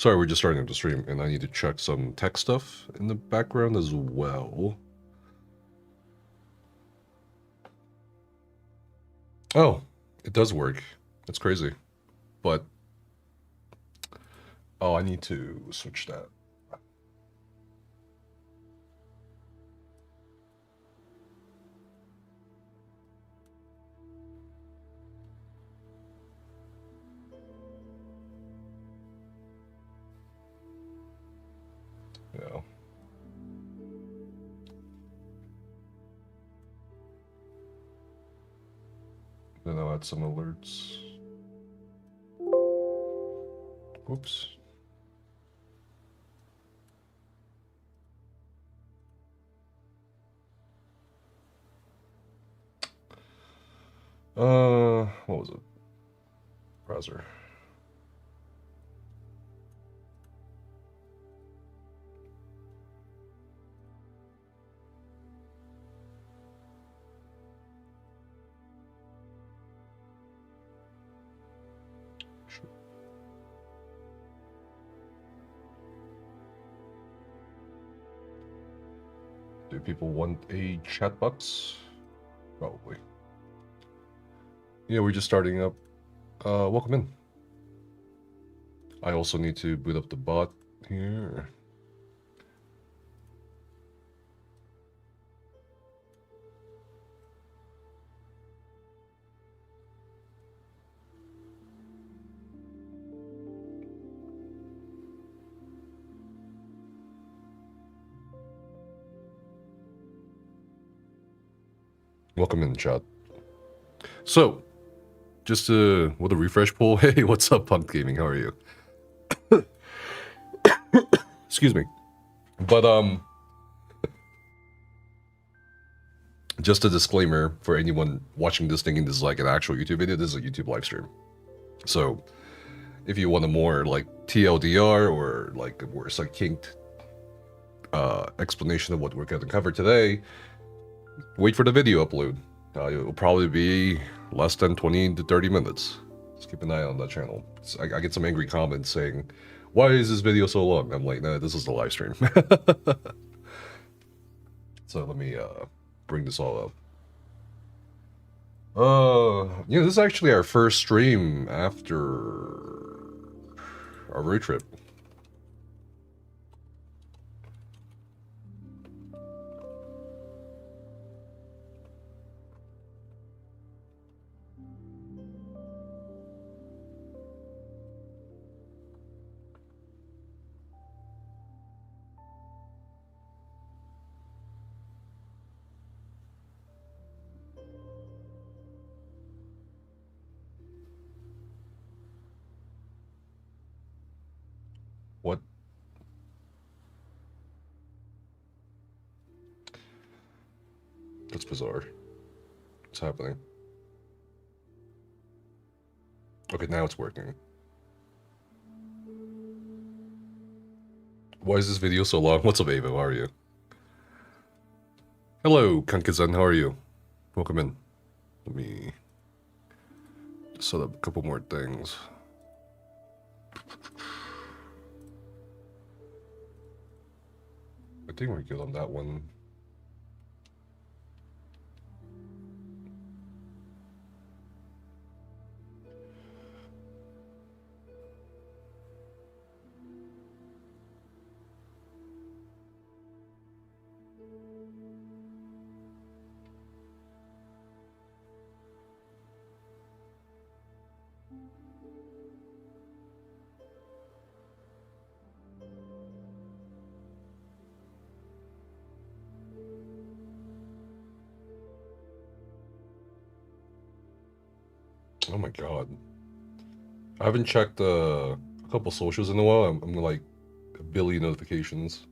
Sorry, we're just starting up the stream, and I need to check some tech stuff in the background as well. Oh, it does work. That's crazy. But, oh, I need to switch that. Yeah. Then I'll add some alerts. Oops. What was it? Browser. Do people want a chat box? Probably. Yeah, we're just starting up. Welcome in. I also need to boot up the bot here. Welcome in, chat. So, just with a refresh poll. Hey, what's up, Punk Gaming? How are you? Excuse me. But just a disclaimer for anyone watching this thinking this is like an actual YouTube video. This is a YouTube live stream. So, if you want a more like TLDR or like a more succinct explanation of what we're going to cover today, wait for the video upload. It will probably be less than 20 to 30 minutes. Just keep an eye on that channel. I get some angry comments saying, why is this video so long? I'm like, nah, this is the live stream. So let me bring this all up. This is actually our first stream after our road trip. What? That's bizarre. What's happening? Okay, now it's working. Why is this video so long? What's up, Ava? How are you? Hello, Kankazan. How are you? Welcome in. Let me set up a couple more things. I think we're good on that one. Oh my god. I haven't checked a couple socials in a while. I'm like a billion notifications.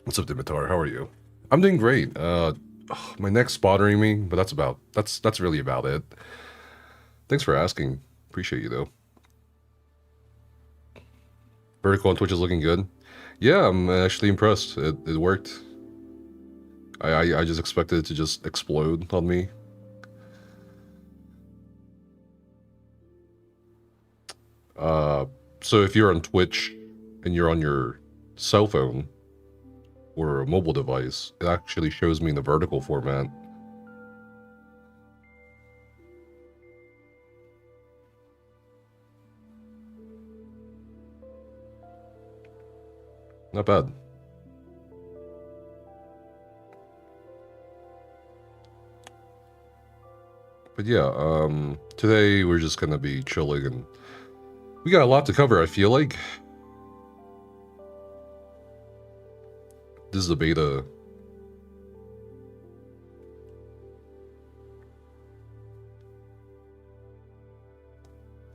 What's up, Dimitar? How are you? I'm doing great. My neck's bothering me, but that's really about it. Thanks for asking. Appreciate you though. Vertical on Twitch is looking good. Yeah, I'm actually impressed. It worked. I just expected it to just explode on me. So if you're on Twitch and you're on your cell phone or a mobile device, it actually shows me in the vertical format. Not bad. But yeah, today we're just gonna be chilling, and we got a lot to cover, I feel like. This is the beta.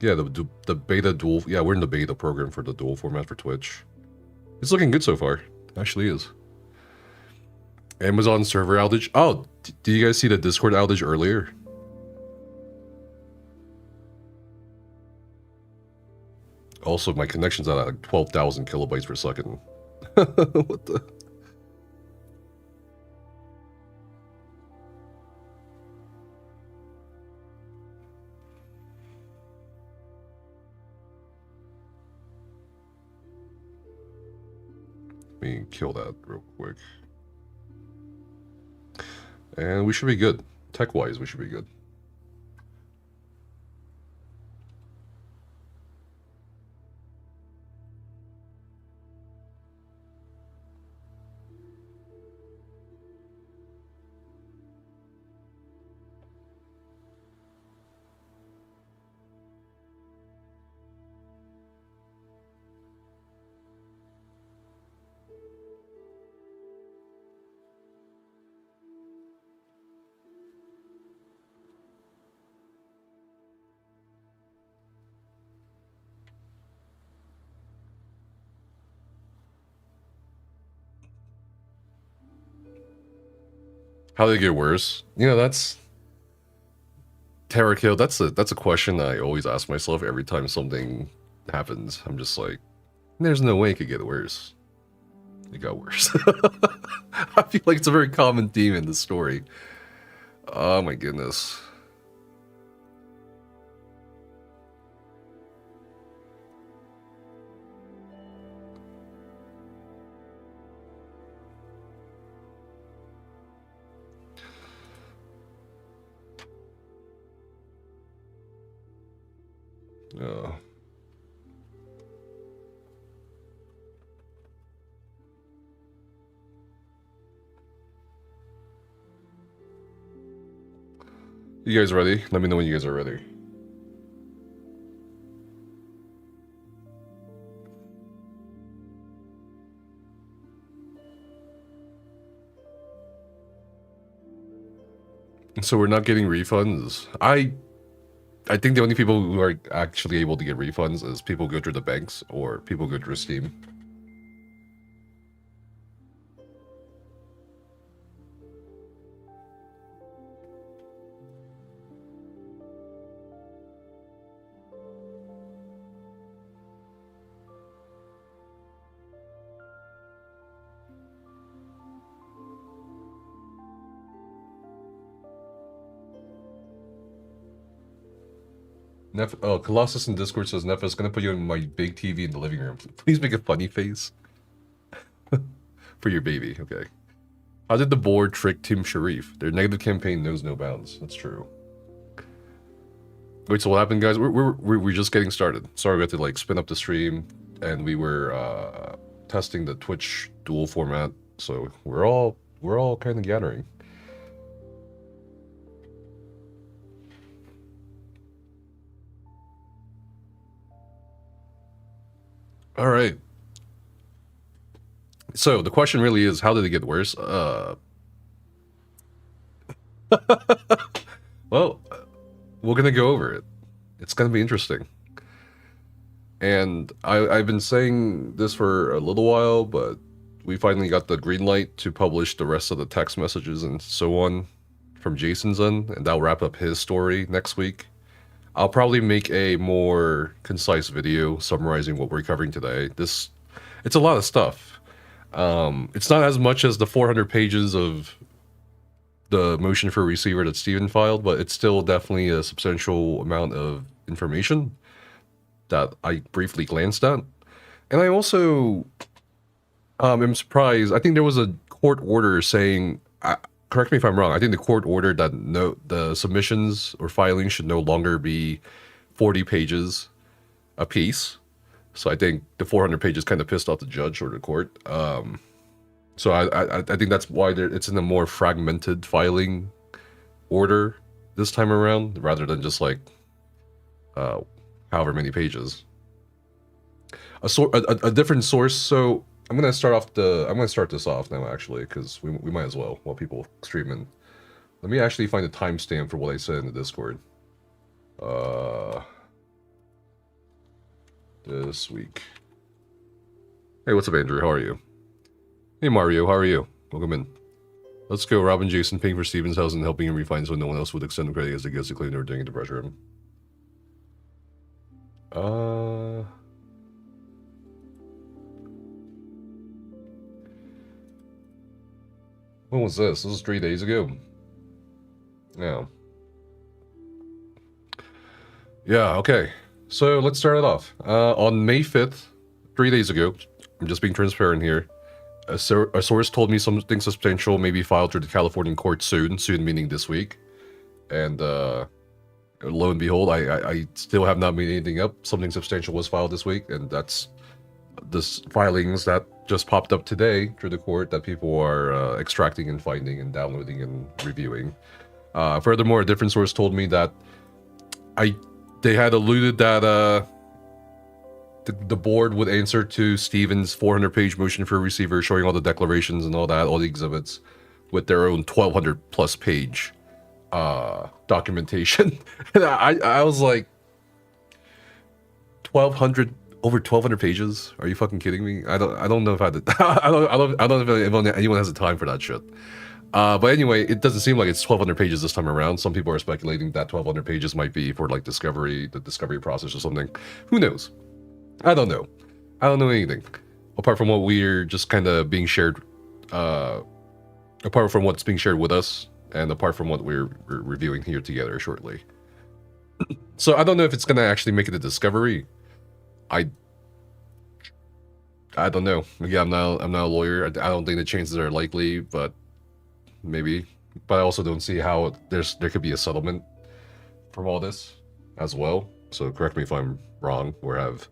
Yeah, the beta dual. Yeah, we're in the beta program for the dual format for Twitch. It's looking good so far. It actually is. Amazon server outage. Oh, did you guys see the Discord outage earlier? Also, my connection's at like 12,000 kilobytes per second. What the? Let me kill that real quick. And we should be good. Tech-wise, we should be good. How did it get worse? You know, that's Terrakill. That's a question I always ask myself every time something happens. I'm just like, there's no way it could get worse. It got worse. I feel like it's a very common theme in the story. Oh my goodness. You guys ready? Let me know when you guys are ready. So we're not getting refunds. I think the only people who are actually able to get refunds is people go through the banks or people go through Steam. Colossus in Discord says, Nefas, gonna put you in my big TV in the living room. Please make a funny face. For your baby, okay. How did the board trick Tim Sharif? Their negative campaign knows no bounds. That's true. Wait, so what happened, guys? We're just getting started. Sorry, we had to like spin up the stream, and we were testing the Twitch dual format. So we're all kind of gathering. All right. So the question really is, how did it get worse? Well, we're gonna go over it. It's gonna be interesting. And I've been saying this for a little while, but we finally got the green light to publish the rest of the text messages and so on from Jason's end, and that'll wrap up his story next week. I'll probably make a more concise video summarizing what we're covering today. It's a lot of stuff. It's not as much as the 400 pages of the motion for receiver that Steven filed, but it's still definitely a substantial amount of information that I briefly glanced at. And I also am surprised. I think there was a court order saying, correct me if I'm wrong, I think the court ordered that the submissions or filings should no longer be 40 pages a piece. So I think the 400 pages kind of pissed off the judge or the court. So I think that's why it's in a more fragmented filing order this time around, rather than just like however many pages. A different source. So I'm gonna start this off now, actually, because we might as well while people streaming. Let me actually find a timestamp for what I said in the Discord. This week. Hey, what's up, Andrew? How are you? Hey, Mario. How are you? Welcome in. Let's go. Robin Jason paying for Steven's house and helping him refine so no one else would extend the credit as they get to claim they were doing it to pressure him. When was this? This was 3 days ago. Yeah. Yeah, okay. So let's start it off. On May 5th, 3 days ago, I'm just being transparent here, a source told me something substantial may be filed through the California court soon meaning this week. And lo and behold, I still have not made anything up. Something substantial was filed this week, and that's this filings that just popped up today through the court that people are extracting and finding and downloading and reviewing. Furthermore, a different source told me that they had alluded that the board would answer to Steven's 400-page motion for a receiver, showing all the declarations and all that, all the exhibits, with their own 1,200-plus page documentation. And I was like, 1,200. Over 1,200 pages? Are you fucking kidding me? I don't know if I did. I don't know if anyone has the time for that shit. But anyway, it doesn't seem like it's 1,200 pages this time around. Some people are speculating that 1,200 pages might be for like the discovery process or something. Who knows? I don't know. I don't know anything apart from what we're just kind of being shared. Apart from what's being shared with us, and apart from what we're reviewing here together shortly. So I don't know if it's gonna actually make it a discovery. I don't know. Again, I'm not a lawyer. I don't think the chances are likely, but maybe. But I also don't see how there could be a settlement from all this as well. So correct me if I'm wrong or have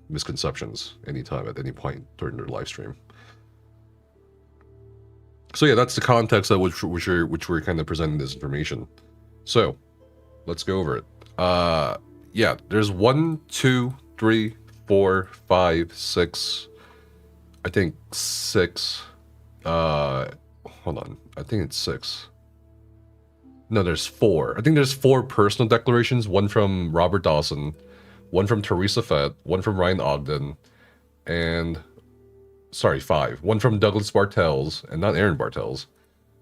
misconceptions anytime at any point during the live stream. So yeah, that's the context at which we're kind of presenting this information. So let's go over it. Yeah, there's 1, 2, 3, 4, 5, 6. I think 6. Hold on. I think it's 6. No, there's 4. I think there's 4 personal declarations. One from Robert Dawson, one from Teresa Fett, one from Ryan Ogden, and 5. One from Douglas Bartels, and not Aaron Bartels.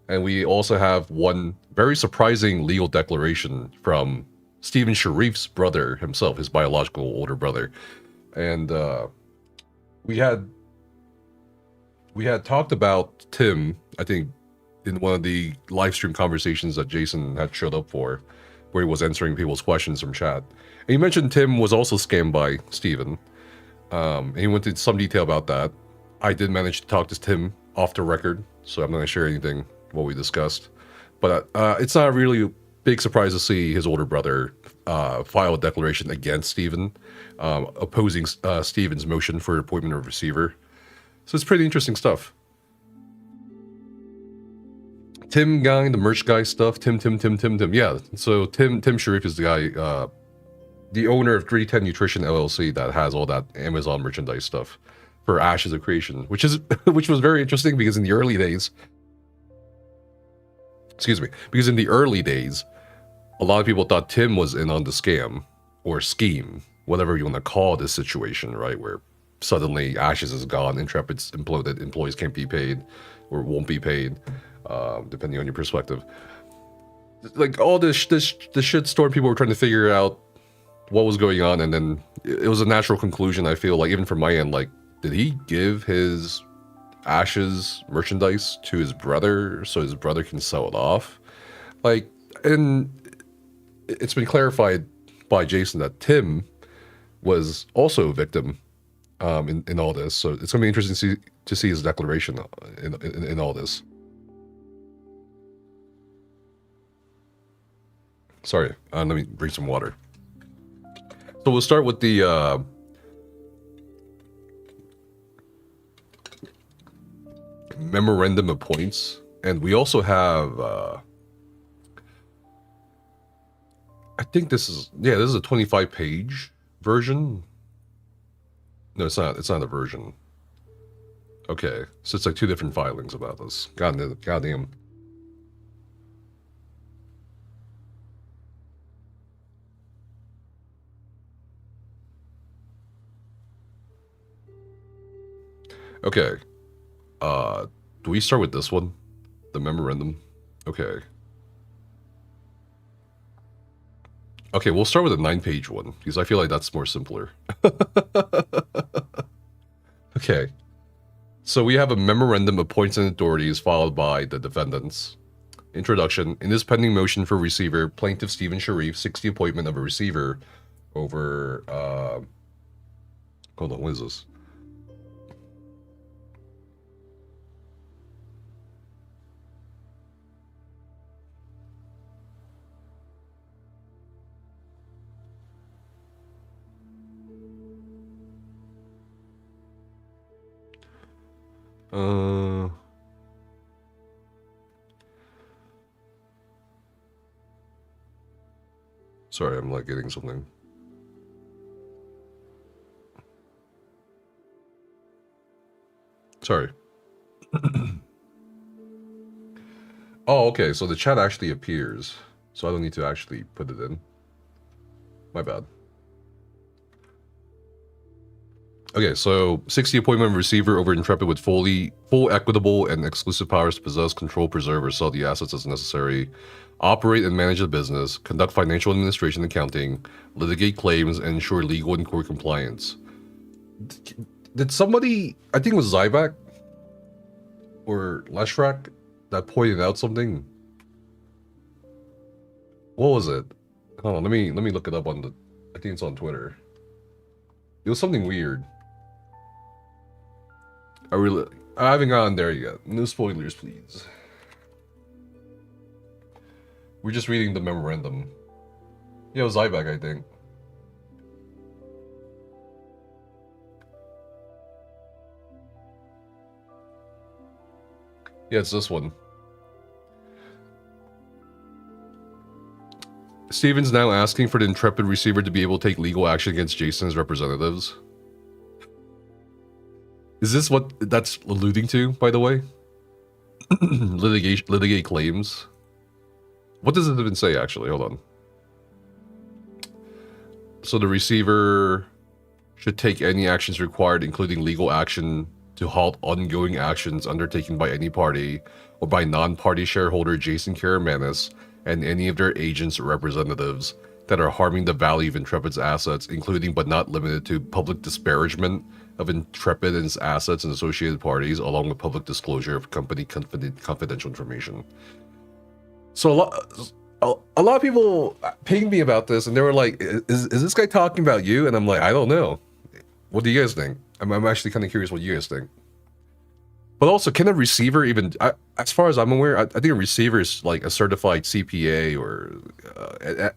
And we also have one very surprising legal declaration from Stephen Sharif's brother himself, his biological older brother. And we had talked about Tim, I think, in one of the live stream conversations that Jason had showed up for, where he was answering people's questions from chat. And he mentioned Tim was also scammed by Stephen. And he went into some detail about that. I did manage to talk to Tim off the record, so I'm not going to share anything what we discussed. But it's not really a big surprise to see his older brother file a declaration against Stephen, opposing Stephen's motion for appointment of receiver. So it's pretty interesting stuff. Tim guy, the merch guy stuff. Tim. Yeah, so Tim Sharif is the guy, the owner of 310 Nutrition LLC that has all that Amazon merchandise stuff for Ashes of Creation, which was very interesting because in the early days, a lot of people thought Tim was in on the scam or scheme, whatever you want to call this situation, right? Where suddenly Ashes is gone, Intrepid's imploded, employees can't be paid or won't be paid, depending on your perspective. Like all this shit storm, people were trying to figure out what was going on, and then it was a natural conclusion, I feel like, even from my end, like, did he give his Ashes merchandise to his brother so his brother can sell it off? Like, and it's been clarified by Jason that Tim was also a victim in all this. So it's going to be interesting to see his declaration in all this. Sorry, let me drink some water. So we'll start with the memorandum of points, and we also have I think this is a 25-page version. No, it's not a version. Okay, so it's like 2 different filings about this. Goddamn. Okay. Do we start with this one? The memorandum? Okay. Okay, we'll start with a 9-page one, because I feel like that's more simpler. Okay. So we have a memorandum of points and authorities followed by the defendants. Introduction. In this pending motion for receiver, Plaintiff Tim Sharif seeks the appointment of a receiver over, hold on, what is this? Sorry, I'm like getting something. Sorry. Oh, okay, so the chat actually appears, so I don't need to actually put it in. My bad. Okay, so 60 appointment of receiver over Intrepid with full equitable and exclusive powers to possess, control, preserve, or sell the assets as necessary, operate and manage the business, conduct financial administration and accounting, litigate claims, and ensure legal and court compliance. Did somebody, I think it was Zyvac or Leshrak, that pointed out something? What was it? Hold on, let me look it up on the, I think it's on Twitter. It was something weird. I haven't gotten there yet. No spoilers, please. We're just reading the memorandum. Yeah, it was Zyvac, I think. Yeah, it's this one. Steven's now asking for the Intrepid receiver to be able to take legal action against Jason's representatives. Is this what that's alluding to, by the way? Litigate claims. What does it even say, actually? Hold on. So the receiver should take any actions required, including legal action, to halt ongoing actions undertaken by any party or by non-party shareholder Jason Karamanis and any of their agents or representatives that are harming the value of Intrepid's assets, including but not limited to public disparagement of Intrepid and its assets and associated parties, along with public disclosure of company confidential information. So a lot of people pinged me about this, and they were like, is this guy talking about you? And I'm like, I don't know. What do you guys think? I'm actually kind of curious what you guys think. But also, can a receiver even, as far as I'm aware, I think a receiver is like a certified CPA or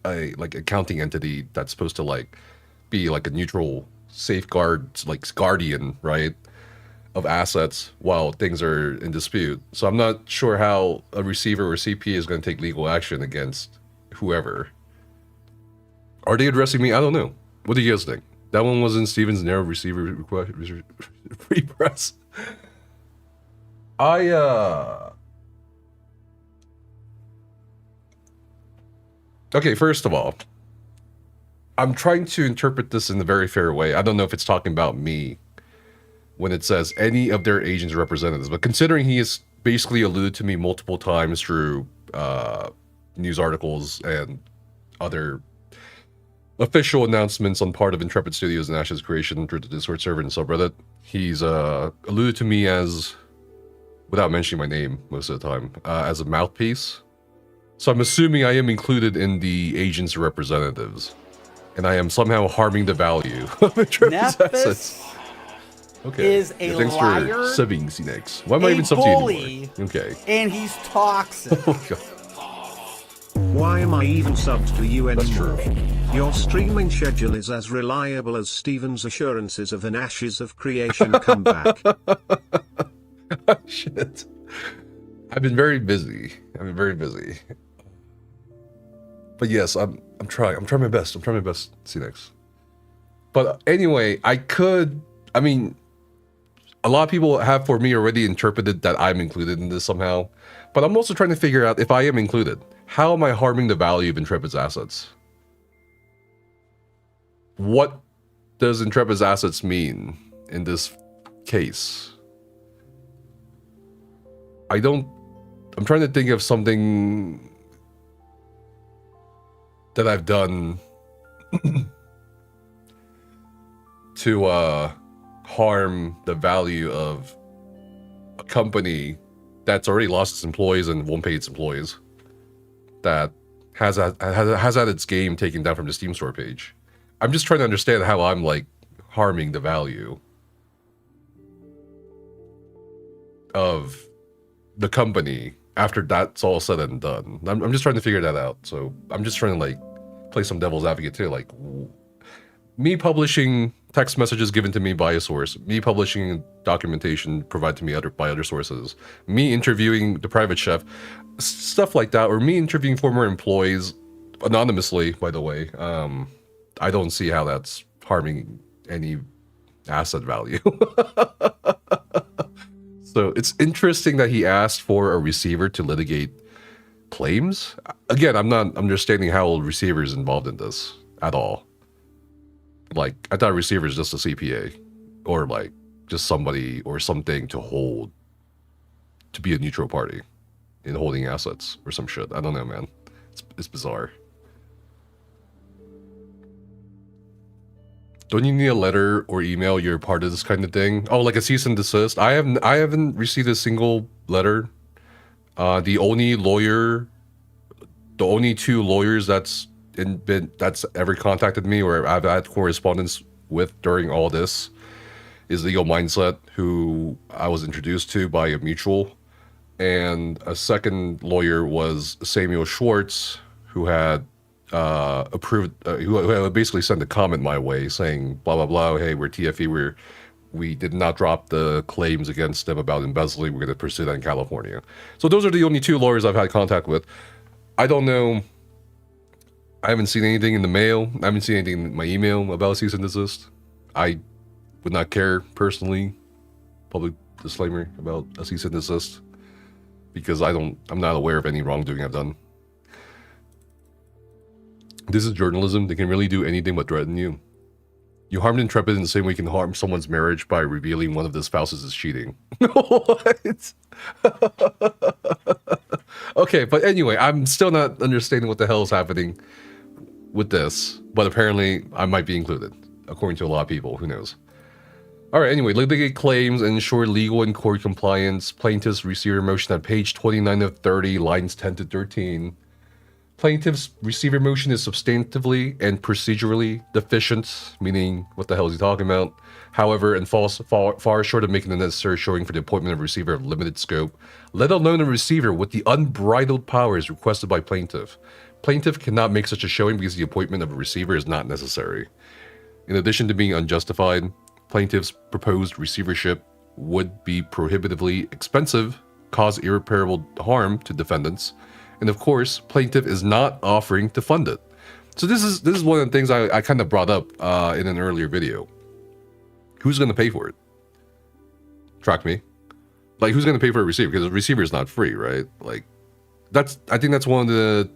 a like accounting entity that's supposed to like be like a neutral safeguard, like guardian, right, of assets while things are in dispute. So I'm not sure how a receiver or CPA is going to take legal action against whoever. Are they addressing me? I don't know. What do you guys think? That one was in Steven's narrow receiver request free press. Okay, first of all, I'm trying to interpret this in a very fair way. I don't know if it's talking about me when it says any of their agents or representatives, but considering he has basically alluded to me multiple times through news articles and other official announcements on part of Intrepid Studios and Ash's creation through the Discord server and subreddit, he's alluded to me as, without mentioning my name most of the time, as a mouthpiece. So I'm assuming I am included in the agents or representatives. and I am somehow harming the value of Intrepid's assets. Okay. Is a thanks liar, for subbing, CNex. Why am I even subbing you anymore? Okay. And he's toxic. Oh, God. Why am I even subbed to you anymore? That's true. Your streaming schedule is as reliable as Steven's assurances of an ashes of creation comeback. Shit. I've been very busy. But yes, I'm trying my best. CNex. But anyway, I mean, a lot of people have for me already interpreted that I'm included in this somehow. But I'm also trying to figure out if I am included, how am I harming the value of Intrepid's assets? What does Intrepid's assets mean in this case? I'm trying to think of something that I've done to harm the value of a company that's already lost its employees and won't pay its employees, that has had its game taken down from the Steam store page. I'm just trying to understand how I'm like harming the value of the company after that's all said and done. I'm just trying to figure that out. So I'm just trying to like play some devil's advocate too. Like me publishing text messages given to me by a source, me publishing documentation provided to me by other sources, me interviewing the private chef, stuff like that, or me interviewing former employees anonymously, by the way. I don't see how that's harming any asset value. So it's interesting that he asked for a receiver to litigate claims. Again, I'm not understanding how a receiver is involved in this at all. Like, I thought a receiver is just a CPA, or like just somebody or something to hold, to be a neutral party in holding assets or some shit. I don't know, man. It's bizarre. Don't you need a letter or email you're part of this kind of thing? Oh, like a cease and desist? I haven't received a single letter. The only two lawyers that's ever contacted me or I've had correspondence with during all this is Legal Mindset, who I was introduced to by a mutual, and a second lawyer was Samuel Schwartz, who had approved, who had basically sent a comment my way saying blah blah blah. Hey, we're TFE. We did not drop the claims against them about embezzling. We're going to pursue that in California. So those are the only two lawyers I've had contact with. I don't know. I haven't seen anything in the mail. I haven't seen anything in my email about cease and desist. I would not care personally. Public disclaimer about a cease and desist, because I'm not aware of any wrongdoing I've done. This is journalism. They can really do anything but threaten you. You harmed Intrepid in the same way you can harm someone's marriage by revealing one of the spouses is cheating. What? Okay, but anyway, I'm still not understanding what the hell is happening with this, but apparently I might be included, according to a lot of people. Who knows? All right, anyway, litigate claims and ensure legal and court compliance. Plaintiffs receiver motion at page 29 of 30, lines 10 to 13. Plaintiff's receiver motion is substantively and procedurally deficient, meaning what the hell is he talking about? However, and falls far short of making the necessary showing for the appointment of a receiver of limited scope, let alone a receiver with the unbridled powers requested by plaintiff. Plaintiff cannot make such a showing because the appointment of a receiver is not necessary. In addition to being unjustified, plaintiff's proposed receivership would be prohibitively expensive, cause irreparable harm to defendants, and of course, plaintiff is not offering to fund it. So this is one of the things I kind of brought up in an earlier video. Who's going to pay for it? Track me. Like, who's going to pay for a receiver? Because a receiver is not free, right? Like, I think that's one of the.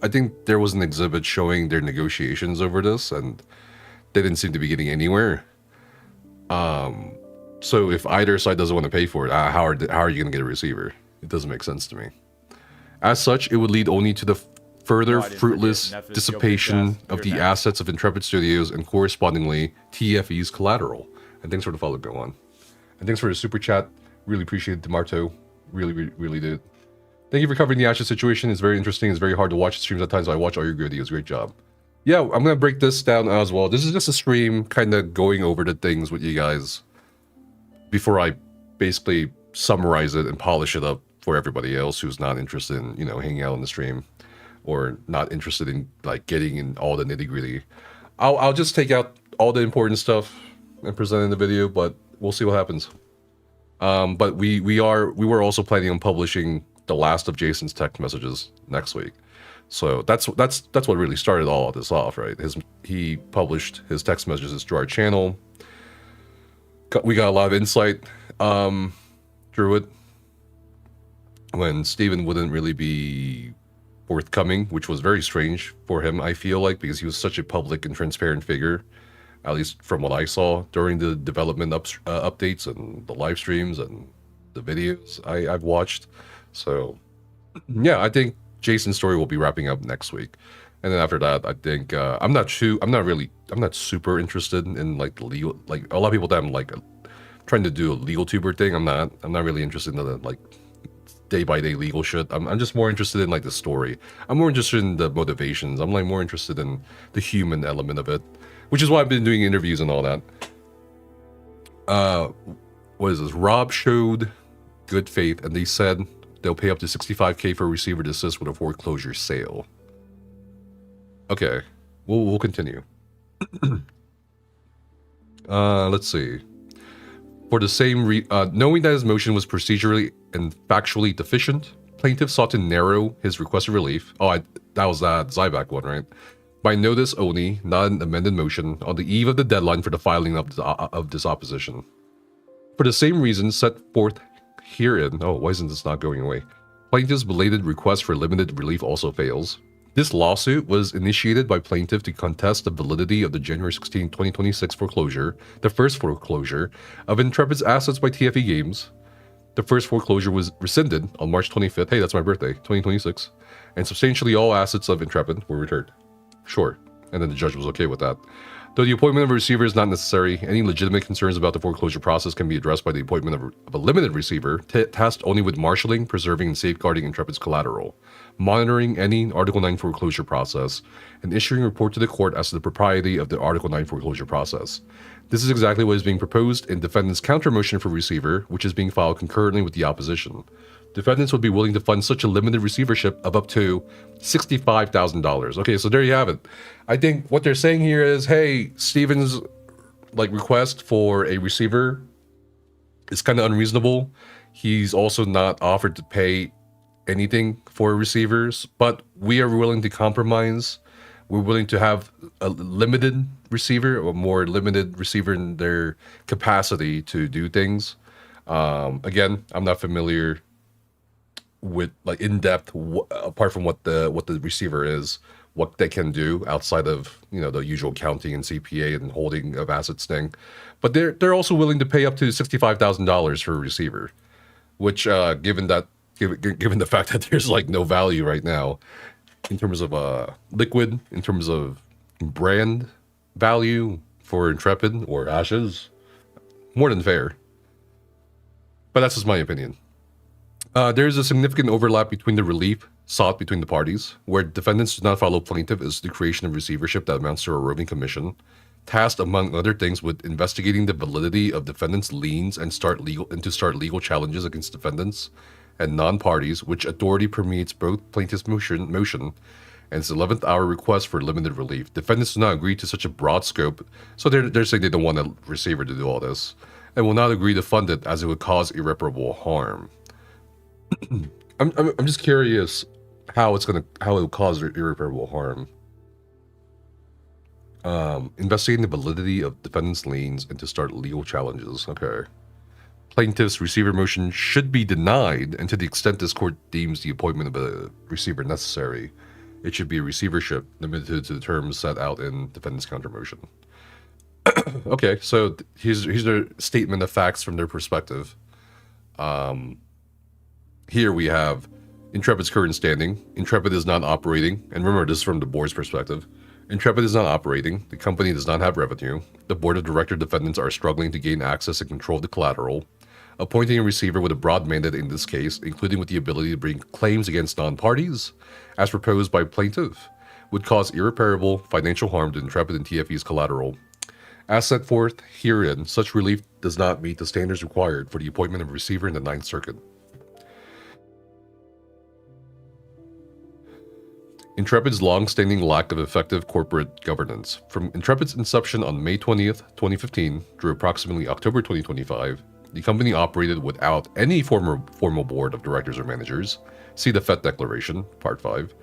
I think there was an exhibit showing their negotiations over this, and they didn't seem to be getting anywhere. So if either side doesn't want to pay for it, how are you going to get a receiver? It doesn't make sense to me. As such, it would lead only to the further fruitless dissipation of the assets of Intrepid Studios and correspondingly TFE's collateral. And thanks for the follow, go on. And thanks for the super chat. Really appreciate it, DeMarto. Really did. Thank you for covering the Ashes situation. It's very interesting. It's very hard to watch streams at times. So I watch all your videos. Great job. yeah, I'm gonna break this down as well. This is just a stream kind of going over the things with you guys before I basically summarize it and polish it up for everybody else who's not interested in, you know, hanging out on the stream or not interested in like getting in all the nitty-gritty. I'll just take out all the important stuff and present in the video, but we'll see what happens. But we were also planning on publishing the last of Jason's text messages next week. So that's what really started all of this off, right? He published his text messages to our channel. We got a lot of insight through it when Steven wouldn't really be forthcoming, which was very strange for him, I feel like, because he was such a public and transparent figure, at least from what I saw during the development updates and the live streams and the videos I've watched. So yeah, I think Jason's story will be wrapping up next week. And then after that, I think I'm not super interested in like the legal, like a lot of people that I'm like trying to do a legal tuber thing. I'm not really interested in the like day-by-day legal shit. I'm just more interested in like the story. I'm more interested in the motivations. I'm like more interested in the human element of it, which is why I've been doing interviews and all that. What is this? Rob showed good faith, and they said they'll pay up to $65K for a receiver to assist with a foreclosure sale. Okay, we'll continue. Let's see. For the same knowing that his motion was procedurally and factually deficient, plaintiff sought to narrow his requested relief. Oh, that was that Zyback one, right? By notice only, not an amended motion, on the eve of the deadline for the filing of this opposition. For the same reasons set forth herein, oh, why isn't this not going away? Plaintiff's belated request for limited relief also fails. This lawsuit was initiated by plaintiff to contest the validity of the January 16, 2026 foreclosure, the first foreclosure, of Intrepid's assets by TFE Games. The first foreclosure was rescinded on March 25th, hey, that's my birthday, 2026, and substantially all assets of Intrepid were returned. Sure, and then the judge was okay with that. Though the appointment of a receiver is not necessary, any legitimate concerns about the foreclosure process can be addressed by the appointment of a limited receiver, tasked only with marshalling, preserving, and safeguarding Intrepid's collateral, monitoring any Article 9 foreclosure process, and issuing a report to the court as to the propriety of the Article 9 foreclosure process. This is exactly what is being proposed in defendant's counter-motion for receiver, which is being filed concurrently with the opposition. Defendants would be willing to fund such a limited receivership of up to $65,000. Okay, so there you have it. I think what they're saying here is, hey, Steven's like request for a receiver is kind of unreasonable. He's also not offered to pay anything for receivers, but we are willing to compromise. We're willing to have a limited receiver, or more limited receiver in their capacity to do things. Again, I'm not familiar with like in depth apart from what the receiver is, what they can do outside of, you know, the usual counting and CPA and holding of assets thing. But they're also willing to pay up to $65,000 for a receiver, which given the fact that there's like no value right now in terms of liquid, in terms of brand value for Intrepid or Ashes, more than fair. But that's just my opinion. There is a significant overlap between the relief sought between the parties, where defendants do not follow plaintiff is the creation of receivership that amounts to a roving commission, tasked among other things with investigating the validity of defendants' liens and start legal challenges against defendants and non-parties, which authority permeates both plaintiff's motion and its 11th hour request for limited relief. Defendants do not agree to such a broad scope, so they're saying they don't want a receiver to do all this, and will not agree to fund it as it would cause irreparable harm. I'm just curious how it will cause irreparable harm. Investigating the validity of defendants' liens and to start legal challenges. Okay. Plaintiff's receiver motion should be denied, and to the extent this court deems the appointment of a receiver necessary, it should be a receivership limited to the terms set out in defendant's counter motion. Okay, so here's their statement of facts from their perspective. Here we have Intrepid's current standing. Intrepid is not operating, and remember this is from the board's perspective. Intrepid is not operating, the company does not have revenue, the board of director defendants are struggling to gain access and control the collateral, appointing a receiver with a broad mandate in this case, including with the ability to bring claims against non-parties, as proposed by plaintiff, would cause irreparable financial harm to Intrepid and TFE's collateral. As set forth herein, such relief does not meet the standards required for the appointment of a receiver in the Ninth Circuit. Intrepid's long-standing lack of effective corporate governance. From Intrepid's inception on May 20th, 2015 through approximately October 2025, the company operated without any formal board of directors or managers. See the FET Declaration, Part 5.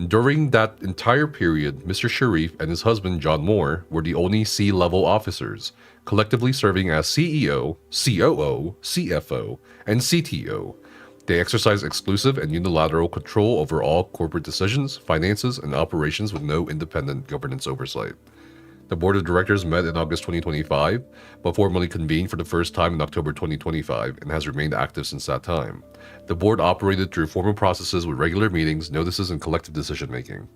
During that entire period, Mr. Sharif and his husband John Moore were the only C-level officers, collectively serving as CEO, COO, CFO, and CTO. They exercise exclusive and unilateral control over all corporate decisions, finances, and operations with no independent governance oversight. The board of directors met in August 2025, but formally convened for the first time in October 2025 and has remained active since that time. The board operated through formal processes with regular meetings, notices, and collective decision-making.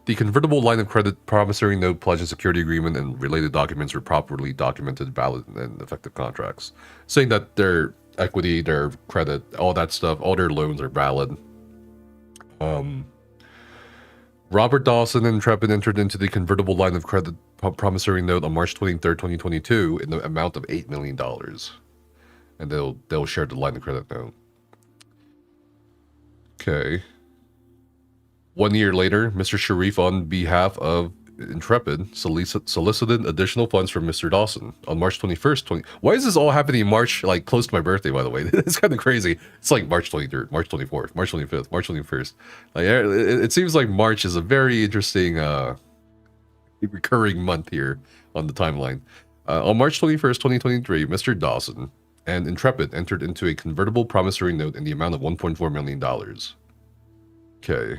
The convertible line of credit, promissory note, pledge and security agreement, and related documents were properly documented, valid, and effective contracts, saying that their equity, their credit, all that stuff, all their loans are valid. Robert Dawson and Intrepid entered into the convertible line of credit promissory note on March 23rd, 2022 in the amount of $8 million. And they'll share the line of credit note. Okay. 1 year later, Mr. Sharif, on behalf of Intrepid, solicited additional funds from Mr. Dawson on March 21st. Why is this all happening in March, like close to my birthday, by the way? It's kind of crazy. It's like March 23rd, March 24th, March 25th, March 21st. Like, it seems like March is a very interesting recurring month here on the timeline. On March 21st, 2023, Mr. Dawson and Intrepid entered into a convertible promissory note in the amount of $1.4 million. Okay.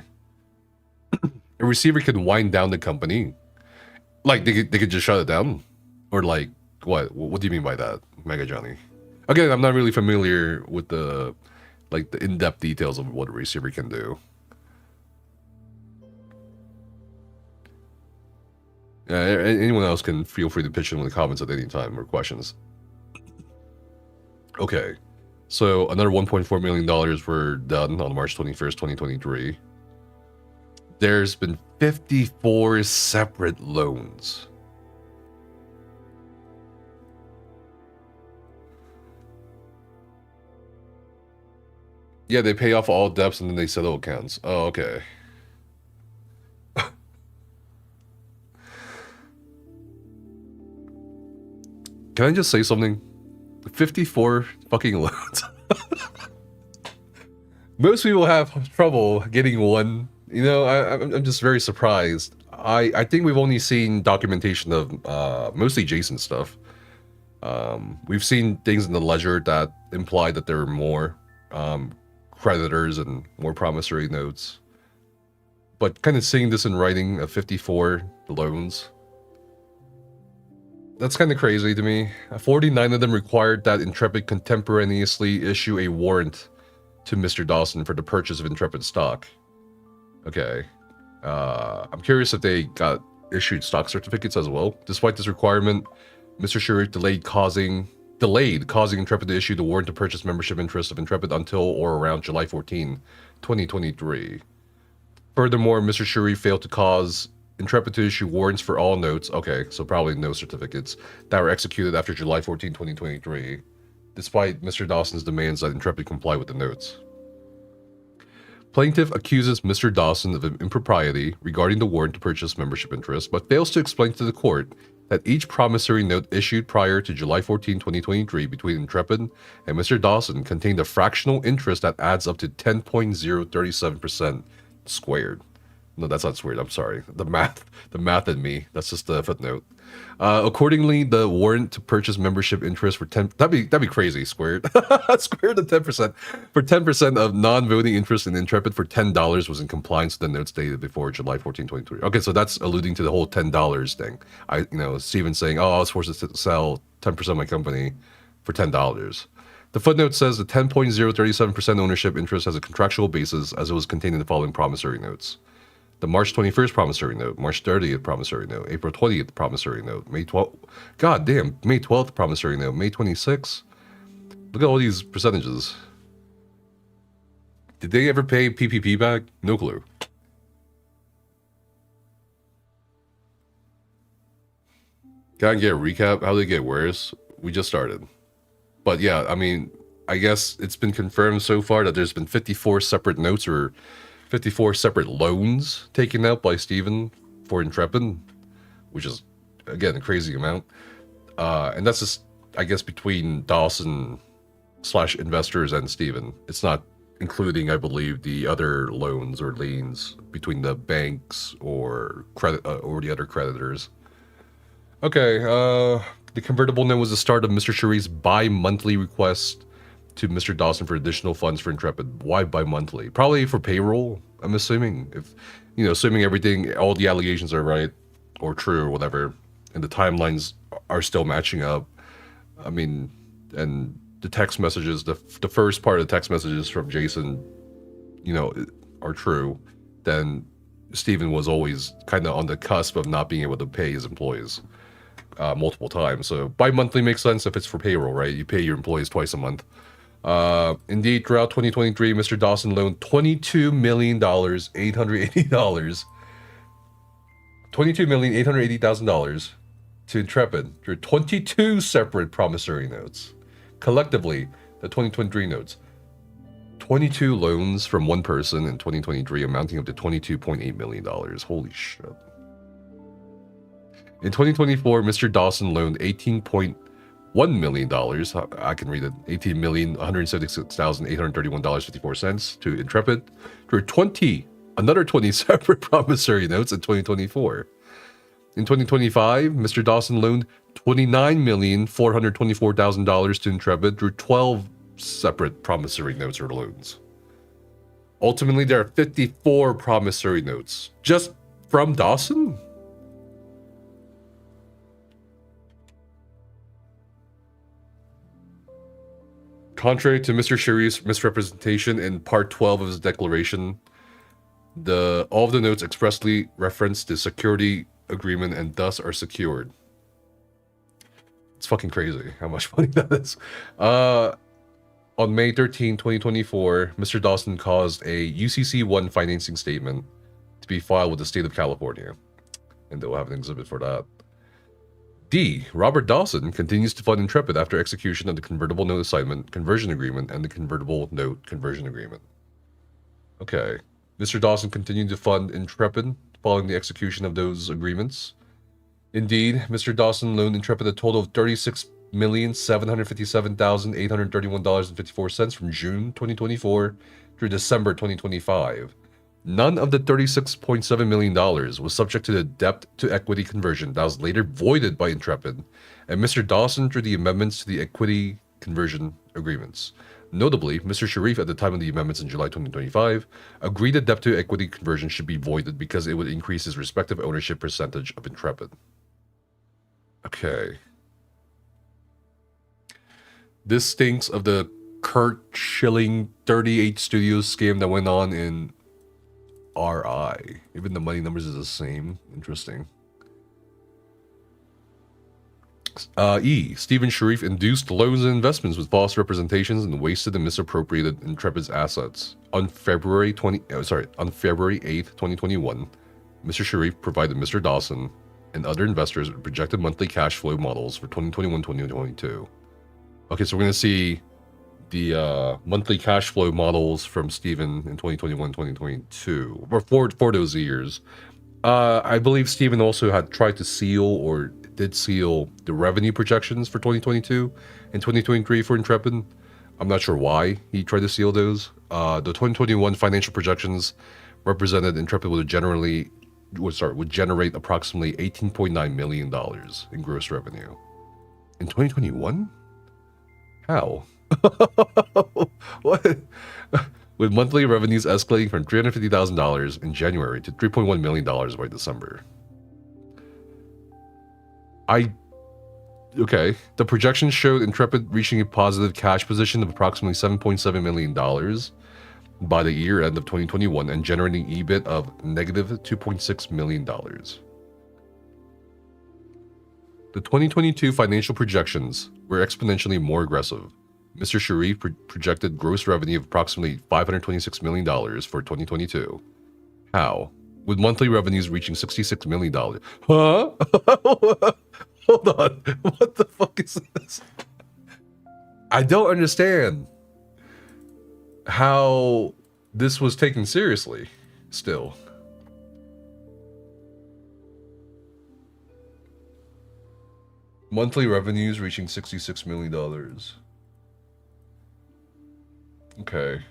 A receiver can wind down the company. Like, they could just shut it down? Or like, what? What do you mean by that, Mega Johnny? Again, I'm not really familiar with the in-depth details of what a receiver can do. Anyone else can feel free to pitch in the comments at any time or questions. Okay. So another $1.4 million were done on March 21st, 2023. There's been 54 separate loans. Yeah, they pay off all debts and then they settle accounts. Oh, okay. Can I just say something? 54 fucking loans. Most people have trouble getting one. You know, I'm just very surprised. I think we've only seen documentation of mostly Jason stuff. We've seen things in the ledger that imply that there are more creditors and more promissory notes. But kind of seeing this in writing of 54 loans, that's kind of crazy to me. 49 of them required that Intrepid contemporaneously issue a warrant to Mr. Dawson for the purchase of Intrepid stock. Okay. I'm curious if they got issued stock certificates as well. Despite this requirement, Mr. Sharif delayed causing Intrepid to issue the warrant to purchase membership interest of Intrepid until or around July 14, 2023. Furthermore, Mr. Sharif failed to cause Intrepid to issue warrants for all notes, okay, so probably no certificates, that were executed after July 14, 2023, despite Mr. Dawson's demands that Intrepid comply with the notes. Plaintiff accuses Mr. Dawson of impropriety regarding the warrant to purchase membership interest, but fails to explain to the court that each promissory note issued prior to July 14, 2023 between Intrepid and Mr. Dawson contained a fractional interest that adds up to 10.037% squared. No, that's not squared. I'm sorry. The math in me. That's just the footnote. Accordingly, the warrant to purchase membership interest for 10, that'd be crazy, squared. Squared to 10%. For 10% of non-voting interest in Intrepid for $10 was in compliance with the notes dated before July 14, 2023. Okay, so that's alluding to the whole $10 thing. Steven saying, oh, I was forced to sell 10% of my company for $10. The footnote says the 10.037% ownership interest has a contractual basis as it was contained in the following promissory notes. The March 21st promissory note, March 30th promissory note, April 20th promissory note, May 12th, god damn, May 12th promissory note, May 26th. Look at all these percentages. Did they ever pay PPP back? No clue. Can I get a recap? How did it get worse? We just started. But yeah, I mean, I guess it's been confirmed so far that there's been 54 separate notes or 54 separate loans taken out by Steven for Intrepid, which is, again, a crazy amount. And that's just, I guess, between Dawson / investors and Steven. It's not including, I believe, the other loans or liens between the banks or credit or the other creditors. Okay, the convertible note was the start of Mr. Sharif's bi-monthly request to Mr. Dawson for additional funds for Intrepid. Why bi-monthly? Probably for payroll, I'm assuming. If, you know, assuming everything, all the allegations are right or true or whatever, and the timelines are still matching up. I mean, and the text messages, the first part of the text messages from Jason, you know, are true, then Steven was always kind of on the cusp of not being able to pay his employees multiple times. So bi-monthly makes sense if it's for payroll, right? You pay your employees twice a month. Indeed, throughout 2023, Mr. Dawson loaned $22,880,000 $22,880,000 to Intrepid through 22 separate promissory notes. Collectively, the 2023 notes, 22 loans from one person in 2023 amounting up to $22.8 million. Holy shit. In 2024, Mr. Dawson loaned $18.1 million. I can read it. $18,176,831.54 to Intrepid through another 20 separate promissory notes in 2024. In 2025, Mr. Dawson loaned $29,424,000 to Intrepid through 12 separate promissory notes or loans. Ultimately, there are 54 promissory notes just from Dawson? Contrary to Mr. Sharif's misrepresentation in Part 12 of his declaration, all of the notes expressly reference the security agreement and thus are secured. It's fucking crazy how much money that is. On May 13, 2024, Mr. Dawson caused a UCC-1 financing statement to be filed with the state of California, and they'll have an exhibit for that. D. Robert Dawson continues to fund Intrepid after execution of the convertible note assignment conversion agreement and the convertible note conversion agreement. Okay. Mr. Dawson continued to fund Intrepid following the execution of those agreements. Indeed, Mr. Dawson loaned Intrepid a total of $36,757,831.54 from June 2024 through December 2025. None of the $36.7 million was subject to the debt-to-equity conversion that was later voided by Intrepid, and Mr. Dawson through the amendments to the equity conversion agreements. Notably, Mr. Sharif, at the time of the amendments in July 2025, agreed that debt-to-equity conversion should be voided because it would increase his respective ownership percentage of Intrepid. Okay. This stinks of the Kurt Schilling 38 Studios scam that went on in RI. Even the money numbers is the same. Interesting. E. Steven Sharif induced loans and investments with false representations and wasted and misappropriated Intrepid's assets. On February 8th, 2021, Mr. Sharif provided Mr. Dawson and other investors with projected monthly cash flow models for 2021-2022. Okay, so we're going to see the monthly cash flow models from Steven in 2021-2022, or for those years. I believe Steven also had tried to seal or did seal the revenue projections for 2022 and 2023 for Intrepid. I'm not sure why he tried to seal those. The 2021 financial projections represented Intrepid would generate approximately $18.9 million in gross revenue. In 2021? How? What? With monthly revenues escalating from $350,000 in January to $3.1 million by December. Okay. The projections showed Intrepid reaching a positive cash position of approximately $7.7 million by the year end of 2021 and generating EBIT of negative $2.6 million. The 2022 financial projections were exponentially more aggressive. Mr. Sharif projected gross revenue of approximately $526 million for 2022. How? With monthly revenues reaching $66 million. Huh? Hold on. What the fuck is this? I don't understand how this was taken seriously still. Monthly revenues reaching $66 million. Okay.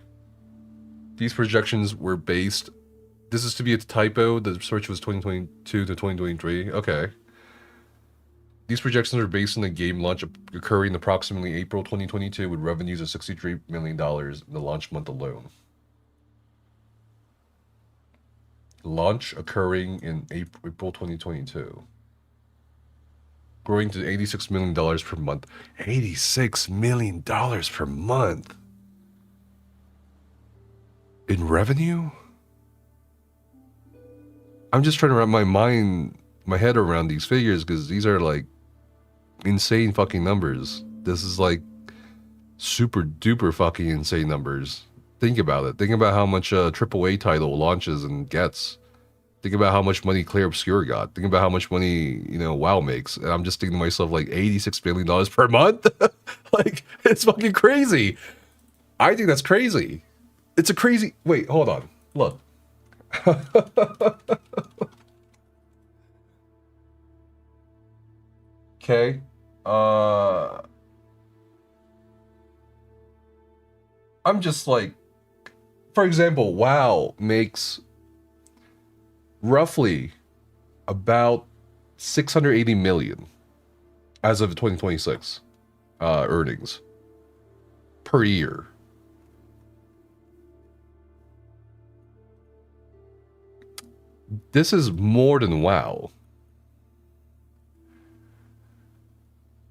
These projections were based... This is to be a typo. The search was 2022 to 2023. Okay. These projections are based on the game launch occurring approximately April 2022 with revenues of $63 million in the launch month alone. Launch occurring in April 2022. Growing to $86 million per month. $86 million per month? In revenue? I'm just trying to wrap my head around these figures because these are like insane fucking numbers. This is like super duper fucking insane numbers. Think about it. Think about how much a AAA title launches and gets. Think about how much money Clear Obscure got. Think about how much money, you know, WoW makes. And I'm just thinking to myself, like, $86 million per month? Like, it's fucking crazy. I think that's crazy. It's a crazy... Wait, hold on. Look. Okay. I'm just like... For example, WoW makes... roughly about 680 million as of 2026 earnings per year. This is more than WoW.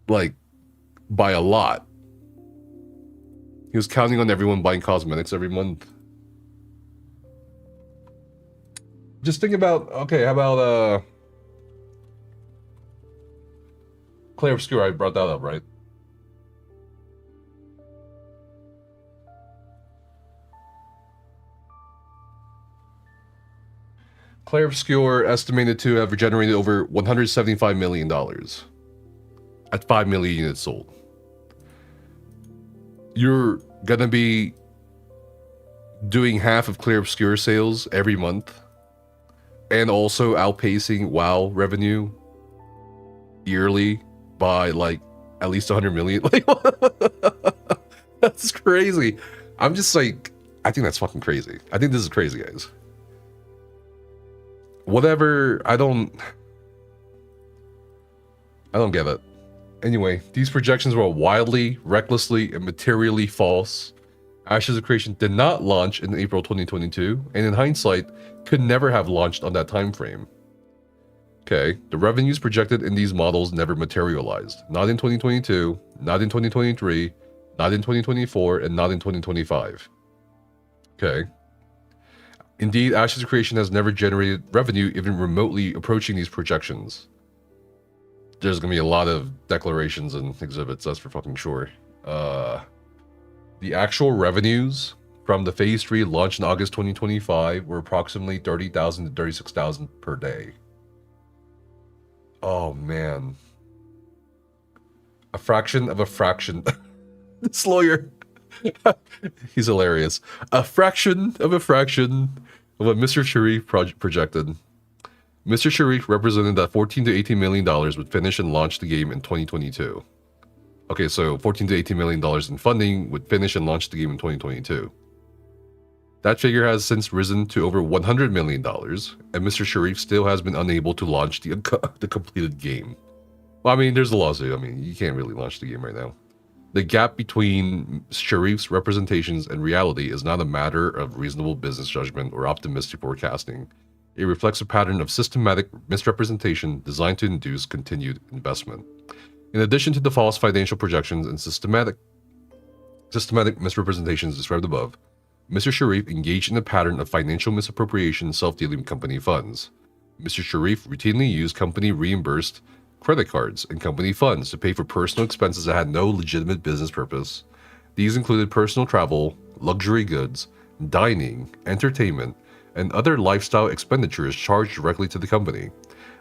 Like, by a lot. He was counting on everyone buying cosmetics every month. Just think about, okay, how about, Claire Obscure, I brought that up, right? Claire Obscure estimated to have generated over $175 million at 5 million units sold. You're gonna be doing half of Claire Obscure sales every month and also outpacing WoW revenue yearly by like at least 100 million. Like, that's crazy. I'm just like, I think that's fucking crazy. I think this is crazy, guys. Whatever, I don't get it. Anyway, these projections were wildly, recklessly, and materially false. Ashes of Creation did not launch in April 2022, and in hindsight, could never have launched on that time frame. Okay, the revenues projected in these models never materialized. Not in 2022, not in 2023, not in 2024, and not in 2025. Okay. Indeed, Ashes of Creation has never generated revenue even remotely approaching these projections. There's gonna be a lot of declarations and exhibits, that's for fucking sure. The actual revenues from the Phase 3 launched in August 2025 were approximately 30,000 to 36,000 per day. Oh man. A fraction of a fraction. This lawyer. He's hilarious. A fraction of what Mr. Sharif projected. Mr. Sharif represented that $14 to $18 million would finish and launch the game in 2022. Okay, so $14 to $18 million in funding would finish and launch the game in 2022. That figure has since risen to over $100 million, and Mr. Sharif still has been unable to launch the completed game. Well, I mean, there's a lawsuit. I mean, you can't really launch the game right now. The gap between Sharif's representations and reality is not a matter of reasonable business judgment or optimistic forecasting. It reflects a pattern of systematic misrepresentation designed to induce continued investment. In addition to the false financial projections and systematic misrepresentations described above, Mr. Sharif engaged in a pattern of financial misappropriation self-dealing company funds. Mr. Sharif routinely used company reimbursed credit cards and company funds to pay for personal expenses that had no legitimate business purpose. These included personal travel, luxury goods, dining, entertainment, and other lifestyle expenditures charged directly to the company.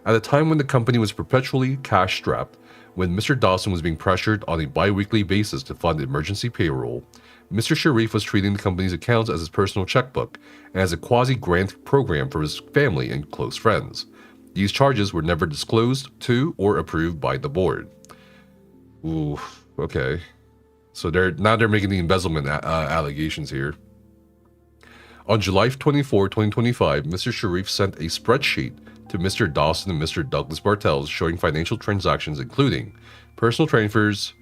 At a time when the company was perpetually cash-strapped, when Mr. Dawson was being pressured on a bi-weekly basis to fund emergency payroll, Mr. Sharif was treating the company's accounts as his personal checkbook and as a quasi-grant program for his family and close friends. These charges were never disclosed to or approved by the board. Ooh, okay. So they're making the embezzlement allegations here. On July 24, 2025, Mr. Sharif sent a spreadsheet to Mr. Dawson and Mr. Douglas Bartels showing financial transactions including personal transfers,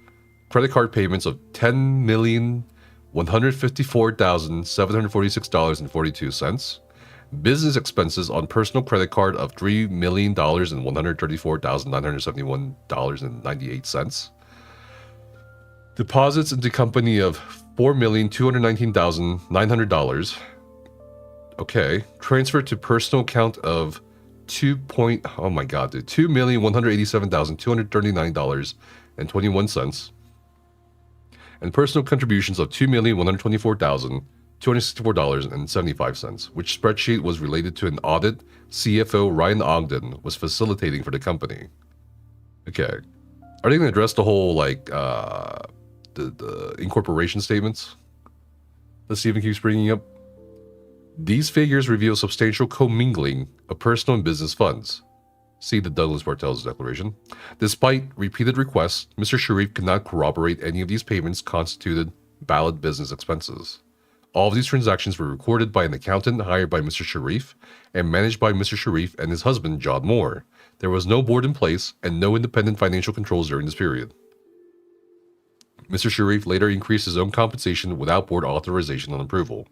credit card payments of $10,154,746.42, business expenses on personal credit card of $3,134,971.98, deposits into company of $4,219,900. Okay, transfer to personal account of $2,187,239.21, and personal contributions of $2,124,264.75, which spreadsheet was related to an audit CFO Ryan Ogden was facilitating for the company. Okay, are they going to address the whole the incorporation statements that Stephen keeps bringing up? These figures reveal substantial commingling of personal and business funds. See the Douglas Bartels declaration. Despite repeated requests, Mr. Sharif could not corroborate any of these payments constituted valid business expenses. All of these transactions were recorded by an accountant hired by Mr. Sharif and managed by Mr. Sharif and his husband, John Moore. There was no board in place and no independent financial controls during this period. Mr. Sharif later increased his own compensation without board authorization and approval.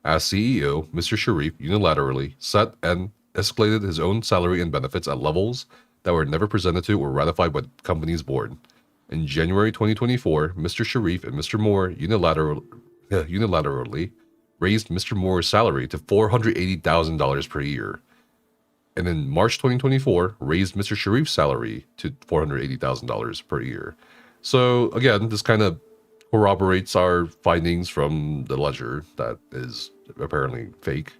As CEO, Mr. Sharif unilaterally set and escalated his own salary and benefits at levels that were never presented to or ratified by the company's board. In January 2024, Mr. Sharif and Mr. Moore unilaterally raised Mr. Moore's salary to $480,000 per year. And in March 2024, raised Mr. Sharif's salary to $480,000 per year. So again, this kind of corroborates our findings from the ledger that is apparently fake.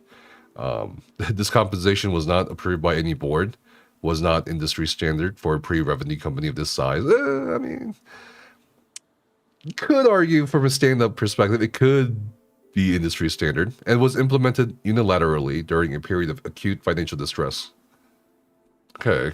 This compensation was not approved by any board, was not industry standard for a pre-revenue company of this size. I mean, you could argue from a stand-up perspective, it could be industry standard, and was implemented unilaterally during a period of acute financial distress. Okay.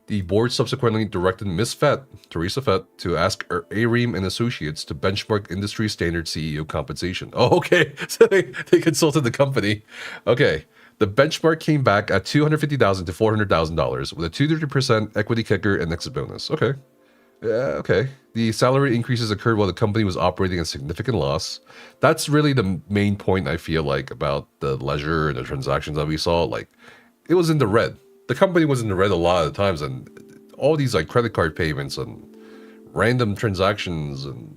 The board subsequently directed Ms. Fett, Teresa Fett, to ask Areem and Associates to benchmark industry standard CEO compensation. Oh, okay. So they consulted the company. Okay. The benchmark came back at $250,000 to $400,000 with a 200% equity kicker and exit bonus. Okay. Okay. The salary increases occurred while the company was operating a significant loss. That's really the main point I feel like about the ledger and the transactions that we saw. Like, it was in the red. The company was in the red a lot of the times, and all these like credit card payments and random transactions, and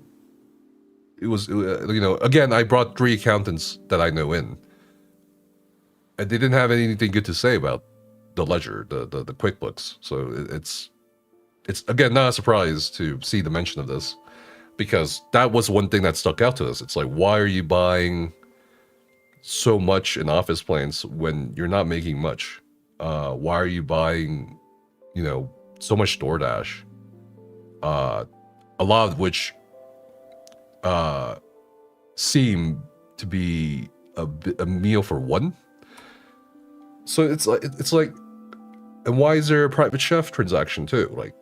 it was, you know, again, I brought 3 accountants that I know in, and they didn't have anything good to say about the ledger, the QuickBooks. So it's again not a surprise to see the mention of this, because that was one thing that stuck out to us. It's like, why are you buying so much in office plants when you're not making much? Why are you buying, you know, so much DoorDash? A lot of which seem to be a meal for one. So it's like, and why is there a private chef transaction too? Like,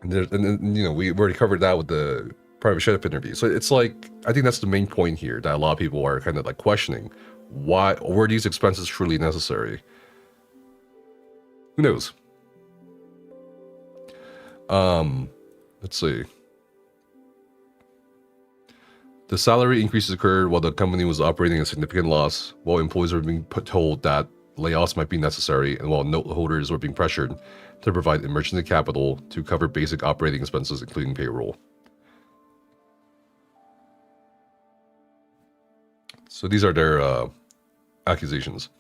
and you know, we already covered that with the private chef interview. So it's like, I think that's the main point here that a lot of people are kind of like questioning. Why were these expenses truly necessary? Who knows? Let's see. The salary increases occurred while the company was operating a significant loss, while employees were being told that layoffs might be necessary, and while note holders were being pressured to provide emergency capital to cover basic operating expenses, including payroll. So these are their accusations.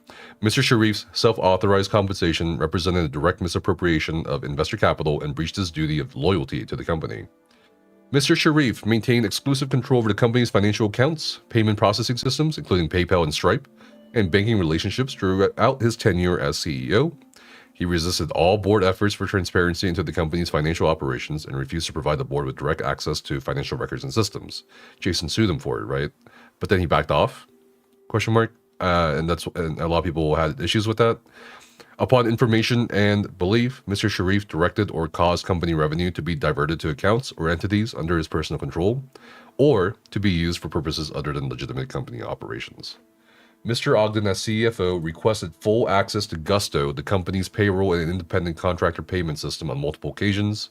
Mr. Sharif's self-authorized compensation represented a direct misappropriation of investor capital and breached his duty of loyalty to the company. Mr. Sharif maintained exclusive control over the company's financial accounts, payment processing systems, including PayPal and Stripe, and banking relationships throughout his tenure as CEO. He resisted all board efforts for transparency into the company's financial operations and refused to provide the board with direct access to financial records and systems. Jason sued him for it, right? But then he backed off? Question mark. And a lot of people had issues with that. Upon information and belief, Mr. Sharif directed or caused company revenue to be diverted to accounts or entities under his personal control, or to be used for purposes other than legitimate company operations. Mr. Ogden, as CFO, requested full access to Gusto, the company's payroll and independent contractor payment system, on multiple occasions.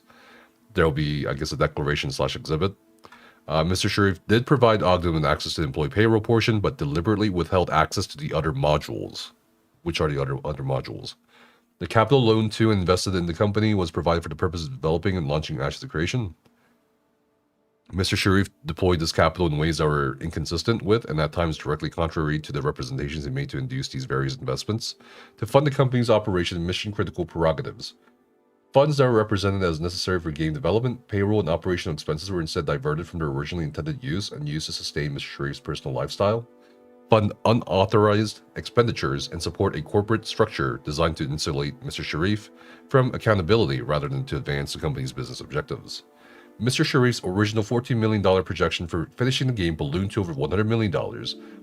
There will be, I guess, a declaration/exhibit. Mr. Sharif did provide Ogden with access to the employee payroll portion, but deliberately withheld access to the other modules. Which are the other modules? The capital loan to and invested in the company was provided for the purpose of developing and launching Ashes of Creation. Mr. Sharif deployed this capital in ways that were inconsistent with, and at times directly contrary to, the representations he made to induce these various investments to fund the company's operation and mission-critical prerogatives. Funds that were represented as necessary for game development, payroll, and operational expenses were instead diverted from their originally intended use and used to sustain Mr. Sharif's personal lifestyle, fund unauthorized expenditures, and support a corporate structure designed to insulate Mr. Sharif from accountability rather than to advance the company's business objectives. Mr. Sharif's original $14 million projection for finishing the game ballooned to over $100 million,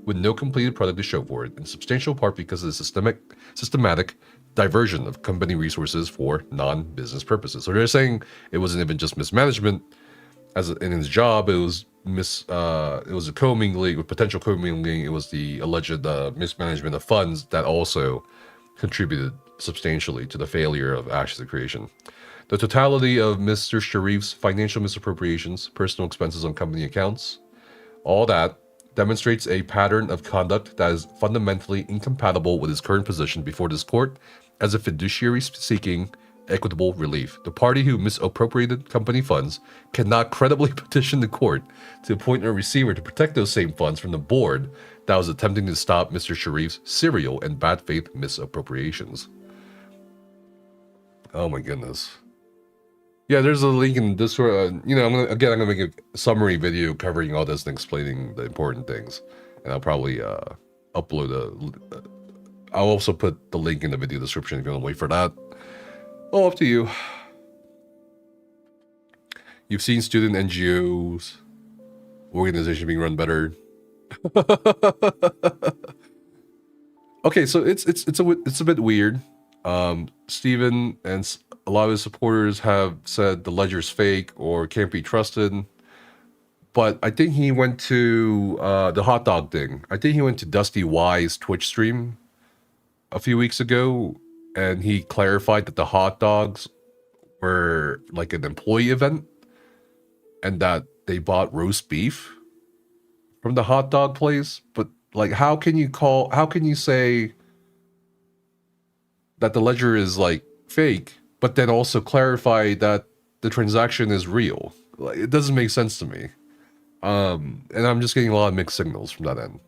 with no completed product to show for it, in substantial part because of the systematic diversion of company resources for non-business purposes. So they're saying it wasn't even just mismanagement in his job, it was a commingling, with potential commingling. It was the alleged mismanagement of funds that also contributed substantially to the failure of Ashes of Creation. The totality of Mr. Sharif's financial misappropriations, personal expenses on company accounts, all that demonstrates a pattern of conduct that is fundamentally incompatible with his current position before this court as a fiduciary seeking equitable relief. The party who misappropriated company funds cannot credibly petition the court to appoint a receiver to protect those same funds from the board that was attempting to stop Mr. Sharif's serial and bad faith misappropriations. Oh my goodness. Yeah, there's a link in Discord. I'm gonna make a summary video covering all this and explaining the important things, and I'll probably upload I'll also put the link in the video description if you want to wait for that. Oh, up to you. You've seen student NGOs, organization being run better. Okay, so it's a bit weird. Steven and a lot of his supporters have said the ledger's fake or can't be trusted. But I think he went to the hot dog thing. I think he went to Dusty Y's Twitch stream a few weeks ago, and he clarified that the hot dogs were like an employee event and that they bought roast beef from the hot dog place. But like, how can you say that the ledger is like fake, but then also clarify that the transaction is real? Like, it doesn't make sense to me. And I'm just getting a lot of mixed signals from that end.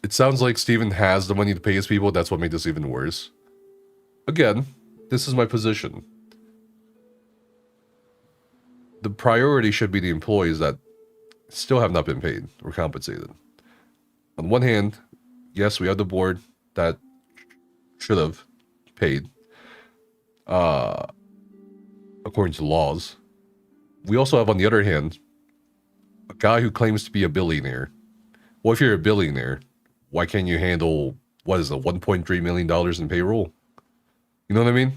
It sounds like Steven has the money to pay his people. That's what made this even worse. Again, this is my position. The priority should be the employees that still have not been paid or compensated. On one hand, yes, we have the board that should have paid according to laws. We also have, on the other hand, a guy who claims to be a billionaire. Well, if you're a billionaire, why can't you handle, what is it, $1.3 million in payroll? You know what I mean?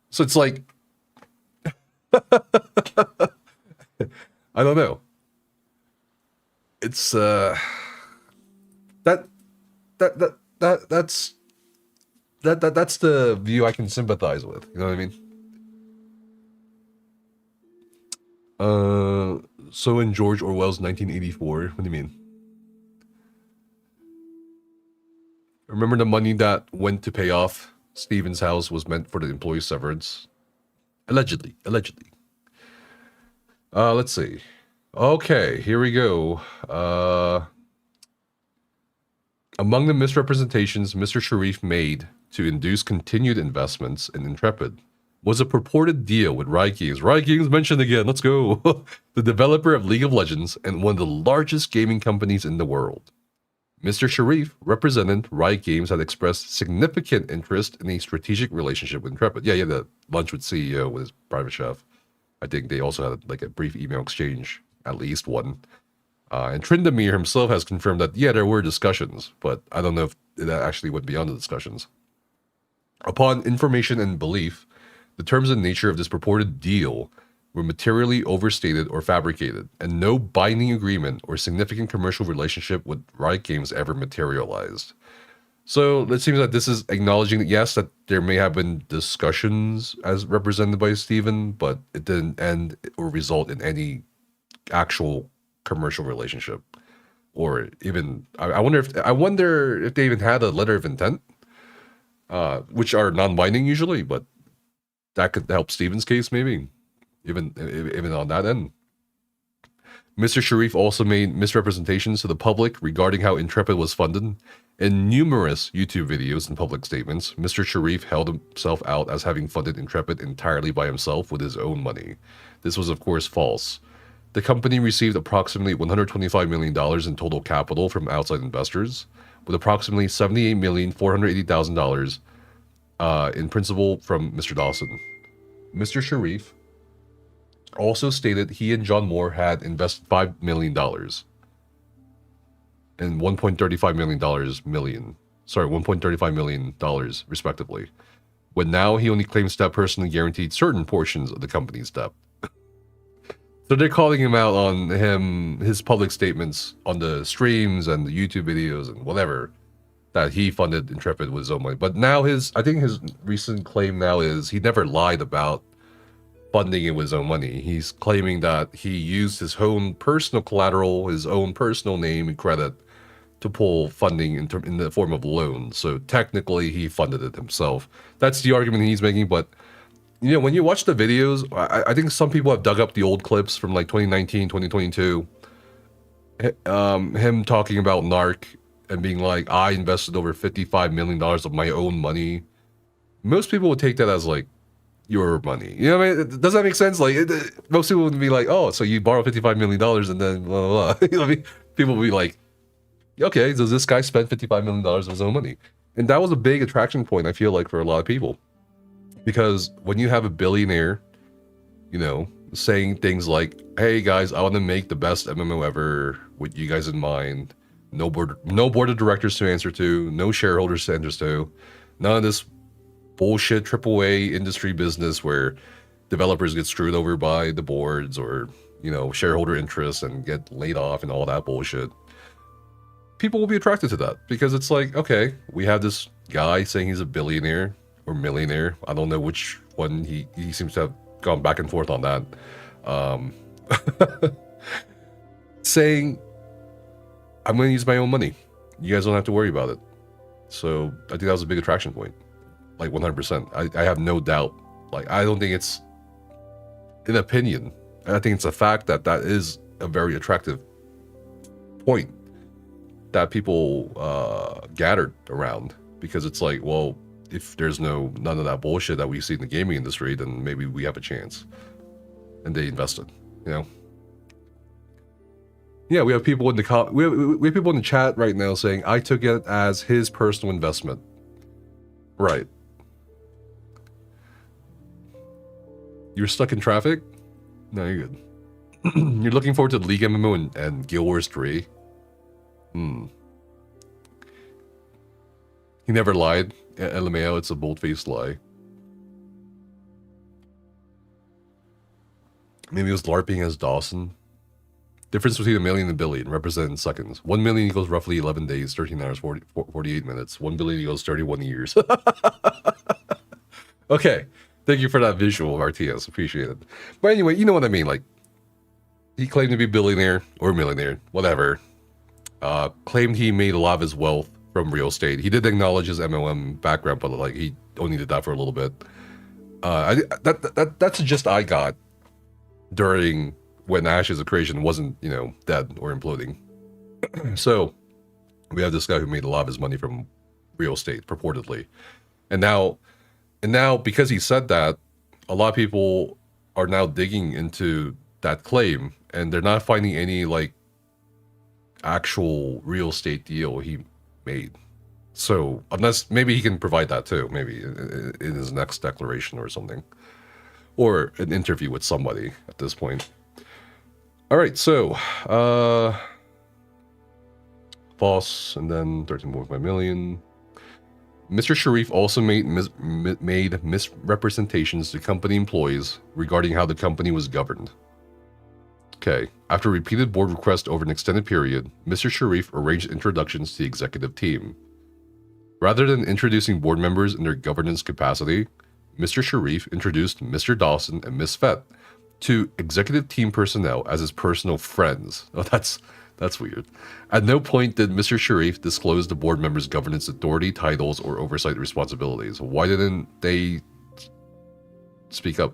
So it's like, I don't know. It's that's the view I can sympathize with. You know what I mean? So in George Orwell's 1984, what do you mean? Remember the money that went to pay off Steven's house was meant for the employee severance? Allegedly. Let's see. Okay, here we go. Among the misrepresentations Mr. Sharif made to induce continued investments in Intrepid was a purported deal with Riot Games. Riot Games mentioned again, let's go. The developer of League of Legends and one of the largest gaming companies in the world. Mr. Sharif, represented Riot Games, had expressed significant interest in a strategic relationship with Intrepid. Yeah, he had a lunch with CEO with his private chef. I think they also had like a brief email exchange, at least one. And Trindamir himself has confirmed that, yeah, there were discussions, but I don't know if that actually went beyond the discussions. Upon information and belief, the terms and nature of this purported deal were materially overstated or fabricated, and no binding agreement or significant commercial relationship with Riot Games ever materialized. So it seems that this is acknowledging that, yes, that there may have been discussions as represented by Steven, but it didn't end or result in any actual commercial relationship. Or even, I wonder if they even had a letter of intent, which are non-binding usually, but that could help Steven's case maybe. Even on that end. Mr. Sharif also made misrepresentations to the public regarding how Intrepid was funded. In numerous YouTube videos and public statements, Mr. Sharif held himself out as having funded Intrepid entirely by himself with his own money. This was, of course, false. The company received approximately $125 million in total capital from outside investors, with approximately $78,480,000 in principal from Mr. Dawson. Mr. Sharif also stated he and John Moore had invested $5 million and $1.35 million respectively, when now he only claims to have personally guaranteed certain portions of the company's debt. So they're calling him out on his public statements on the streams and the YouTube videos and whatever, that he funded Intrepid with his own money. But now I think his recent claim now is he never lied about funding it with his own money. He's claiming that he used his own personal collateral, his own personal name and credit to pull funding in the form of loans. So technically he funded it himself. That's the argument he's making. But you know, when you watch the videos, I think some people have dug up the old clips from like 2019, 2022. Him talking about NARC and being like, I invested over $55 million of my own money. Most people would take that as like, your money. You know what I mean? Does that make sense? Like, most people would be like, oh, so you borrowed $55 million and then blah, blah, blah. You know what I mean? People would be like, okay, does this guy spend $55 million of his own money? And that was a big attraction point, I feel like, for a lot of people. Because when you have a billionaire, you know, saying things like, hey guys, I want to make the best MMO ever with you guys in mind. No board of directors to answer to, no shareholders to answer to, none of this bullshit AAA industry business where developers get screwed over by the boards or, you know, shareholder interests and get laid off and all that bullshit. People will be attracted to that because it's like, okay, we have this guy saying he's a billionaire or millionaire. I don't know which one. He seems to have gone back and forth on that. Saying, I'm going to use my own money. You guys don't have to worry about it. So I think that was a big attraction point. Like 100%. I have no doubt. Like, I don't think it's an opinion. I think it's a fact that is a very attractive point that people gathered around, because it's like, well, if there's none of that bullshit that we see in the gaming industry, then maybe we have a chance. And they invested, you know. Yeah, we have people in the we have people in the chat right now saying I took it as his personal investment. Right. You're stuck in traffic? No, you're good. You're looking forward to League MMO and Guild Wars 3? He never lied. LMAO, it's a bold-faced lie. Maybe it was LARPing as Dawson. Difference between a million and a billion, represented in seconds. 1 million equals roughly 11 days, 13 hours, 48 minutes. 1 billion equals 31 years. Okay. Thank you for that visual, RTS. Appreciate it. But anyway, you know what I mean. Like, he claimed to be billionaire or millionaire, whatever. Claimed he made a lot of his wealth from real estate. He did acknowledge his MLM background, but like he only did that for a little bit. That's the gist I got during when Ashes of Creation wasn't, you know, dead or imploding. So we have this guy who made a lot of his money from real estate, purportedly. And now because he said that, a lot of people are now digging into that claim, and they're not finding any like actual real estate deal he made. So unless maybe he can provide that too, maybe in his next declaration or something, or an interview with somebody at this point. All right, so false, and then 13.5 million. Mr. Sharif also made misrepresentations to company employees regarding how the company was governed. Okay, after repeated board requests over an extended period, Mr. Sharif arranged introductions to the executive team. Rather than introducing board members in their governance capacity, Mr. Sharif introduced Mr. Dawson and Ms. Fett to executive team personnel as his personal friends. Oh, that's weird. At no point did Mr. Sharif disclose the board members' governance authority, titles, or oversight responsibilities. Why didn't they speak up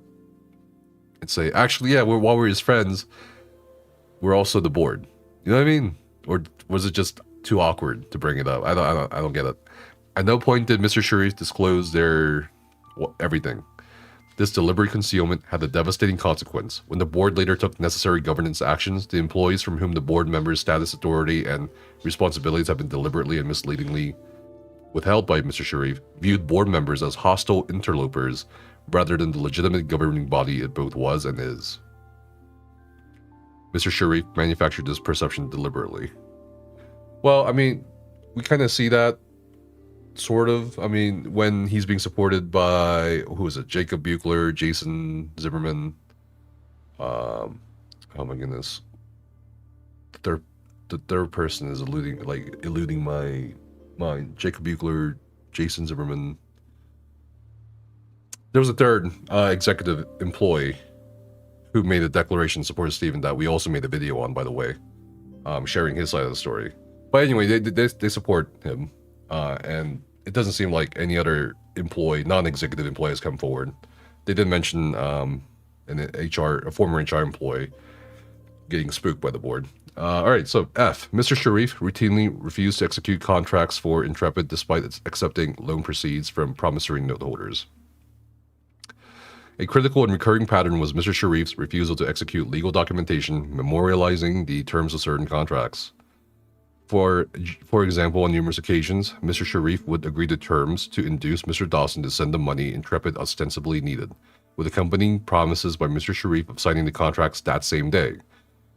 and say, actually, yeah, while we're his friends, we're also the board? You know what I mean? Or was it just too awkward to bring it up? I don't get it. At no point did Mr. Sharif disclose their everything. This deliberate concealment had a devastating consequence. When the board later took necessary governance actions, the employees from whom the board members' status, authority, and responsibilities have been deliberately and misleadingly withheld by Mr. Sharif viewed board members as hostile interlopers rather than the legitimate governing body it both was and is. Mr. Sharif manufactured this perception deliberately. Well, I mean, we kind of see that, sort of. I mean, when he's being supported by, who is it? Jacob Buechler, Jason Zimmerman. Oh my goodness. The third person is eluding my mind. Jacob Buechler, Jason Zimmerman. There was a third executive employee who made a declaration in support of Stephen that we also made a video on, by the way, sharing his side of the story. But anyway, they support him, and it doesn't seem like any other employee, non-executive employee, has come forward. They did mention a former HR employee getting spooked by the board. All right, so F. Mr. Sharif routinely refused to execute contracts for Intrepid despite accepting loan proceeds from promissory note holders. A critical and recurring pattern was Mr. Sharif's refusal to execute legal documentation memorializing the terms of certain contracts. For example, on numerous occasions, Mr. Sharif would agree to terms to induce Mr. Dawson to send the money Intrepid ostensibly needed, with accompanying promises by Mr. Sharif of signing the contracts that same day.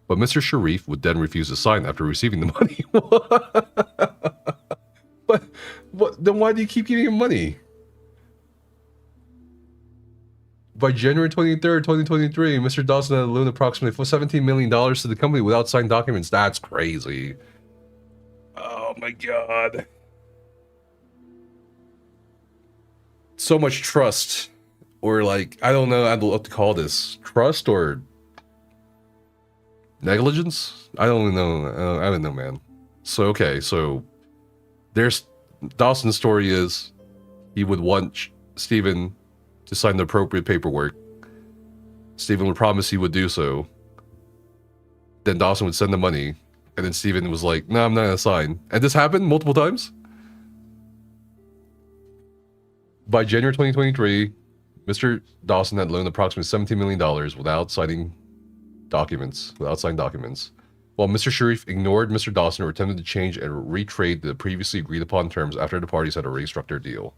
But Mr. Sharif would then refuse to sign after receiving the money. But then why do you keep giving him money? By January 23rd, 2023, Mr. Dawson had loaned approximately $17 million to the company without signed documents. That's crazy. Oh my god. So much trust. Or like, I don't know what to call this. Trust or negligence? I don't know. I don't know, man. So, okay, so there's Dawson's story is he would want Stephen to sign the appropriate paperwork. Stephen would promise he would do so. Then Dawson would send the money. And then Stephen was like, no, I'm not going to sign. And this happened multiple times. By January 2023, Mr. Dawson had loaned approximately $17 million without signing documents, while Mr. Sharif ignored Mr. Dawson or attempted to change and retrade the previously agreed upon terms after the parties had already struck their deal.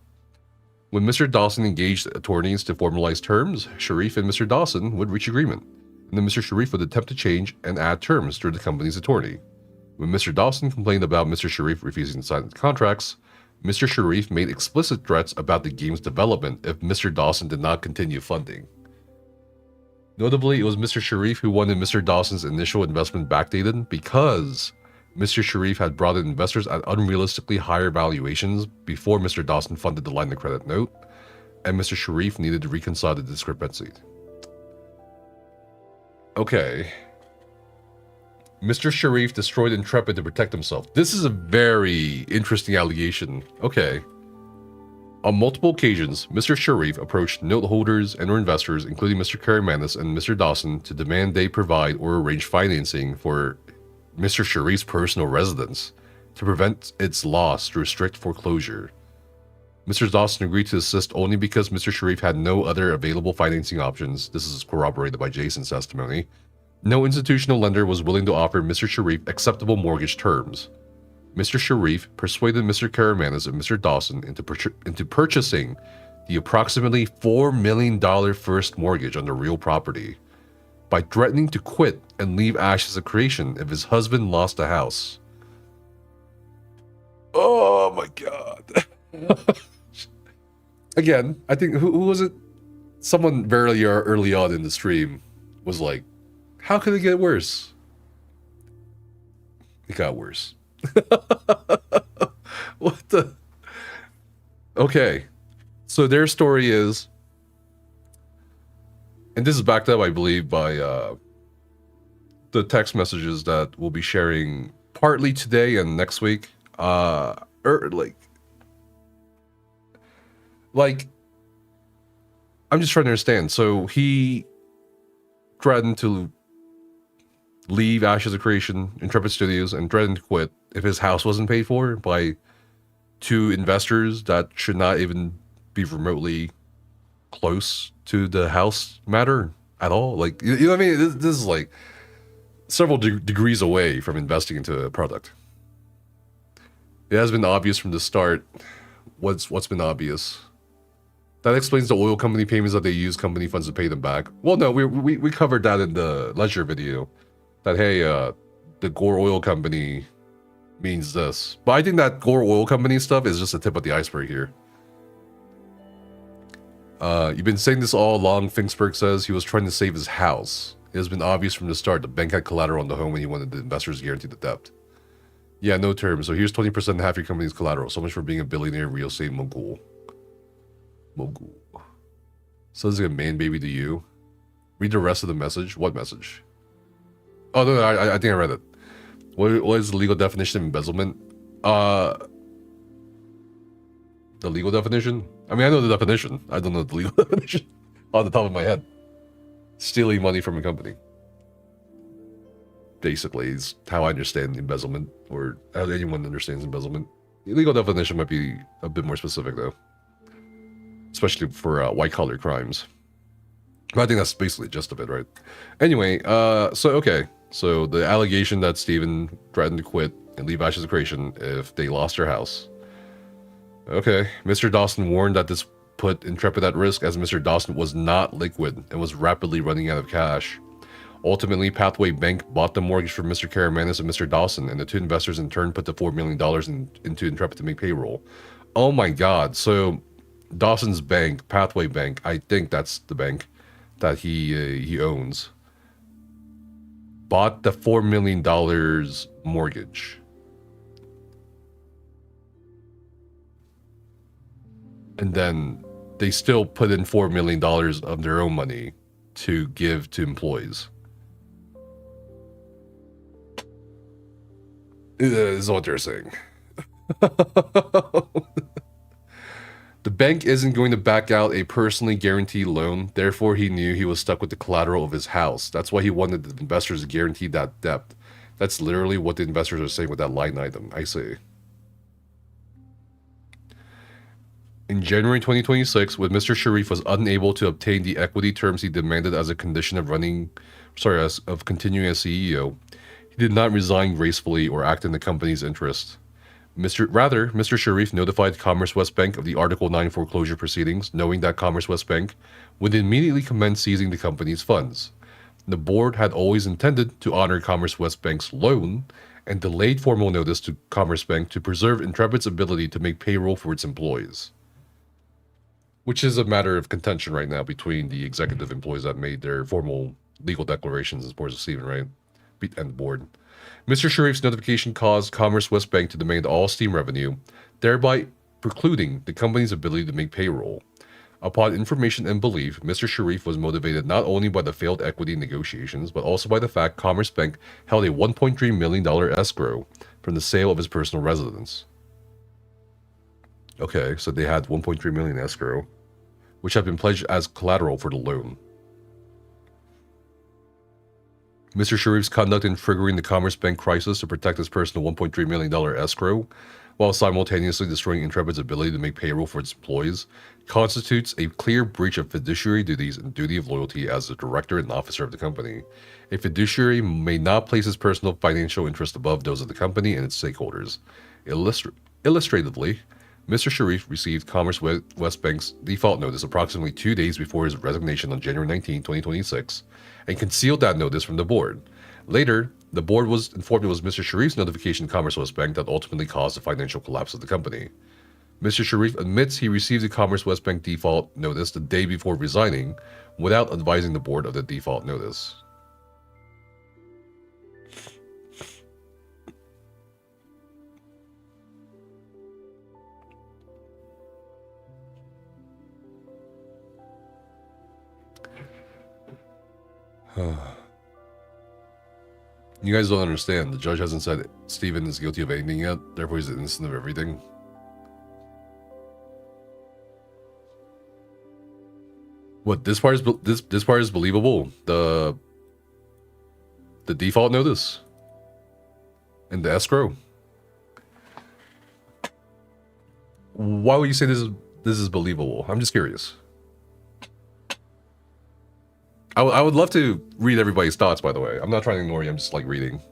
When Mr. Dawson engaged attorneys to formalize terms, Sharif and Mr. Dawson would reach agreement, and then Mr. Sharif would attempt to change and add terms through the company's attorney. When Mr. Dawson complained about Mr. Sharif refusing to sign the contracts, Mr. Sharif made explicit threats about the game's development if Mr. Dawson did not continue funding. Notably, it was Mr. Sharif who wanted Mr. Dawson's initial investment backdated because Mr. Sharif had brought in investors at unrealistically higher valuations before Mr. Dawson funded the line of credit note, and Mr. Sharif needed to reconcile the discrepancy. Okay. Mr. Sharif destroyed Intrepid to protect himself. This is a very interesting allegation. Okay. On multiple occasions, Mr. Sharif approached note holders and or investors, including Mr. Karamanlis and Mr. Dawson, to demand they provide or arrange financing for Mr. Sharif's personal residence to prevent its loss through strict foreclosure. Mr. Dawson agreed to assist only because Mr. Sharif had no other available financing options. This is corroborated by Jason's testimony. No institutional lender was willing to offer Mr. Sharif acceptable mortgage terms. Mr. Sharif persuaded Mr. Karamanis and Mr. Dawson into purchasing the approximately $4 million first mortgage on the real property by threatening to quit and leave Ashes of Creation if his husband lost the house. Oh my god. Again, I think, who was it? Someone very early on in the stream was like, how could it get worse? It got worse. What the? Okay. So their story is, and this is backed up, I believe, by the text messages that we'll be sharing partly today and next week. Like, I'm just trying to understand. So he threatened to leave Ashes of Creation, Intrepid Studios, and threatened to quit if his house wasn't paid for by two investors that should not even be remotely close to the house matter at all. Like, you know what I mean? This is like several degrees away from investing into a product. It has been obvious from the start. What's been obvious? That explains the oil company payments that they use company funds to pay them back. Well, no, we covered that in the ledger video. That, hey, the Gore Oil Company means this. But I think that Gore Oil Company stuff is just the tip of the iceberg here. You've been saying this all along, Finksburg says. He was trying to save his house. It has been obvious from the start the bank had collateral on the home and he wanted the investors to guarantee the debt. Yeah, no terms. So here's 20% of half your company's collateral. So much for being a billionaire real estate mogul. Mogul. So this is a man baby to you. Read the rest of the message. What message? Oh, no, I think I read it. What is the legal definition of embezzlement? The legal definition? I mean, I know the definition. I don't know the legal definition on the top of my head. Stealing money from a company. Basically, is how I understand embezzlement, or how anyone understands embezzlement. The legal definition might be a bit more specific, though. Especially for white-collar crimes. But I think that's basically the gist of it, right? Anyway, okay. So the allegation that Steven threatened to quit and leave Ashes of Creation if they lost their house. Okay. Mr. Dawson warned that this put Intrepid at risk, as Mr. Dawson was not liquid and was rapidly running out of cash. Ultimately, Pathway Bank bought the mortgage from Mr. Karamanis and Mr. Dawson, and the two investors in turn put the $4 million into Intrepid to make payroll. Oh my god. So Dawson's bank, Pathway Bank, I think that's the bank that he owns, bought the $4 million mortgage. And then they still put in $4 million of their own money to give to employees. Is what they're saying. The bank isn't going to back out a personally guaranteed loan, therefore he knew he was stuck with the collateral of his house. That's why he wanted the investors to guarantee that debt. That's literally what the investors are saying with that line item, I see. In January 2026, when Mr. Sharif was unable to obtain the equity terms he demanded as a condition of continuing as CEO, he did not resign gracefully or act in the company's interest. Mr. Sharif notified Commerce West Bank of the Article 9 foreclosure proceedings, knowing that Commerce West Bank would immediately commence seizing the company's funds. The board had always intended to honor Commerce West Bank's loan and delayed formal notice to Commerce Bank to preserve Intrepid's ability to make payroll for its employees. Which is a matter of contention right now between the executive employees that made their formal legal declarations as boards of Steven, right? And the board. Mr. Sharif's notification caused Commerce West Bank to demand all Steam revenue, thereby precluding the company's ability to make payroll. Upon information and belief, Mr. Sharif was motivated not only by the failed equity negotiations, but also by the fact Commerce Bank held a $1.3 million escrow from the sale of his personal residence. Okay, so they had $1.3 million escrow, which had been pledged as collateral for the loan. Mr. Sharif's conduct in triggering the Commerce Bank crisis to protect his personal $1.3 million escrow while simultaneously destroying Intrepid's ability to make payroll for its employees, constitutes a clear breach of fiduciary duties and duty of loyalty as the director and officer of the company. A fiduciary may not place his personal financial interest above those of the company and its stakeholders. Illustratively, Mr. Sharif received Commerce West Bank's default notice approximately 2 days before his resignation on January 19, 2026, and concealed that notice from the board. Later, the board was informed it was Mr. Sharif's notification to Commerce West Bank that ultimately caused the financial collapse of the company. Mr. Sharif admits he received the Commerce West Bank default notice the day before resigning without advising the board of the default notice. You guys don't understand. The judge hasn't said Steven is guilty of anything yet, therefore he's innocent of everything. What, this part is this part is believable? The default notice and the escrow. Why would you say this is believable? I'm just curious. I would love to read everybody's thoughts, by the way. I'm not trying to ignore you, I'm just like reading.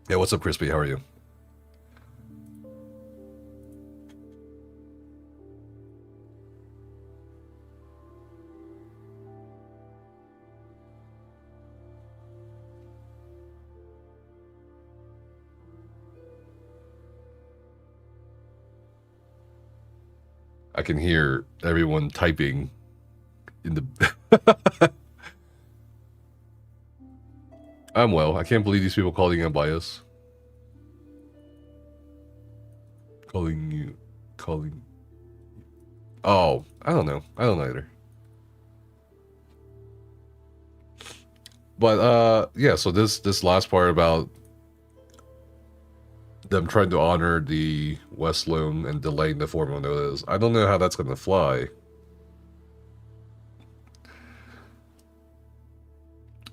Yeah, what's up, Crispy? How are you? I can hear everyone typing in the... I'm well. I can't believe these people calling you unbiased. Calling... Oh, I don't know. I don't either. But, yeah, so this last part about them trying to honor the West loan and delaying the formal notice, I don't know how that's going to fly.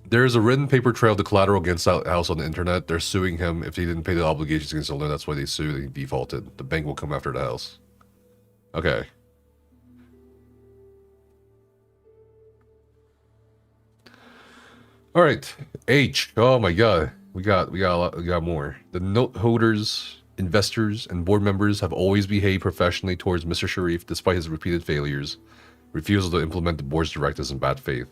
There's a written paper trail of the collateral against that house on the internet. They're suing him if he didn't pay the obligations against the loan. That's why they sued and he defaulted. The bank will come after the house. Okay. All right. H. Oh my God. We got more. The note holders, investors, and board members have always behaved professionally towards Mr. Sharif despite his repeated failures, refusal to implement the board's directives in bad faith.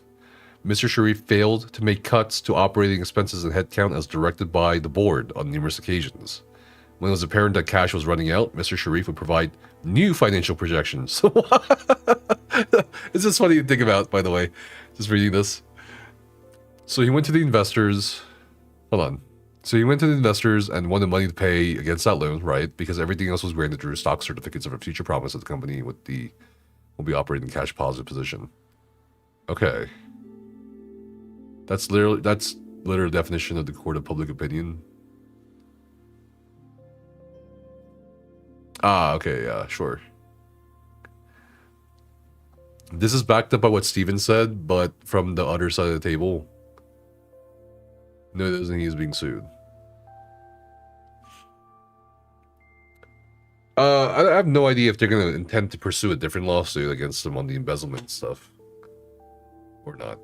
Mr. Sharif failed to make cuts to operating expenses and headcount as directed by the board on numerous occasions. When it was apparent that cash was running out, Mr. Sharif would provide new financial projections. It's just funny to think about, by the way, just reading this. So he went to the investors. Hold on. So he went to the investors and wanted money to pay against that loan, right? Because everything else was granted through stock certificates of a future promise that the company will be operating in cash positive position. Okay. That's literally definition of the court of public opinion. Ah, okay, yeah, sure. This is backed up by what Steven said, but from the other side of the table. No, it doesn't. He's being sued. I have no idea if they're going to intend to pursue a different lawsuit against them on the embezzlement stuff. Or not.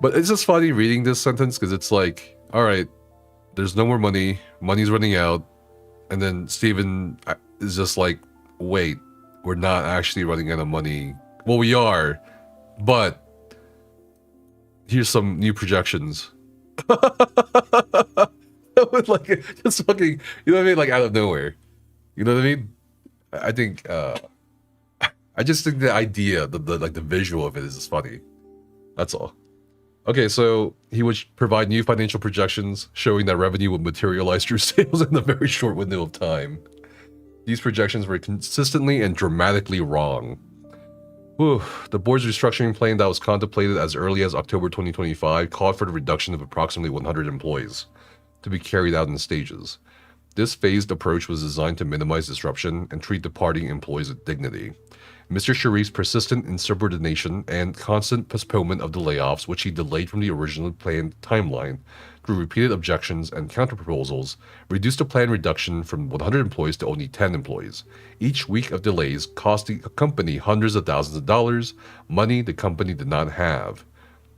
But it's just funny reading this sentence because it's like, alright, there's no more money. Money's running out. And then Steven is just like, wait, we're not actually running out of money. Well, we are, but here's some new projections. With like just fucking, you know what I mean? Like out of nowhere. You know what I mean? I think I just think the idea, the visual of it is just funny. That's all. Okay, so he would provide new financial projections showing that revenue would materialize through sales in a very short window of time. These projections were consistently and dramatically wrong. Whew. The board's restructuring plan that was contemplated as early as October 2025 called for the reduction of approximately 100 employees to be carried out in stages. This phased approach was designed to minimize disruption and treat departing employees with dignity. Mr. Sharif's persistent insubordination and constant postponement of the layoffs, which he delayed from the originally planned timeline through repeated objections and counterproposals, reduced the planned reduction from 100 employees to only 10 employees. Each week of delays cost the company hundreds of thousands of dollars, money the company did not have.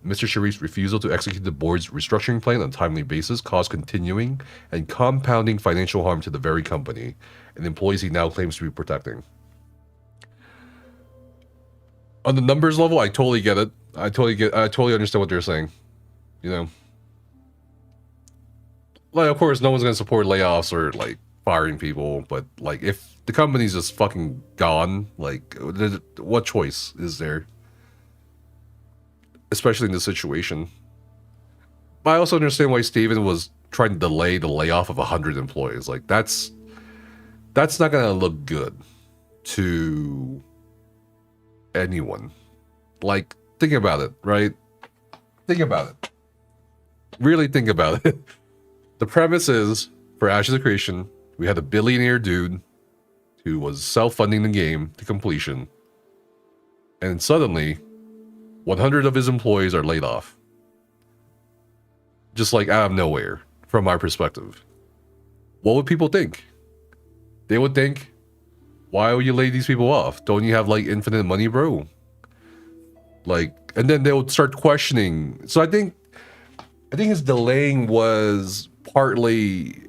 Mr. Sharif's refusal to execute the board's restructuring plan on a timely basis caused continuing and compounding financial harm to the very company and employees he now claims to be protecting. On the numbers level, I totally get it. I totally understand what they're saying. You know? Like, of course, no one's going to support layoffs or, like, firing people, but, like, if the company's just fucking gone, like, what choice is there? Especially in this situation. But I also understand why Steven was trying to delay the layoff of 100 employees. Like, that's not going to look good to anyone. Like, think about it, right? Think about it. Really think about it. The premise is, for Ashes of Creation, we had a billionaire dude who was self-funding the game to completion, and suddenly 100 of his employees are laid off. Just like out of nowhere, from my perspective. What would people think? They would think, why would you lay these people off? Don't you have, like, infinite money, bro? Like, and then they would start questioning. So I think his delaying was partly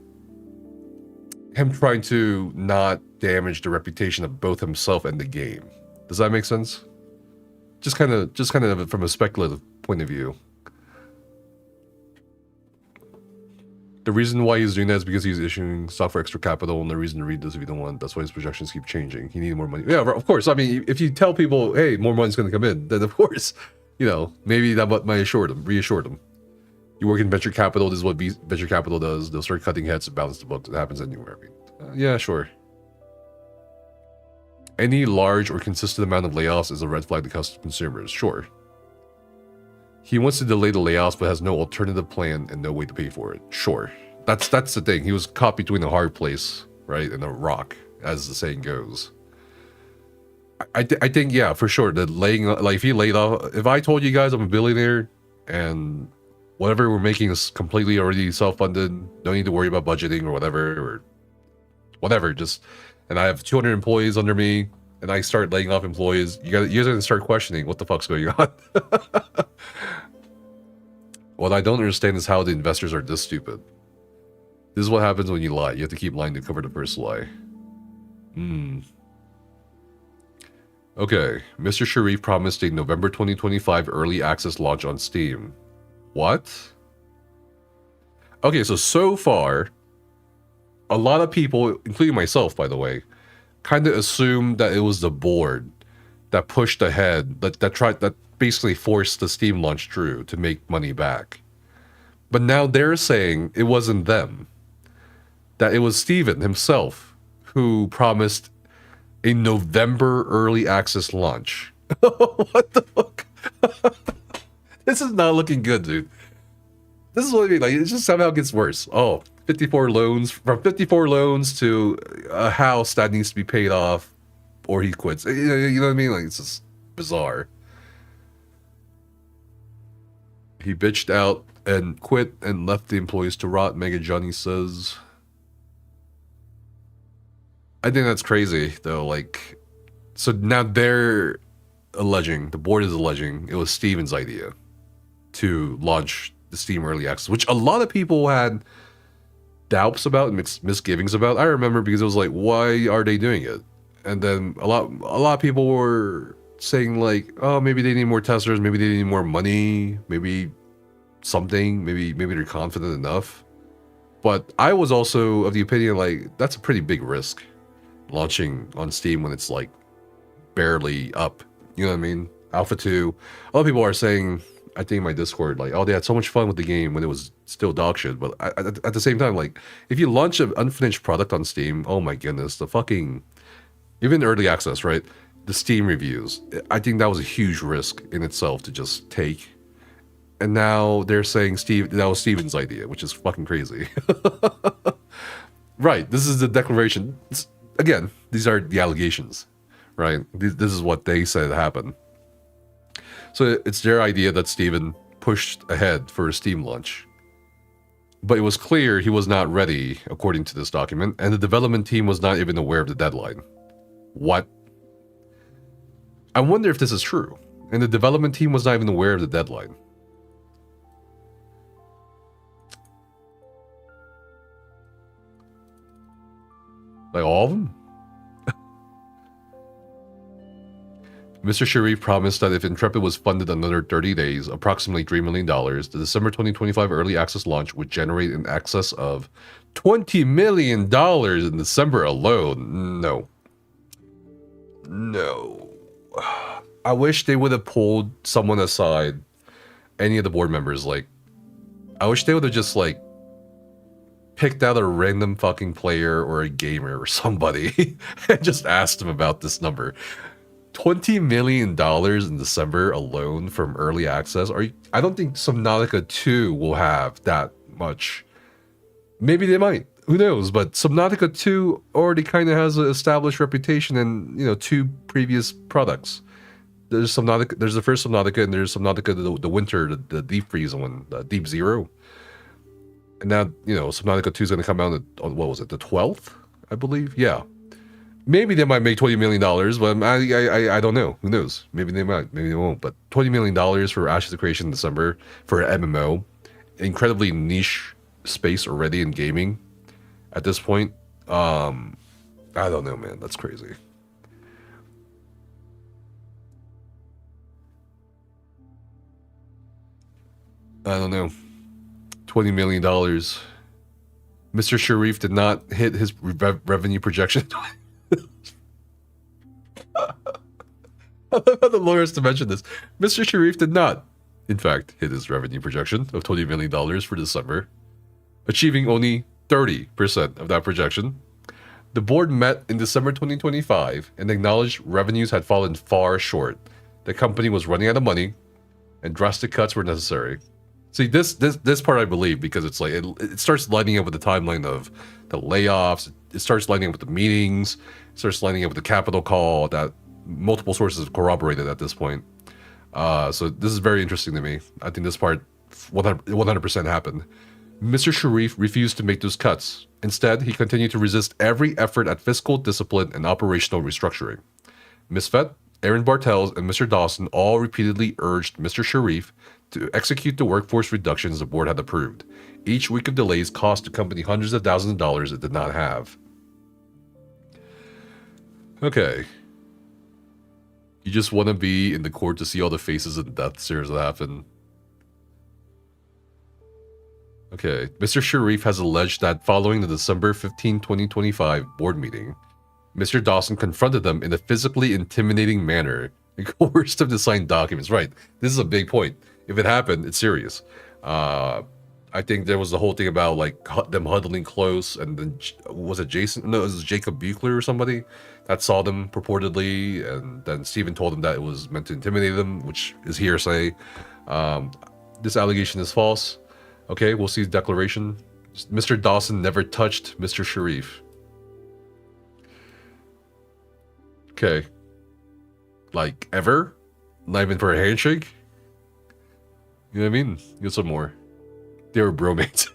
him trying to not damage the reputation of both himself and the game. Does that make sense? Just kind of from a speculative point of view. The reason why he's doing that is because he's issuing stock for extra capital, and the reason to read this if you don't want, that's why his projections keep changing. He needed more money. Yeah, of course. I mean, if you tell people, hey, more money's going to come in, then of course, you know, maybe that might reassure them. You work in venture capital, this is what venture capital does. They'll start cutting heads to balance the books. It happens anywhere. I mean, yeah, sure. Any large or consistent amount of layoffs is a red flag to consumers. Sure. He wants to delay the layoffs but has no alternative plan and no way to pay for it. Sure. That's the thing. He was caught between a hard place, right, and a rock, as the saying goes. I think, yeah, for sure. The laying, like, if he laid off, if I told you guys I'm a billionaire and whatever we're making is completely already self-funded, don't need to worry about budgeting or whatever, just, and I have 200 employees under me, and I start laying off employees, you're gonna start questioning what the fuck's going on. What I don't understand is how the investors are this stupid. This is what happens when you lie. You have to keep lying to cover the first lie. Okay, Mr. Sharif promised a November 2025 early access launch on Steam. What? Okay, so far, a lot of people, including myself, by the way, kind of assumed that it was the board that pushed ahead, that basically forced the Steam launch through to make money back. But now they're saying it wasn't them. That it was Steven himself who promised a November early access launch. What the fuck? This is not looking good, dude. This is what I mean. Like, it just somehow gets worse. Oh, 54 loans, from 54 loans to a house that needs to be paid off, or he quits. You know what I mean? Like, it's just bizarre. He bitched out and quit and left the employees to rot, Mega Johnny says. I think that's crazy, though. Like, so now they're alleging, the board is alleging, it was Steven's idea to launch the Steam Early Access, which a lot of people had doubts about and misgivings about. I remember, because it was like, why are they doing it? And then a lot of people were saying, like, oh, maybe they need more testers, maybe they need more money, maybe something, maybe they're confident enough. But I was also of the opinion, like, that's a pretty big risk, launching on Steam when it's like barely up. You know what I mean? Alpha 2. A lot of people are saying, I think in my Discord, like, oh, they had so much fun with the game when it was still dog shit. But at the same time, like, if you launch an unfinished product on Steam, oh my goodness, the fucking, even early access, right? The Steam reviews, I think that was a huge risk in itself to just take. And now they're saying that was Steven's idea, which is fucking crazy. Right, this is the declaration. Again, these are the allegations. right? This is what they said happened. So it's their idea that Steven pushed ahead for a Steam launch. But it was clear he was not ready, according to this document, and the development team was not even aware of the deadline. What? I wonder if this is true. And the development team was not even aware of the deadline. Like all of them? Mr. Sharif promised that if Intrepid was funded another 30 days, approximately $3 million, the December 2025 early access launch would generate in excess of $20 million in December alone. No. No. I wish they would have pulled someone aside, any of the board members. Like, I wish they would have just, like, picked out a random fucking player or a gamer or somebody and just asked them about this number. $20 million in December alone from early access. I don't think Subnautica 2 will have that much. Maybe they might. Who knows? But Subnautica 2 already kind of has an established reputation and, you know, 2 previous products. There's Subnautica. There's the first Subnautica, and there's Subnautica the winter, the deep freeze one, Deep Zero. And now, you know, Subnautica 2 is going to come out on, what was it, the 12th, I believe? Yeah. Maybe they might make $20 million, but I don't know. Who knows? Maybe they might, maybe they won't. But $20 million for Ashes of Creation in December for an MMO, incredibly niche space already in gaming at this point. I don't know, man. That's crazy. I don't know. $20 million. Mr. Sharif did not hit his revenue projection. I love how the lawyers to mention this. Mr. Sharif did not, in fact, hit his revenue projection of $20 million for December, achieving only 30% of that projection. The board met in December 2025 and acknowledged revenues had fallen far short. The company was running out of money and drastic cuts were necessary. See, this part I believe, because it's like it starts lining up with the timeline of the layoffs. It starts lining up with the meetings. It starts lining up with the capital call that multiple sources have corroborated at this point. So this is very interesting to me. I think this part 100% happened. Mr. Sharif refused to make those cuts. Instead, he continued to resist every effort at fiscal discipline and operational restructuring. Ms. Fett, Aaron Bartels, and Mr. Dawson all repeatedly urged Mr. Sharif to execute the workforce reductions the board had approved. Each week of delays cost the company hundreds of thousands of dollars it did not have. Okay. You just want to be in the court to see all the faces and death stares that happen. Okay. Mr. Sharif has alleged that following the December 15, 2025 board meeting, Mr. Dawson confronted them in a physically intimidating manner and coerced them to sign documents. Right. This is a big point. If it happened, it's serious. I think there was the whole thing about like them huddling close, and then was it Jason? No, it was Jacob Buechler or somebody that saw them purportedly, and then Steven told him that it was meant to intimidate them, which is hearsay. This allegation is false. Okay, we'll see his declaration. Mr. Dawson never touched Mr. Sharif. Okay. Like, ever? Not even for a handshake? You know what I mean? Get some more. They were bromates.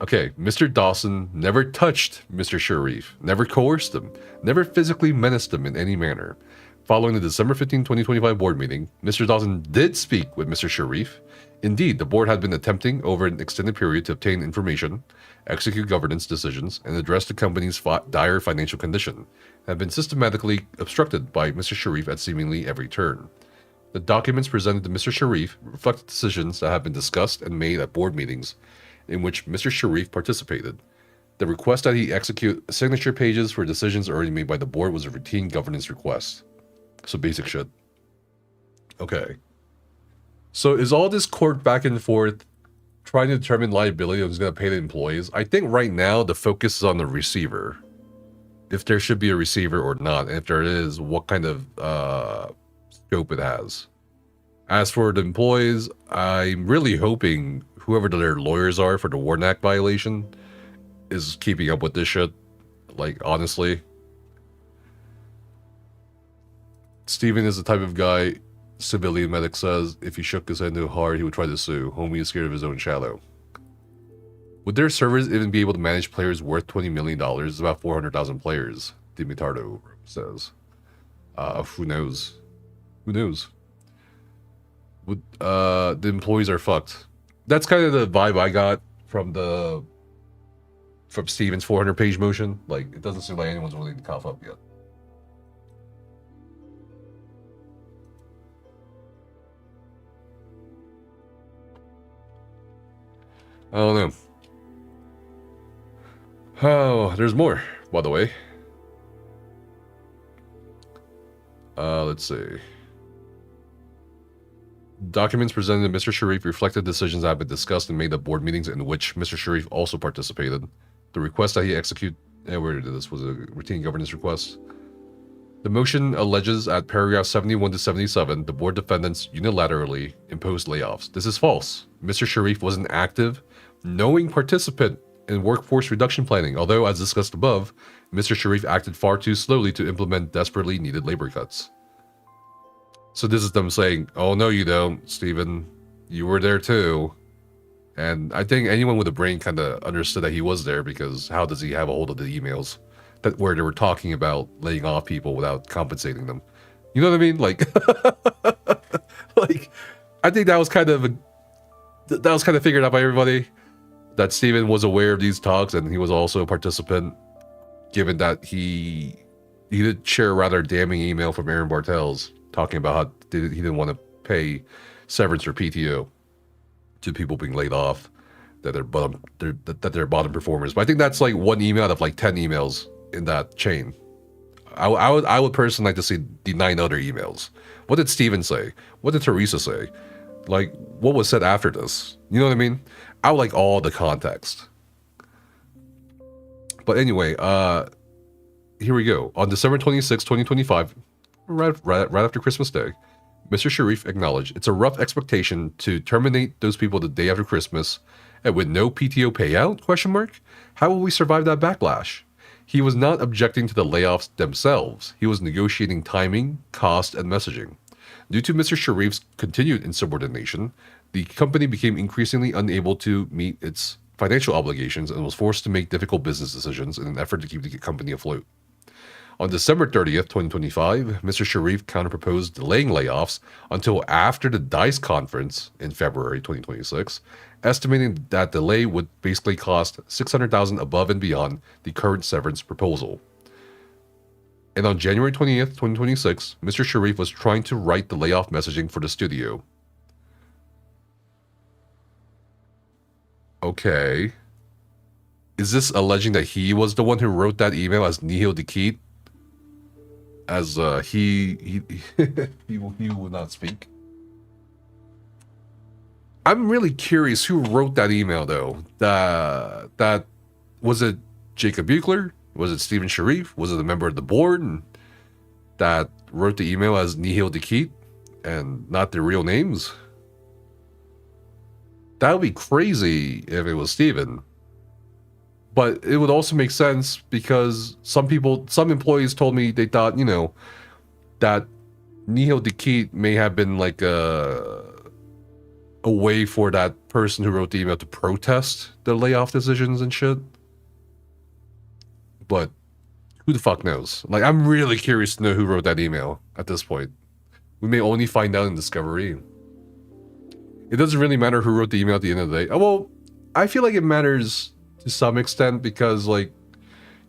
Okay, Mr. Dawson never touched Mr. Sharif, never coerced him, never physically menaced him in any manner. Following the December 15, 2025 board meeting, Mr. Dawson did speak with Mr. Sharif. Indeed, the board had been attempting over an extended period to obtain information, execute governance decisions, and address the company's dire financial condition, had been systematically obstructed by Mr. Sharif at seemingly every turn. The documents presented to Mr. Sharif reflect decisions that have been discussed and made at board meetings in which Mr. Sharif participated. The request that he execute signature pages for decisions already made by the board was a routine governance request. So basic shit. Okay. So is all this court back and forth trying to determine liability of who's going to pay the employees? I think right now the focus is on the receiver. If there should be a receiver or not, and if there is, what kind of scope it has. As for the employees, I'm really hoping whoever their lawyers are for the Warden Act violation is keeping up with this shit. Like, honestly. Steven is the type of guy, civilian medic says, if he shook his head no hard, he would try to sue. Homie is scared of his own shadow. Would their servers even be able to manage players worth $20 million? It's about 400,000 players, Dimitardo says. Who knows? Who knows? Would, the employees are fucked. That's kind of the vibe I got from Steven's 400-page motion. Like, it doesn't seem like anyone's willing to cough up yet. I don't know. Oh, there's more, by the way. Let's see. Documents presented to Mr. Sharif reflected decisions that have been discussed and made at board meetings in which Mr. Sharif also participated. The request that he execute... where did this? Was a routine governance request. The motion alleges at paragraph 71 to 77, the board defendants unilaterally imposed layoffs. This is false. Mr. Sharif was an active, knowing participant in workforce reduction planning, although, as discussed above, Mr. Sharif acted far too slowly to implement desperately needed labor cuts. So this is them saying, oh no you don't, Steven. You were there too. And I think anyone with a brain kind of understood that he was there, because how does he have a hold of the emails that where they were talking about laying off people without compensating them? You know what I mean? Like, like, I think that was kind of figured out by everybody, that Steven was aware of these talks and he was also a participant, given that he did share a rather damning email from Aaron Bartels talking about how he didn't want to pay severance or PTO to people being laid off, that they're bottom performers. But I think that's like one email out of like 10 emails in that chain. I would personally like to see the 9 other emails. What did Steven say? What did Teresa say? Like, what was said after this? You know what I mean? I would like all the context. But anyway, here we go. On December 26, 2025, right after Christmas Day, Mr. Sharif acknowledged it's a rough expectation to terminate those people the day after Christmas, and with no PTO payout? How will we survive that backlash? He was not objecting to the layoffs themselves. He was negotiating timing, cost, and messaging. Due to Mr. Sharif's continued insubordination, the company became increasingly unable to meet its financial obligations and was forced to make difficult business decisions in an effort to keep the company afloat. On December 30th, 2025, Mr. Sharif counterproposed delaying layoffs until after the DICE conference in February 2026, estimating that delay would basically cost $600,000 above and beyond the current severance proposal. And on January 20th, 2026, Mr. Sharif was trying to write the layoff messaging for the studio. Okay. Is this alleging that he was the one who wrote that email as nihil deceit? As he will not speak. I'm really curious who wrote that email though. That was it Jacob Buechler? Was it Steven Sharif? Was it a member of the board that wrote the email as nihil deceit and not their real names? That would be crazy if it was Steven. But it would also make sense because some employees told me they thought, you know, that nihil deceit may have been like a way for that person who wrote the email to protest the layoff decisions and shit. But who the fuck knows? Like, I'm really curious to know who wrote that email at this point. We may only find out in Discovery. It doesn't really matter who wrote the email at the end of the day. Oh, well, I feel like it matters to some extent because, like,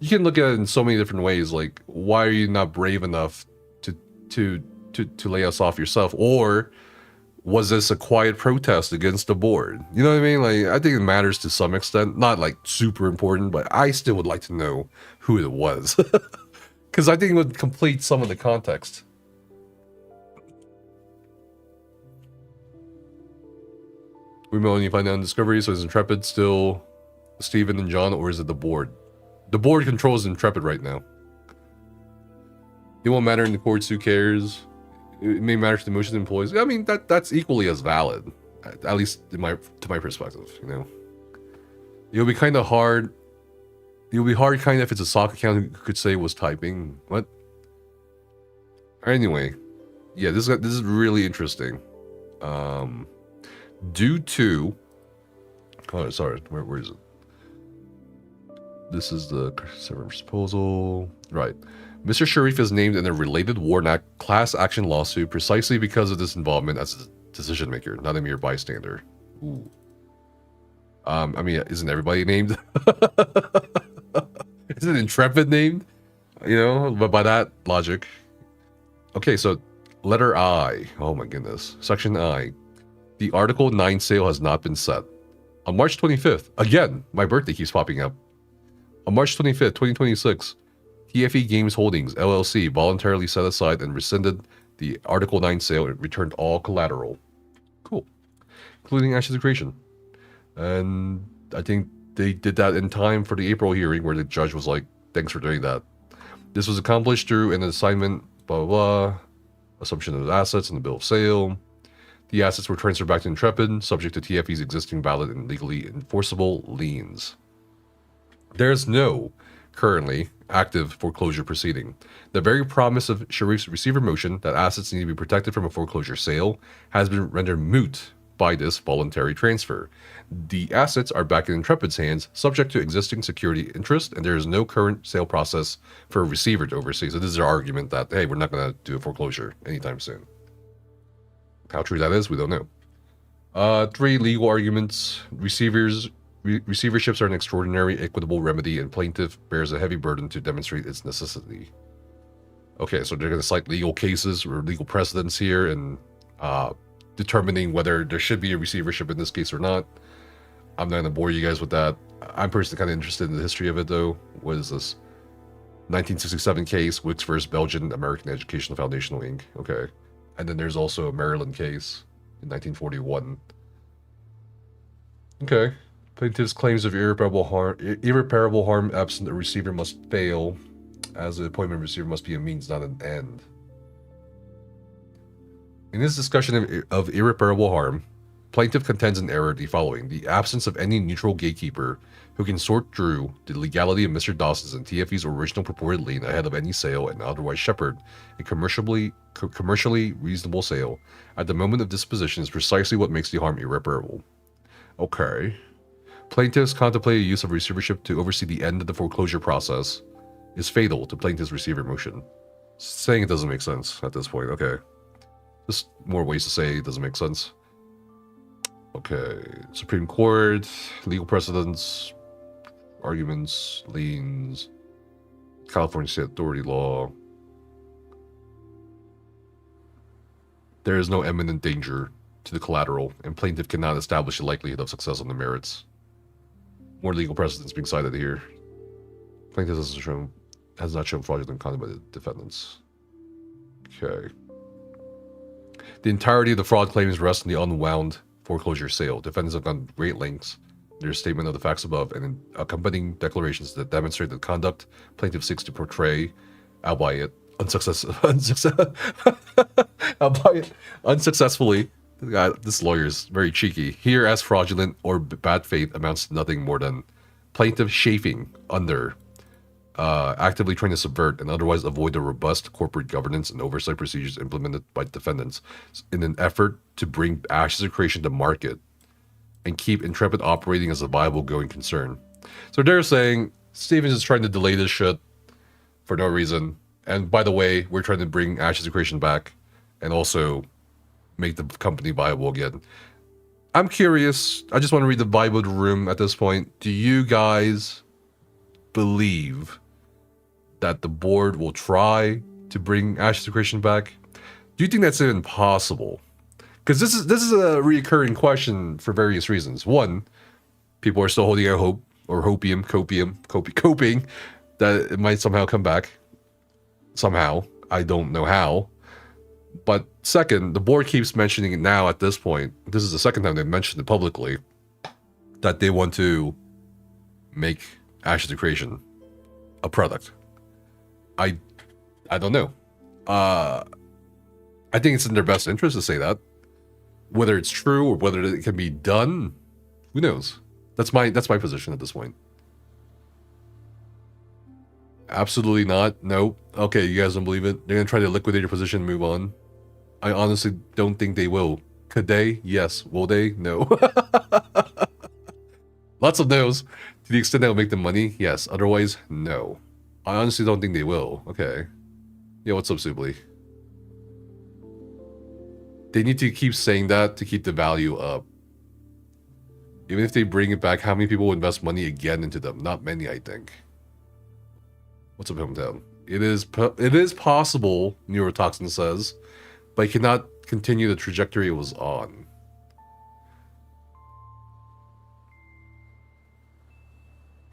you can look at it in so many different ways. Like, why are you not brave enough to lay us off yourself? Or was this a quiet protest against the board? You know what I mean? Like, I think it matters to some extent. Not like super important, but I still would like to know who it was. Because I think it would complete some of the context. We may only find out in Discovery, so is Intrepid still Steven and John, or is it the board? The board controls Intrepid right now. It won't matter in the courts, who cares? It may matter to the motion employees. I mean, that's equally as valid, at least to my perspective, you know? It'll be kind of hard. It'll be hard kind of if it's a sock account who could say it was typing. What? Anyway, yeah, this is really interesting. Due to, oh, sorry, where is it? This is the server's proposal, right? Mr. Sharif is named in a related Warren Act class action lawsuit precisely because of this involvement as a decision maker, not a mere bystander. Ooh. I mean, isn't everybody named? Isn't Intrepid named? You know, but by that logic. Okay, so letter I. Oh my goodness. Section I. The Article 9 sale has not been set. On March 25th, again, my birthday keeps popping up. On March 25th, 2026, TFE Games Holdings, LLC, voluntarily set aside and rescinded the Article 9 sale and returned all collateral. Cool. Including Ashes of Creation. And I think they did that in time for the April hearing where the judge was like, thanks for doing that. This was accomplished through an assignment, blah, blah, blah, assumption of assets in the bill of sale. The assets were transferred back to Intrepid, subject to TFE's existing valid and legally enforceable liens. There's no currently active foreclosure proceeding. The very promise of Sharif's receiver motion that assets need to be protected from a foreclosure sale has been rendered moot by this voluntary transfer. The assets are back in Intrepid's hands, subject to existing security interest, and there is no current sale process for a receiver to oversee. So this is our argument that, hey, we're not going to do a foreclosure anytime soon. How true that is, we don't know. 3 legal arguments. Receiverships are an extraordinary equitable remedy, and plaintiff bears a heavy burden to demonstrate its necessity. Okay, so they're going to cite legal cases or legal precedents here and determining whether there should be a receivership in this case or not. I'm not going to bore you guys with that. I'm personally kind of interested in the history of it, though. What is this? 1967 case, Wicks versus Belgian American Educational Foundation Inc. Okay. And then there's also a Maryland case in 1941. Okay. Plaintiff's claims of irreparable harm absent a receiver must fail, as the appointment of receiver must be a means, not an end. In this discussion of irreparable harm, plaintiff contends in error the following: the absence of any neutral gatekeeper who can sort through the legality of Mr. Dawson's and TFE's original purported lien ahead of any sale and otherwise shepherd a commercially reasonable sale at the moment of disposition is precisely what makes the harm irreparable. Okay. Plaintiffs contemplated use of receivership to oversee the end of the foreclosure process is fatal to plaintiff's receiver motion. Saying it doesn't make sense at this point. Okay. Just more ways to say it doesn't make sense. Okay. Supreme Court, legal precedents, arguments, liens, California State Authority law. There is no imminent danger to the collateral, and plaintiff cannot establish a likelihood of success on the merits. More legal precedents being cited here. Plaintiff has not shown fraudulent conduct by the defendants. Okay. The entirety of the fraud claims rest on the unwound foreclosure sale. Defendants have gone great lengths in their statement of the facts above and in accompanying declarations that demonstrate the conduct plaintiff seeks to portray, albeit unsuccessfully. God, this lawyer is very cheeky. Here, as fraudulent or bad faith amounts to nothing more than plaintiff chafing under, actively trying to subvert and otherwise avoid the robust corporate governance and oversight procedures implemented by defendants in an effort to bring Ashes of Creation to market and keep Intrepid operating as a viable going concern. So they're saying Stevens is trying to delay this shit for no reason. And by the way, we're trying to bring Ashes of Creation back and also make the company viable again. I'm curious. I just want to read the vibe of the room at this point. Do you guys believe that the board will try to bring Ashes of Creation back? Do you think that's even possible? Because this is a recurring question for various reasons. One, people are still holding out hope or coping that it might somehow come back. Somehow. I don't know how. But second, the board keeps mentioning it now at this point. This is the second time they've mentioned it publicly, that they want to make Ashes of Creation a product. I don't know. I think it's in their best interest to say that. Whether it's true or whether it can be done, who knows? That's my position at this point. Absolutely not. No. Okay, you guys don't believe it? They're gonna try to liquidate your position and move on. I honestly don't think they will. Could they? Yes. Will they? No. Lots of no's. To the extent that will make them money, yes. Otherwise, no. I honestly don't think they will. Okay. Yeah, what's up, Subli? They need to keep saying that to keep the value up. Even if they bring it back, how many people will invest money again into them? Not many, I think. What's up, Hometown? It is possible, Neurotoxin says, but it cannot continue the trajectory it was on.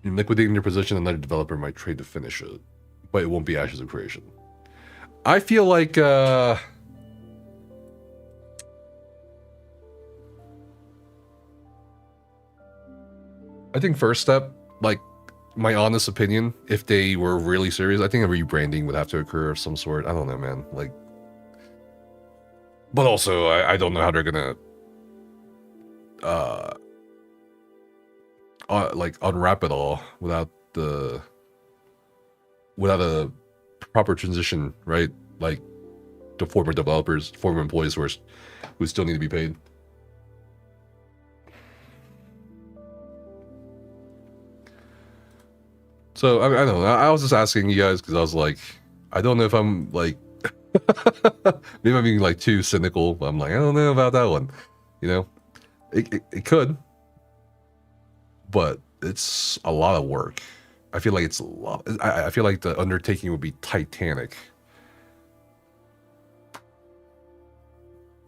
In liquidating their position, another developer might trade to finish it, but it won't be Ashes of Creation. I feel like, I think first step, like, my honest opinion, if they were really serious, I think a rebranding would have to occur of some sort. I don't know, man. Like, but also, I don't know how they're gonna, like, unwrap it all without a proper transition, right? Like, the former developers, former employees who still need to be paid. So, I don't know. I was just asking you guys because I was like, I don't know if I'm like, maybe I'm being like too cynical. But I'm like, I don't know about that one. You know, it could, but it's a lot of work. I feel like it's a lot. I feel like the undertaking would be titanic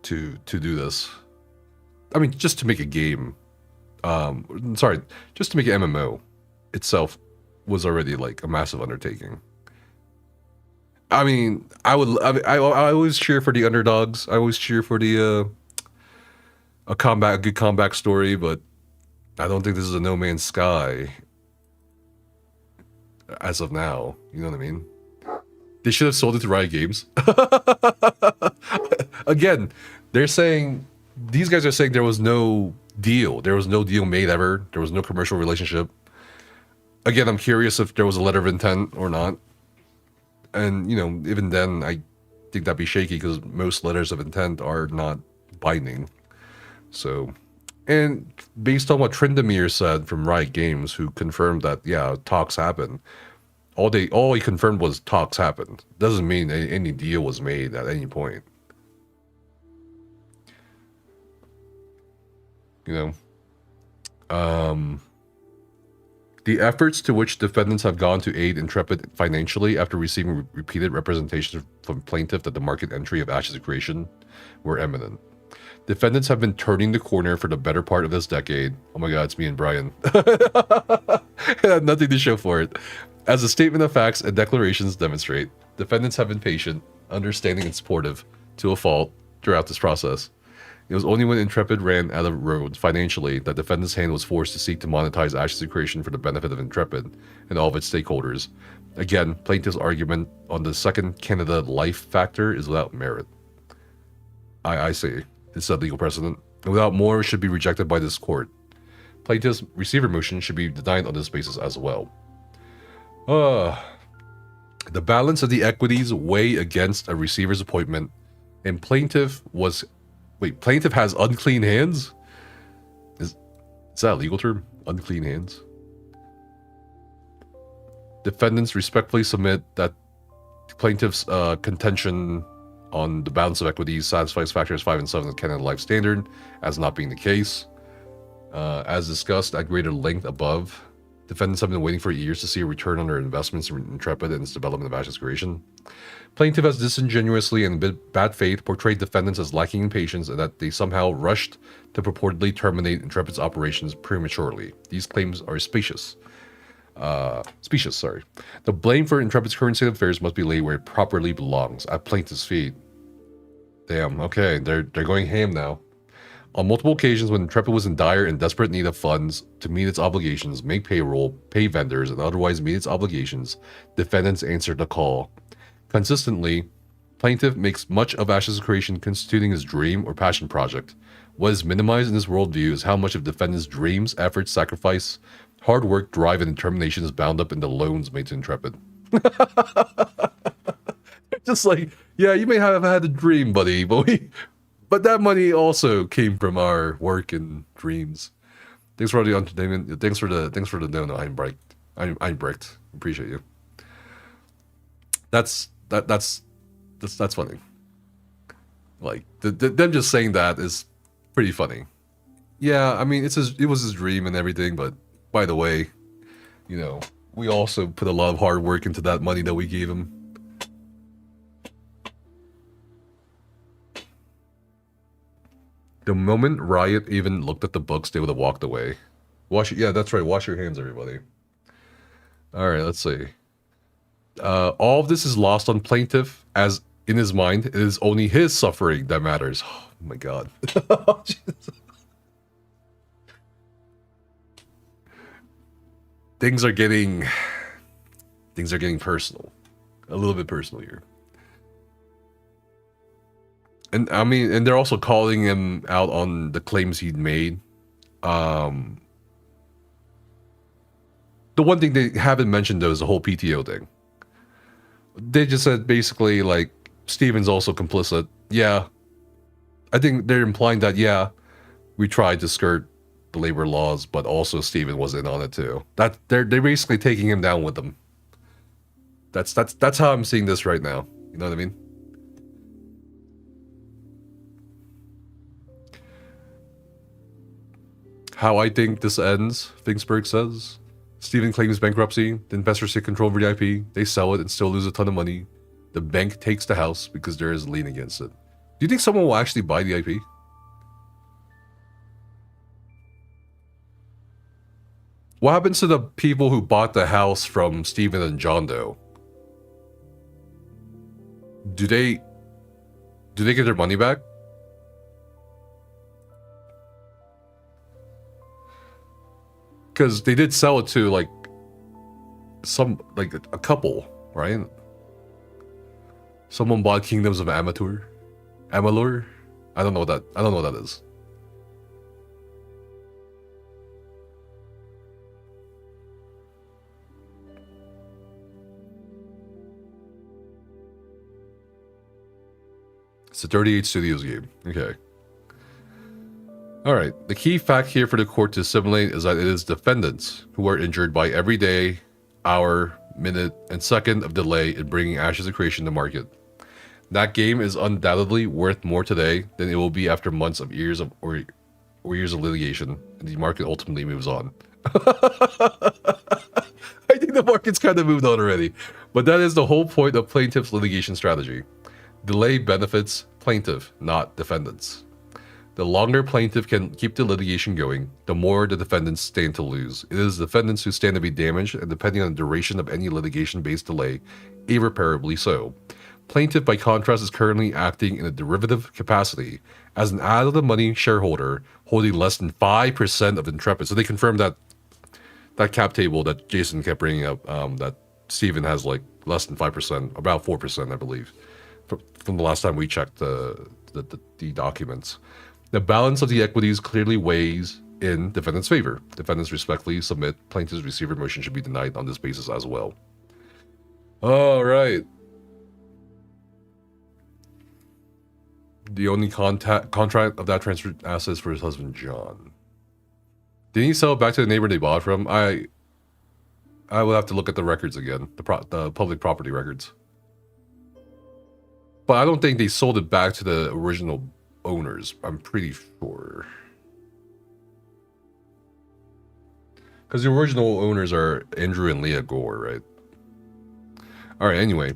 to do this. I mean, just to make a game. Sorry, just to make an MMO itself was already like a massive undertaking. I mean, I always cheer for the underdogs. I always cheer for the a good comeback story, but I don't think this is a No Man's Sky as of now. You know what I mean? They should have sold it to Riot Games. Again, these guys are saying there was no deal. There was no deal made ever. There was no commercial relationship. Again, I'm curious if there was a letter of intent or not. And, you know, even then, I think that'd be shaky because most letters of intent are not binding. So, and based on what Trindamir said from Riot Games, who confirmed that, yeah, talks happened, all he confirmed was talks happened. Doesn't mean any deal was made at any point. You know? The efforts to which defendants have gone to aid Intrepid financially after receiving repeated representations from plaintiff that the market entry of Ashes of Creation were imminent. Defendants have been turning the corner for the better part of this decade. Oh my god, it's me and Brian. I have nothing to show for it. As a statement of facts and declarations demonstrate, defendants have been patient, understanding, and supportive to a fault throughout this process. It was only when Intrepid ran out of road financially that defendant's hand was forced to seek to monetize Ashes of Creation for the benefit of Intrepid and all of its stakeholders. Again, plaintiff's argument on the second Canada life factor is without merit. I say it's a legal precedent, and without more should be rejected by this court. Plaintiff's receiver motion should be denied on this basis as well. The balance of the equities weigh against a receiver's appointment, and plaintiff has unclean hands? Is that a legal term? Unclean hands? Defendants respectfully submit that plaintiff's contention on the balance of equities satisfies factors 5 and 7 of the Canada Life Standard as not being the case. As discussed at greater length above, defendants have been waiting for years to see a return on their investments in Intrepid and its development of Ashes Creation. Plaintiff has disingenuously and in bad faith portrayed defendants as lacking in patience and that they somehow rushed to purportedly terminate Intrepid's operations prematurely. These claims are specious. The blame for Intrepid's current state of affairs must be laid where it properly belongs, at plaintiff's feet. Damn, okay, they're going ham now. On multiple occasions when Intrepid was in dire and desperate need of funds to meet its obligations, make payroll, pay vendors, and otherwise meet its obligations, defendants answered the call. Consistently, plaintiff makes much of Ashes of Creation constituting his dream or passion project. What is minimized in this worldview is how much of defendants' dreams, efforts, sacrifice, hard work, drive, and determination is bound up in the loans made to Intrepid. Just like, Yeah, you may have had a dream, buddy, but that money also came from our work and dreams. Thanks for the entertainment. Thanks for the no. I'm bricked. I'm bricked. Appreciate you. That's funny. Like them just saying that is pretty funny. Yeah, I mean it was his dream and everything, but by the way, you know, we also put a lot of hard work into that money that we gave him. The moment Riot even looked at the books, they would have walked away. Yeah, that's right. Wash your hands, everybody. All right, let's see. All of this is lost on plaintiff, as in his mind, it is only his suffering that matters. Oh my god. Things are getting personal. A little bit personal here. And I mean, and they're also calling him out on the claims he'd made. The one thing they haven't mentioned though is the whole PTO thing. They just said basically like Steven's also complicit. Yeah. I think they're implying that yeah, we tried to skirt the labor laws, but also Steven was in on it too. That they're basically taking him down with them. That's how I'm seeing this right now. You know what I mean? How I think this ends, Fingsburg says. Steven claims bankruptcy. The investors take control over the IP. They sell it and still lose a ton of money. The bank takes the house because there is a lien against it. Do you think someone will actually buy the IP? What happens to the people who bought the house from Steven and John Doe? Do they get their money back? Because they did sell it to like a couple, right? Someone bought Kingdoms of Amalur. I don't know what that is. It's a 38 Studios game. Okay. Alright, the key fact here for the court to assimilate is that it is defendants who are injured by every day, hour, minute, and second of delay in bringing Ashes of Creation to market. That game is undoubtedly worth more today than it will be after months of years of litigation, and the market ultimately moves on. I think the market's kind of moved on already, but that is the whole point of plaintiff's litigation strategy. Delay benefits plaintiff, not defendants. The longer plaintiff can keep the litigation going, the more the defendants stand to lose. It is the defendants who stand to be damaged, and depending on the duration of any litigation-based delay, irreparably so. Plaintiff, by contrast, is currently acting in a derivative capacity as an out-of-the-money shareholder holding less than 5% of Intrepid. So they confirmed that cap table that Jason kept bringing up, that Steven has like less than 5%, about 4%, I believe, from the last time we checked the documents. The balance of the equities clearly weighs in defendant's favor. Defendants respectfully submit plaintiff's receiver motion should be denied on this basis as well. All right. The only contract of that transferred assets for his husband, John. Didn't he sell it back to the neighbor they bought from? I will have to look at the records again, the public property records. But I don't think they sold it back to the original owners, I'm pretty sure. Because the original owners are Andrew and Leah Gore, right? Alright, anyway.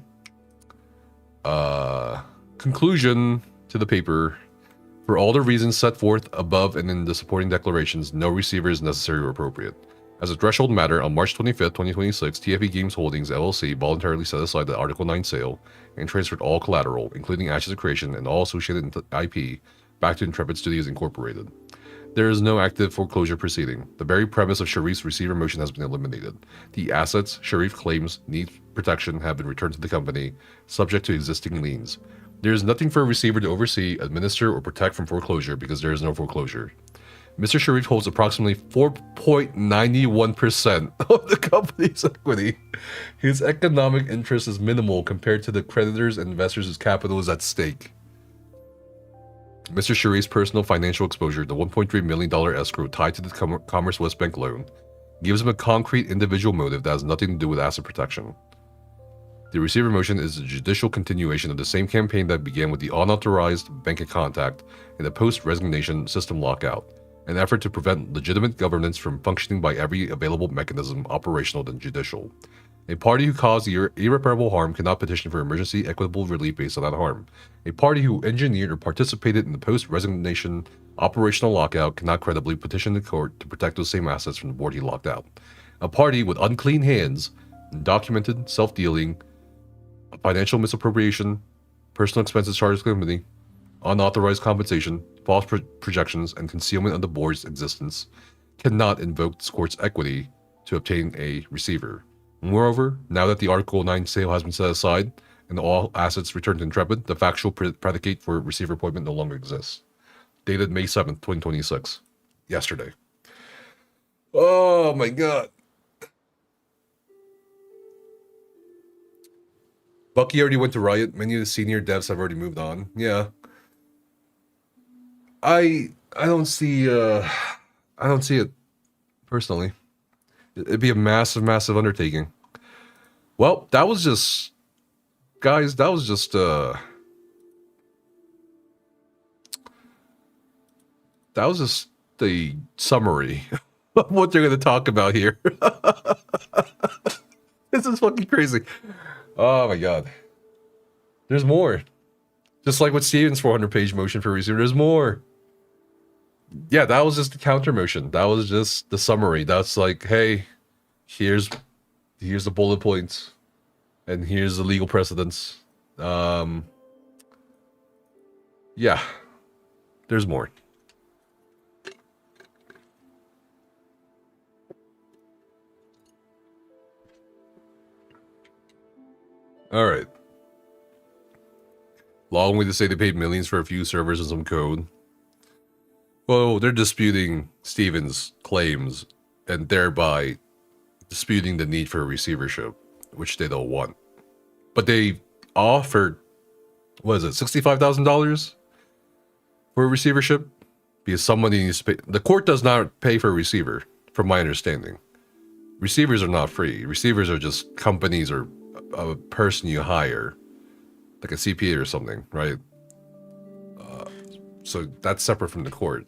Conclusion to the paper. For all the reasons set forth above and in the supporting declarations, no receiver is necessary or appropriate. As a threshold matter, on March 25th, 2026, TFE Games Holdings, LLC voluntarily set aside the Article 9 sale and transferred all collateral, including Ashes of Creation and all associated IP, back to Intrepid Studios Incorporated. There is no active foreclosure proceeding. The very premise of Sharif's receiver motion has been eliminated. The assets Sharif claims need protection have been returned to the company, subject to existing liens. There is nothing for a receiver to oversee, administer, or protect from foreclosure because there is no foreclosure. Mr. Sharif holds approximately 4.91% of the company's equity. His economic interest is minimal compared to the creditors and investors whose capital is at stake. Mr. Sharif's personal financial exposure, the $1.3 million escrow tied to the Commerce West Bank loan, gives him a concrete individual motive that has nothing to do with asset protection. The receiver motion is a judicial continuation of the same campaign that began with the unauthorized bank of contact and the post-resignation system lockout, an effort to prevent legitimate governance from functioning by every available mechanism, operational than judicial. A party who caused irreparable harm cannot petition for emergency equitable relief based on that harm. A party who engineered or participated in the post-resignation operational lockout cannot credibly petition the court to protect those same assets from the board he locked out. A party with unclean hands, documented self-dealing, financial misappropriation, personal expenses charged to the committee, unauthorized compensation, false projections, and concealment of the board's existence cannot invoke this court's equity to obtain a receiver. Moreover, now that the Article 9 sale has been set aside and all assets returned to Intrepid, the factual predicate for receiver appointment no longer exists. Dated May 7th, 2026. Yesterday. Oh my god. Bucky already went to Riot. Many of the senior devs have already moved on. Yeah. I don't see it personally. It'd be a massive undertaking. Well, that was just guys, that was just the summary of what they're gonna talk about here. This is fucking crazy. Oh my god. There's more. Just like with Steven's 400-page motion for receiver, there's more. Yeah, that was just the counter motion. That was just the summary. That's like, hey, here's the bullet points, and here's the legal precedents. Yeah, there's more. All right. Long way to say they paid millions for a few servers and some code. Well, they're disputing Stevens' claims and thereby disputing the need for a receivership, which they don't want. But they offered, what is it, $65,000 for a receivership? Because somebody needs to pay. The court does not pay for a receiver, from my understanding. Receivers are not free. Receivers are just companies or a person you hire, like a CPA or something, right? So that's separate from the court.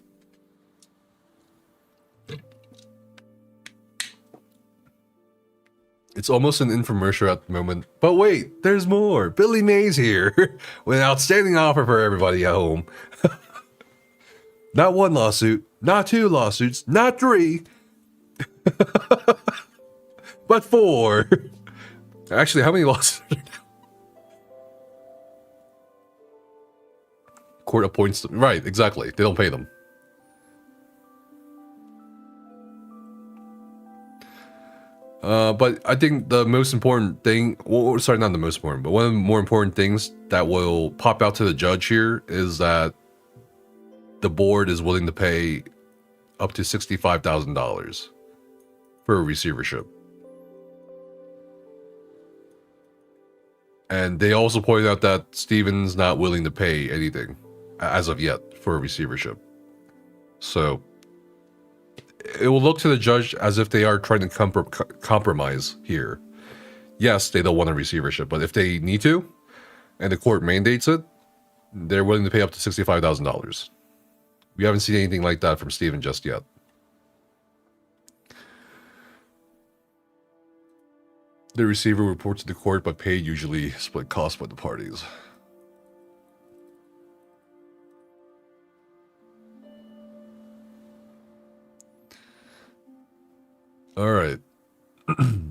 It's almost an infomercial at the moment. But wait, there's more. Billy Mays here with an outstanding offer for everybody at home. Not one lawsuit, not two lawsuits, not three, but 4. Actually, how many lawsuits are there now? Court appoints them. Right, exactly. They don't pay them. But I think the most important thing, well, sorry, not the most important, but one of the more important things that will pop out to the judge here is that the board is willing to pay up to $65,000 for a receivership. And they also pointed out that Steven's not willing to pay anything as of yet for a receivership. So it will look to the judge as if they are trying to compromise here. Yes, they don't want a receivership, but if they need to, and the court mandates it, they're willing to pay up to $65,000. We haven't seen anything like that from Steven just yet. The receiver reports to the court, but paid usually split costs by the parties. All right.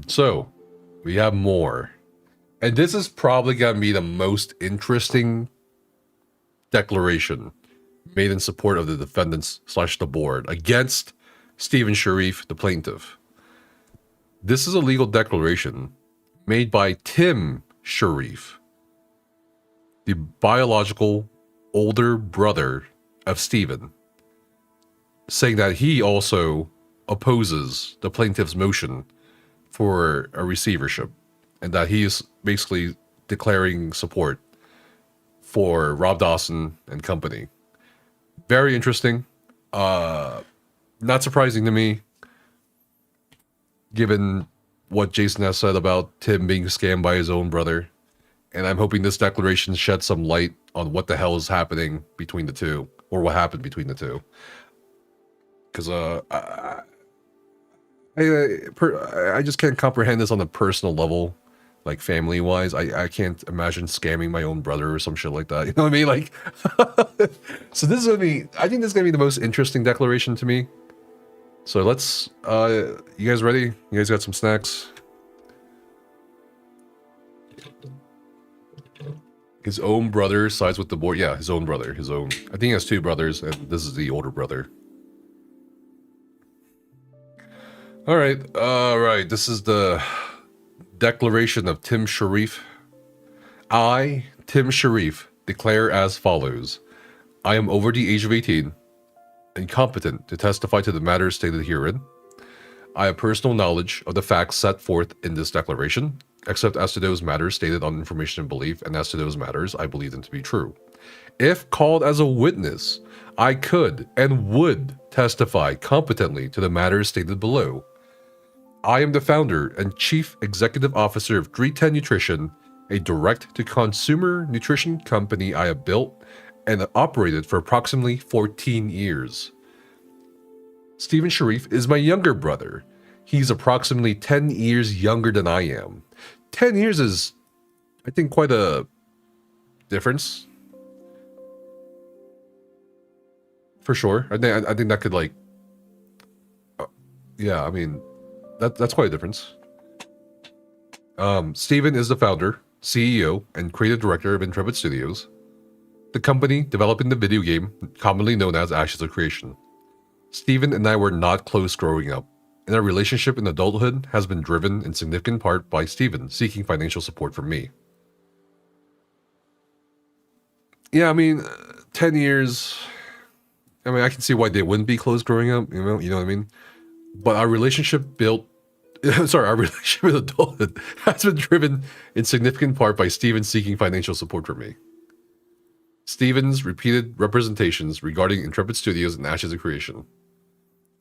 So, we have more. And this is probably going to be the most interesting declaration made in support of the defendants / the board against Stephen Sharif, the plaintiff. This is a legal declaration made by Tim Sharif, the biological older brother of Stephen. saying that he also opposes the plaintiff's motion for a receivership, and that he is basically declaring support for Rob Dawson and company. Very interesting. Not surprising to me, given what Jason has said about Tim being scammed by his own brother. And I'm hoping this declaration sheds some light on what the hell is happening between the two, or what happened between the two. Because I just can't comprehend this on a personal level, like family-wise. I can't imagine scamming my own brother or some shit like that. You know what I mean? Like, so this is gonna be. I think this is gonna be the most interesting declaration to me. So let's. You guys ready? You guys got some snacks? His own brother sides with the board. Yeah, his own brother. His own. I think he has two brothers, and this is the older brother. All right. This is the declaration of Tim Sharif. I, Tim Sharif, declare as follows. I am over the age of 18 and competent to testify to the matters stated herein. I have personal knowledge of the facts set forth in this declaration, except as to those matters stated on information and belief, and as to those matters I believe them to be true. If called as a witness, I could and would testify competently to the matters stated below. I am the founder and chief executive officer of 310 Nutrition, a direct-to-consumer nutrition company I have built and operated for approximately 14 years. Stephen Sharif is my younger brother. He's approximately 10 years younger than I am. 10 years is, I think, quite a difference. For sure. I think that could, like... yeah, I mean... That's quite a difference. Steven is the founder, CEO, and creative director of Intrepid Studios, the company developing the video game commonly known as Ashes of Creation. Steven and I were not close growing up, and our relationship in adulthood has been driven in significant part by Steven seeking financial support from me. Yeah, I mean, 10 years... I mean, I can see why they wouldn't be close growing up, you know what I mean? But our relationship our relationship with adulthood has been driven in significant part by Steven seeking financial support from me. Steven's repeated representations regarding Intrepid Studios and Ashes of Creation.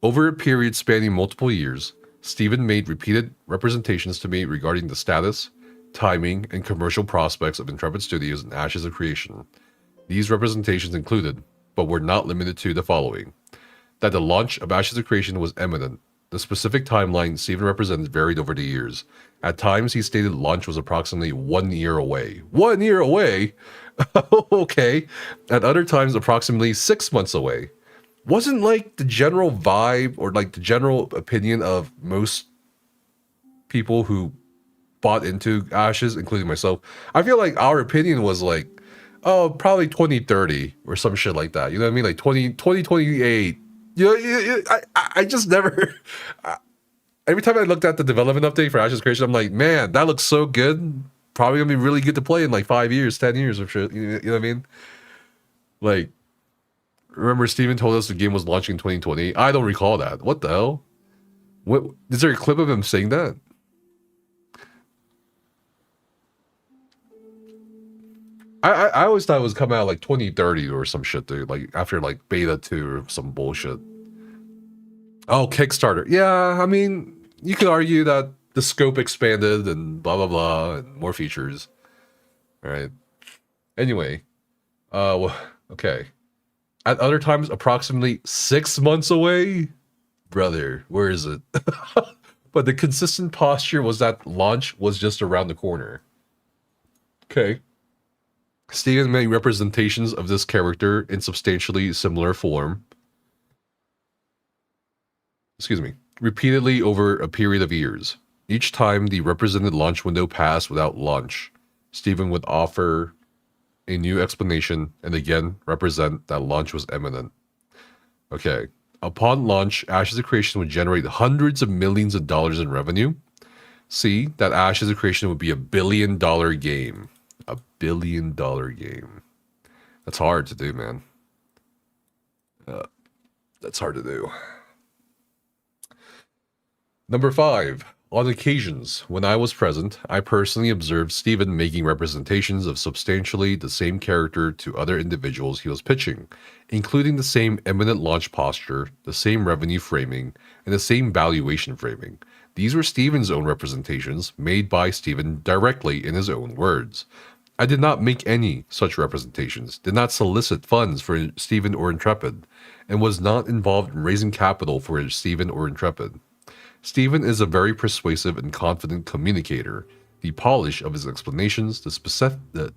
Over a period spanning multiple years, Steven made repeated representations to me regarding the status, timing, and commercial prospects of Intrepid Studios and Ashes of Creation. These representations included, but were not limited to, the following. That the launch of Ashes of Creation was imminent. The specific timeline Steven represented varied over the years. At times, he stated launch was approximately 1 year away. 1 year away? Okay. At other times, approximately 6 months away. Wasn't like the general vibe or like the general opinion of most people who bought into Ashes, including myself. I feel like our opinion was like, oh, probably 2030 or some shit like that. You know what I mean? Like 2028. You know, I just never... every time I looked at the development update for Ashes Creation, I'm like, man, that looks so good. Probably gonna be really good to play in like 5 years, 10 years or shit. You know what I mean? Like, remember Steven told us the game was launching in 2020? I don't recall that. What the hell? What, is there a clip of him saying that? I always thought it was coming out like 2030 or some shit, dude. Like after like beta 2 or some bullshit. Oh, Kickstarter. Yeah, I mean, you could argue that the scope expanded and blah blah blah and more features. All right. Anyway, well, okay. At other times, approximately 6 months away. Brother, where is it? But the consistent posture was that launch was just around the corner. Okay. Steven made representations of this character in substantially similar form. Excuse me. Repeatedly over a period of years. Each time the represented launch window passed without launch, Steven would offer a new explanation and again represent that launch was imminent. Okay. Upon launch, Ashes of Creation would generate hundreds of millions of dollars in revenue. C, that Ashes of Creation would be $1 billion game. $1 billion game. That's hard to do, man. That's hard to do. Number 5. On occasions, when I was present, I personally observed Stephen making representations of substantially the same character to other individuals he was pitching, including the same imminent launch posture, the same revenue framing, and the same valuation framing. These were Stephen's own representations, made by Stephen directly in his own words. I did not make any such representations, did not solicit funds for Stephen or Intrepid, and was not involved in raising capital for Stephen or Intrepid. Stephen is a very persuasive and confident communicator. The polish of his explanations, the specificity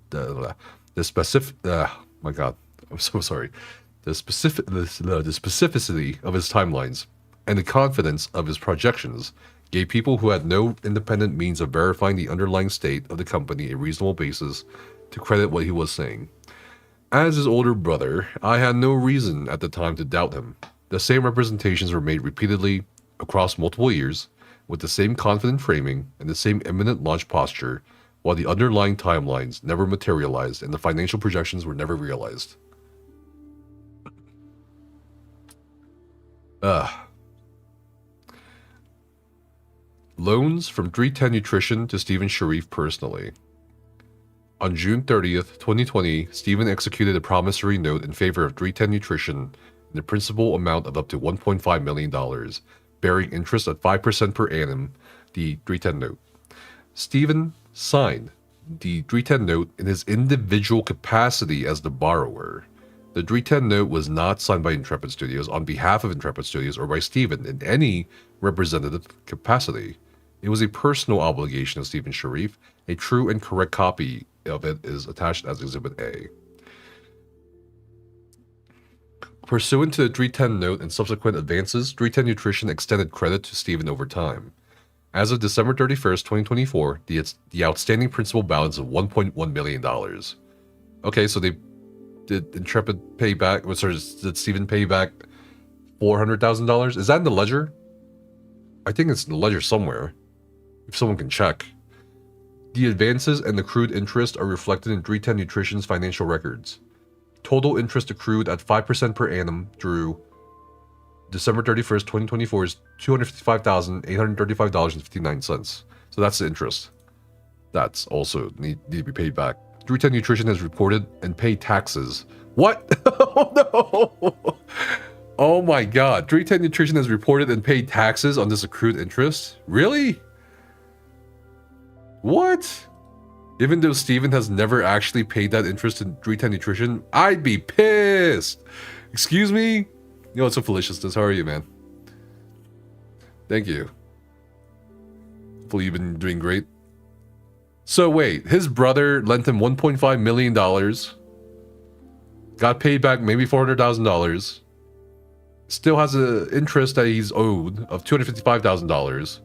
of his timelines, and the confidence of his projections gave people who had no independent means of verifying the underlying state of the company a reasonable basis to credit what he was saying. As his older brother, I had no reason at the time to doubt him. The same representations were made repeatedly across multiple years, with the same confident framing and the same imminent launch posture, while the underlying timelines never materialized and the financial projections were never realized. Loans from 310 Nutrition to Stephen Sharif personally. On June 30th, 2020, Stephen executed a promissory note in favor of 310 Nutrition in the principal amount of up to $1.5 million, bearing interest at 5% per annum, the 310 note. Stephen signed the 310 note in his individual capacity as the borrower. The 310 note was not signed by Intrepid Studios on behalf of Intrepid Studios or by Stephen in any representative capacity. It was a personal obligation of Stephen Sharif. A true and correct copy of it is attached as Exhibit A. Pursuant to the 310 note and subsequent advances, 310 Nutrition extended credit to Stephen over time. As of December 31st, 2024, the outstanding principal balance of $1.1 million. Okay, so they did Intrepid pay back, did Stephen pay back $400,000? Is that in the ledger? I think it's in the ledger somewhere, if someone can check. The advances and accrued interest are reflected in 310 Nutrition's financial records. Total interest accrued at 5% per annum through December 31st, 2024 is $255,835.59. So that's the interest. That's also need to be paid back. 310 Nutrition has reported and paid taxes. What? Oh no! Oh my god. 310 Nutrition has reported and paid taxes on this accrued interest? Really? What? Even though Stephen has never actually paid that interest in 310 Nutrition, I'd be pissed. Excuse me? You know what's so feliciousness? How are you, man? Thank you. Hopefully you've been doing great. So wait, his brother lent him $1.5 million. Got paid back maybe $400,000. Still has an interest that he's owed of $255,000.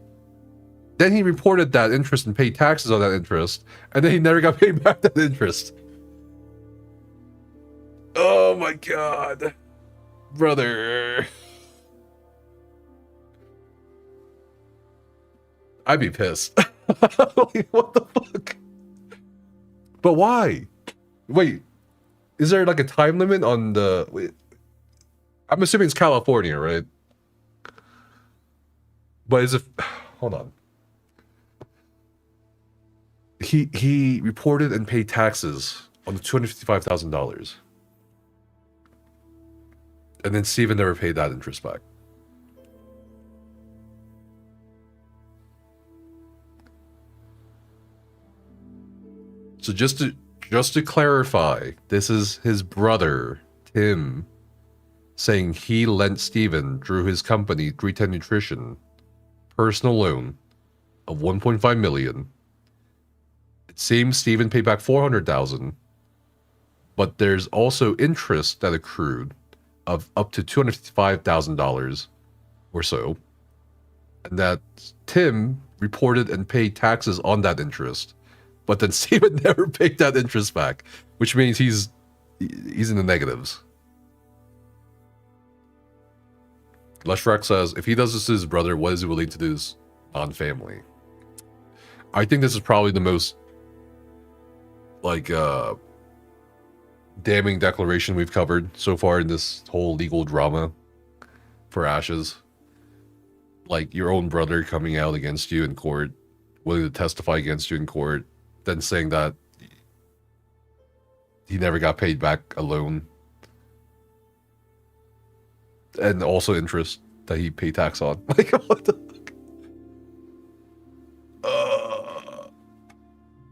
Then he reported that interest and paid taxes on that interest, and then he never got paid back that interest. Oh my god. Brother. I'd be pissed. Like, what the fuck? But why? Wait, is there like a time limit on the... Wait, I'm assuming it's California, right? But is it... Hold on. He reported and paid taxes on the $255,000. And then Stephen never paid that interest back. So just to clarify, this is his brother, Tim, saying he lent Stephen through his company, 310 Nutrition, personal loan of $1.5 million. It seems Stephen paid back $400,000, but there's also interest that accrued of up to $255,000 or so, and that Tim reported and paid taxes on that interest, but then Stephen never paid that interest back, which means he's in the negatives. Leshrak says, if he does this to his brother, what is he willing to do this on family? I think this is probably the most damning declaration we've covered so far in this whole legal drama. for ashes. Like your own brother coming out against you in court, willing to testify against you in court, then saying that he never got paid back a loan. And also interest that he paid tax on. Like, what the fuck?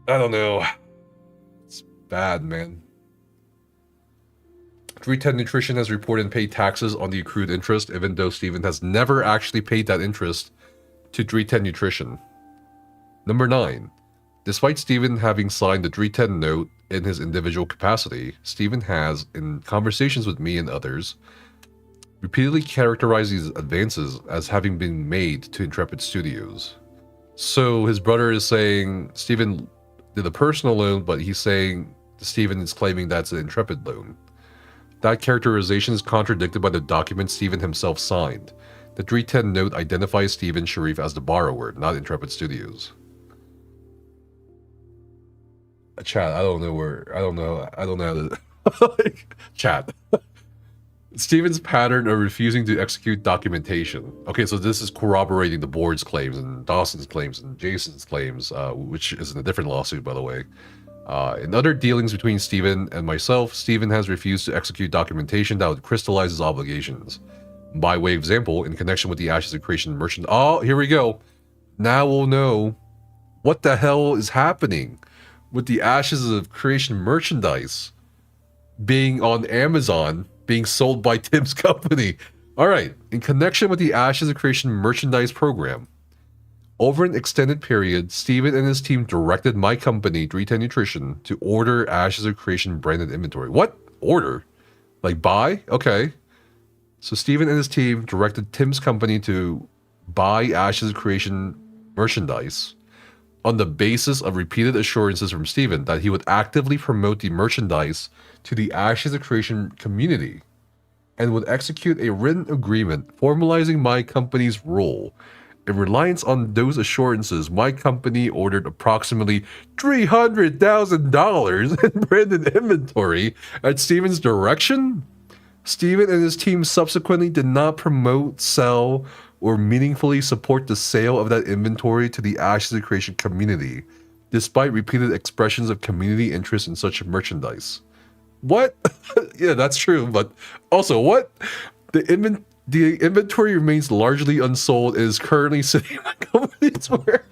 I don't know. It's bad, man. 310 Nutrition has reported and paid taxes on the accrued interest, even though Steven has never actually paid that interest to 310 Nutrition. Number 9. Despite Steven having signed the 310 note in his individual capacity, Steven has, in conversations with me and others, repeatedly characterized these advances as having been made to Intrepid Studios. So his brother is saying Steven did a personal loan, but he's saying Steven is claiming that's an Intrepid loan. That characterization is contradicted by the document Steven himself signed. The 310 note identifies Tim Sharif as the borrower, not Intrepid Studios. Chat, I don't know how to... like, chat. Steven's pattern of refusing to execute documentation. Okay, so this is corroborating the board's claims and Dawson's claims and Jason's claims, which is in a different lawsuit, by the way. In other dealings between Steven and myself, Steven has refused to execute documentation that would crystallize his obligations. By way of example, in connection with the Ashes of Creation merchant... Oh, here we go. Now we'll know what the hell is happening with the Ashes of Creation merchandise being on Amazon, being sold by Tim's company. All right, in connection with the Ashes of Creation merchandise program, over an extended period, Steven and his team directed my company, 310 Nutrition, to order Ashes of Creation branded inventory. What? Order? Like buy? Okay. So Steven and his team directed Tim's company to buy Ashes of Creation merchandise on the basis of repeated assurances from Steven that he would actively promote the merchandise to the Ashes of Creation community and would execute a written agreement formalizing my company's role. In reliance on those assurances, my company ordered approximately $300,000 in branded inventory at Steven's direction. Steven and his team subsequently did not promote, sell, or meaningfully support the sale of that inventory to the Ashes of Creation community, despite repeated expressions of community interest in such merchandise. What? Yeah, that's true, but also what? The inventory remains largely unsold and is currently sitting in my company's warehouse.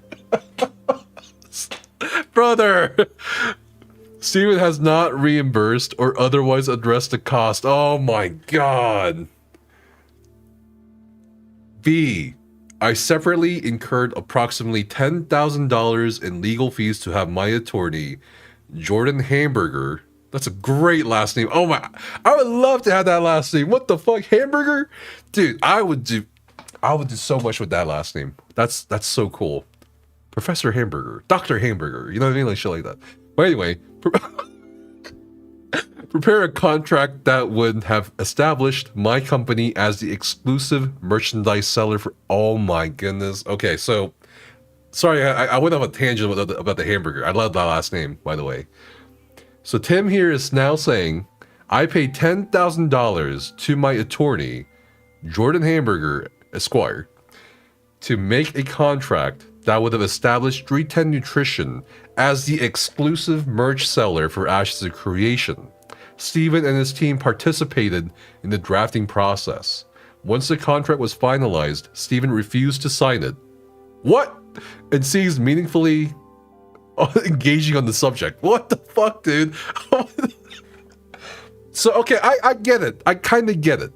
Brother! Steven has not reimbursed or otherwise addressed the cost. Oh my god. B. I separately incurred approximately $10,000 in legal fees to have my attorney, Jordan Hamburger. That's a great last name. Oh my, I would love to have that last name. What the fuck? Hamburger? Dude, I would do so much with that last name. That's so cool. Professor Hamburger, Dr. Hamburger, you know what I mean? Like shit like that. But anyway, prepare a contract that would have established my company as the exclusive merchandise seller for... Oh my goodness. Okay, so... Sorry, I went off a tangent about the hamburger. I love that last name, by the way. So Tim here is now saying, I paid $10,000 to my attorney, Jordan Hamburger, Esquire, to make a contract that would have established 310 Nutrition as the exclusive merch seller for Ashes of Creation. Steven and his team participated in the drafting process. Once the contract was finalized, Steven refused to sign it. What? And seems meaningfully engaging on the subject. What the fuck, dude? So, okay, I get it. I kind of get it.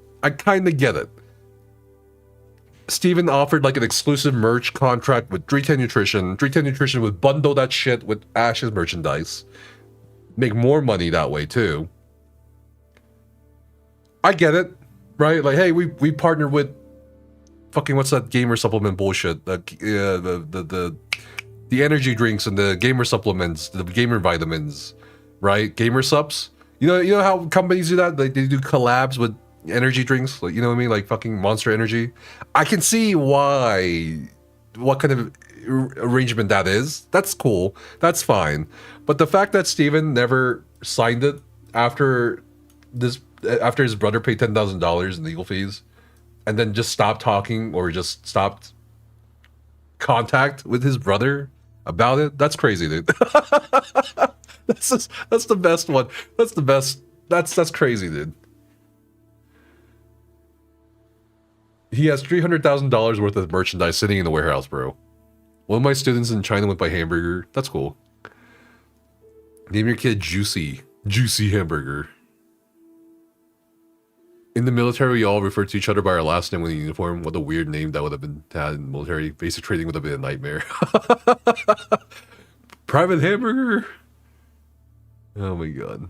Steven offered like an exclusive merch contract with 310 Nutrition. 310 Nutrition would bundle that shit with Ashes merchandise. Make more money that way, too. I get it, right? Like, hey, we partnered with fucking what's that gamer supplement bullshit? The energy drinks and the gamer supplements, the gamer vitamins, right? Gamer subs. You know how companies do that? Like they do collabs with energy drinks, like you know what I mean? Like fucking Monster Energy. I can see what kind of arrangement that is. That's cool. That's fine. But the fact that Steven never signed it after his brother paid $10,000 in legal fees, and then just stopped talking or just stopped contact with his brother about it. That's crazy, dude. That's the best one. That's the best. That's crazy, dude. He has $300,000 worth of merchandise sitting in the warehouse, bro. One of my students in China went by hamburger. That's cool. Name your kid Juicy. Juicy Hamburger. In the military, we all refer to each other by our last name with a uniform. What a weird name that would have been had in military. Basic training would have been a nightmare. Private Hamburger. Oh my god.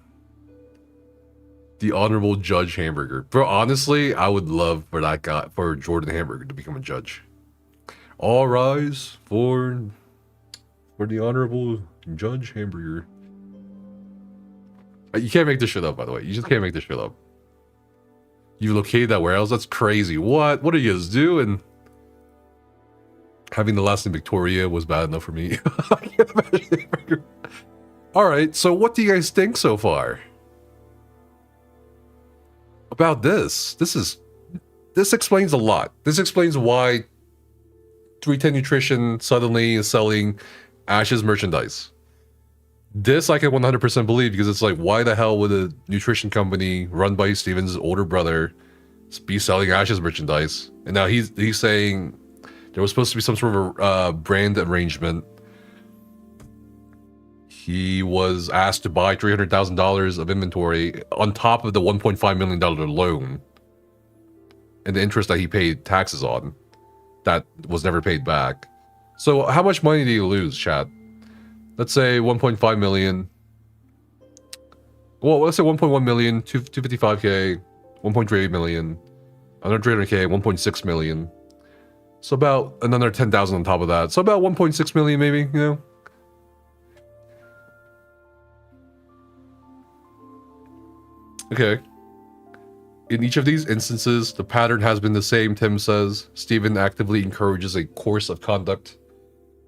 The Honorable Judge Hamburger. Bro, honestly, I would love for that guy, for Jordan Hamburger to become a judge. All rise for the Honorable Judge Hamburger. You can't make this shit up, by the way. You just can't make this shit up. You located that warehouse? That's crazy. What? What are you guys doing? Having the last name Victoria was bad enough for me. I can't imagine. Alright, so what do you guys think so far? About this? This explains a lot. This explains why 310 Nutrition suddenly is selling Ash's merchandise. This I can 100% believe, because it's like, why the hell would a nutrition company run by Steven's older brother be selling Ash's merchandise? And now he's saying there was supposed to be some sort of a brand arrangement. He was asked to buy $300,000 of inventory on top of the $1.5 million loan and the interest that he paid taxes on that was never paid back. So how much money did he lose, chat? Let's say 1.5 million. Well, let's say 1.1 million, 255k, 1.38 million, another 300k, 1.6 million. So about another 10,000 on top of that. So about 1.6 million, maybe, you know? Okay. In each of these instances, the pattern has been the same, Tim says. Steven actively encourages a course of conduct,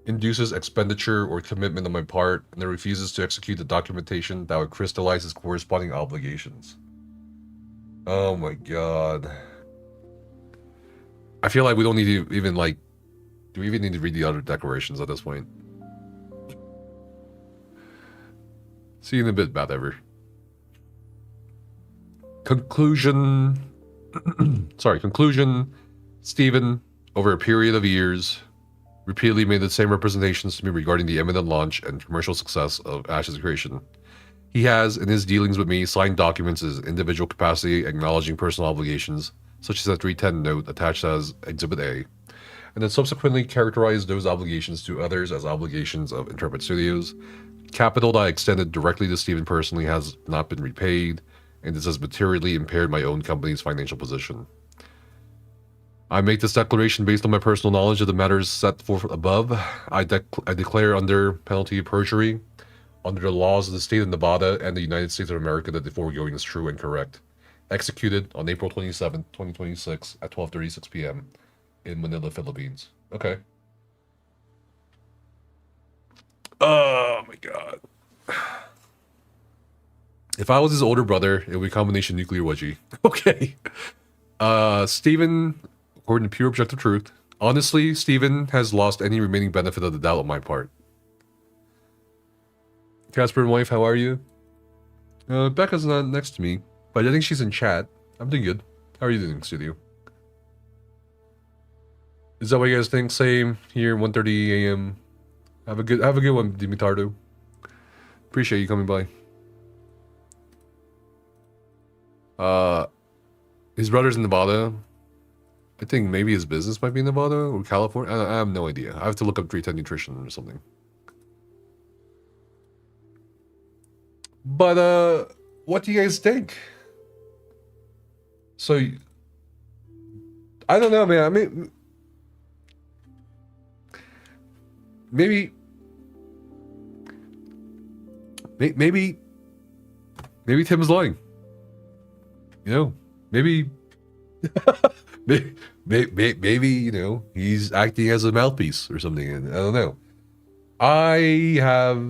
induces expenditure or commitment on my part, and then refuses to execute the documentation that would crystallize his corresponding obligations. Oh my god. I feel like we don't need to even, like... Do we even need to read the other declarations at this point? See you in a bit, bad ever. Conclusion... Conclusion. Steven, over a period of years, repeatedly made the same representations to me regarding the imminent launch and commercial success of Ash's creation. He has, in his dealings with me, signed documents in his individual capacity acknowledging personal obligations, such as the 310 note attached as Exhibit A, and then subsequently characterized those obligations to others as obligations of Intrepid Studios. Capital that I extended directly to Steven personally has not been repaid, and this has materially impaired my own company's financial position. I make this declaration based on my personal knowledge of the matters set forth above. I declare under penalty of perjury, under the laws of the state of Nevada and the United States of America, that the foregoing is true and correct. Executed on April 27, 2026 at 12:36 p.m. in Manila, Philippines. Okay. Oh my god. If I was his older brother, it would be a combination nuclear wedgie. Okay. Steven... According to pure objective truth, honestly, Steven has lost any remaining benefit of the doubt on my part. Casper and wife, how are you? Becca's not next to me, but I think she's in chat. I'm doing good. How are you doing, studio? Is that what you guys think? Same here, 1:30 a.m. Have a good one, Dimitardo. Appreciate you coming by. His brother's in Nevada. I think maybe his business might be in Nevada or California. I have no idea. I have to look up 310 Nutrition or something. But, what do you guys think? So, I don't know, man. I mean, maybe Tim's lying. You know, maybe... maybe, you know, he's acting as a mouthpiece or something. I don't know. I have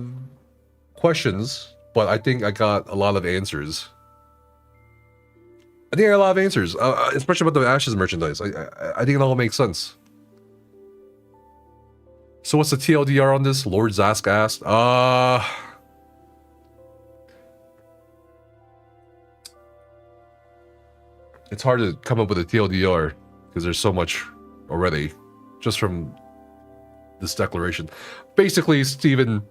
questions, but I think I got a lot of answers. I think I got a lot of answers, especially about the Ashes merchandise. I think it all makes sense. So what's the TLDR on this? Lord Zask asked. It's hard to come up with a TLDR because there's so much already, just from this declaration. Basically, Tim,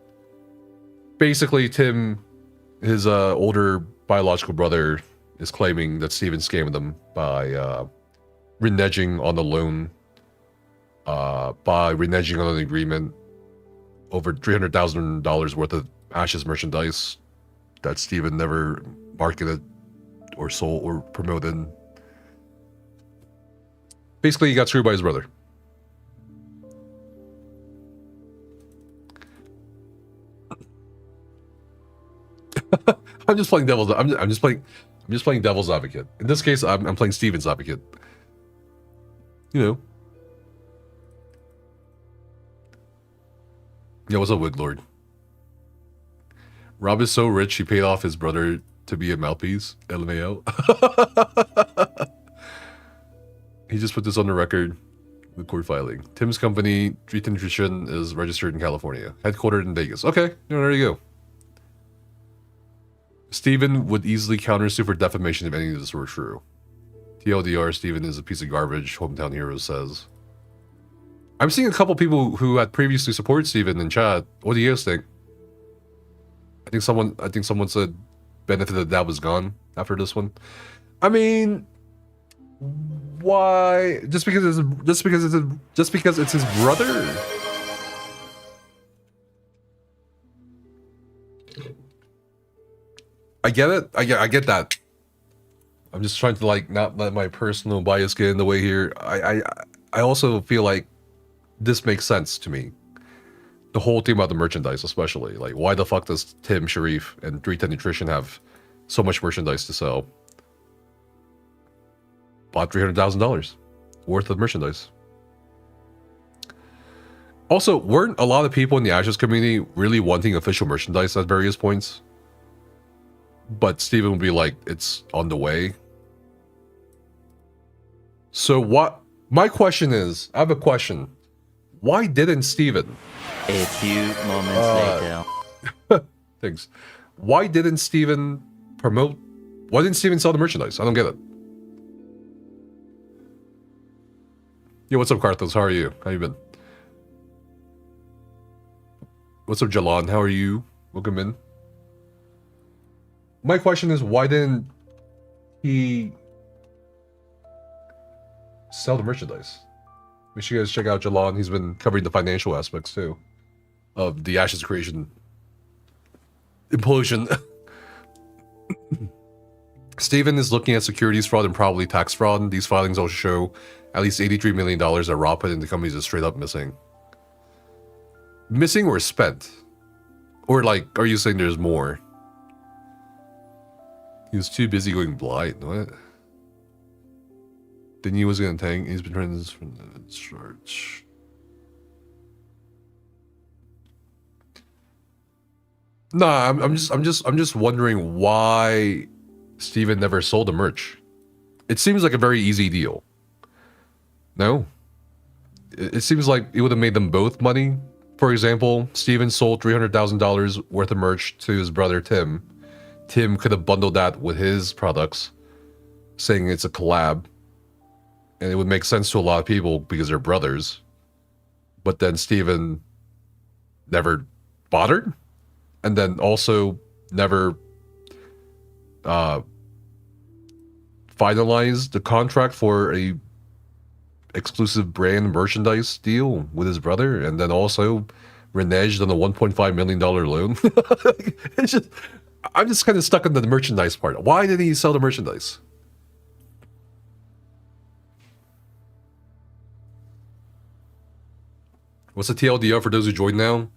his older biological brother, is claiming that Steven scammed them by reneging on the loan, by reneging on an agreement over $300,000 worth of Ashes merchandise that Steven never marketed or sold or promoted. Basically, he got screwed by his brother. I'm just playing devil's. I'm just playing devil's advocate. In this case, I'm playing Steven's advocate. You know. Yeah, what's up, Woodlord? Rob is so rich he paid off his brother to be a mouthpiece. LMAO. He just put this on the record. The court filing. Tim's company, Treat Nutrition, is registered in California, headquartered in Vegas. Okay, there you go. Steven would easily countersue for defamation if any of this were true. TLDR, Steven is a piece of garbage, Hometown Heroes says. I'm seeing a couple people who had previously supported Steven in chat. What do you guys think? I think someone said benefit of the doubt was gone after this one. I mean, why? Just because it's his brother? I get it. I get that. I'm just trying to like not let my personal bias get in the way here. I also feel like this makes sense to me. The whole thing about the merchandise, especially. Like, why the fuck does Tim Sharif and 310 Nutrition have so much merchandise to sell? Bought $300,000 worth of merchandise. Also, weren't a lot of people in the Ashes community really wanting official merchandise at various points? But Steven would be like, it's on the way. So what? My question is, I have a question. Why didn't Steven? A few moments later. Thanks. Why didn't Steven promote? Why didn't Steven sell the merchandise? I don't get it. Yo, what's up, Carthos? How are you? How you been? What's up, Jalan? How are you? Welcome in. My question is, why didn't he sell the merchandise? Make sure you guys check out Jalan. He's been covering the financial aspects too of the Ashes creation implosion. Steven is looking at securities fraud and probably tax fraud. These filings also show at least $83 million that Rob put into companies is straight up missing. Missing or spent? Or like, are you saying there's more? He was too busy going blind. What? Then he was gonna tank. He's been trying this from the church. Nah, I'm just wondering why Steven never sold the merch. It seems like a very easy deal. No? It seems like it would have made them both money. For example, Steven sold $300,000 worth of merch to his brother Tim. Tim could have bundled that with his products, saying it's a collab. And it would make sense to a lot of people because they're brothers. But then Steven never bothered. And then also never finalized the contract for a exclusive brand merchandise deal with his brother. And then also reneged on a $1.5 million loan. It's just, I'm just kind of stuck on the merchandise part. Why didn't he sell the merchandise? What's the TLDR for those who joined now?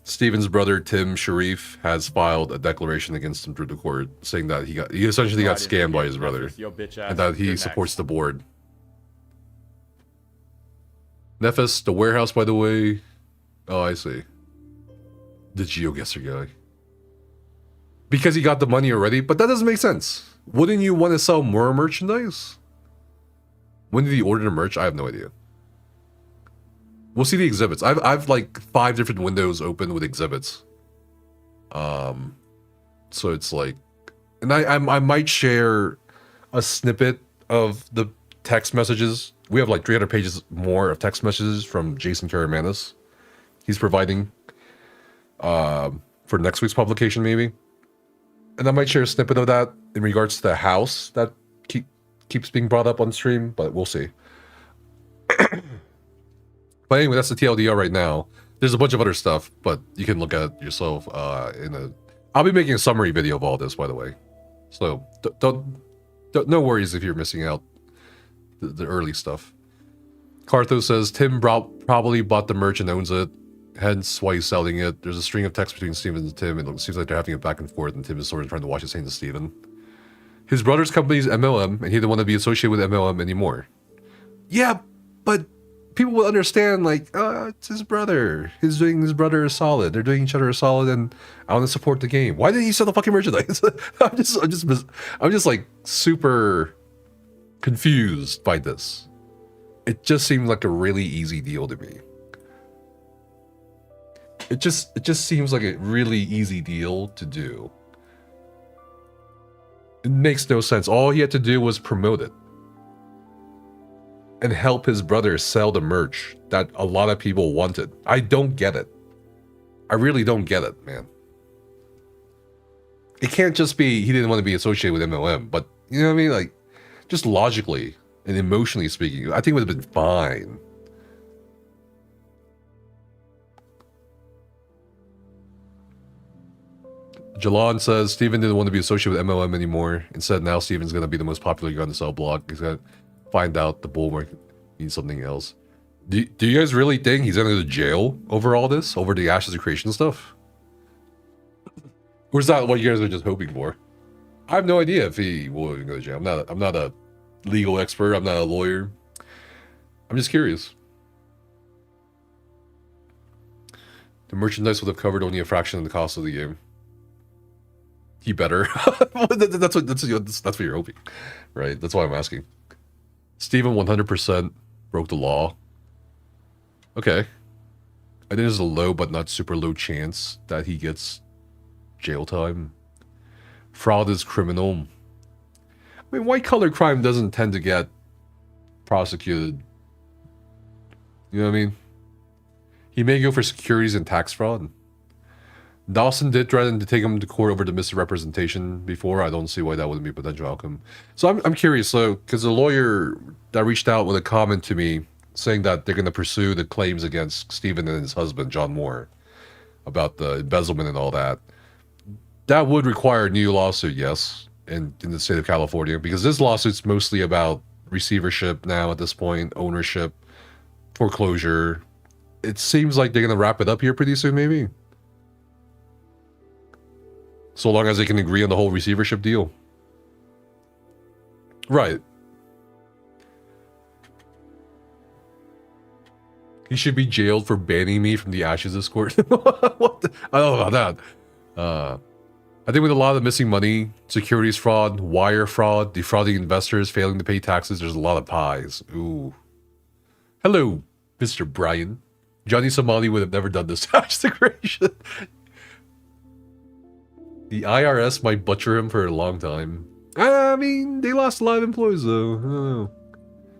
Steven's brother, Tim Sharif, has filed a declaration against him through the court, saying that he essentially got scammed by his brother, and that he supports the board. Nefas, the warehouse, by the way. Oh, I see. The GeoGuessr guy. Because he got the money already, but that doesn't make sense. Wouldn't you want to sell more merchandise? When did he order the merch? I have no idea. We'll see the exhibits. I've like 5 different windows open with exhibits. So it's like, and I might share a snippet of the text messages. We have like 300 pages more of text messages from Jason Karamanis. He's providing for next week's publication, maybe. And I might share a snippet of that in regards to the house that keeps being brought up on stream, but we'll see. But anyway, that's the TLDR right now. There's a bunch of other stuff, but you can look at it yourself I'll be making a summary video of all this, by the way. So don't no worries if you're missing out the early stuff. Cartho says Tim probably bought the merch and owns it, hence why he's selling it. There's a string of text between Steven and Tim, and it seems like they're having it back and forth, and Tim is sort of trying to wash his hands of Steven. His brother's company is MLM, and he didn't want to be associated with MLM anymore. Yeah, but people will understand, like, it's his brother. He's doing his brother a solid. They're doing each other a solid, and I want to support the game. Why didn't he sell the fucking merchandise? I'm just like super confused by this. It just seemed like a really easy deal to me. It just seems like a really easy deal to do. It makes no sense. All he had to do was promote it and help his brother sell the merch that a lot of people wanted. I don't get it. I really don't get it, man. It can't just be he didn't want to be associated with MLM, but you know what I mean? Like, just logically and emotionally speaking, I think it would have been fine. Jalon says Steven didn't want to be associated with MLM anymore. Instead, now Steven's going to be the most popular guy on the cell block. He's going to find out the bull market means something else. Do you guys really think he's going to go to jail over all this? Over the Ashes of Creation stuff? Or is that what you guys are just hoping for? I have no idea if he will go to jail. I'm not a legal expert. I'm not a lawyer. I'm just curious. The merchandise would have covered only a fraction of the cost of the game. He better. that's what you're hoping, right? That's why I'm asking. Steven 100% broke the law. Okay. I think there's a low but not super low chance that he gets jail time. Fraud is criminal. I mean, white collar crime doesn't tend to get prosecuted. You know what I mean? He may go for securities and tax fraud. Dawson did threaten to take him to court over the misrepresentation before. I don't see why that wouldn't be a potential outcome. So I'm curious, though, because the lawyer that reached out with a comment to me saying that they're going to pursue the claims against Steven and his husband, John Moore, about the embezzlement and all that. That would require a new lawsuit, yes, in the state of California, because this lawsuit's mostly about receivership now at this point, ownership, foreclosure. It seems like they're going to wrap it up here pretty soon, maybe. So long as they can agree on the whole receivership deal. Right. He should be jailed for banning me from the Ashes Escort. What the? I don't know about that. I think with a lot of the missing money, securities fraud, wire fraud, defrauding investors, failing to pay taxes, there's a lot of pies. Ooh. Hello, Mr. Brian. Johnny Somali would have never done this tax declaration. The IRS might butcher him for a long time. I mean, they lost a lot of employees, though. I don't know.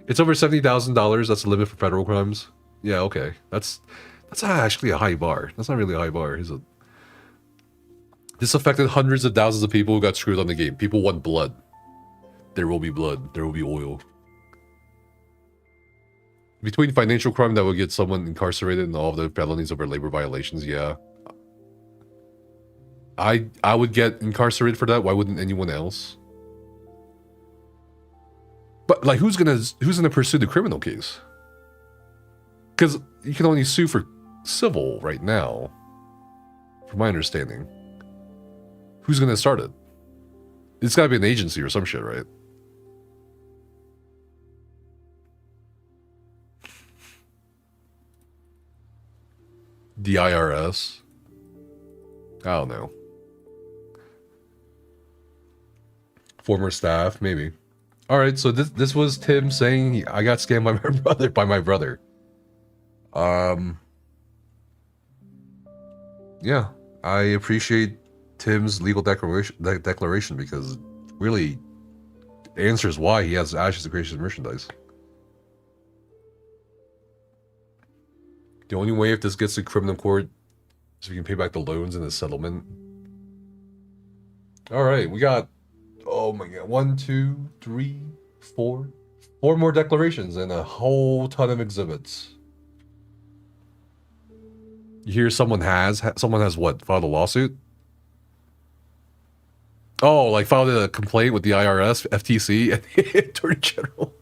It's over $70,000. That's the limit for federal crimes. Yeah, okay. That's actually a high bar. That's not really a high bar, is it? This affected hundreds of thousands of people who got screwed on the game. People want blood. There will be blood. There will be oil. Between financial crime that will get someone incarcerated and all of the felonies over labor violations, yeah. I would get incarcerated for that. Why wouldn't anyone else? But like, who's gonna pursue the criminal case? Because you can only sue for civil right now, from my understanding. Who's gonna start it? It's gotta be an agency or some shit, right? The IRS? I don't know. former staff, maybe. All right, so this was Tim saying I got scammed by my brother. Yeah, I appreciate Tim's legal declaration because it really answers why he has Ashes of Creation merchandise. The only way if this gets to criminal court is if you can pay back the loans in the settlement. All right, we got, oh my god, 1, 2, 3, 4 more declarations and a whole ton of exhibits. You hear someone has what, filed a lawsuit? Oh, like filed a complaint with the IRS, FTC, and the Attorney General.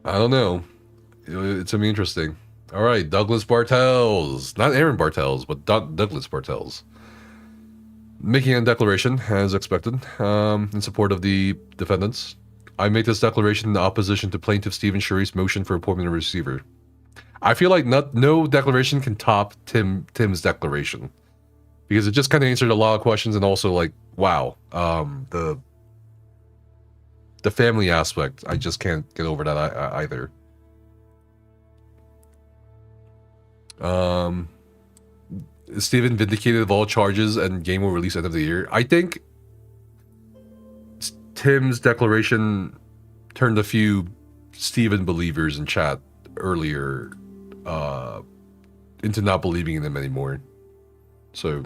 I don't know. It's gonna be interesting. All right, Douglas Bartels, not Aaron Bartels, but Douglas Bartels, making a declaration as expected in support of the defendants. I make this declaration in opposition to Plaintiff Stephen Sharif's motion for appointment of receiver. I feel like no declaration can top Tim's declaration because it just kind of answered a lot of questions and also like, wow, the family aspect, I just can't get over that either. Stephen vindicated of all charges and game will release end of the year. I think Tim's declaration turned a few Stephen believers in chat earlier into not believing in him anymore. So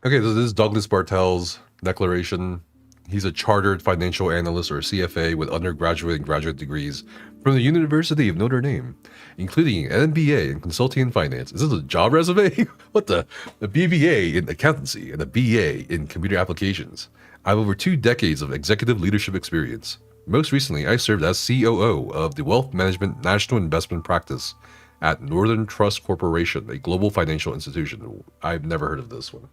okay, so this is Douglas Bartels' declaration. He's a chartered financial analyst or CFA with undergraduate and graduate degrees from the University of Notre Dame, including an MBA in consulting and finance. Is this a job resume? What the? A BBA in accountancy and a BA in computer applications. I have over 2 decades of executive leadership experience. Most recently, I served as COO of the Wealth Management National Investment Practice at Northern Trust Corporation, a global financial institution. I've never heard of this one.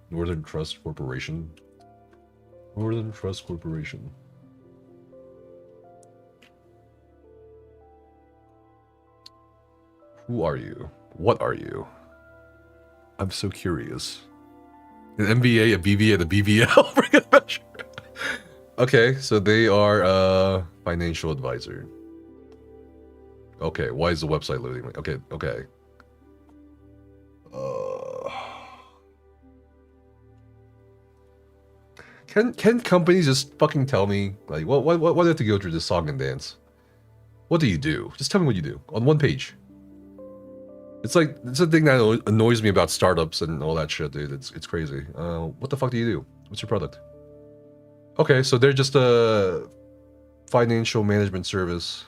Northern Trust Corporation. Northern Trust Corporation. Who are you? What are you? I'm so curious. An MBA, a BBA, and a BBL. Okay, so they are a financial advisor. Okay, why is the website loading? Okay. Can companies just fucking tell me, like, what do I have to go through this song and dance? What do you do? Just tell me what you do on one page. It's like, it's a thing that annoys me about startups and all that shit, dude. It's crazy. What the fuck do you do? What's your product? Okay, so they're just a financial management service.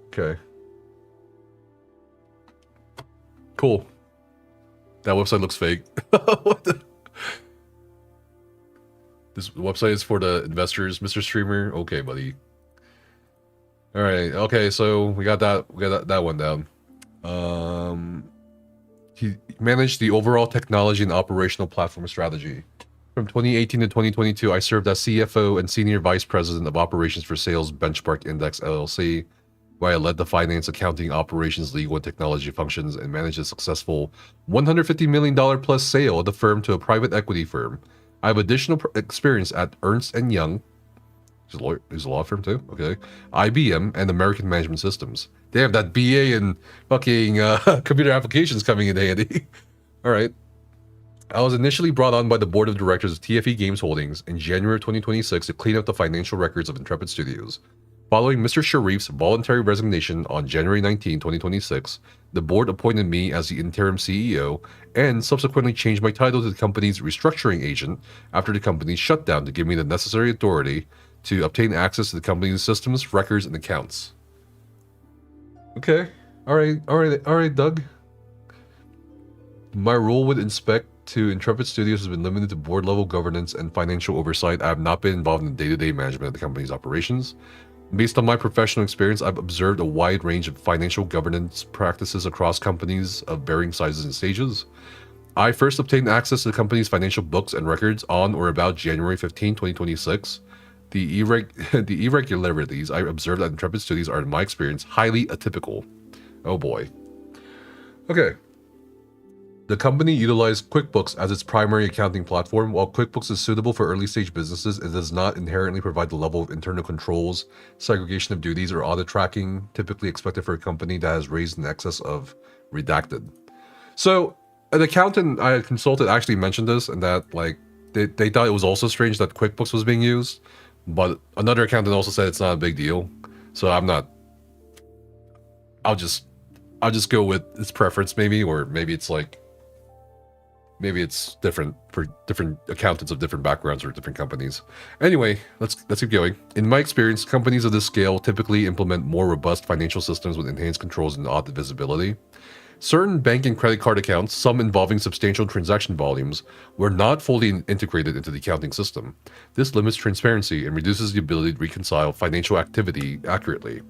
Okay. Cool. That website looks fake. What the? This website is for the investors, Mr. Streamer. Okay, buddy. All right. Okay, so we got that one down. He managed the overall technology and operational platform strategy. From 2018 to 2022, I served as CFO and Senior Vice President of Operations for Sales Benchmark Index LLC, where I led the finance, accounting, operations, legal, and technology functions and managed a successful $150 million plus sale of the firm to a private equity firm. I have additional experience at Ernst & Young. He's a law firm too. Okay. IBM and American Management Systems. Damn, that BA in fucking computer applications coming in handy. All right. I was initially brought on by the board of directors of TFE Games Holdings in January 2026 to clean up the financial records of Intrepid Studios. Following Mr. Sharif's voluntary resignation on January 19, 2026, the board appointed me as the interim CEO and subsequently changed my title to the company's restructuring agent after the company's shutdown to give me the necessary authority to obtain access to the company's systems, records, and accounts. Okay. All right, Doug. My role with Inspect to Intrepid Studios has been limited to board-level governance and financial oversight. I have not been involved in the day-to-day management of the company's operations. Based on my professional experience, I've observed a wide range of financial governance practices across companies of varying sizes and stages. I first obtained access to the company's financial books and records on or about January 15, 2026. The irregularities I observed at Intrepid Studios are, in my experience, highly atypical. Oh boy. Okay. The company utilized QuickBooks as its primary accounting platform. While QuickBooks is suitable for early-stage businesses, it does not inherently provide the level of internal controls, segregation of duties, or audit tracking typically expected for a company that has raised in excess of redacted. So, an accountant I consulted actually mentioned this, and that like they thought it was also strange that QuickBooks was being used, but another accountant also said it's not a big deal. So I'm not. I'll just go with its preference, maybe, or maybe it's like. Maybe it's different for different accountants of different backgrounds or different companies. Anyway, let's keep going. In my experience, companies of this scale typically implement more robust financial systems with enhanced controls and audit visibility. Certain bank and credit card accounts, some involving substantial transaction volumes, were not fully integrated into the accounting system. This limits transparency and reduces the ability to reconcile financial activity accurately.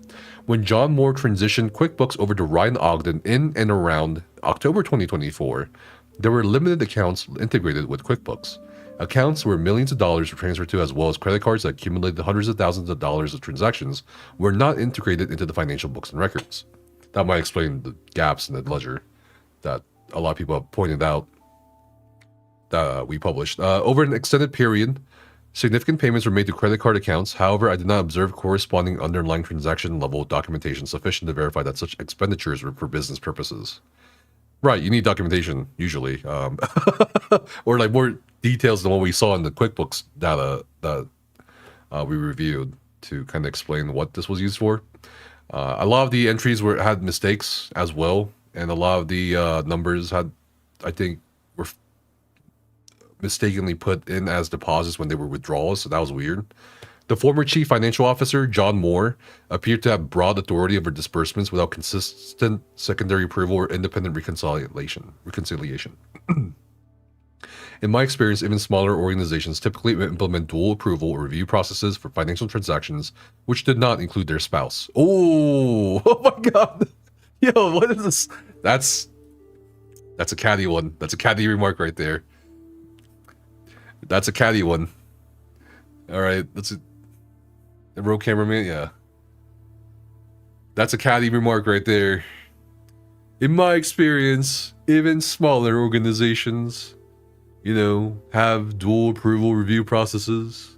When John Moore transitioned QuickBooks over to Ryan Ogden in and around October 2024, there were limited accounts integrated with QuickBooks. Accounts where millions of dollars were transferred to, as well as credit cards that accumulated hundreds of thousands of dollars of transactions, were not integrated into the financial books and records. That might explain the gaps in the ledger that a lot of people have pointed out that we published. Over an extended period, significant payments were made to credit card accounts. However, I did not observe corresponding underlying transaction level documentation sufficient to verify that such expenditures were for business purposes. Right, you need documentation, usually. Or like more details than what we saw in the QuickBooks data that we reviewed to kind of explain what this was used for. A lot of the entries had mistakes as well, and a lot of the numbers had, I think, were mistakenly put in as deposits when they were withdrawals, so that was weird. The former chief financial officer, John Moore, appeared to have broad authority over disbursements without consistent secondary approval or independent reconciliation. In my experience, even smaller organizations typically implement dual approval or review processes for financial transactions, which did not include their spouse. Oh, oh my God. Yo, what is this? That's a catty one. That's a catty remark right there. That's a catty one. All right, that's a road cameraman, yeah. That's a catty remark right there. In my experience, even smaller organizations, you know, have dual approval review processes,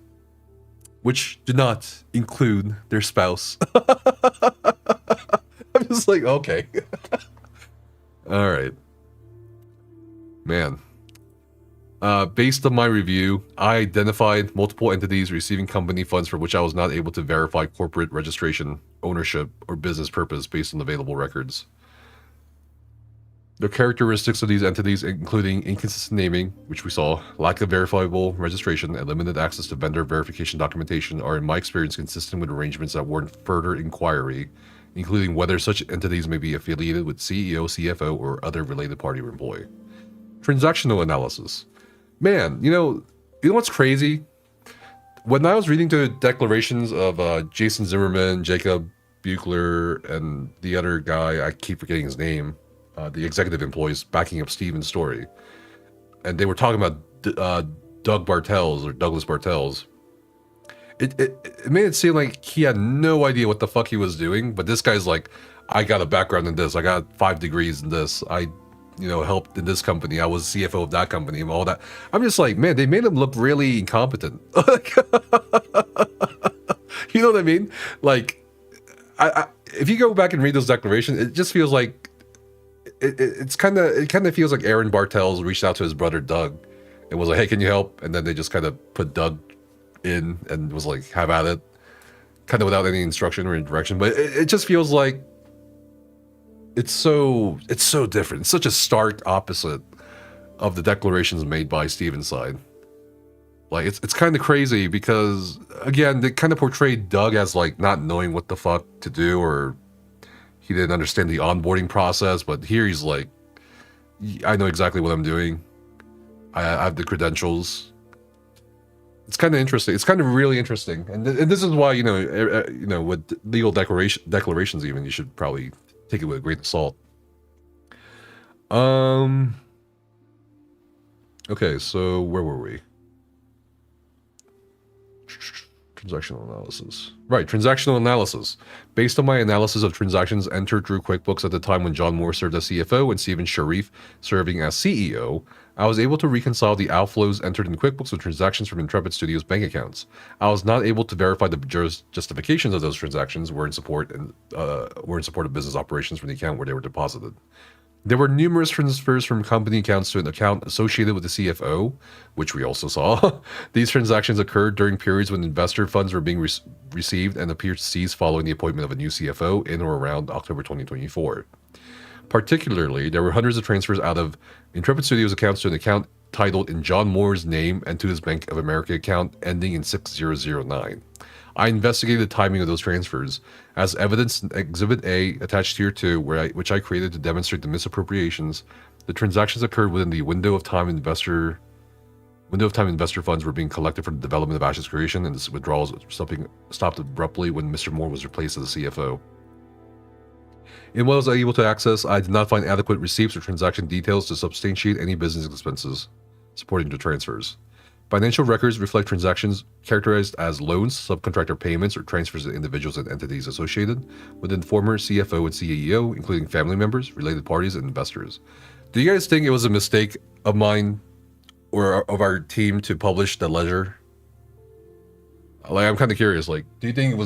which do not include their spouse. I'm just like, okay. All right. Man. Based on my review, I identified multiple entities receiving company funds for which I was not able to verify corporate registration, ownership, or business purpose based on available records. The characteristics of these entities, including inconsistent naming, which we saw, lack of verifiable registration, and limited access to vendor verification documentation, are in my experience consistent with arrangements that warrant further inquiry, including whether such entities may be affiliated with CEO, CFO, or other related party or employee. Transactional analysis. Man, you know what's crazy? When I was reading the declarations of Jason Zimmerman, Jacob Buechler, and the other guy, I keep forgetting his name, the executive employees backing up Steven's story, and they were talking about Doug Bartels or Douglas Bartels. It made it seem like he had no idea what the fuck he was doing, but this guy's like, I got a background in this, I got 5 degrees in this, I helped in this company, I was CFO of that company and all that. I'm just like, man, they made him look really incompetent. You know what I mean? Like, if you go back and read those declarations, it just feels like it kind of feels like Aaron Bartels reached out to his brother Doug and was like, hey, can you help? And then they just kind of put Doug in and was like, have at it, kind of without any instruction or direction. But it just feels like it's so different. It's such a stark opposite of the declarations made by Steven's side. Like, it's kind of crazy because, again, they kind of portrayed Doug as like not knowing what the fuck to do, or he didn't understand the onboarding process. But here he's like, I know exactly what I'm doing. I have the credentials. It's kind of interesting. It's kind of really interesting, and this is why with legal declarations, even you should probably take it with a grain of salt. Okay, so where were we? Transactional analysis. Right, transactional analysis. Based on my analysis of transactions entered through QuickBooks at the time when John Moore served as CFO and Tim Sharif serving as CEO, I was able to reconcile the outflows entered in QuickBooks with transactions from Intrepid Studios' bank accounts. I was not able to verify the justifications of those transactions were in support of business operations from the account where they were deposited. There were numerous transfers from company accounts to an account associated with the CFO, which we also saw. These transactions occurred during periods when investor funds were being received and appeared to cease following the appointment of a new CFO in or around October 2024. Particularly, there were hundreds of transfers out of Intrepid Studios accounts to an account titled in John Moore's name and to his Bank of America account ending in 6009. I investigated the timing of those transfers. As evidence in Exhibit A attached here too, which I created to demonstrate the misappropriations, the transactions occurred within the window of time investor funds were being collected for the development of Ash's creation, and the withdrawals stopped abruptly when Mr. Moore was replaced as the CFO. In what I was able to access, I did not find adequate receipts or transaction details to substantiate any business expenses supporting the transfers. Financial records reflect transactions characterized as loans, subcontractor payments, or transfers to individuals and entities associated with the former CFO and CEO, including family members, related parties, and investors. Do you guys think it was a mistake of mine or of our team to publish the ledger? Like, I'm kind of curious. Like, do you think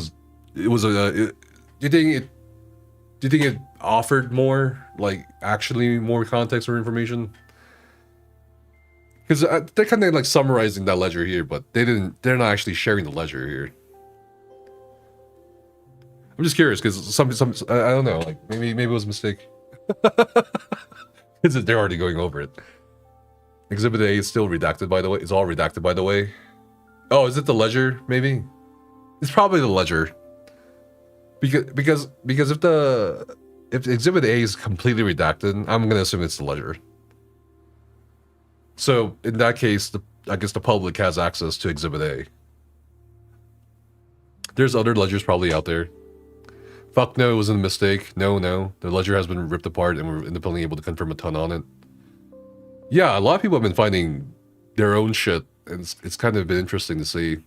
do you think it offered more, like, actually more context or information? Because they're kind of like summarizing that ledger here, but they're not actually sharing the ledger here. I'm just curious because some I don't know, like maybe it was a mistake. Because they're already going over it. Exhibit A is still redacted, by the way. It's all redacted, by the way. Oh, is it the ledger? Maybe it's probably the ledger. Because if Exhibit A is completely redacted, I'm gonna assume it's the ledger. So in that case, I guess the public has access to Exhibit A. There's other ledgers probably out there. Fuck no, it wasn't a mistake. No. The ledger has been ripped apart and we're independently able to confirm a ton on it. Yeah, a lot of people have been finding their own shit, and it's kind of been interesting to see.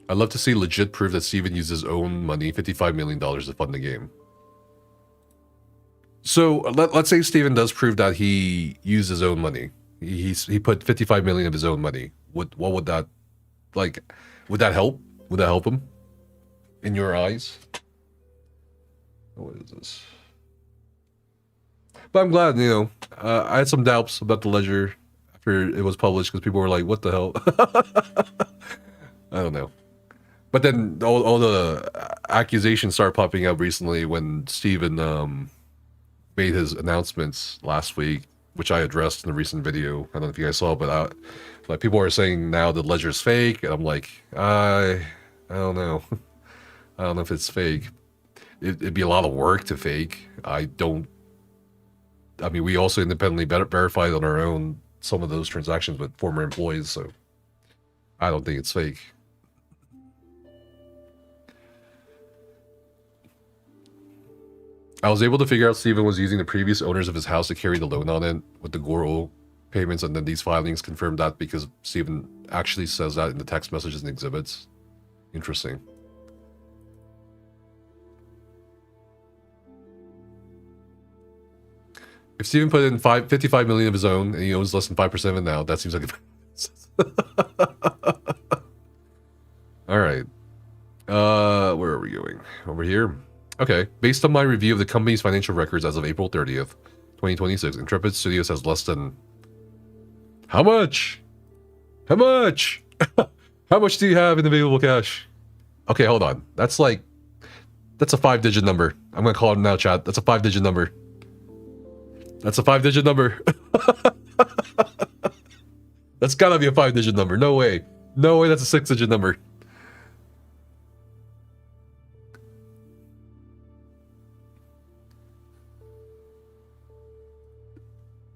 I'd love to see legit proof that Steven used his own money, $55 million, to fund the game. So let's say Steven does prove that he used his own money. He put 55 million of his own money. What would that, like, would that help? Would that help him? In your eyes? What is this? But I'm glad, I had some doubts about the ledger after it was published because people were like, what the hell? I don't know. But then all the accusations started popping up recently when Steven made his announcements last week, which I addressed in a recent video. I don't know if you guys saw, but like people are saying now the ledger's fake, and I'm like, I don't know. I don't know if it's fake. It'd be a lot of work to fake. I mean, we also independently verified on our own some of those transactions with former employees, so I don't think it's fake. I was able to figure out Steven was using the previous owners of his house to carry the loan on it with the Gore oil payments, and then these filings confirmed that because Steven actually says that in the text messages and exhibits. Interesting. If Steven put in 55 million of his own and he owns less than 5% of it now, that seems like all right. Where are we going? Over here. Okay, based on my review of the company's financial records as of April 30th, 2026, Intrepid Studios has less than... How much? How much? How much do you have in available cash? Okay, hold on. That's a 5-digit number. I'm gonna call it now, chat. That's a 5-digit number. That's a 5-digit number. That's gotta be a 5-digit number. No way. No way that's a 6-digit number.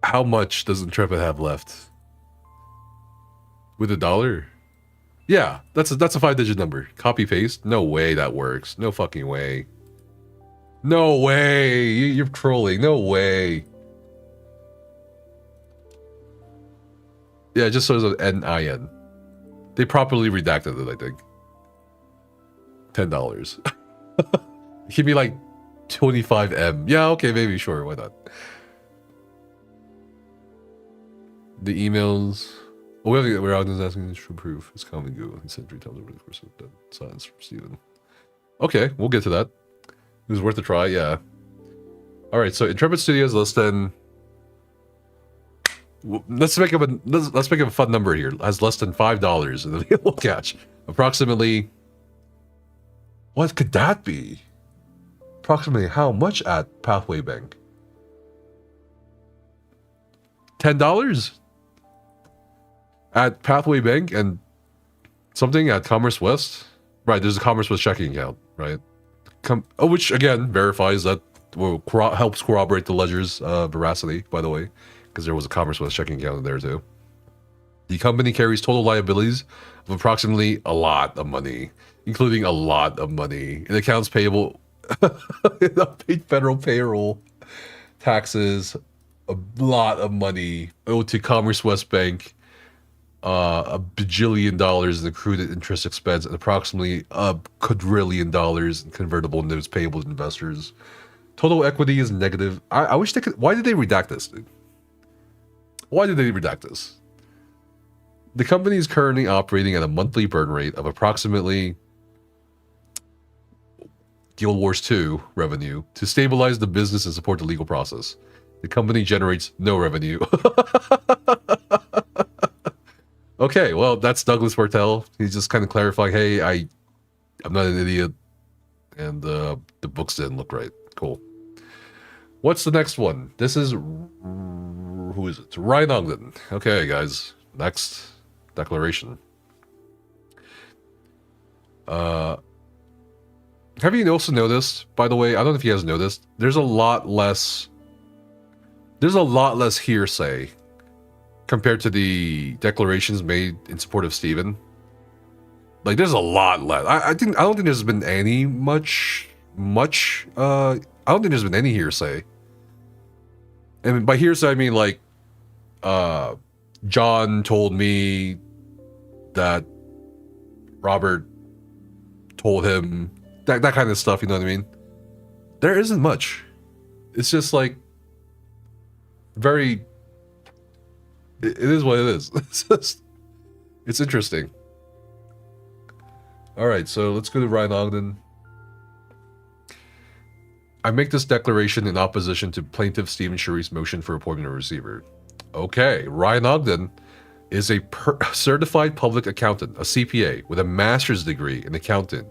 How much does Intrepid have left? With $1? Yeah, that's a 5-digit number. Copy paste? No way that works. No fucking way. No way. You're trolling. No way. Yeah, it just shows an NIN. They properly redacted it, I think. $10. Give me like 25M. Yeah, okay, maybe, sure, why not? The emails. Oh, we're Ogden's asking this for proof. It's common Google. He said 3 times over the course of that silence from Steven. Okay, we'll get to that. It was worth a try, yeah. Alright, so Intrepid Studios less than. Let's make up a fun number here. It has less than $5 in the available cash. Approximately. What could that be? Approximately how much at Pathway Bank? $10 at Pathway Bank and something at Commerce West. Right, there's a Commerce West checking account, right? Which again verifies that, helps corroborate the ledger's veracity, by the way, because there was a Commerce West checking account in there too. The company carries total liabilities of approximately a lot of money, including a lot of money in accounts payable, unpaid federal payroll, taxes, a lot of money owed to Commerce West Bank, $1 bajillion in accrued interest expense, and approximately $1 quadrillion in convertible notes payable to investors. Total equity is negative. I wish they could. Why did they redact this, dude? Why did they redact this? The company is currently operating at a monthly burn rate of approximately Guild Wars 2 revenue to stabilize the business and support the legal process. The company generates no revenue. Okay, well, that's Douglas Bartel. He's just kind of clarifying, hey, I'm not an idiot, and the books didn't look right. Cool. What's the next one? This is, who is it? Riot Ogden. Okay, guys, next declaration. Have you also noticed, by the way, I don't know if you guys noticed, there's a lot less hearsay compared to the declarations made in support of Steven. Like, there's a lot less. I don't think there's been any much I don't think there's been any hearsay. And by hearsay I mean like John told me that Robert told him, that kind of stuff, you know what I mean? There isn't much. It's just like very, it is what it is. It's interesting. All right, so let's go to Ryan Ogden. I make this declaration in opposition to plaintiff Stephen Sharif's motion for appointment of receiver. Okay, Ryan Ogden is a certified public accountant, a CPA, with a master's degree in accounting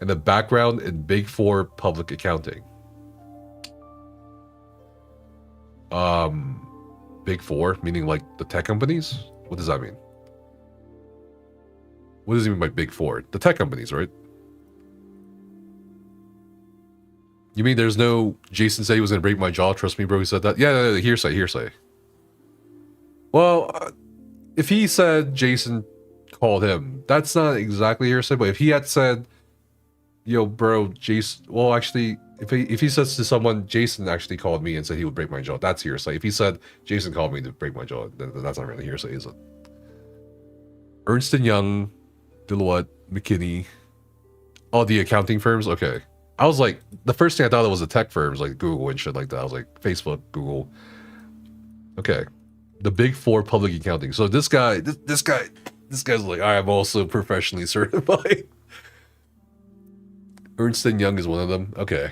and a background in Big Four public accounting. Big Four, meaning like the tech companies? What does that mean? What does he mean by Big Four? The tech companies, right? You mean there's no, Jason said he was going to break my jaw, trust me bro, he said that? Yeah, hearsay. Well, if he said Jason called him, that's not exactly hearsay, but if he had said, yo bro, Jason, well actually, if he says to someone, Jason actually called me and said he would break my jaw, that's hearsay. If he said, Jason called me to break my jaw, then that's not really hearsay, is it? Ernst & Young, Deloitte, McKinney, all the accounting firms, okay. I was like, the first thing I thought it was the tech firms, like Google and shit like that. I was like, Facebook, Google. Okay. The Big Four public accounting. So this guy's like, I am also professionally certified. Ernst & Young is one of them. Okay.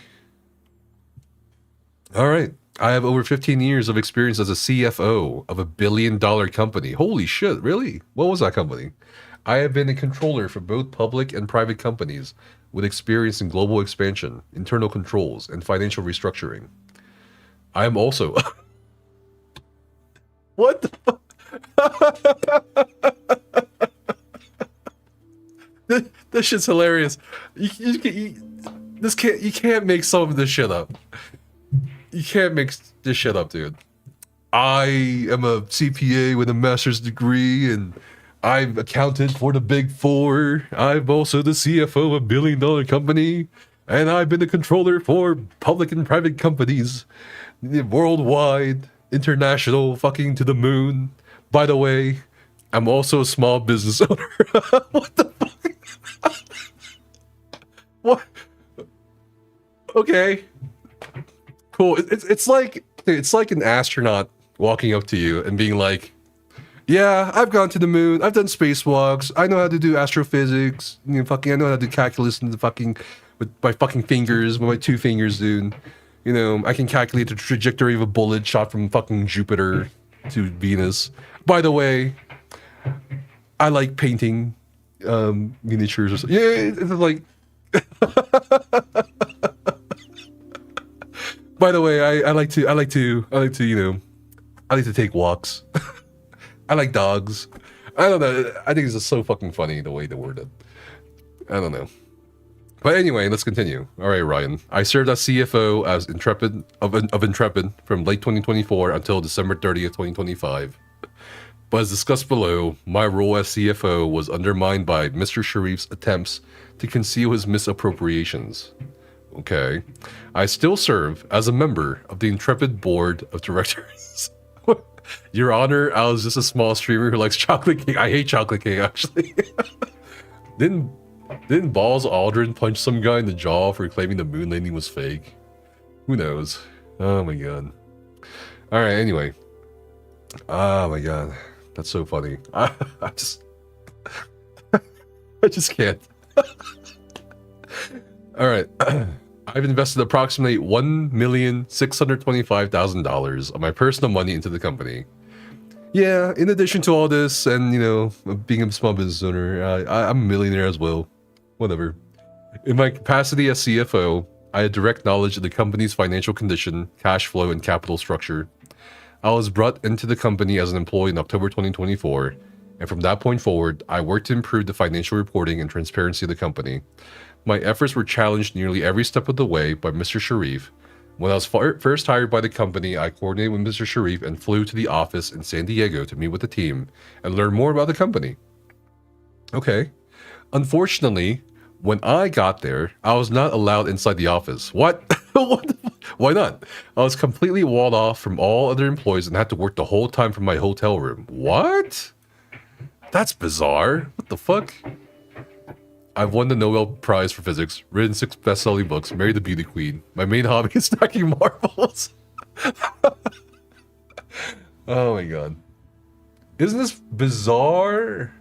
All right. I have over 15 years of experience as a CFO of $1 billion company. Holy shit, really? What was that company? I have been a controller for both public and private companies with experience in global expansion, internal controls, and financial restructuring. I am also... What the fuck? This shit's hilarious. You can't make some of this shit up. You can't make this shit up, dude. I am a CPA with a master's degree, and I've accounted for the Big Four. I'm also the CFO of $1 billion company, and I've been a controller for public and private companies, worldwide, international, fucking to the moon. By the way, I'm also a small business owner. What the fuck? What? Okay. Cool. It's like an astronaut walking up to you and being like, yeah, I've gone to the moon. I've done spacewalks. I know how to do astrophysics. I know how to do calculus with my fucking fingers, with my 2 fingers, dude. I can calculate the trajectory of a bullet shot from fucking Jupiter to Venus. By the way, I like painting miniatures or something. Yeah, it's like. By the way, I like to take walks. I like dogs. I don't know. I think it's just so fucking funny the way they word it. I don't know. But anyway, let's continue. All right, Ryan. I served as CFO of Intrepid from late 2024 until December 30th, 2025. But as discussed below, my role as CFO was undermined by Mr. Sharif's attempts to conceal his misappropriations. Okay. I still serve as a member of the Intrepid Board of Directors. Your Honor, I was just a small streamer who likes chocolate cake. I hate chocolate cake, actually. Didn't Balls Aldrin punch some guy in the jaw for claiming the moon landing was fake? Who knows? Oh my god. Alright, anyway. Oh my god. That's so funny. I just can't. Alright. I've invested approximately $1,625,000 of my personal money into the company. Yeah, in addition to all this, and being a small business owner, I'm a millionaire as well. Whatever. In my capacity as CFO, I had direct knowledge of the company's financial condition, cash flow, and capital structure. I was brought into the company as an employee in October 2024, and from that point forward, I worked to improve the financial reporting and transparency of the company. My efforts were challenged nearly every step of the way by Mr. Sharif. When I was first hired by the company, I coordinated with Mr. Sharif and flew to the office in San Diego to meet with the team and learn more about the company. Okay. Unfortunately, when I got there, I was not allowed inside the office. What? Why not? I was completely walled off from all other employees and had to work the whole time from my hotel room. What? That's bizarre. What the fuck? I've won the Nobel Prize for Physics, written 6 best-selling books, married the beauty queen. My main hobby is stacking marbles. Oh my god. Isn't this bizarre?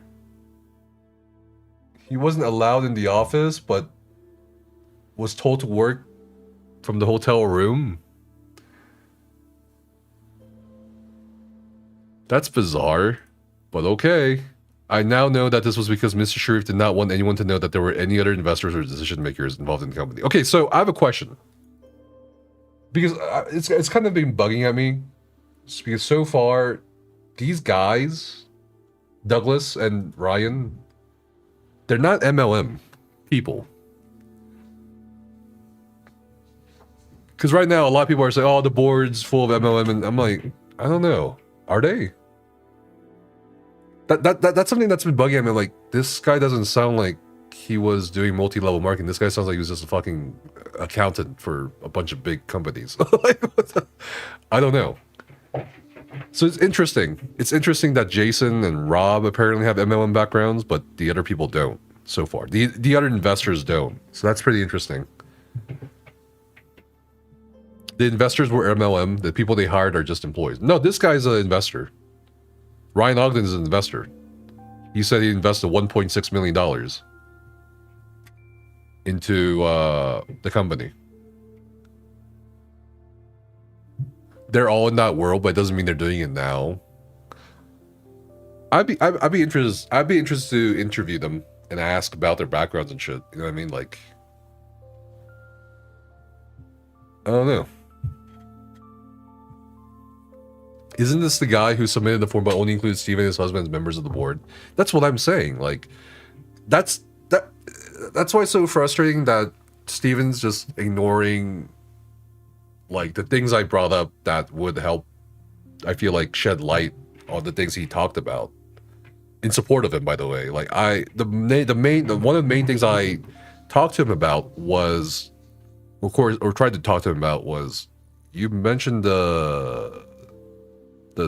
He wasn't allowed in the office, but was told to work from the hotel room. That's bizarre, but okay. I now know that this was because Mr. Sharif did not want anyone to know that there were any other investors or decision makers involved in the company. Okay, so I have a question. Because it's kind of been bugging at me. Because so far, these guys, Douglas and Ryan, they're not MLM people. Because right now, a lot of people are saying, oh, the board's full of MLM, and I'm like, I don't know. Are they? That's something that's been bugging me. Like, this guy doesn't sound like he was doing multi-level marketing. This guy sounds like he was just a fucking accountant for a bunch of big companies. Like, I don't know. So it's interesting. It's interesting that Jason and Rob apparently have MLM backgrounds, but the other people don't so far. The other investors don't. So that's pretty interesting. The investors were MLM. The people they hired are just employees. No, this guy's an investor. Ryan Ogden is an investor. He said he invested $1.6 million into the company. They're all in that world, but it doesn't mean they're doing it now. I'd be interested to interview them and ask about their backgrounds and shit. You know what I mean? Like, I don't know. Isn't this the guy who submitted the form but only included Steven and his husband as members of the board? That's what I'm saying. Like, that's why it's so frustrating that Steven's just ignoring, like, the things I brought up that would help, I feel like, shed light on the things he talked about. In support of him, by the way. Like, one of the main things I talked to him about was, of course, or tried to talk to him about was, you mentioned the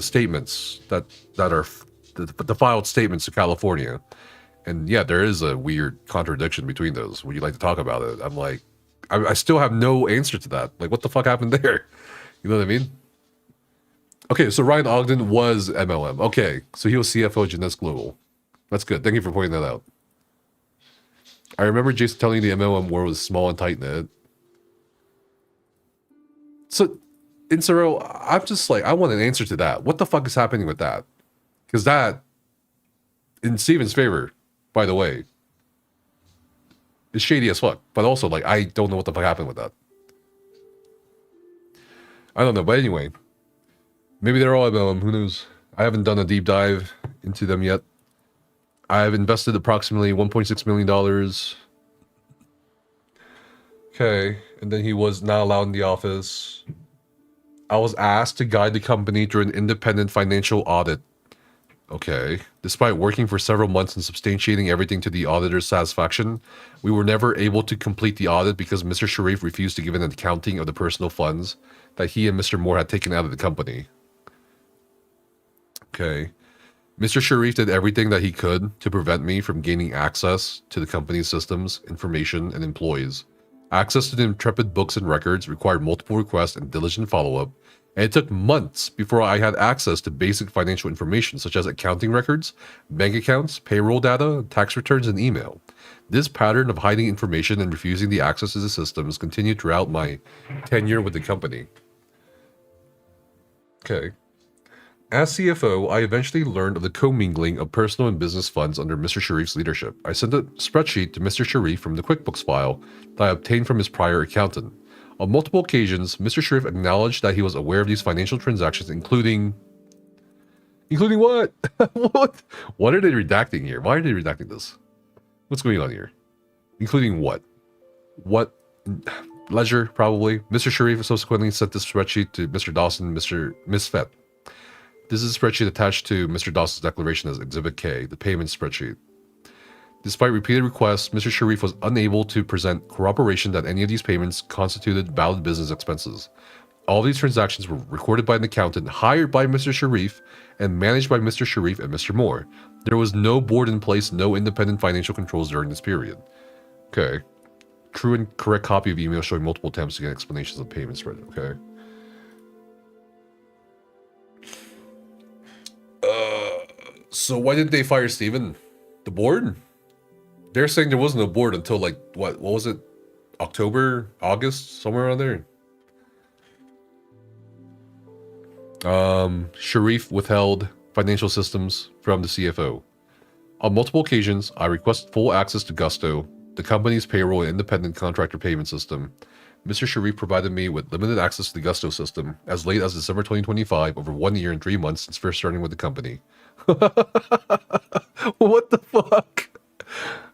statements that are the filed statements to California. And yeah, there is a weird contradiction between those. Would you like to talk about it? I'm like, I still have no answer to that. Like, what the fuck happened there? You know what I mean? Okay, so Ryan Ogden was MLM. Okay, so he was CFO at Genesis Global. That's good. Thank you for pointing that out. I remember Jason telling you the MLM world was small and tight-knit. So, Insero, I'm just like, I want an answer to that. What the fuck is happening with that? Because that, in Steven's favor, by the way, is shady as fuck. But also, like, I don't know what the fuck happened with that. I don't know. But anyway, maybe they're all MLM. Who knows? I haven't done a deep dive into them yet. I've invested approximately $1.6 million. Okay. And then he was not allowed in the office. I was asked to guide the company through an independent financial audit. Okay. Despite working for several months and substantiating everything to the auditor's satisfaction, we were never able to complete the audit because Mr. Sharif refused to give an accounting of the personal funds that he and Mr. Moore had taken out of the company. Okay. Mr. Sharif did everything that he could to prevent me from gaining access to the company's systems, information, and employees. Access to the Intrepid books and records required multiple requests and diligent follow-up, and it took months before I had access to basic financial information such as accounting records, bank accounts, payroll data, tax returns, and email. This pattern of hiding information and refusing the access to the systems continued throughout my tenure with the company. Okay. As CFO, I eventually learned of the commingling of personal and business funds under Mr. Sharif's leadership. I sent a spreadsheet to Mr. Sharif from the QuickBooks file that I obtained from his prior accountant. On multiple occasions, Mr. Sharif acknowledged that he was aware of these financial transactions, including what? What are they redacting here? Why are they redacting this? What's going on here? Including what? What? Ledger, probably. Mr. Sharif subsequently sent this spreadsheet to Mr. Dawson and Ms. Fett. This is a spreadsheet attached to Mr. Dawson's declaration as Exhibit K, the payment spreadsheet. Despite repeated requests, Mr. Sharif was unable to present corroboration that any of these payments constituted valid business expenses. All these transactions were recorded by an accountant hired by Mr. Sharif and managed by Mr. Sharif and Mr. Moore. There was no board in place, no independent financial controls during this period. Okay. True and correct copy of email showing multiple attempts to get explanations of payment spread. Okay. So why didn't they fire Steven? The board? They're saying there was no board until like, what was it? October, August, somewhere around there. Sharif withheld financial systems from the CFO. On multiple occasions, I requested full access to Gusto, the company's payroll and independent contractor payment system. Mr. Sharif provided me with limited access to the Gusto system as late as December 2025, over 1 year and 3 months since first starting with the company. What the fuck?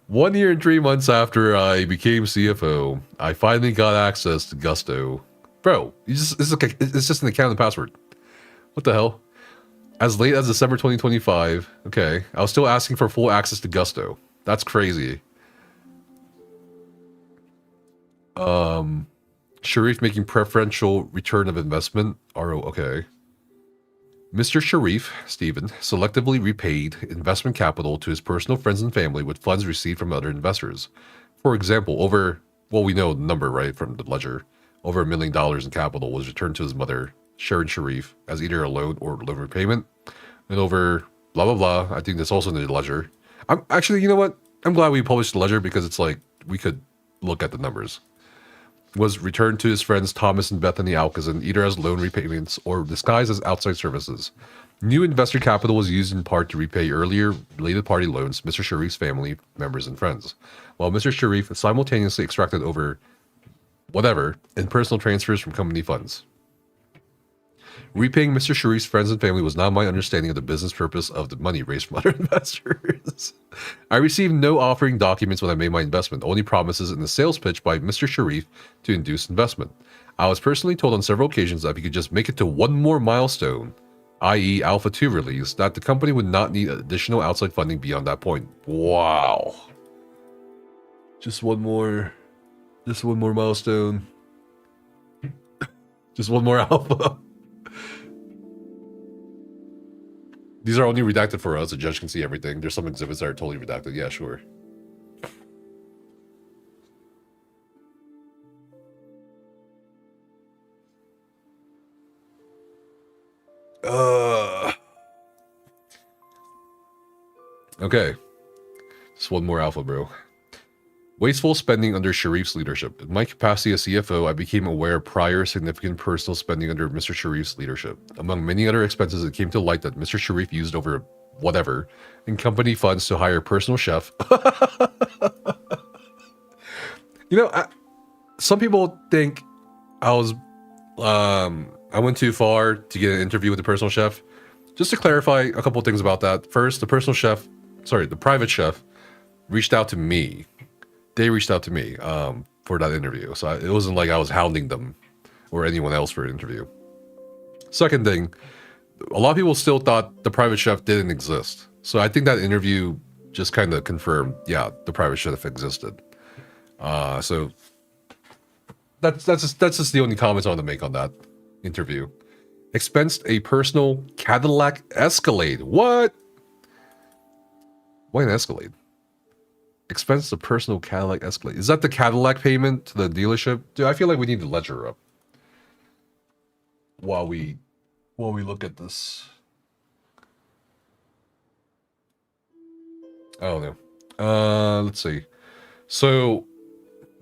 1 year and 3 months after I became CFO, I finally got access to Gusto. Bro, it's just an account and password. What the hell? As late as December 2025, okay, I was still asking for full access to Gusto. That's crazy. Sharif making preferential return of investment. Okay. Mr. Sharif, Stephen, selectively repaid investment capital to his personal friends and family with funds received from other investors. For example, we know the number, right, from the ledger. Over $1 million in capital was returned to his mother, Sharon Sharif, as either a loan or loan repayment. And over blah, blah, blah. I think that's also in the ledger. Actually, you know what? I'm glad we published the ledger because it's like, we could look at the numbers. Was returned to his friends Thomas and Bethany Alcazan either as loan repayments or disguised as outside services. New investor capital was used in part to repay earlier related party loans to Mr. Sharif's family members and friends, while Mr. Sharif simultaneously extracted over whatever in personal transfers from company funds. Repaying Mr. Sharif's friends and family was not my understanding of the business purpose of the money raised from other investors. I received no offering documents when I made my investment, only promises in the sales pitch by Mr. Sharif to induce investment. I was personally told on several occasions that if he could just make it to one more milestone, i.e. Alpha 2 release, that the company would not need additional outside funding beyond that point. Wow. Just one more milestone. Just one more alpha. These are only redacted for us. The judge can see everything. There's some exhibits that are totally redacted. Yeah, sure. Okay. Just one more alpha, bro. Wasteful spending under Sharif's leadership. In my capacity as CFO, I became aware of prior significant personal spending under Mr. Sharif's leadership. Among many other expenses, it came to light that Mr. Sharif used over whatever in company funds to hire a personal chef. You know, some people think I went too far to get an interview with the personal chef. Just to clarify a couple things about that. First, the private chef reached out to me. They reached out to me for that interview. So it wasn't like I was hounding them or anyone else for an interview. Second thing, a lot of people still thought the private chef didn't exist. So I think that interview just kind of confirmed, yeah, the private chef existed. So that's just the only comments I want to make on that interview. Expensed a personal Cadillac Escalade. What? Why an Escalade? Expensed a personal Cadillac Escalade. Is that the Cadillac payment to the dealership? Dude, I feel like we need the ledger up while we look at this. I don't know. Let's see. So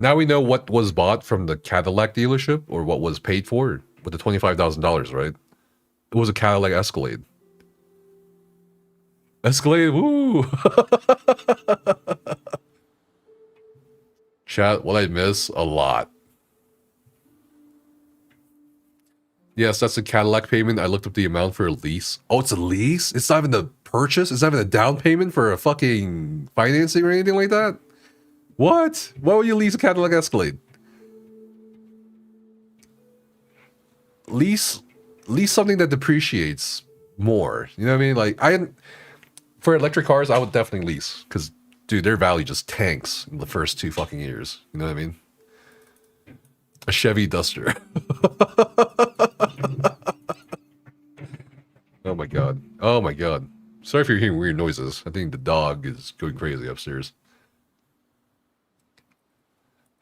now we know what was bought from the Cadillac dealership, or what was paid for with the $25,000, right? It was a Cadillac Escalade. Escalade, woo! Chat, what I miss? A lot. Yes, that's a Cadillac payment. I looked up the amount for a lease. Oh, it's a lease? It's not even a purchase? It's not even a down payment for a fucking financing or anything like that? What? Why would you lease a Cadillac Escalade? Lease something that depreciates more. You know what I mean? Like, for electric cars, I would definitely lease, because dude, their value just tanks in the first 2 fucking years. You know what I mean? A Chevy Duster. Oh my god. Oh my god. Sorry if you're hearing weird noises. I think the dog is going crazy upstairs.